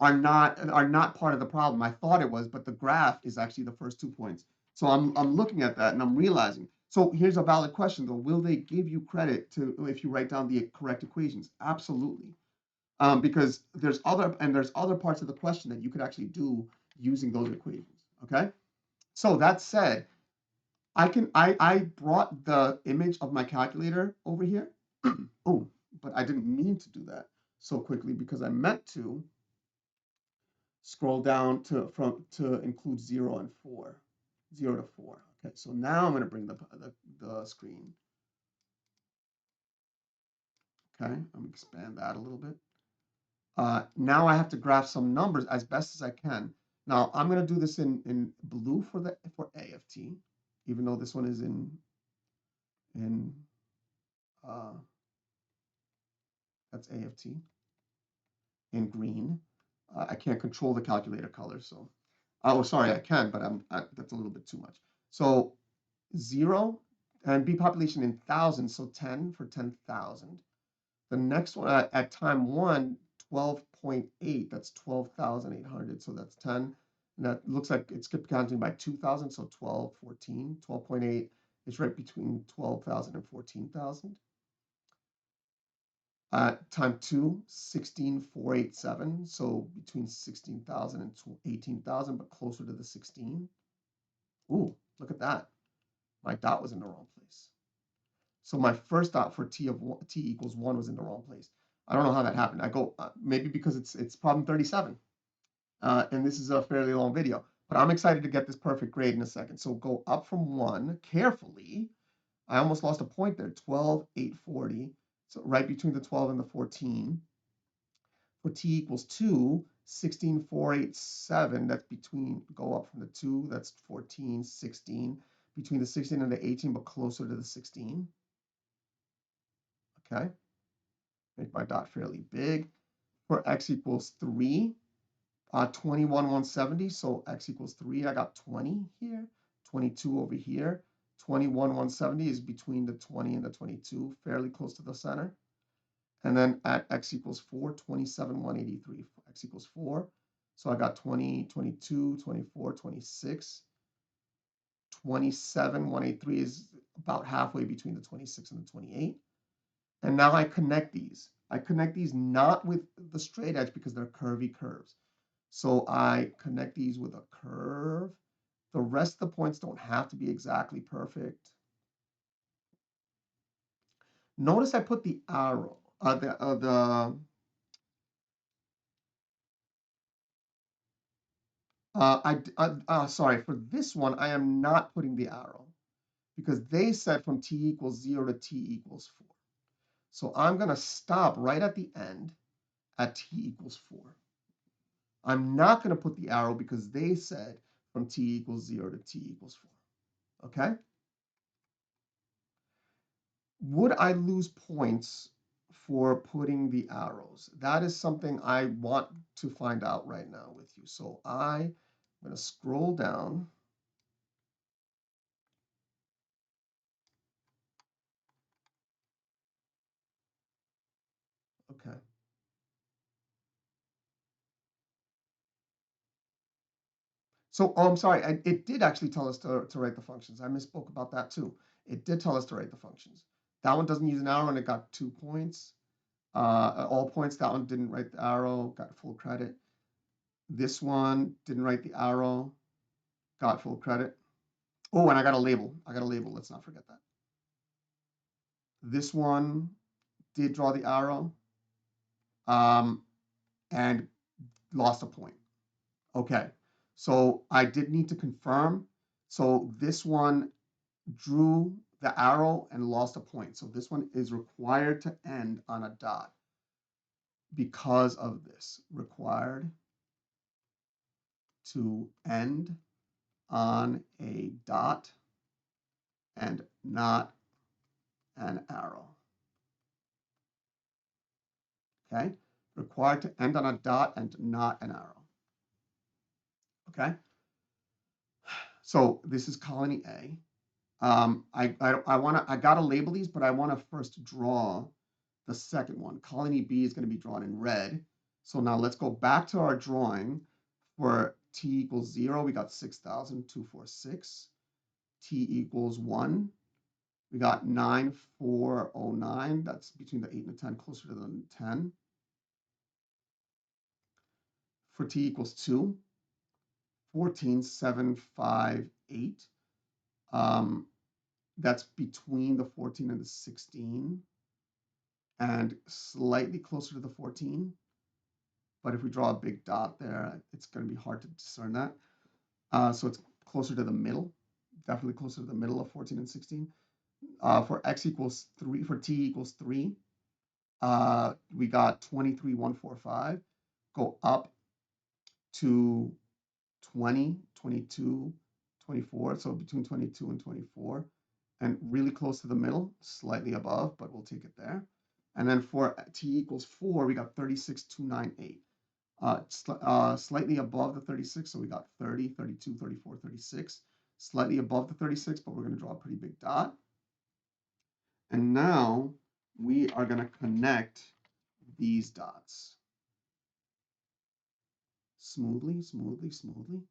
Speaker 1: are not part of the problem. I thought it was, but the graph is actually the first 2 points. So I'm looking at that and I'm realizing. So here's a valid question though: will they give you credit to if you write down the correct equations? Absolutely, because there's other parts of the question that you could actually do using those equations. Okay. So that said, I brought the image of my calculator over here. Oh, but I didn't mean to do that so quickly because I meant to scroll down to include 0 and 4, 0 to 4. Okay, so now I'm going to bring the screen. Okay, I'm going to expand that a little bit. Now I have to graph some numbers as best as I can. Now I'm going to do this in blue for A of t, even though this one is in uh, that's A of t in green. I can't control the calculator color, so oh sorry I can, but that's a little bit too much. So 0 and B population in thousands, so 10 for 10,000. The next one at time 1, 12.8, that's 12,800, so that's 10. And that looks like it skipped counting by 2,000, so 12, 14, 12.8 is right between 12,000 and 14,000. Time 2, 16,487, so between 16,000 and 18,000, but closer to the 16. Ooh, look at that. My dot was in the wrong place. So my first dot for t equals 1 was in the wrong place. I don't know how that happened. I go maybe because it's problem 37, and this is a fairly long video. But I'm excited to get this perfect grade in a second. So go up from 1 carefully. I almost lost a point there. 12,840. So right between the 12 and the 14. For t equals 2, 16,487. That's between, go up from the 2, that's 14, 16. Between the 16 and the 18, but closer to the 16. Okay. Make my dot fairly big. For x equals 3, 21,170. So x equals 3. I got 20 here, 22 over here. 21,170 is between the 20 and the 22, fairly close to the center. And then at x equals 4, 27,183. X equals 4. So I got 20, 22, 24, 26. 27,183 is about halfway between the 26 and the 28. And now I connect these. I connect these not with the straight edge because they're curvy curves. So I connect these with a curve. The rest of the points don't have to be exactly perfect. Notice I put the arrow, sorry, for this one, I am not putting the arrow because they said from t equals 0 to t equals 4. So I'm going to stop right at the end at t equals 4. I'm not going to put the arrow because they said from t equals 0 to t equals 4. Okay? Would I lose points for putting the arrows? That is something I want to find out right now with you. So I'm going to scroll down. Okay. So, oh, I'm sorry. It did actually tell us to write the functions. I misspoke about that too. It did tell us to write the functions. That one doesn't use an arrow and it got 2 points. All points. That one didn't write the arrow, got full credit. This one didn't write the arrow, got full credit. Oh, and I got a label. I got a label. Let's not forget that. This one did draw the arrow and lost a point. Okay, so I did need to confirm. So this one drew the arrow and lost a point. So this one is required to end on a dot because of this. Required to end on a dot and not an arrow. Okay, required to end on a dot and not an arrow. Okay, so this is colony A. I gotta label these, but I want to first draw the second one. Colony B is going to be drawn in red. So now let's go back to our drawing. For t equals 0, we got 6,246. T equals 1, we got 9,409. That's between the 8 and the 10, closer to the 10. For t equals 2, 14,758. That's between the 14 and the 16, and slightly closer to the 14. But if we draw a big dot there, it's going to be hard to discern that. So it's closer to the middle, definitely closer to the middle of 14 and 16. For x equals 3, for t equals 3, we got 23,145. Go up to 20, 22, 24. So between 22 and 24. And really close to the middle, slightly above, but we'll take it there. And then for t equals 4, we got 36,298. Slightly above the 36, so we got 30, 32, 34, 36. Slightly above the 36, but we're going to draw a pretty big dot. And now we are going to connect these dots. Smoothly, smoothly, smoothly.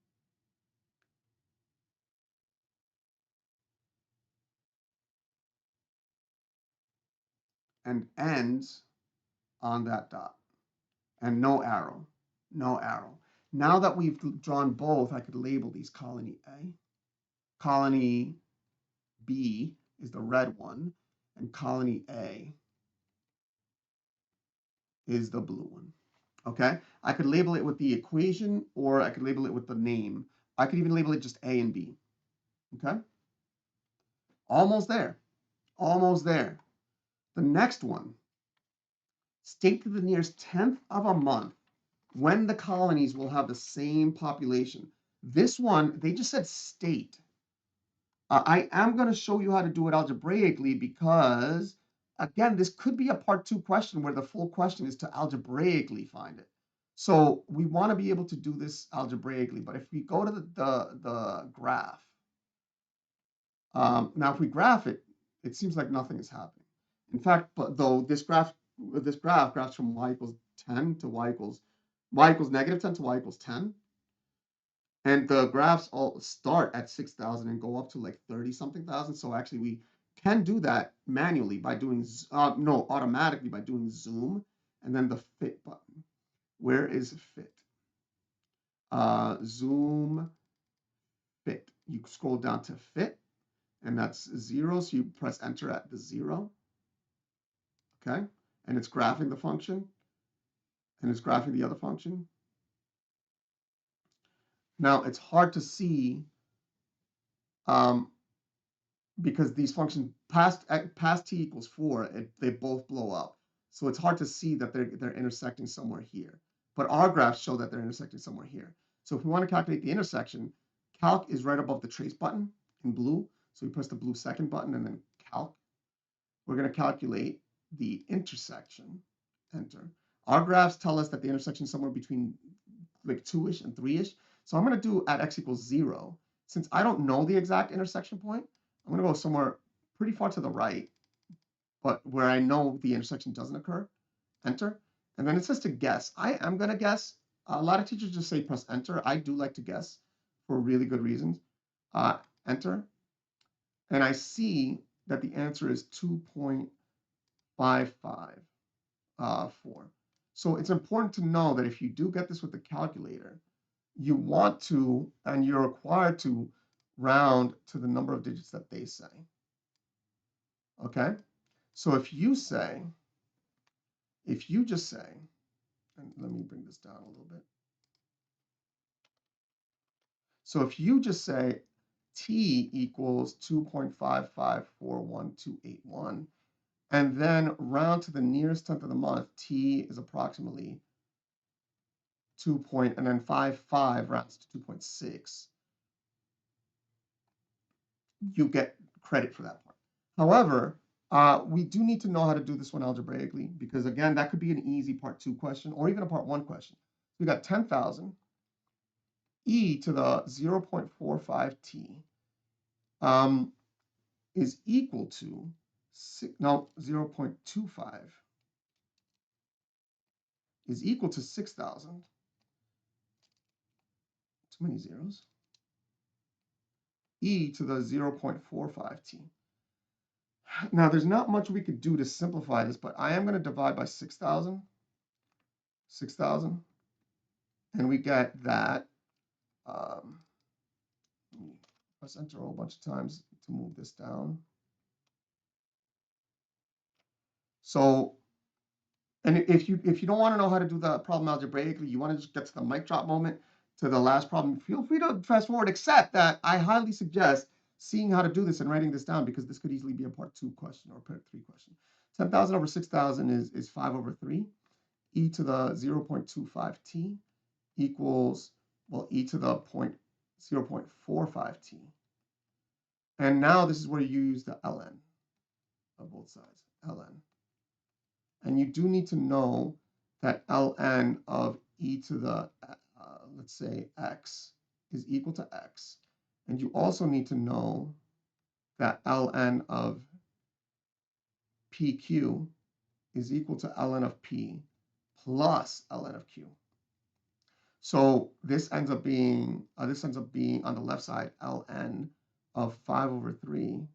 Speaker 1: And ends on that dot. And no arrow, no arrow. Now that we've drawn both, I could label these colony A. Colony B is the red one, and colony A is the blue one. Okay, I could label it with the equation, or I could label it with the name. I could even label it just A and B. Okay, almost there, almost there. The next one, state to the nearest 10th of a month when the colonies will have the same population. This one, they just said state. I am going to show you how to do it algebraically because, again, this could be a part 2 question where the full question is to algebraically find it. So we want to be able to do this algebraically, but if we go to the graph, now if we graph it, it seems like nothing is happening. In fact, but though this graph graphs from y equals 10 to y equals negative 10 to y equals 10. And the graphs all start at 6,000 and go up to like 30 something thousand. So actually we can do that manually by doing, no, automatically by doing zoom and then the fit button. Where is fit? Zoom fit. You scroll down to fit and that's 0. So you press enter at the 0. Okay. And it's graphing the function and it's graphing the other function. Now it's hard to see because these functions past t equals 4, they both blow up. So it's hard to see that they're intersecting somewhere here. But our graphs show that they're intersecting somewhere here. So if we want to calculate the intersection, calc is right above the trace button in blue. So we press the blue second button and then calc. We're going to calculate the intersection, enter. Our graphs tell us that the intersection is somewhere between like 2-ish and 3-ish. So I'm going to do at x equals 0. Since I don't know the exact intersection point, I'm going to go somewhere pretty far to the right, but where I know the intersection doesn't occur. enter. And then it says to guess. I am going to guess. A lot of teachers just say press enter. I do like to guess for really good reasons. Enter. And I see that the answer is 2.554. So it's important to know that if you do get this with the calculator, you want to, and you're required to, round to the number of digits that they say. Okay? So if you just say, and let me bring this down a little bit. So if you just say t equals 2.5541281, and then round to the nearest tenth of the month, t is approximately 2 and then 55 rounds to 2.6, you get credit for that part. However, we do need to know how to do this one algebraically, because again, that could be an easy part 2 question or even a part 1 question. We got 10,000 e to the 0.45t is equal to 0.25 is equal to 6,000. Too many zeros. E to the 0.45t. Now, there's not much we could do to simplify this, but I am going to divide by 6,000. 6,000. And we get that. Press enter a whole bunch of times to move this down. So, and if you don't want to know how to do the problem algebraically, you want to just get to the mic drop moment, to the last problem, feel free to fast forward, except that I highly suggest seeing how to do this and writing this down, because this could easily be a part 2 question or part 3 question. 10,000 over 6,000 is 5 over 3. E to the 0.25t equals, well, e to the 0.45t. And now this is where you use the ln of both sides, ln. And you do need to know that ln of e to the, let's say, x is equal to x. And you also need to know that ln of pq is equal to ln of p plus ln of q. So this ends up being on the left side ln of 5 over 3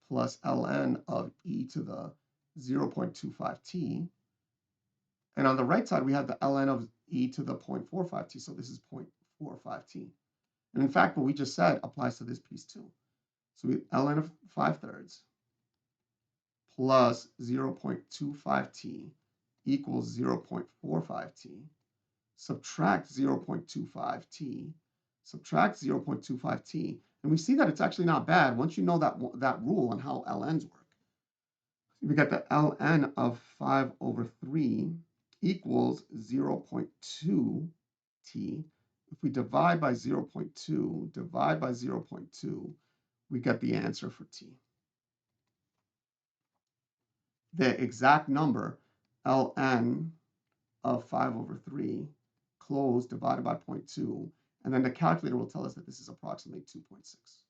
Speaker 1: plus ln of e to the 0.25t. And on the right side, we have the ln of e to the 0.45t. So this is 0.45t. And in fact, what we just said applies to this piece too. So we ln of 5/3 plus 0.25t equals 0.45t. Subtract 0.25t, subtract 0.25t, and we see that it's actually not bad once you know that rule on how ln's work. We get the ln of 5 over 3 equals 0.2t. If we divide by 0.2, we get the answer for t. The exact number, ln of 5 over 3, closed, divided by 0.2, and then the calculator will tell us that this is approximately 2.6.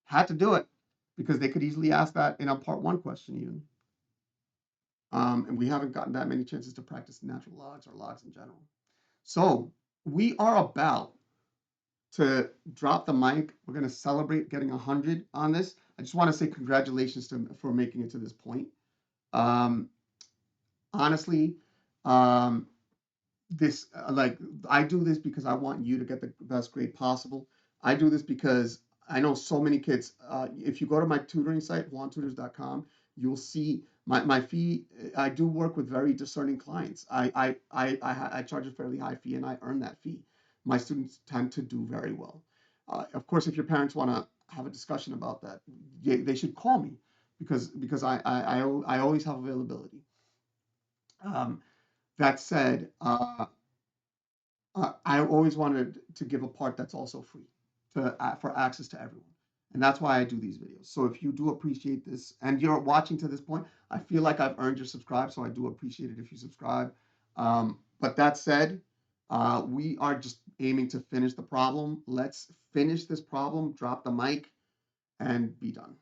Speaker 1: Had to do it, because they could easily ask that in a part 1 question even. And we haven't gotten that many chances to practice natural logs or logs in general. So we are about to drop the mic. We're going to celebrate getting 100 on this. I just want to say congratulations for making it to this point. Honestly, this I do this because I want you to get the best grade possible. I do this because I know so many kids. If you go to my tutoring site, JuanTutors.com, you'll see my fee. I do work with very discerning clients. I charge a fairly high fee, and I earn that fee. My students tend to do very well. Of course, if your parents want to have a discussion about that, they should call me, because I always have availability. That said, I always wanted to give a part that's also free for access to everyone. And that's why I do these videos. So if you do appreciate this and you're watching to this point, I feel like I've earned your subscribe. So I do appreciate it if you subscribe. But that said, we are just aiming to finish the problem. Let's finish this problem, drop the mic, and be done.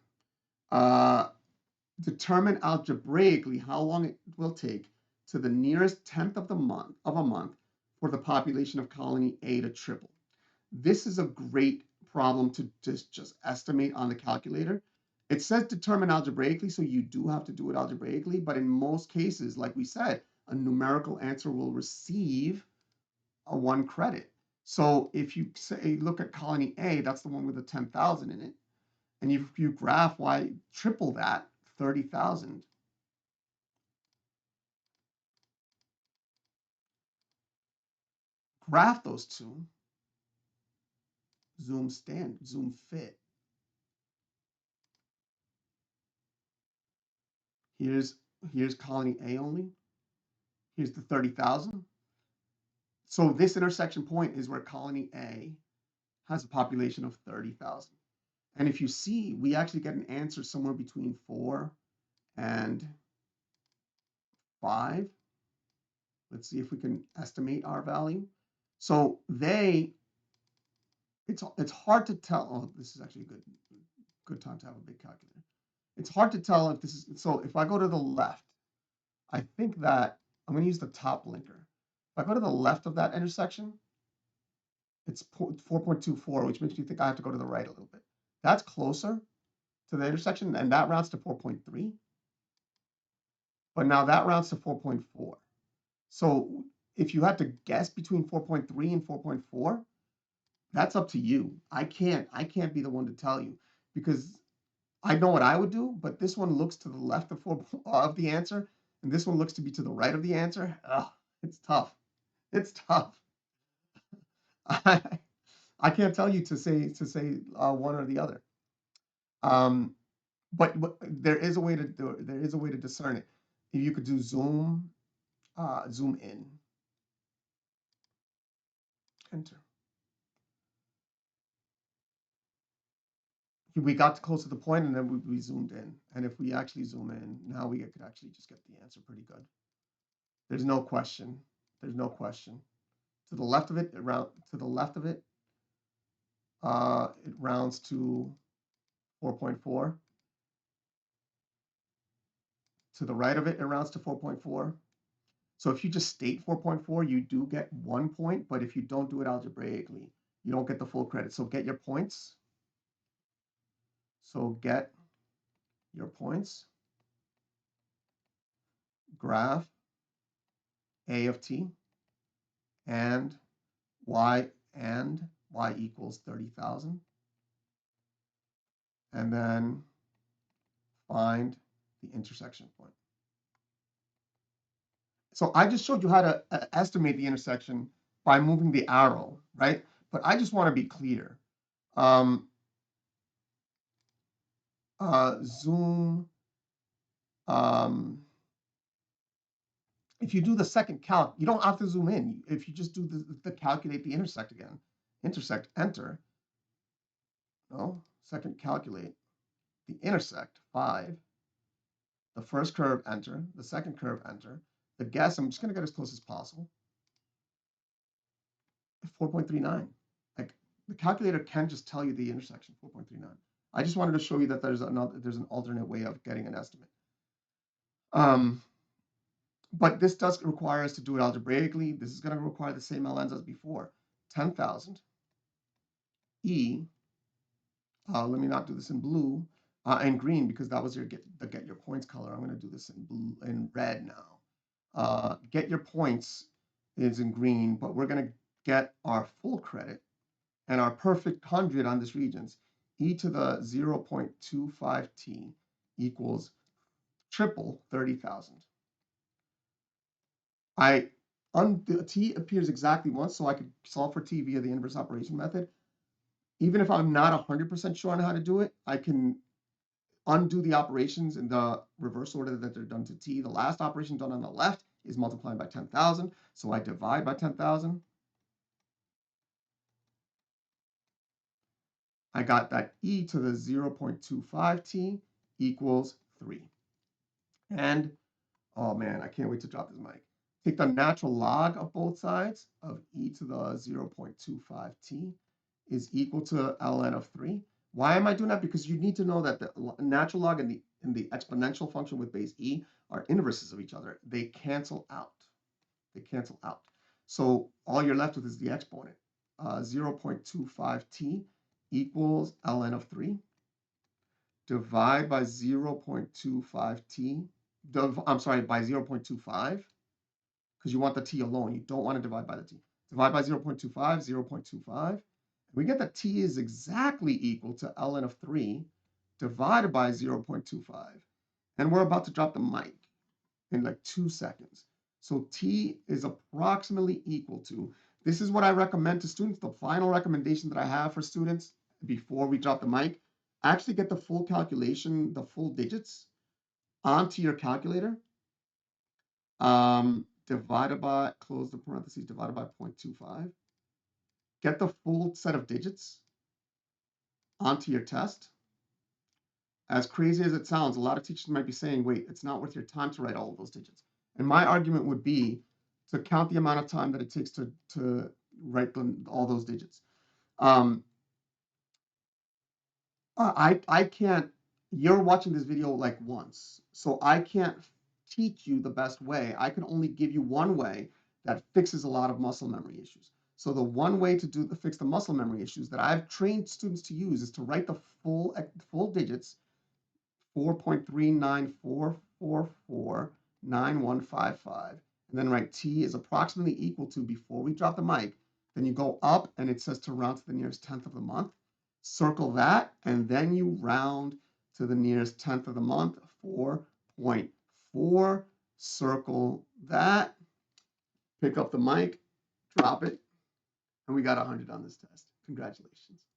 Speaker 1: determine algebraically how long it will take to the nearest tenth of a month for the population of colony A to triple. This is a great problem to just estimate on the calculator. It says determine algebraically, so you do have to do it algebraically, but in most cases, like we said, a numerical answer will receive a 1 credit. So if you say look at colony A, that's the one with the 10,000 in it, and if you graph y triple that, 30,000, graph those two, zoom fit. Here's colony A only. Here's the 30,000. So this intersection point is where colony A has a population of 30,000. And if you see, we actually get an answer somewhere between 4 and 5. Let's see if we can estimate our value. So it's hard to tell. Oh, this is actually a good time to have a big calculator. It's hard to tell if this is, so if I go to the left, I think that I'm going to use the top linker. If I go to the left of that intersection, it's 4.24, which makes me think I have to go to the right a little bit. That's closer to the intersection, and that rounds to 4.3. But now that rounds to 4.4. So if you had to guess between 4.3 and 4.4, that's up to you. I can't be the one to tell you, because I know what I would do, but this one looks to the left of the answer, and this one looks to be to the right of the answer. Ugh, it's tough. It's tough. I can't tell you to say one or the other. But there is a way to do it. There is a way to discern it. If you could do zoom in, enter. We got close to the point, and then we zoomed in. And if we actually zoom in, now we could actually just get the answer pretty good. There's no question. There's no question. To the left of it, it rounds to 4.4. To the right of it, it rounds to 4.4. So if you just state 4.4, you do get 1 point, but if you don't do it algebraically, you don't get the full credit. So get your points. So get your points. Graph A of t and y equals 30,000. And then find the intersection point. So I just showed you how to estimate the intersection by moving the arrow, right? But I just want to be clear. Zoom. If you do the second calc, you don't have to zoom in. If you just do the calculate the intersect again, intersect, enter. No, second calculate the intersect, 5. The first curve, enter. The second curve, enter. The guess, I'm just going to get as close as possible. 4.39. Like, the calculator can just tell you the intersection, 4.39. I just wanted to show you that there's an alternate way of getting an estimate. But this does require us to do it algebraically. This is going to require the same lns as before. 10,000 E. Let me not do this in blue and green, because that was your get your points color. I'm going to do this in blue and red now. Get your points is in green, but we're going to get our full credit and our perfect 100 on this Regents. E to the 0.25t equals triple 30,000. T appears exactly once, so I could solve for t via the inverse operation method. Even if I'm not 100% sure on how to do it, I can undo the operations in the reverse order that they're done to t. The last operation done on the left is multiplying by 10,000, so I divide by 10,000. I got that e to the 0.25t equals 3. And, oh man, I can't wait to drop this mic. Take the natural log of both sides of e to the 0.25t is equal to ln of 3. Why am I doing that? Because you need to know that the natural log and and the exponential function with base e are inverses of each other. They cancel out. They cancel out. So all you're left with is the exponent. 0.25t equals ln of 3. Divide by 0.25t. I'm sorry, by 0.25, because you want the t alone. You don't want to divide by the t. Divide by 0.25, 0.25. We get that t is exactly equal to ln of 3 divided by 0.25. And we're about to drop the mic in like 2 seconds. So t is approximately equal to, this is what I recommend to students, the final recommendation that I have for students before we drop the mic. Actually get the full calculation, the full digits onto your calculator. Divided by, close the parentheses, divided by 0.25. Get the full set of digits onto your test. As crazy as it sounds, a lot of teachers might be saying, wait, it's not worth your time to write all of those digits. And my argument would be to count the amount of time that it takes to write all those digits. I can't, you're watching this video like once, so I can't teach you the best way. I can only give you one way that fixes a lot of muscle memory issues. So the one way to fix the muscle memory issues that I've trained students to use is to write the full digits, 4.39444155, and then write t is approximately equal to, before we drop the mic, then you go up and it says to round to the nearest tenth of the month. Circle that, and then you round to the nearest tenth of the month, 4.4. Circle that, pick up the mic, drop it, and we got 100 on this test. Congratulations.